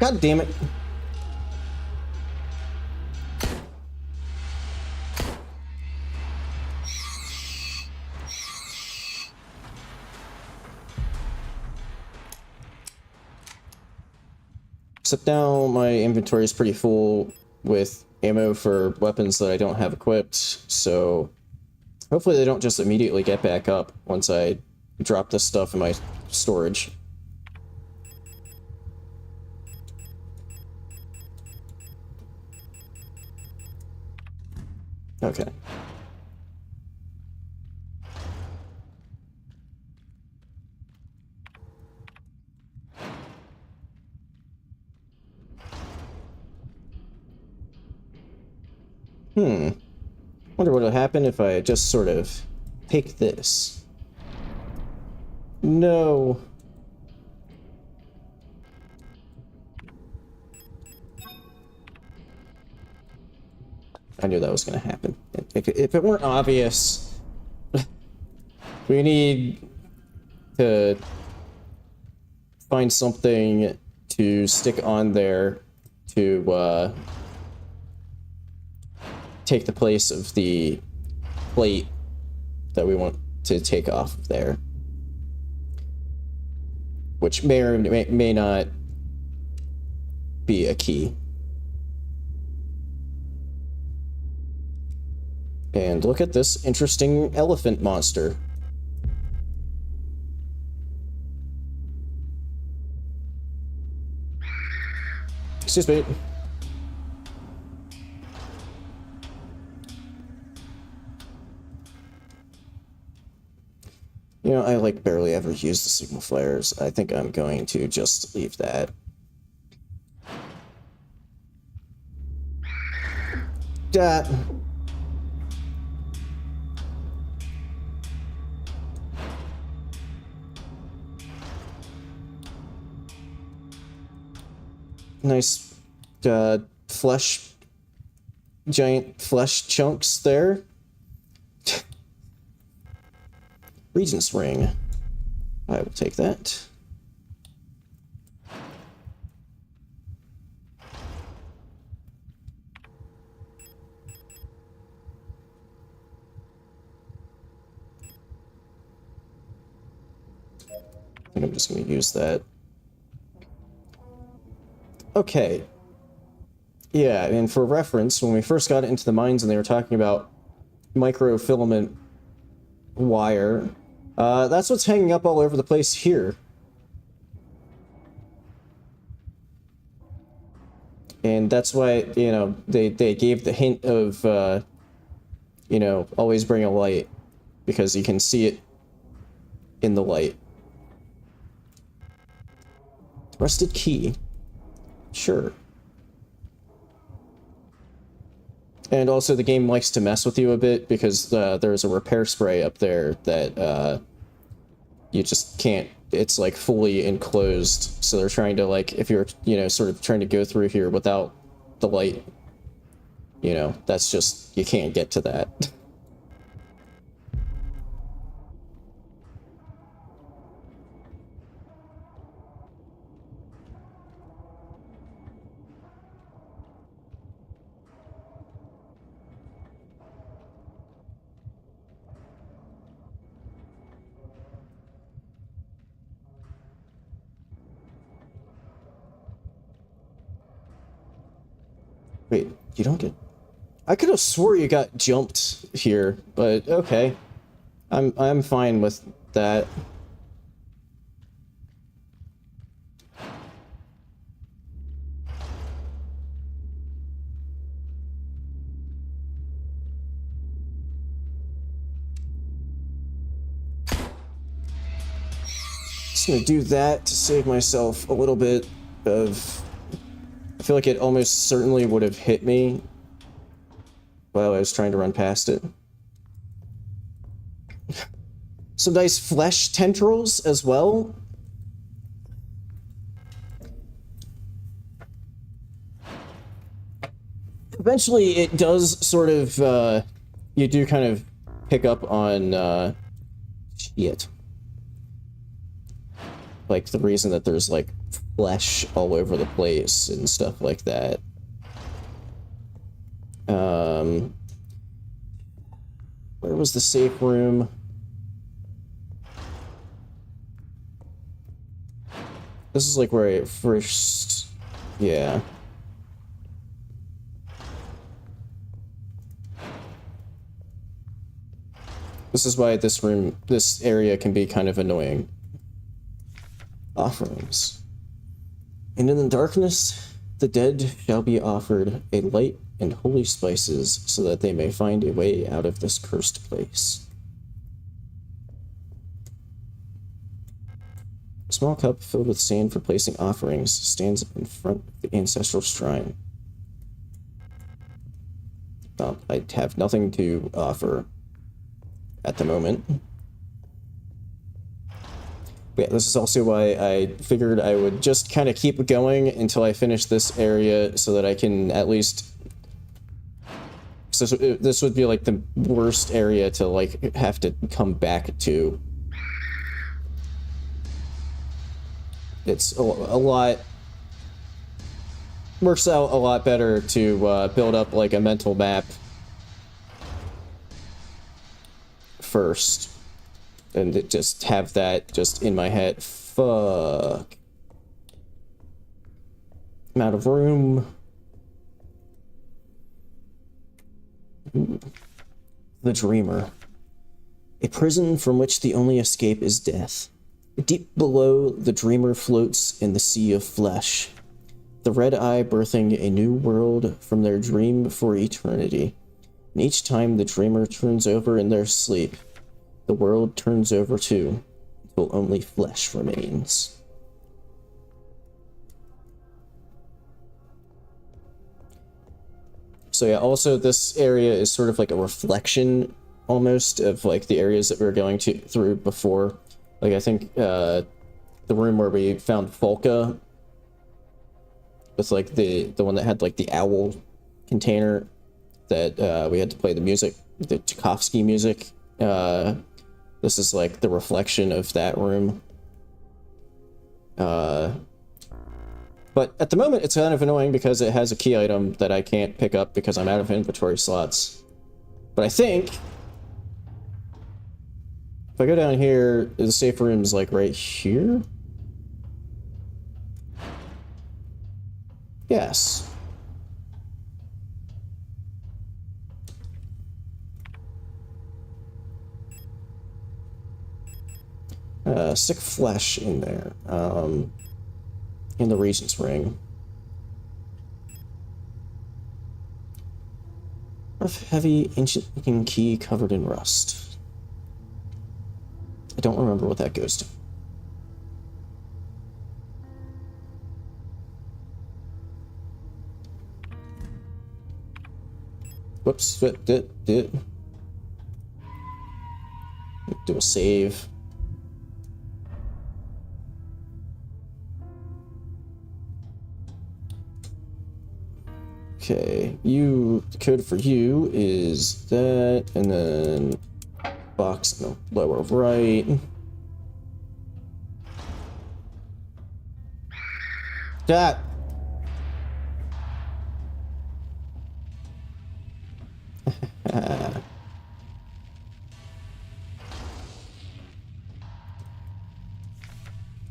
God damn it. Except now my inventory is pretty full with ammo for weapons that I don't have equipped, so hopefully they don't just immediately get back up once I drop this stuff in my storage. Okay. Wonder what would happen if I just sort of pick this. No. I knew that was going to happen. If it weren't obvious, we need to find something to stick on there to take the place of the plate that we want to take off of there, which may or may not be a key. And look at this interesting elephant monster. Excuse me. You know, I like barely ever use the signal flares. I think I'm going to just leave that. Nice, giant flesh chunks there. Regent's ring. I will take that. I think I'm just going to use that. Okay. Yeah, and for reference, when we first got into the mines and they were talking about microfilament wire, that's what's hanging up all over the place here. And that's why, you know, they gave the hint of, you know, always bring a light, because you can see it in the light. Rusted key. Sure. And also the game likes to mess with you a bit, because there's a repair spray up there that you just can't, it's like fully enclosed. So they're trying to, like, if you're, you know, sort of trying to go through here without the light, you know, that's just, you can't get to that. Wait, you don't get... I could have swore you got jumped here, but okay. I'm fine with that. Just gonna do that to save myself a little bit of... I feel like it almost certainly would have hit me while I was trying to run past it. Some nice flesh tendrils as well. Eventually it does sort of, you do kind of pick up on, shit. Like, the reason that there's, like, flesh all over the place and stuff like that. Where was the safe room? This is like where I first... Yeah. This is why this area can be kind of annoying. Offerings. And in the darkness, the dead shall be offered a light and holy spices so that they may find a way out of this cursed place. A small cup filled with sand for placing offerings stands in front of the ancestral shrine. Well, I have nothing to offer at the moment. But yeah, this is also why I figured I would just kind of keep going until I finish this area so that I can at least... So this would be like the worst area to like have to come back to. It's a lot... Works out a lot better to build up like a mental map first. And just have that just in my head. Fuck. I'm out of room. Ooh. The Dreamer. A prison from which the only escape is death. Deep below, the Dreamer floats in the sea of flesh. The red eye birthing a new world from their dream for eternity. And each time the Dreamer turns over in their sleep, the world turns over too, until only flesh remains. So yeah, also this area is sort of like a reflection, almost, of like the areas that we were going through before. Like I think the room where we found Folka was like the one that had like the owl container that we had to play the music, the Tchaikovsky music. This is like the reflection of that room. But at the moment, it's kind of annoying because it has a key item that I can't pick up because I'm out of inventory slots. But I think if I go down here, the safe room's like right here? Yes. Sick flesh in there. In the Regent's Ring. Rough, heavy, ancient-looking key covered in rust. I don't remember what that goes to. Whoops, did do a save. Okay, the code for you is that, and then box in the lower right. That.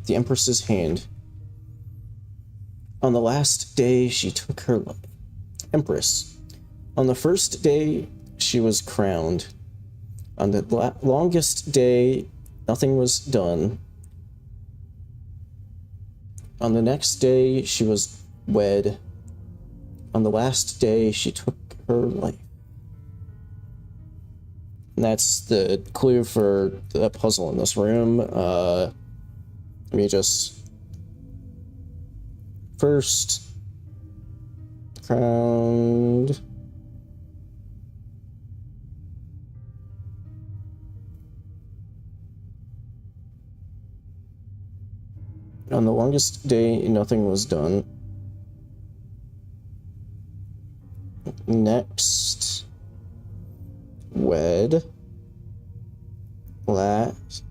The Empress's hand. On the last day, she took her life. Empress. On the first day, she was crowned. On the longest day, nothing was done. On the next day, she was wed. On the last day, she took her life. And that's the clue for the puzzle in this room. Let me just... First... Crowned. On the longest day, nothing was done. Next. Wed. Last.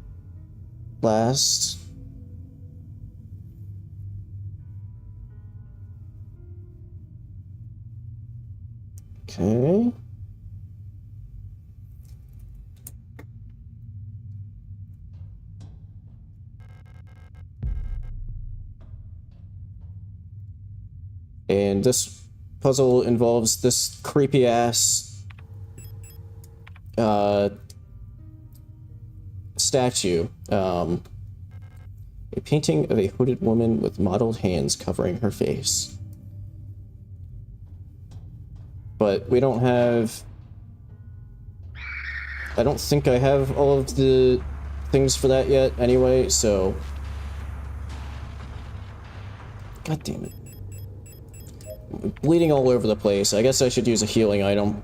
Okay. And this puzzle involves this creepy ass statue. A painting of a hooded woman with mottled hands covering her face. But we don't have... I don't think I have all of the things for that yet anyway, so... God damn it. I'm bleeding all over the place. I guess I should use a healing item.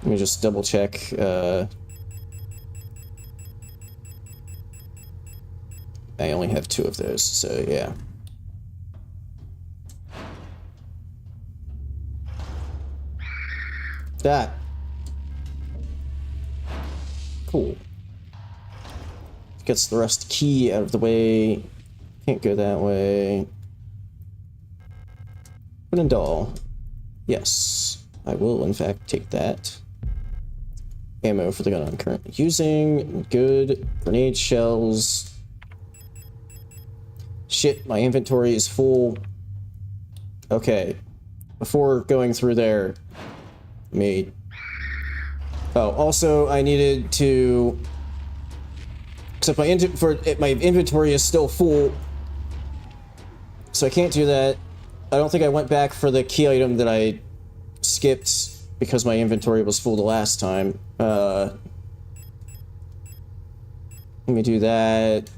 Let me just double check. I only have 2 of those, so yeah. That. Cool. Gets the rust key out of the way. Can't go that way. Wooden doll. Yes, I will in fact take that. Ammo for the gun I'm currently using. Good. Grenade shells. Shit, my inventory is full. Okay. Before going through there, oh, also I needed to... Except my inventory is still full, so I can't do that. I don't think I went back for the key item that I skipped because my inventory was full the last time. Let me do that.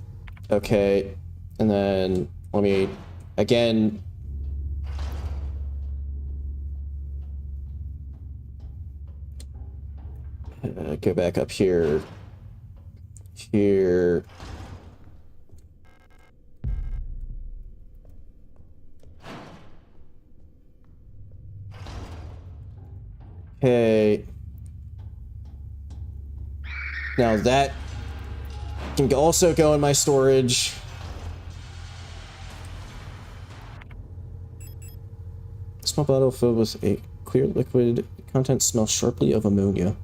Okay, and then let me again. Go back up here. Here. Okay. Now that can also go in my storage. Small bottle filled with a clear liquid. Contents smell sharply of ammonia.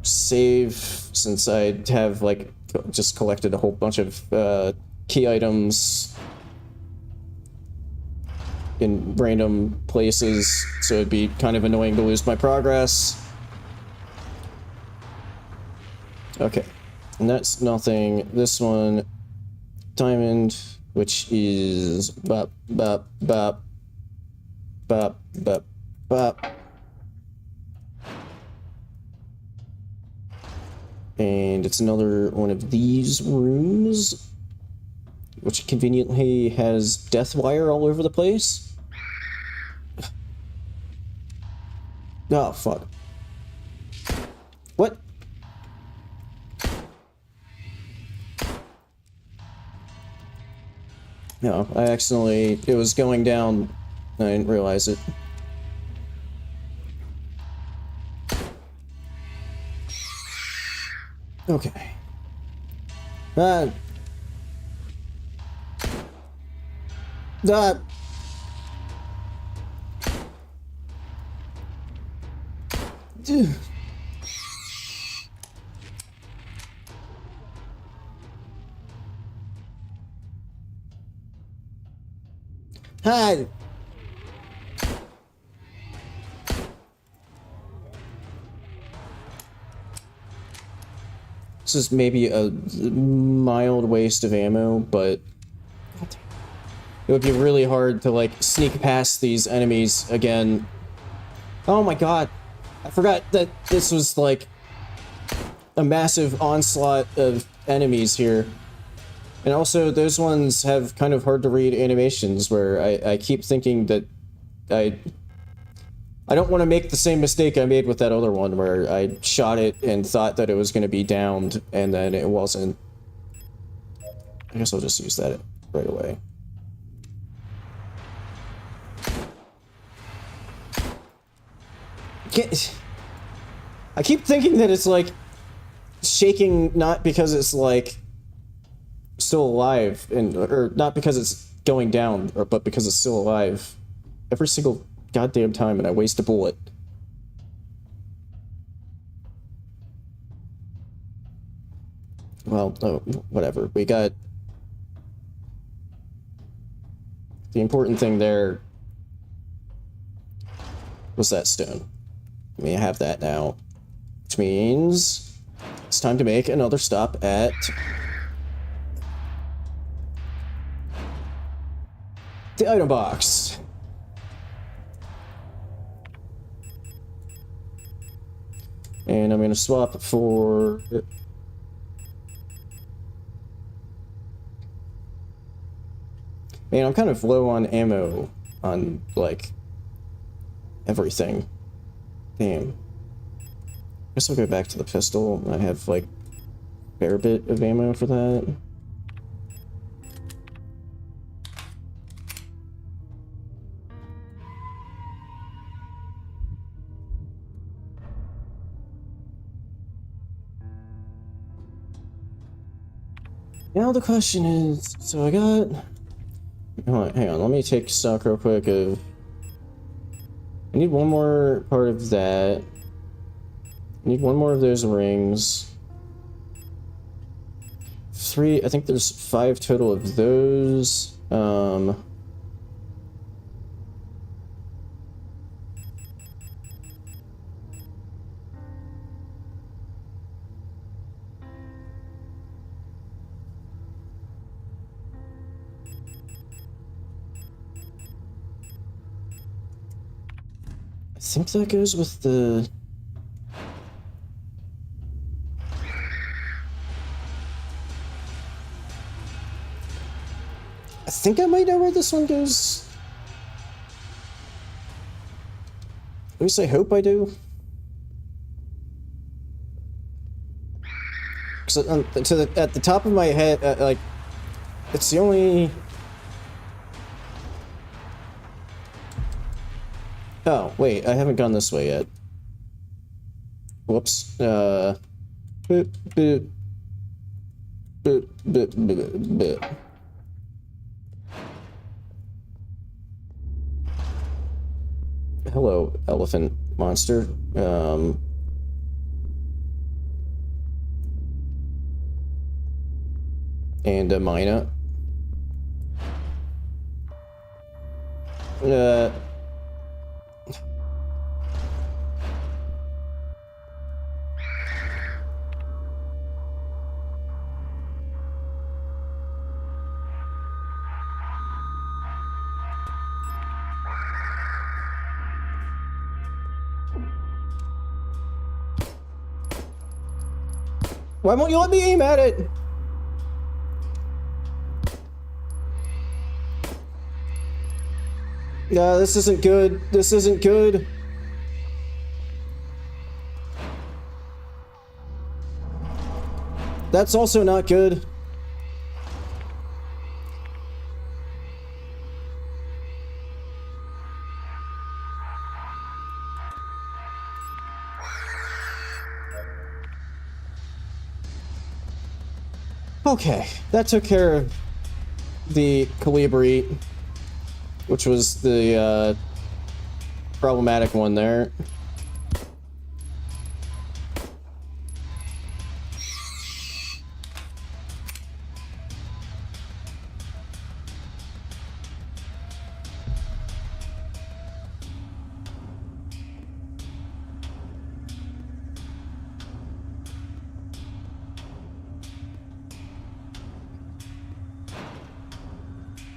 Save, since I have like just collected a whole bunch of key items in random places, so it'd be kind of annoying to lose my progress. Okay, and that's nothing. This one, diamond, which is bop bop bop bop bop bop. And it's another one of these rooms, which conveniently has death wire all over the place. Oh, fuck. What? No, I accidentally... It was going down. I didn't realize it. Okay. Dude. Hi. This is maybe a mild waste of ammo, but it would be really hard to, like, sneak past these enemies again. Oh my god. I forgot that this was, like, a massive onslaught of enemies here. And also, those ones have kind of hard to read animations where I keep thinking that I don't want to make the same mistake I made with that other one where I shot it and thought that it was going to be downed, and then it wasn't. I guess I'll just use that right away. Get... I keep thinking that it's like shaking not because it's like still alive and or not because it's going down, but because it's still alive every single goddamn time, and I waste a bullet. Well, oh, whatever. We got the important thing there was that stone. I mean, I have that now, which means it's time to make another stop at the item box. And I'm gonna swap for... Man, I'm kind of low on ammo on, like, everything. Damn. Guess I'll go back to the pistol. I have, like, a fair bit of ammo for that. Now the question is, so I got... Hang on, let me take stock real quick of... I need one more part of that. I need one more of those rings. 3, I think there's 5 total of those. I think that goes with the... I think I might know where this one goes. At least I hope I do. Because at the top of my head, like, it's the only... Oh, wait, I haven't gone this way yet. Whoops. Boop, boop. Boop, boop, boop, boop. Hello, elephant monster. And a mina. Why won't you let me aim at it? Yeah, this isn't good. This isn't good. That's also not good. Okay, that took care of the Calibri, which was the problematic one there.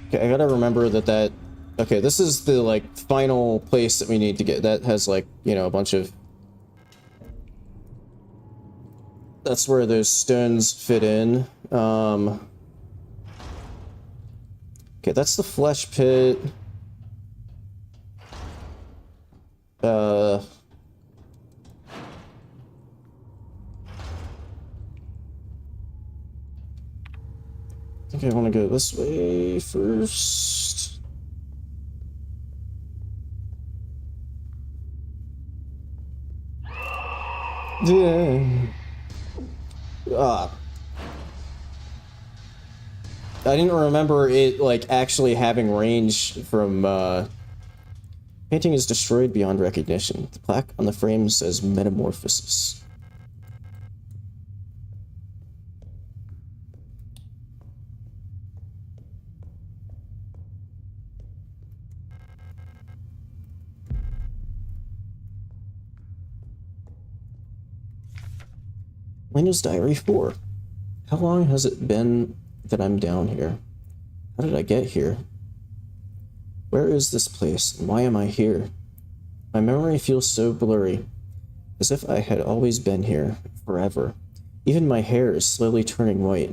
Okay, I gotta remember that okay, this is the, like, final place that we need to get. That has, like, you know, a bunch of... That's where those stones fit in. Okay, that's the flesh pit. I think I want to go this way first. I didn't remember it, like, actually having range from, Painting is destroyed beyond recognition. The plaque on the frame says Metamorphosis. Lena's Diary 4. How long has it been that I'm down here? How did I get here? Where is this place, and why am I here? My memory feels so blurry, as if I had always been here, forever. Even my hair is slowly turning white.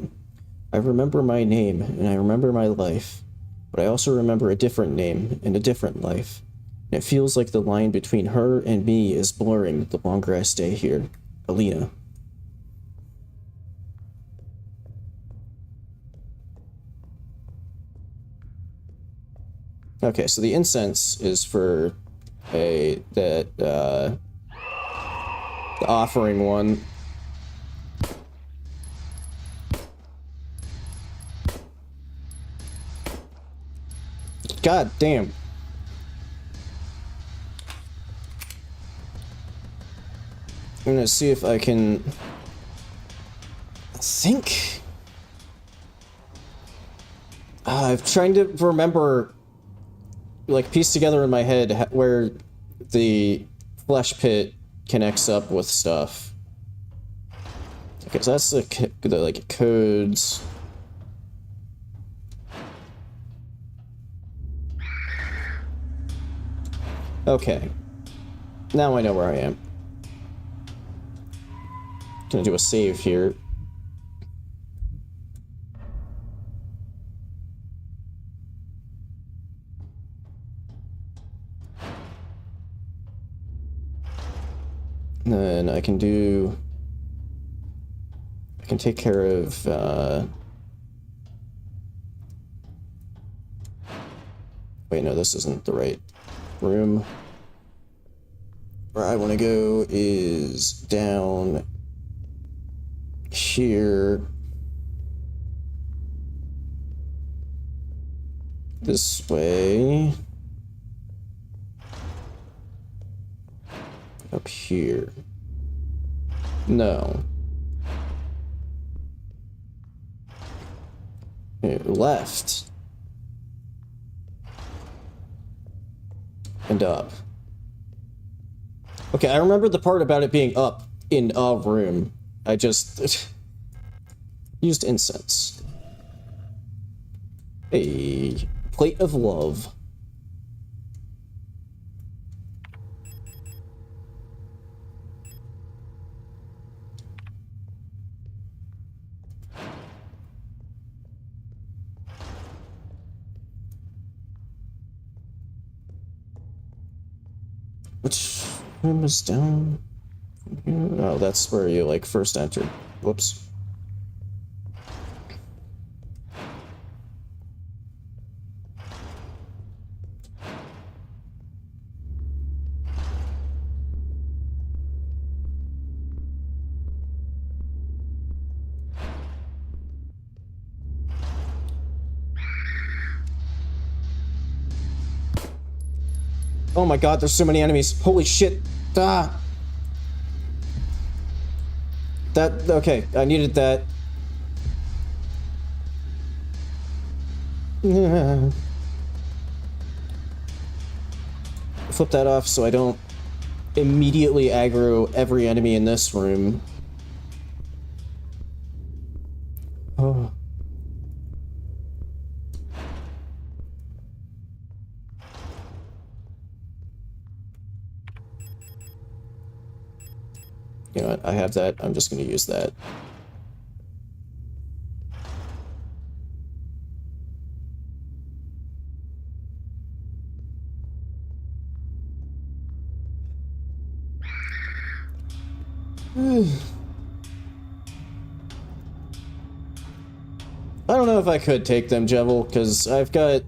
I remember my name, and I remember my life, but I also remember a different name and a different life. And it feels like the line between her and me is blurring the longer I stay here. Alina. Okay, so the incense is for the offering one. God damn. I'm gonna see if I can... I'm trying to remember, like, piece together in my head where the flesh pit connects up with stuff. Okay, so that's the like, codes. Okay. Now I know where I am. Gonna do a save here. Then I can take care of, wait, no, this isn't the right room. Where I want to go is down here. This way. Up here. No. Here, left. And up. Okay, I remember the part about it being up in a room. I just used incense. A plate of love. Which room is down from here? Oh, that's where you, like, first entered. Whoops. Oh my god, there's so many enemies. Holy shit. Ah. Okay, I needed that. Flip that off so I don't immediately aggro every enemy in this room. Oh. You know what? I have that. I'm just going to use that. I don't know if I could take them, Jevil, because I've got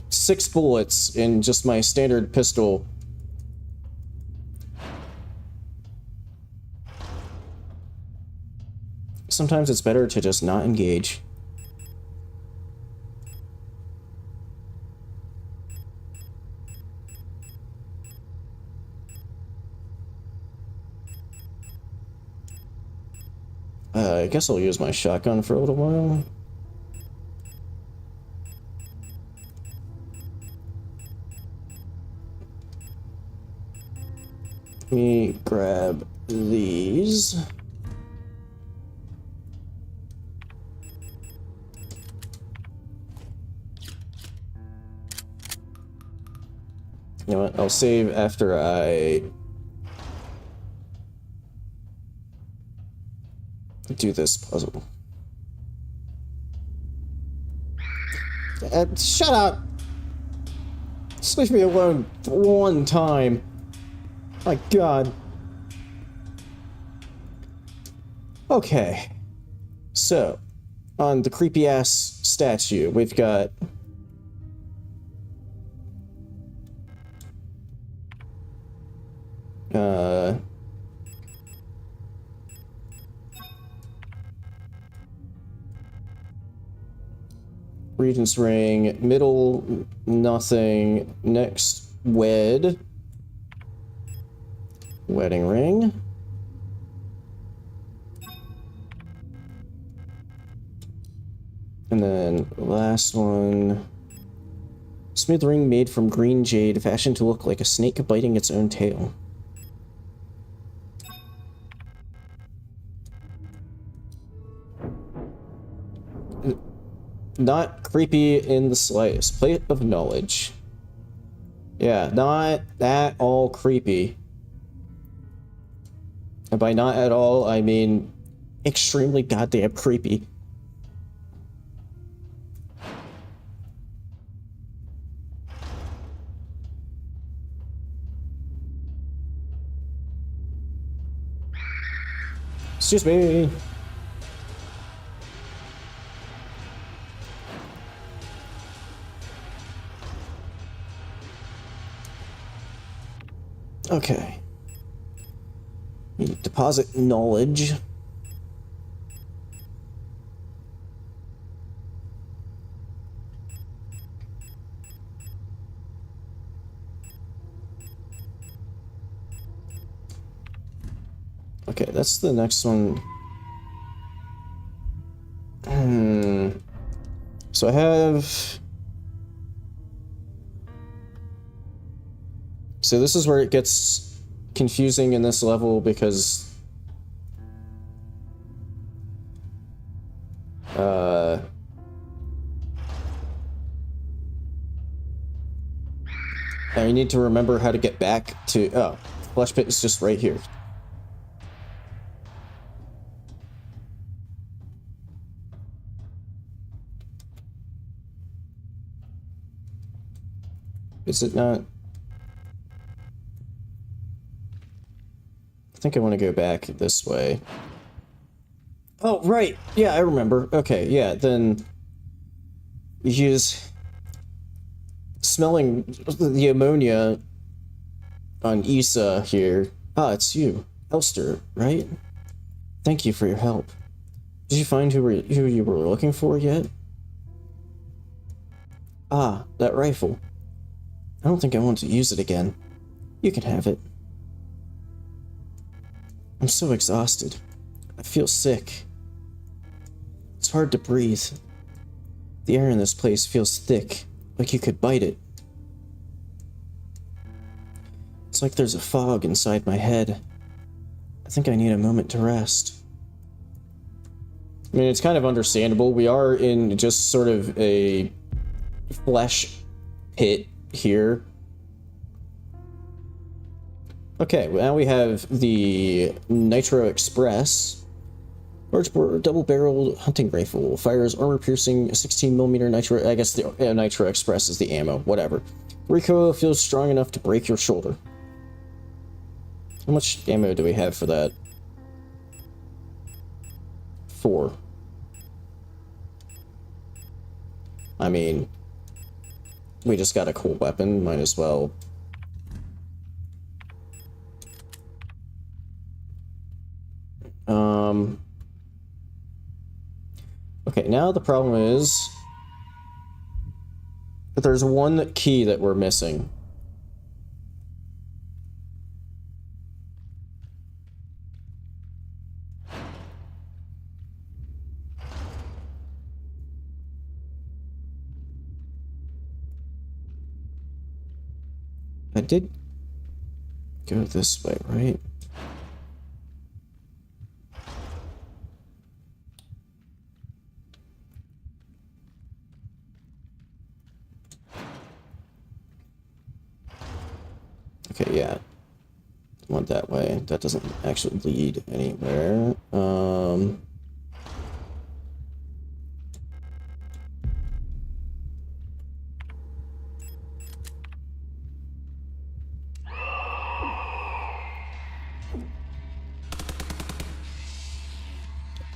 6 bullets in just my standard pistol. sometimes it's better to just not engage. I guess I'll use my shotgun for a little while. Let me grab these. You know what? I'll save after I do this puzzle. Shut up! Just leave me alone for one time. My God. Okay. So, on the creepy ass statue, we've got Regent's ring, middle, nothing, next, wedding ring. And then last one, smooth ring made from green jade, fashioned to look like a snake biting its own tail. Not creepy in the slightest. Plate of knowledge. Yeah, not at all creepy. And by not at all, I mean extremely goddamn creepy. Excuse me. Okay. Deposit knowledge. Okay, that's the next one. So I have... So this is where it gets confusing in this level because... I need to remember how to get back to... Oh, flesh pit is just right here. Is it not? I think I want to go back this way. Oh, right. Yeah, I remember. Okay, yeah, then use smelling the ammonia on Issa here. Ah, it's you, Elster, right? Thank you for your help. Did you find who you were looking for yet? Ah, that rifle. I don't think I want to use it again. You can have it. I'm so exhausted. I feel sick. It's hard to breathe. The air in this place feels thick, like you could bite it. It's like there's a fog inside my head. I think I need a moment to rest. I mean, it's kind of understandable. We are in just sort of a flesh pit here. Okay, now we have the Nitro Express. Large double-barreled hunting rifle. Fires armor-piercing 16mm nitro... I guess the Nitro Express is the ammo. Whatever. Recoil feels strong enough to break your shoulder. How much ammo do we have for that? 4. I mean... we just got a cool weapon. Might as well... Okay, now the problem is that there's one key that we're missing. I did go this way, right? Okay, yeah. Went that way. That doesn't actually lead anywhere.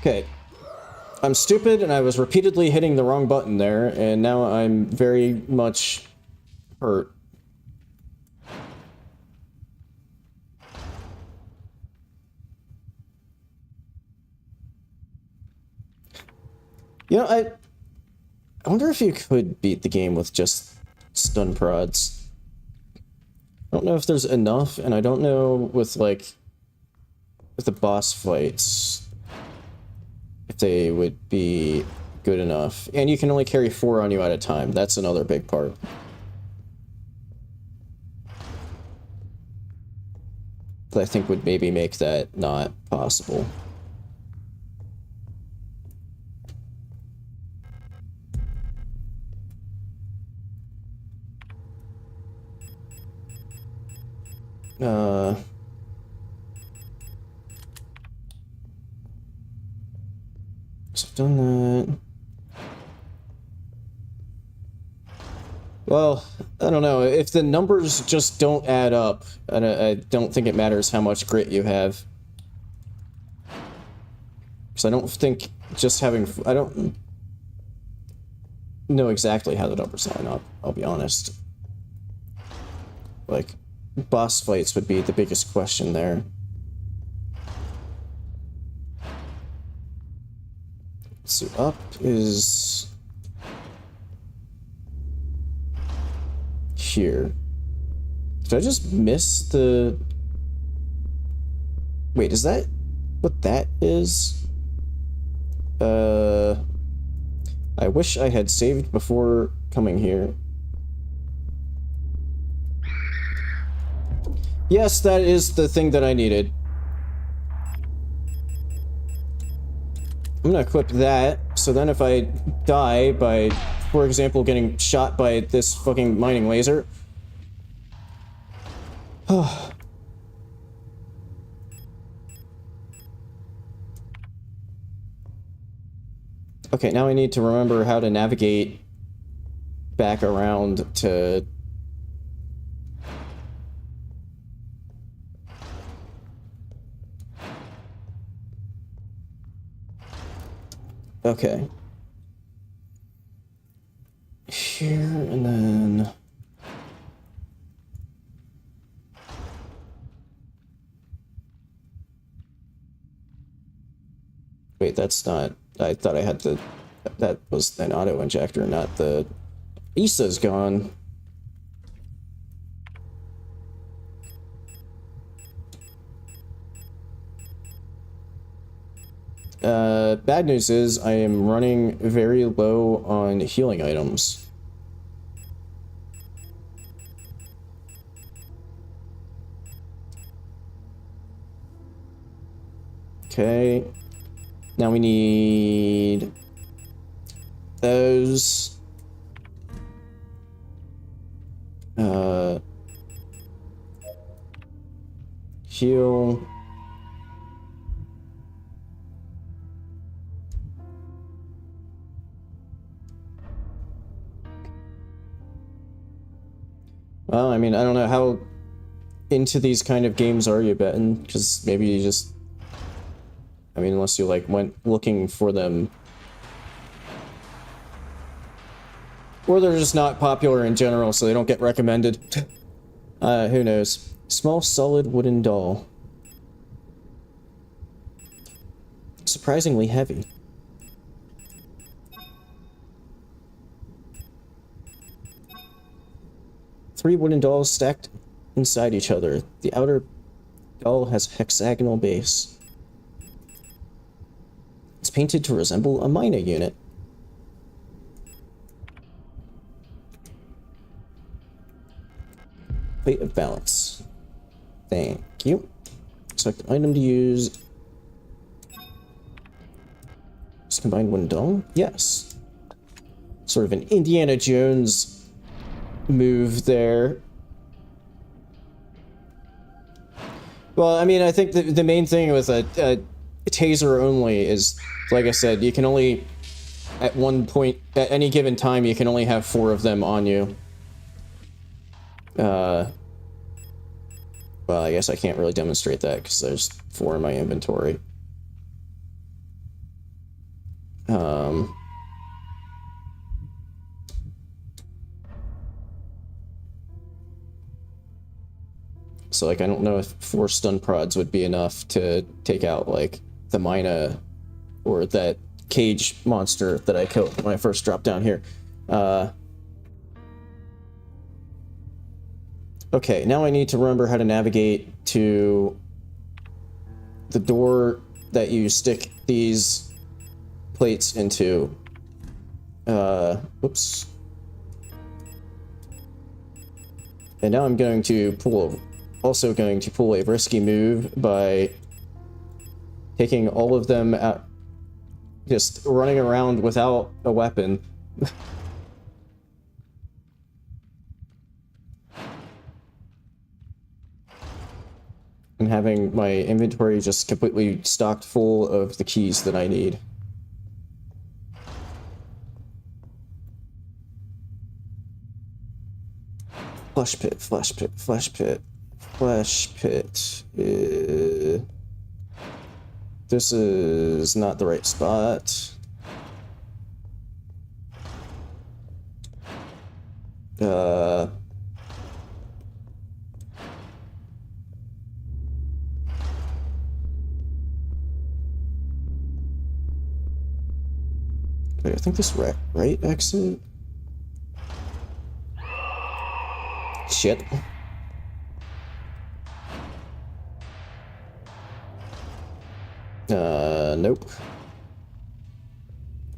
Okay. I'm stupid and I was repeatedly hitting the wrong button there, and now I'm very much hurt. You know, I wonder if you could beat the game with just stun prods. I don't know if there's enough, and I don't know with, like, with the boss fights, if they would be good enough. And you can only carry 4 on you at a time. That's another big part. That I think would maybe make that not possible. So I've done that. Well, I don't know. If the numbers just don't add up, I don't think it matters how much grit you have. Because I don't think just having... I don't know exactly how the numbers line up, I'll be honest. Like, boss fights would be the biggest question there. So up is... here. Did I just miss the... Wait, is that what that is? I wish I had saved before coming here. Yes, that is the thing that I needed. I'm gonna equip that, so then if I die by, for example, getting shot by this fucking mining laser... Okay, now I need to remember how to navigate back around to... Okay. Here, and then... Wait, that's not... I thought I had the... That was an auto-injector, not the... Issa's gone. Bad news is I am running very low on healing items. Okay. Now we need those. Heal. Well, I mean, I don't know how into these kind of games are you, betting? Because maybe you just... I mean, unless you, like, went looking for them. Or they're just not popular in general, so they don't get recommended. Who knows? Small, solid wooden doll. Surprisingly heavy. 3 wooden dolls stacked inside each other. The outer doll has a hexagonal base. It's painted to resemble a mina unit. Plate of balance. Thank you. Select an item to use. Just combined wooden doll? Yes. Sort of an Indiana Jones move there. Well, I mean, I think the main thing with a taser only is, like I said, you can only, at one point, at any given time, you can only have 4 of them on you. Well, I guess I can't really demonstrate that because there's 4 in my inventory. So, like, I don't know if 4 stun prods would be enough to take out, like, the Mina or that cage monster that I killed when I first dropped down here. Okay, now I need to remember how to navigate to the door that you stick these plates into. Oops. And now I'm going to also going to pull a risky move by taking all of them out, just running around without a weapon. And having my inventory just completely stocked full of the keys that I need. Flesh pit, flesh pit, flesh pit, flesh pit. This is not the right spot. Wait, I think this right exit? Shit. Nope.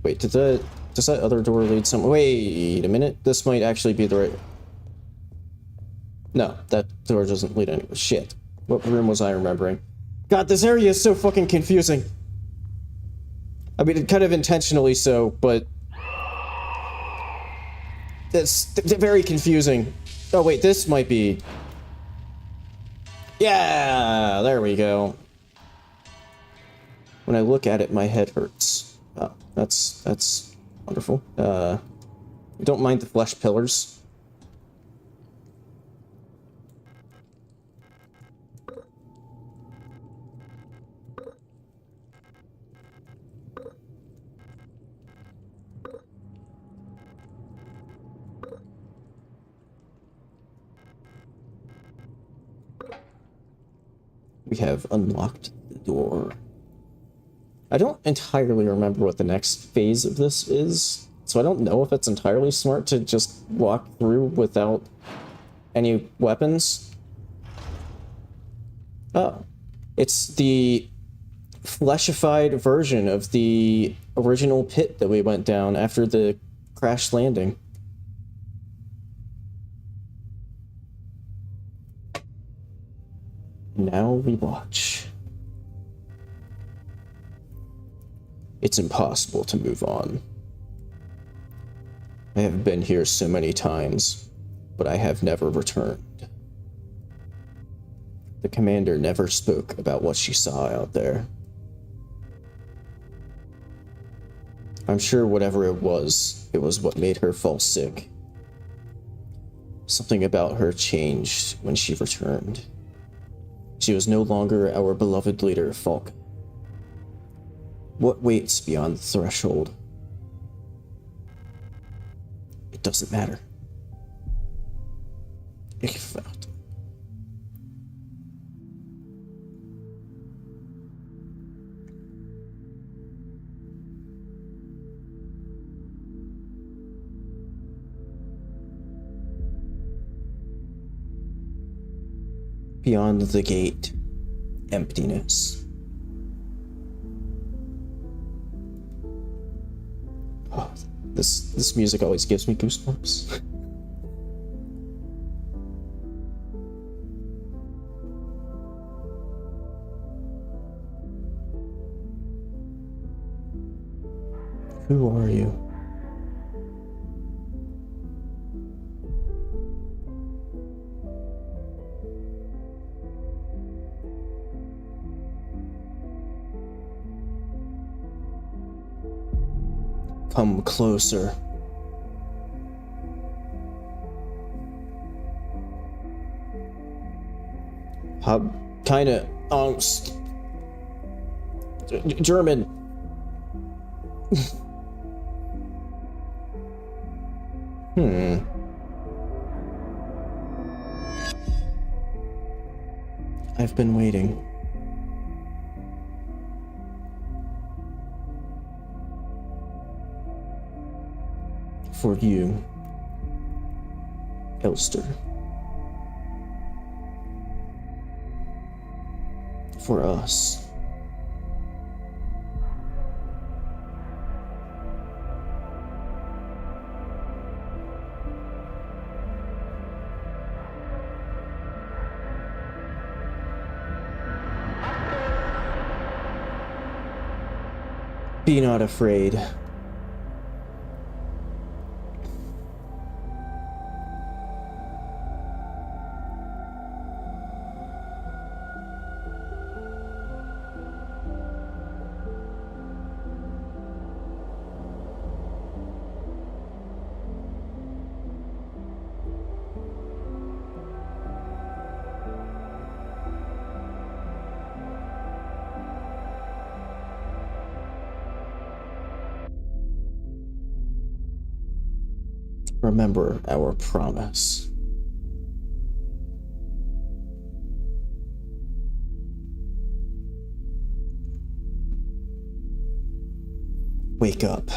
Wait, does that other door lead somewhere? Wait a minute, this might actually be the right... No, that door doesn't lead anywhere. Shit. What room was I remembering? God, this area is so fucking confusing. I mean, kind of intentionally so, but... It's very confusing. Oh wait, this might be... Yeah, there we go. When I look at it, my head hurts. Oh, that's wonderful. Don't mind the flesh pillars. We have unlocked the door. I don't entirely remember what the next phase of this is, so I don't know if it's entirely smart to just walk through without any weapons. Oh. It's the fleshified version of the original pit that we went down after the crash landing. Now we watch. It's impossible to move on. I have been here so many times, but I have never returned. The commander never spoke about what she saw out there. I'm sure whatever it was what made her fall sick. Something about her changed when she returned. She was no longer our beloved leader, Falk. What waits beyond the threshold? It doesn't matter. Ich warte. Beyond the gate, emptiness. Oh, this music always gives me goosebumps. Who are you? Come closer. I'm kinda German. I've been waiting. For you, Elster. For us. Be not afraid. Remember our promise. Wake up.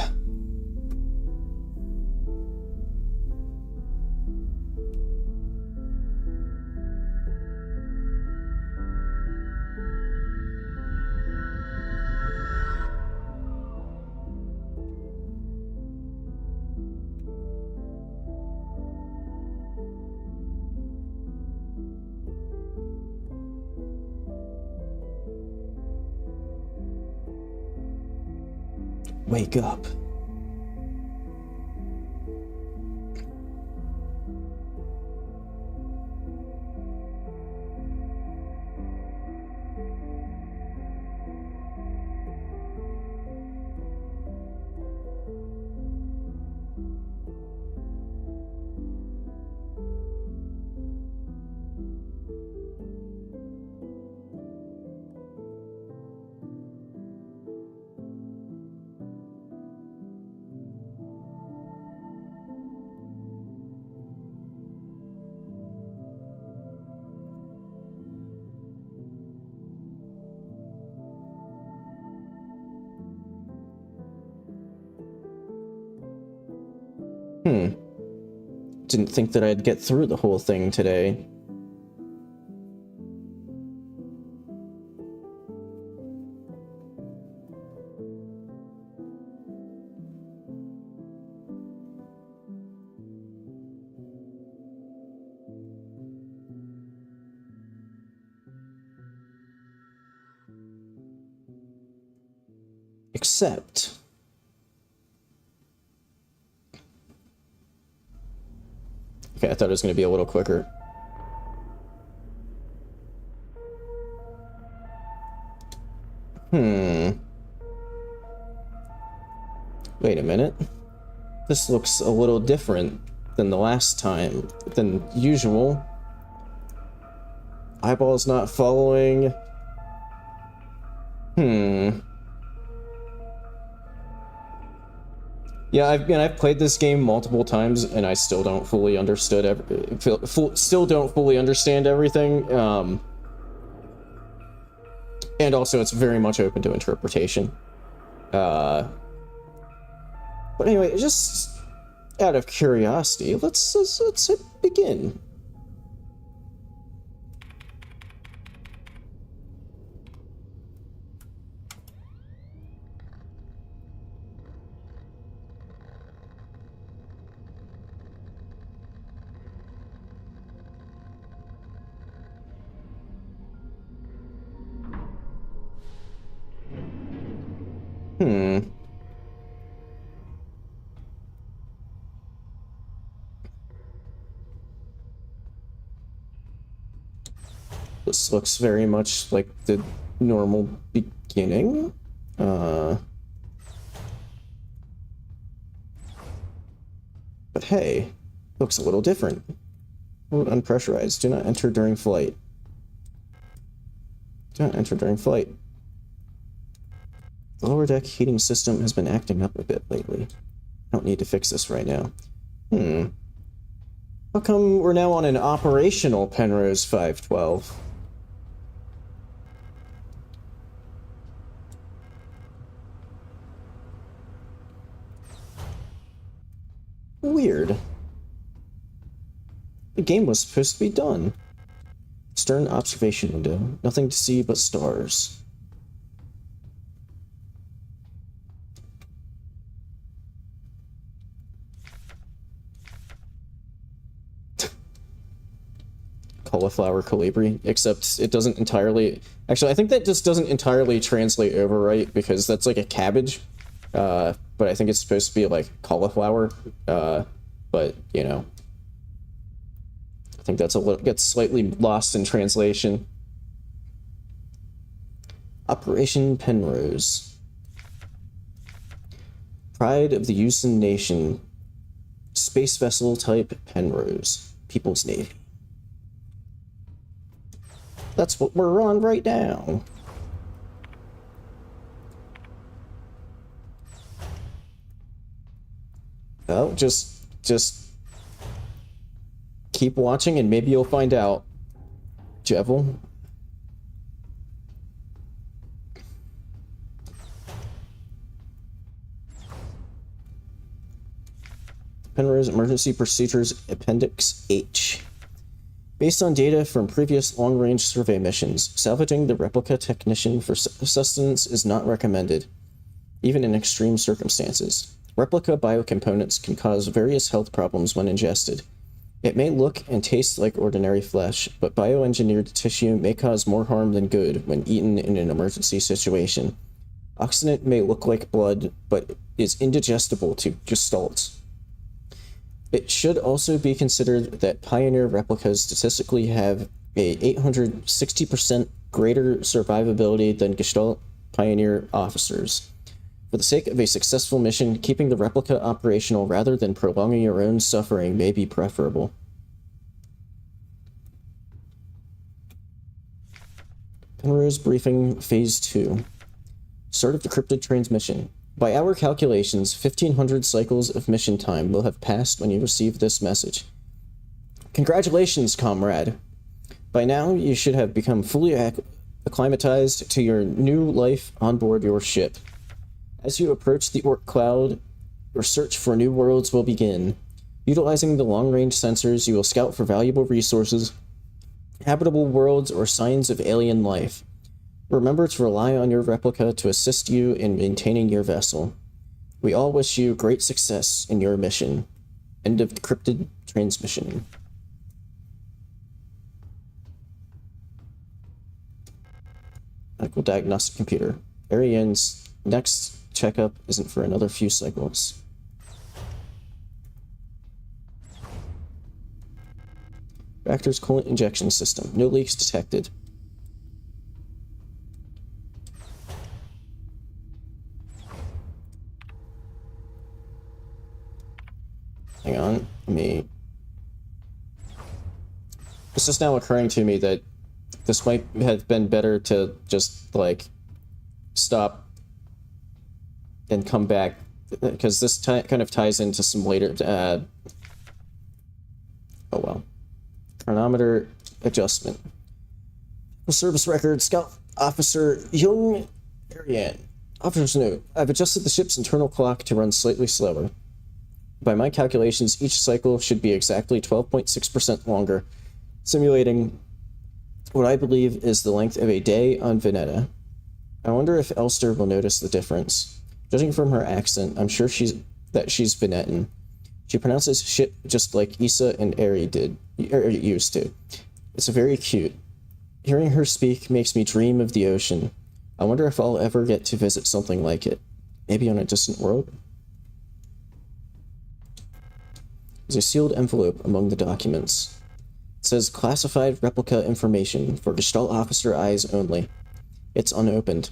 Wake up. Didn't think that I'd get through the whole thing today. Except... Okay, I thought it was going to be a little quicker. Wait a minute. This looks a little different than the last time, than usual. Eyeball's not following. Yeah, I've played this game multiple times, and I still don't fully understand everything. And also, it's very much open to interpretation. But anyway, just out of curiosity, let's begin. Hmm. This looks very much like the normal beginning. But hey, looks a little different. Unpressurized. Do not enter during flight. Do not enter during flight. The lower deck heating system has been acting up a bit lately. I don't need to fix this right now. How come we're now on an operational Penrose 512? Weird. The game was supposed to be done. Stern observation window. Nothing to see but stars. Cauliflower colibri, except it doesn't entirely... Actually, I think that just doesn't entirely translate over right, because that's like a cabbage. But I think it's supposed to be like cauliflower. But, you know... I think that's a little... gets slightly lost in translation. Operation Penrose. Pride of the Usen Nation. Space vessel type Penrose. People's Navy. That's what we're on right now. Well, just keep watching and maybe you'll find out. Jevel. Penrose Emergency Procedures Appendix H. Based on data from previous long-range survey missions, salvaging the replica technician for sustenance is not recommended, even in extreme circumstances. Replica biocomponents can cause various health problems when ingested. It may look and taste like ordinary flesh, but bioengineered tissue may cause more harm than good when eaten in an emergency situation. Oxidant may look like blood, but is indigestible to gestalts. It should also be considered that Pioneer replicas statistically have a 860% greater survivability than Gestalt Pioneer officers. For the sake of a successful mission, keeping the replica operational rather than prolonging your own suffering may be preferable. Penrose Briefing Phase 2. Start of decrypted transmission. By our calculations, 1,500 cycles of mission time will have passed when you receive this message. Congratulations, comrade! By now, you should have become fully acclimatized to your new life on board your ship. As you approach the Orc Cloud, your search for new worlds will begin. Utilizing the long-range sensors, you will scout for valuable resources, habitable worlds, or signs of alien life. Remember to rely on your replica to assist you in maintaining your vessel. We all wish you great success in your mission. End of decrypted transmission. Medical diagnostic computer. Ariane's next checkup isn't for another few cycles. Reactor's coolant injection system. No leaks detected. Hang on, let me... It's just now occurring to me that this might have been better to just, like, stop and come back, because this kind of ties into some later... oh well. Chronometer adjustment. Service record, Scout Officer Young Ariane. Officer's note, I've adjusted the ship's internal clock to run slightly slower. By my calculations, each cycle should be exactly 12.6% longer, simulating what I believe is the length of a day on Veneta. I wonder if Elster will notice the difference. Judging from her accent, I'm sure she's Venetan. She pronounces shit just like Issa and Eri used to. It's very cute. Hearing her speak makes me dream of the ocean. I wonder if I'll ever get to visit something like it. Maybe on a distant world? There's a sealed envelope among the documents. It says classified replica information for Gestalt officer eyes only. It's unopened.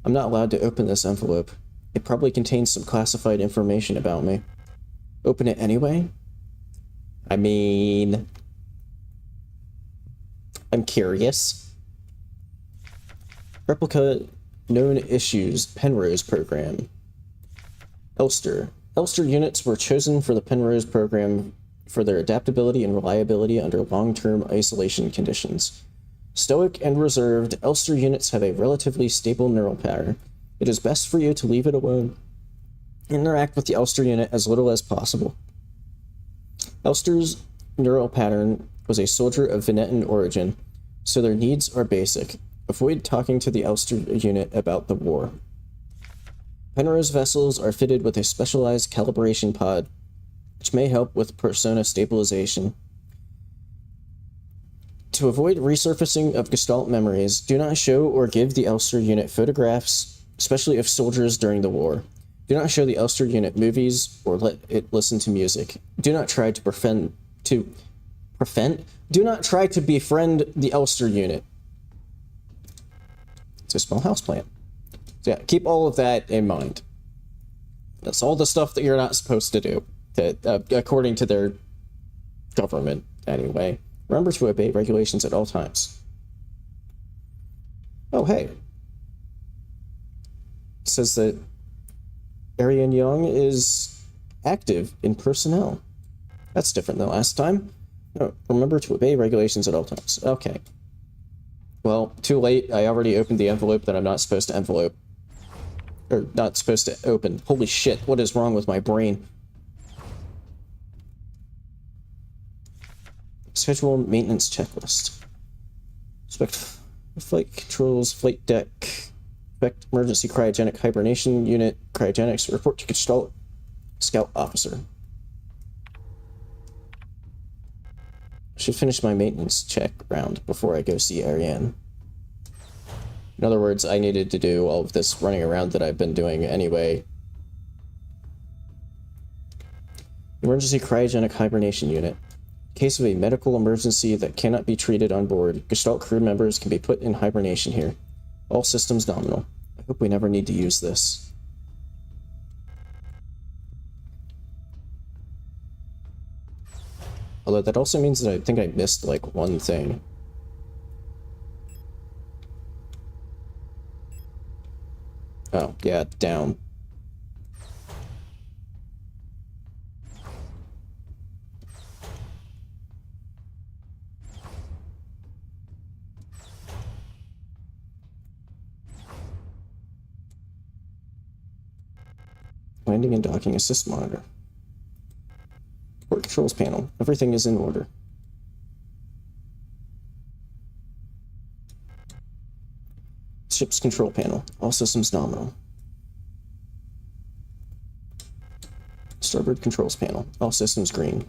I'm not allowed to open this envelope. It probably contains some classified information about me. Open it anyway? I mean... I'm curious. Replica known issues Penrose program. Elster. Elster units were chosen for the Penrose program for their adaptability and reliability under long-term isolation conditions. Stoic and reserved, Elster units have a relatively stable neural pattern. It is best for you to leave it alone. Interact with the Elster unit as little as possible. Elster's neural pattern was a soldier of Venetan origin, so their needs are basic. Avoid talking to the Elster unit about the war. Penrose vessels are fitted with a specialized calibration pod, which may help with persona stabilization. To avoid resurfacing of Gestalt memories, do not show or give the Elster unit photographs, especially of soldiers during the war. Do not show the Elster unit movies or let it listen to music. Do not try to Do not try to befriend the Elster unit. It's a small houseplant. So yeah, keep all of that in mind. That's all the stuff that you're not supposed to do, according to their government, anyway. Remember to obey regulations at all times. Oh, hey. It says that Arian Young is active in personnel. That's different than last time. No, remember to obey regulations at all times. Okay. Well, too late. I already opened the envelope that I'm not supposed to envelope. Or not supposed to open. Holy shit, what is wrong with my brain? Schedule maintenance checklist. Inspect flight controls, flight deck. Inspect emergency cryogenic hibernation unit. Cryogenics. Report to Gestalt scout officer. I should finish my maintenance check round before I go see Ariane. In other words, I needed to do all of this running around that I've been doing anyway. Emergency cryogenic hibernation unit. In case of a medical emergency that cannot be treated on board, Gestalt crew members can be put in hibernation here. All systems nominal. I hope we never need to use this. Although that also means that I think I missed, like, one thing. Oh, yeah, down. Landing and docking assist monitor. Port controls panel. Everything is in order. Ship's control panel. All systems nominal. Starboard controls panel. All systems green.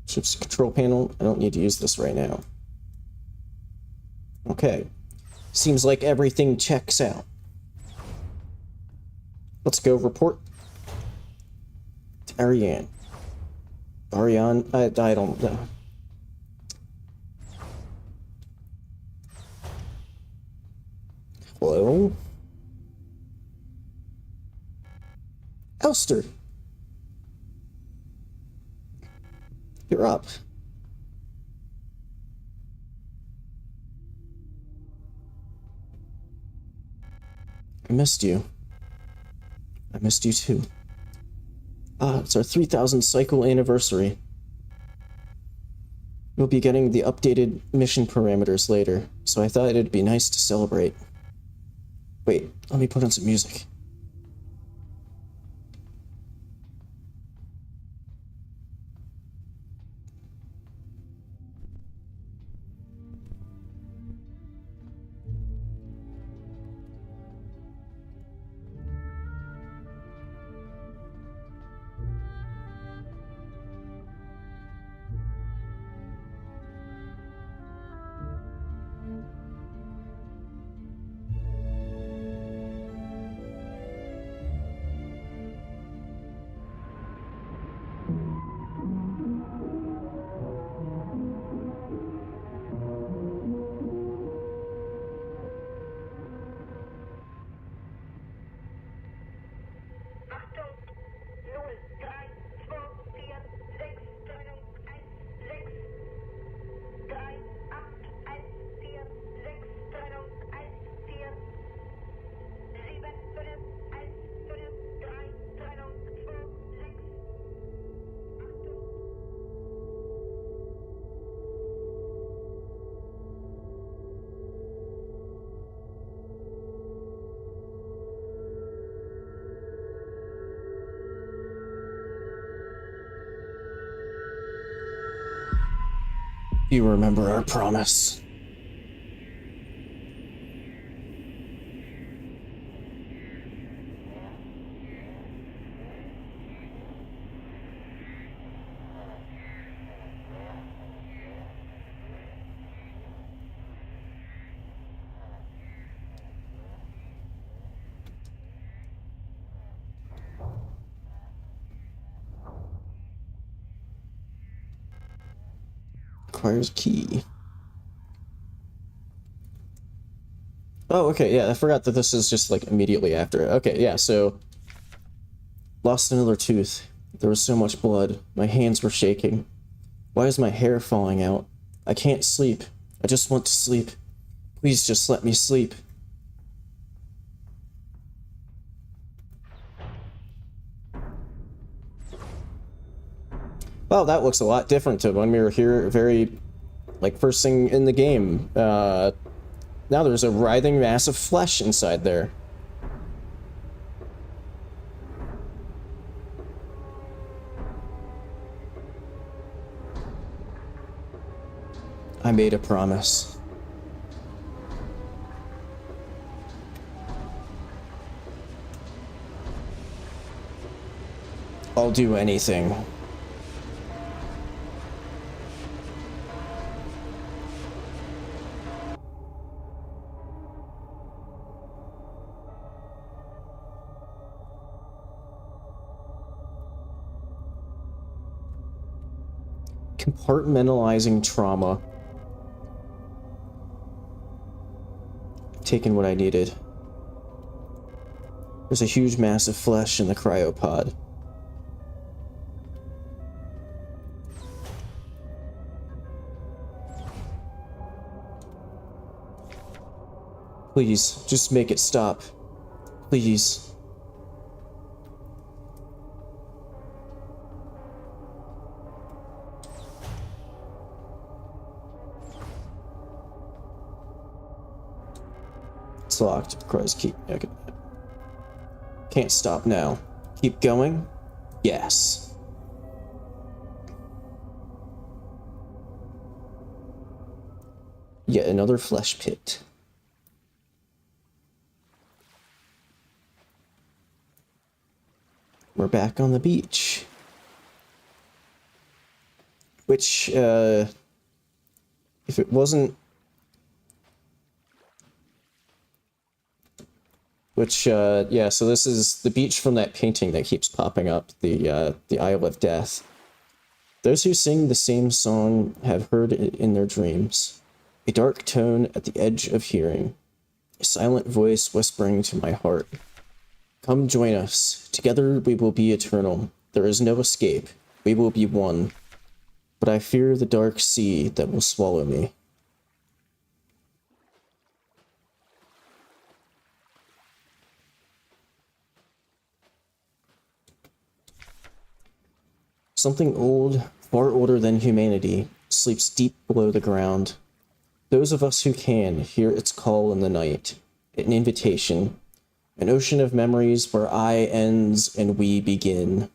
Ship's control panel. I don't need to use this right now. Okay. Seems like everything checks out. Let's go report to Ariane. Ariane? I don't know. Hello? Elster! You're up. I missed you. I missed you too. Ah, it's our 3000th cycle anniversary. We'll be getting the updated mission parameters later, so I thought it'd be nice to celebrate. Wait, let me put on some music. You remember our promise. Requires key. Oh, okay, yeah, I forgot that this is just, like, immediately after it. Okay, yeah, so... Lost another tooth. There was so much blood. My hands were shaking. Why is my hair falling out? I can't sleep. I just want to sleep. Please just let me sleep. Well, that looks a lot different to when we were here very, like, first thing in the game. Now there's a writhing mass of flesh inside there. I made a promise. I'll do anything. Compartmentalizing trauma. Taken what I needed. There's a huge mass of flesh in the cryopod. Please, just make it stop. Please. It's locked. Requires key. Okay. Can't stop now. Keep going? Yes. Yet another flesh pit. We're back on the beach. Which, if it wasn't... Which, yeah, so this is the beach from that painting that keeps popping up, the Isle of Death. Those who sing the same song have heard it in their dreams. A dark tone at the edge of hearing. A silent voice whispering to my heart. Come join us. Together we will be eternal. There is no escape. We will be one. But I fear the dark sea that will swallow me. Something old, far older than humanity, sleeps deep below the ground. Those of us who can hear its call in the night. An invitation. An ocean of memories where I ends and we begin.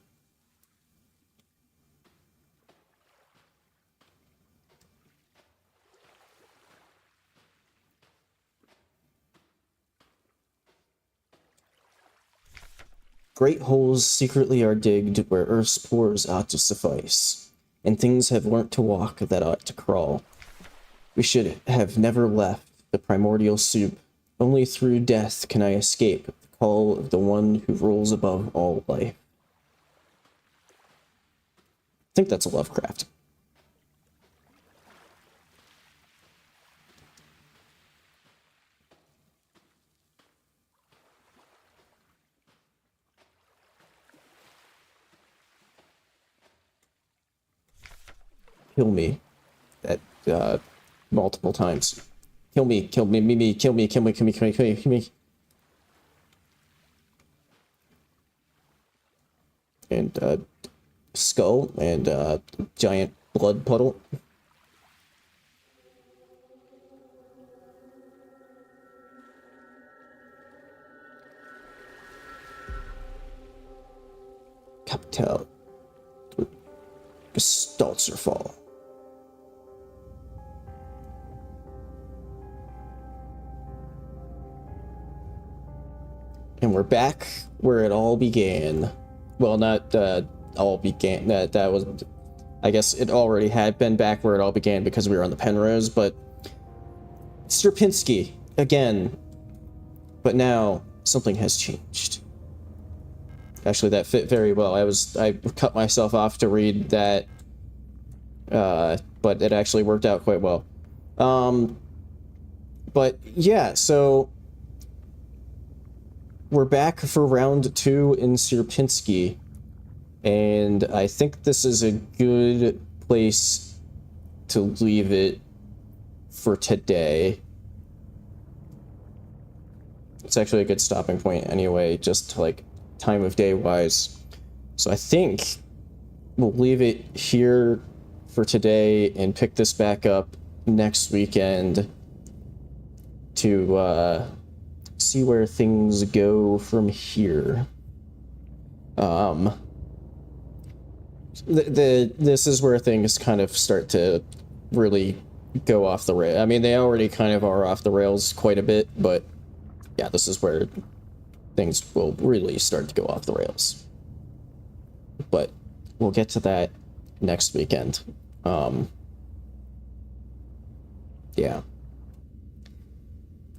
Great holes secretly are digged where Earth's pores ought to suffice, and things have learnt to walk that ought to crawl. We should have never left the primordial soup. Only through death can I escape the call of the one who rules above all life. I think that's Lovecraft. Kill me. At, multiple times. Kill me, kill me, me, kill me, kill me, kill me, kill me, kill me, kill me. And, skull and, giant blood puddle. Capital. Gestaltserfall. And we're back where it all began. Well, not all began. That was, I guess it already had been back where it all began because we were on the Penrose, but Sierpinski again. But now something has changed. Actually, that fit very well. I cut myself off to read that, but it actually worked out quite well. But yeah, so we're back for round 2 in Sierpinski, and I think this is a good place to leave it for today. It's actually a good stopping point anyway, just like time of day wise. So I think we'll leave it here for today and pick this back up next weekend to see where things go from here. This is where things kind of start to really go off the rail. I mean, they already kind of are off the rails quite a bit, but yeah, this is where things will really start to go off the rails. But we'll get to that next weekend. Yeah.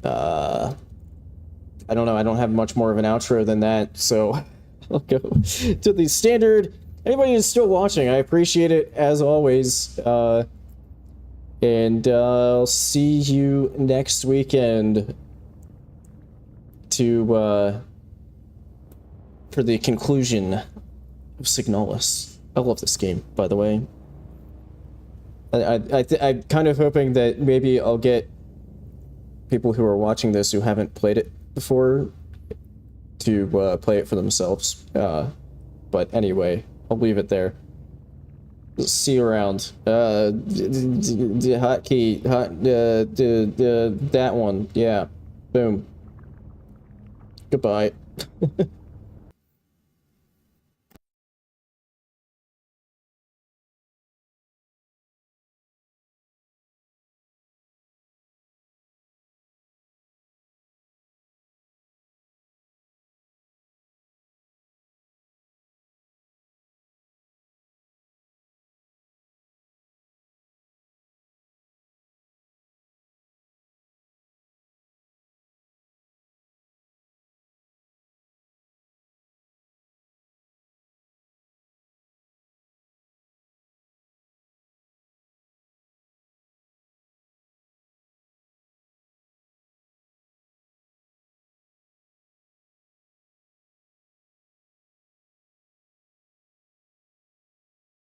I don't know, I don't have much more of an outro than that, so I'll go to the standard. Anybody who's still watching, I appreciate it as always. And I'll see you next weekend to for the conclusion of Signalis. I love this game, by the way. I'm kind of hoping that maybe I'll get people who are watching this who haven't played it before to play it for themselves. But anyway, I'll leave it there. See you around. Hotkey, that one. Yeah. Boom. Goodbye.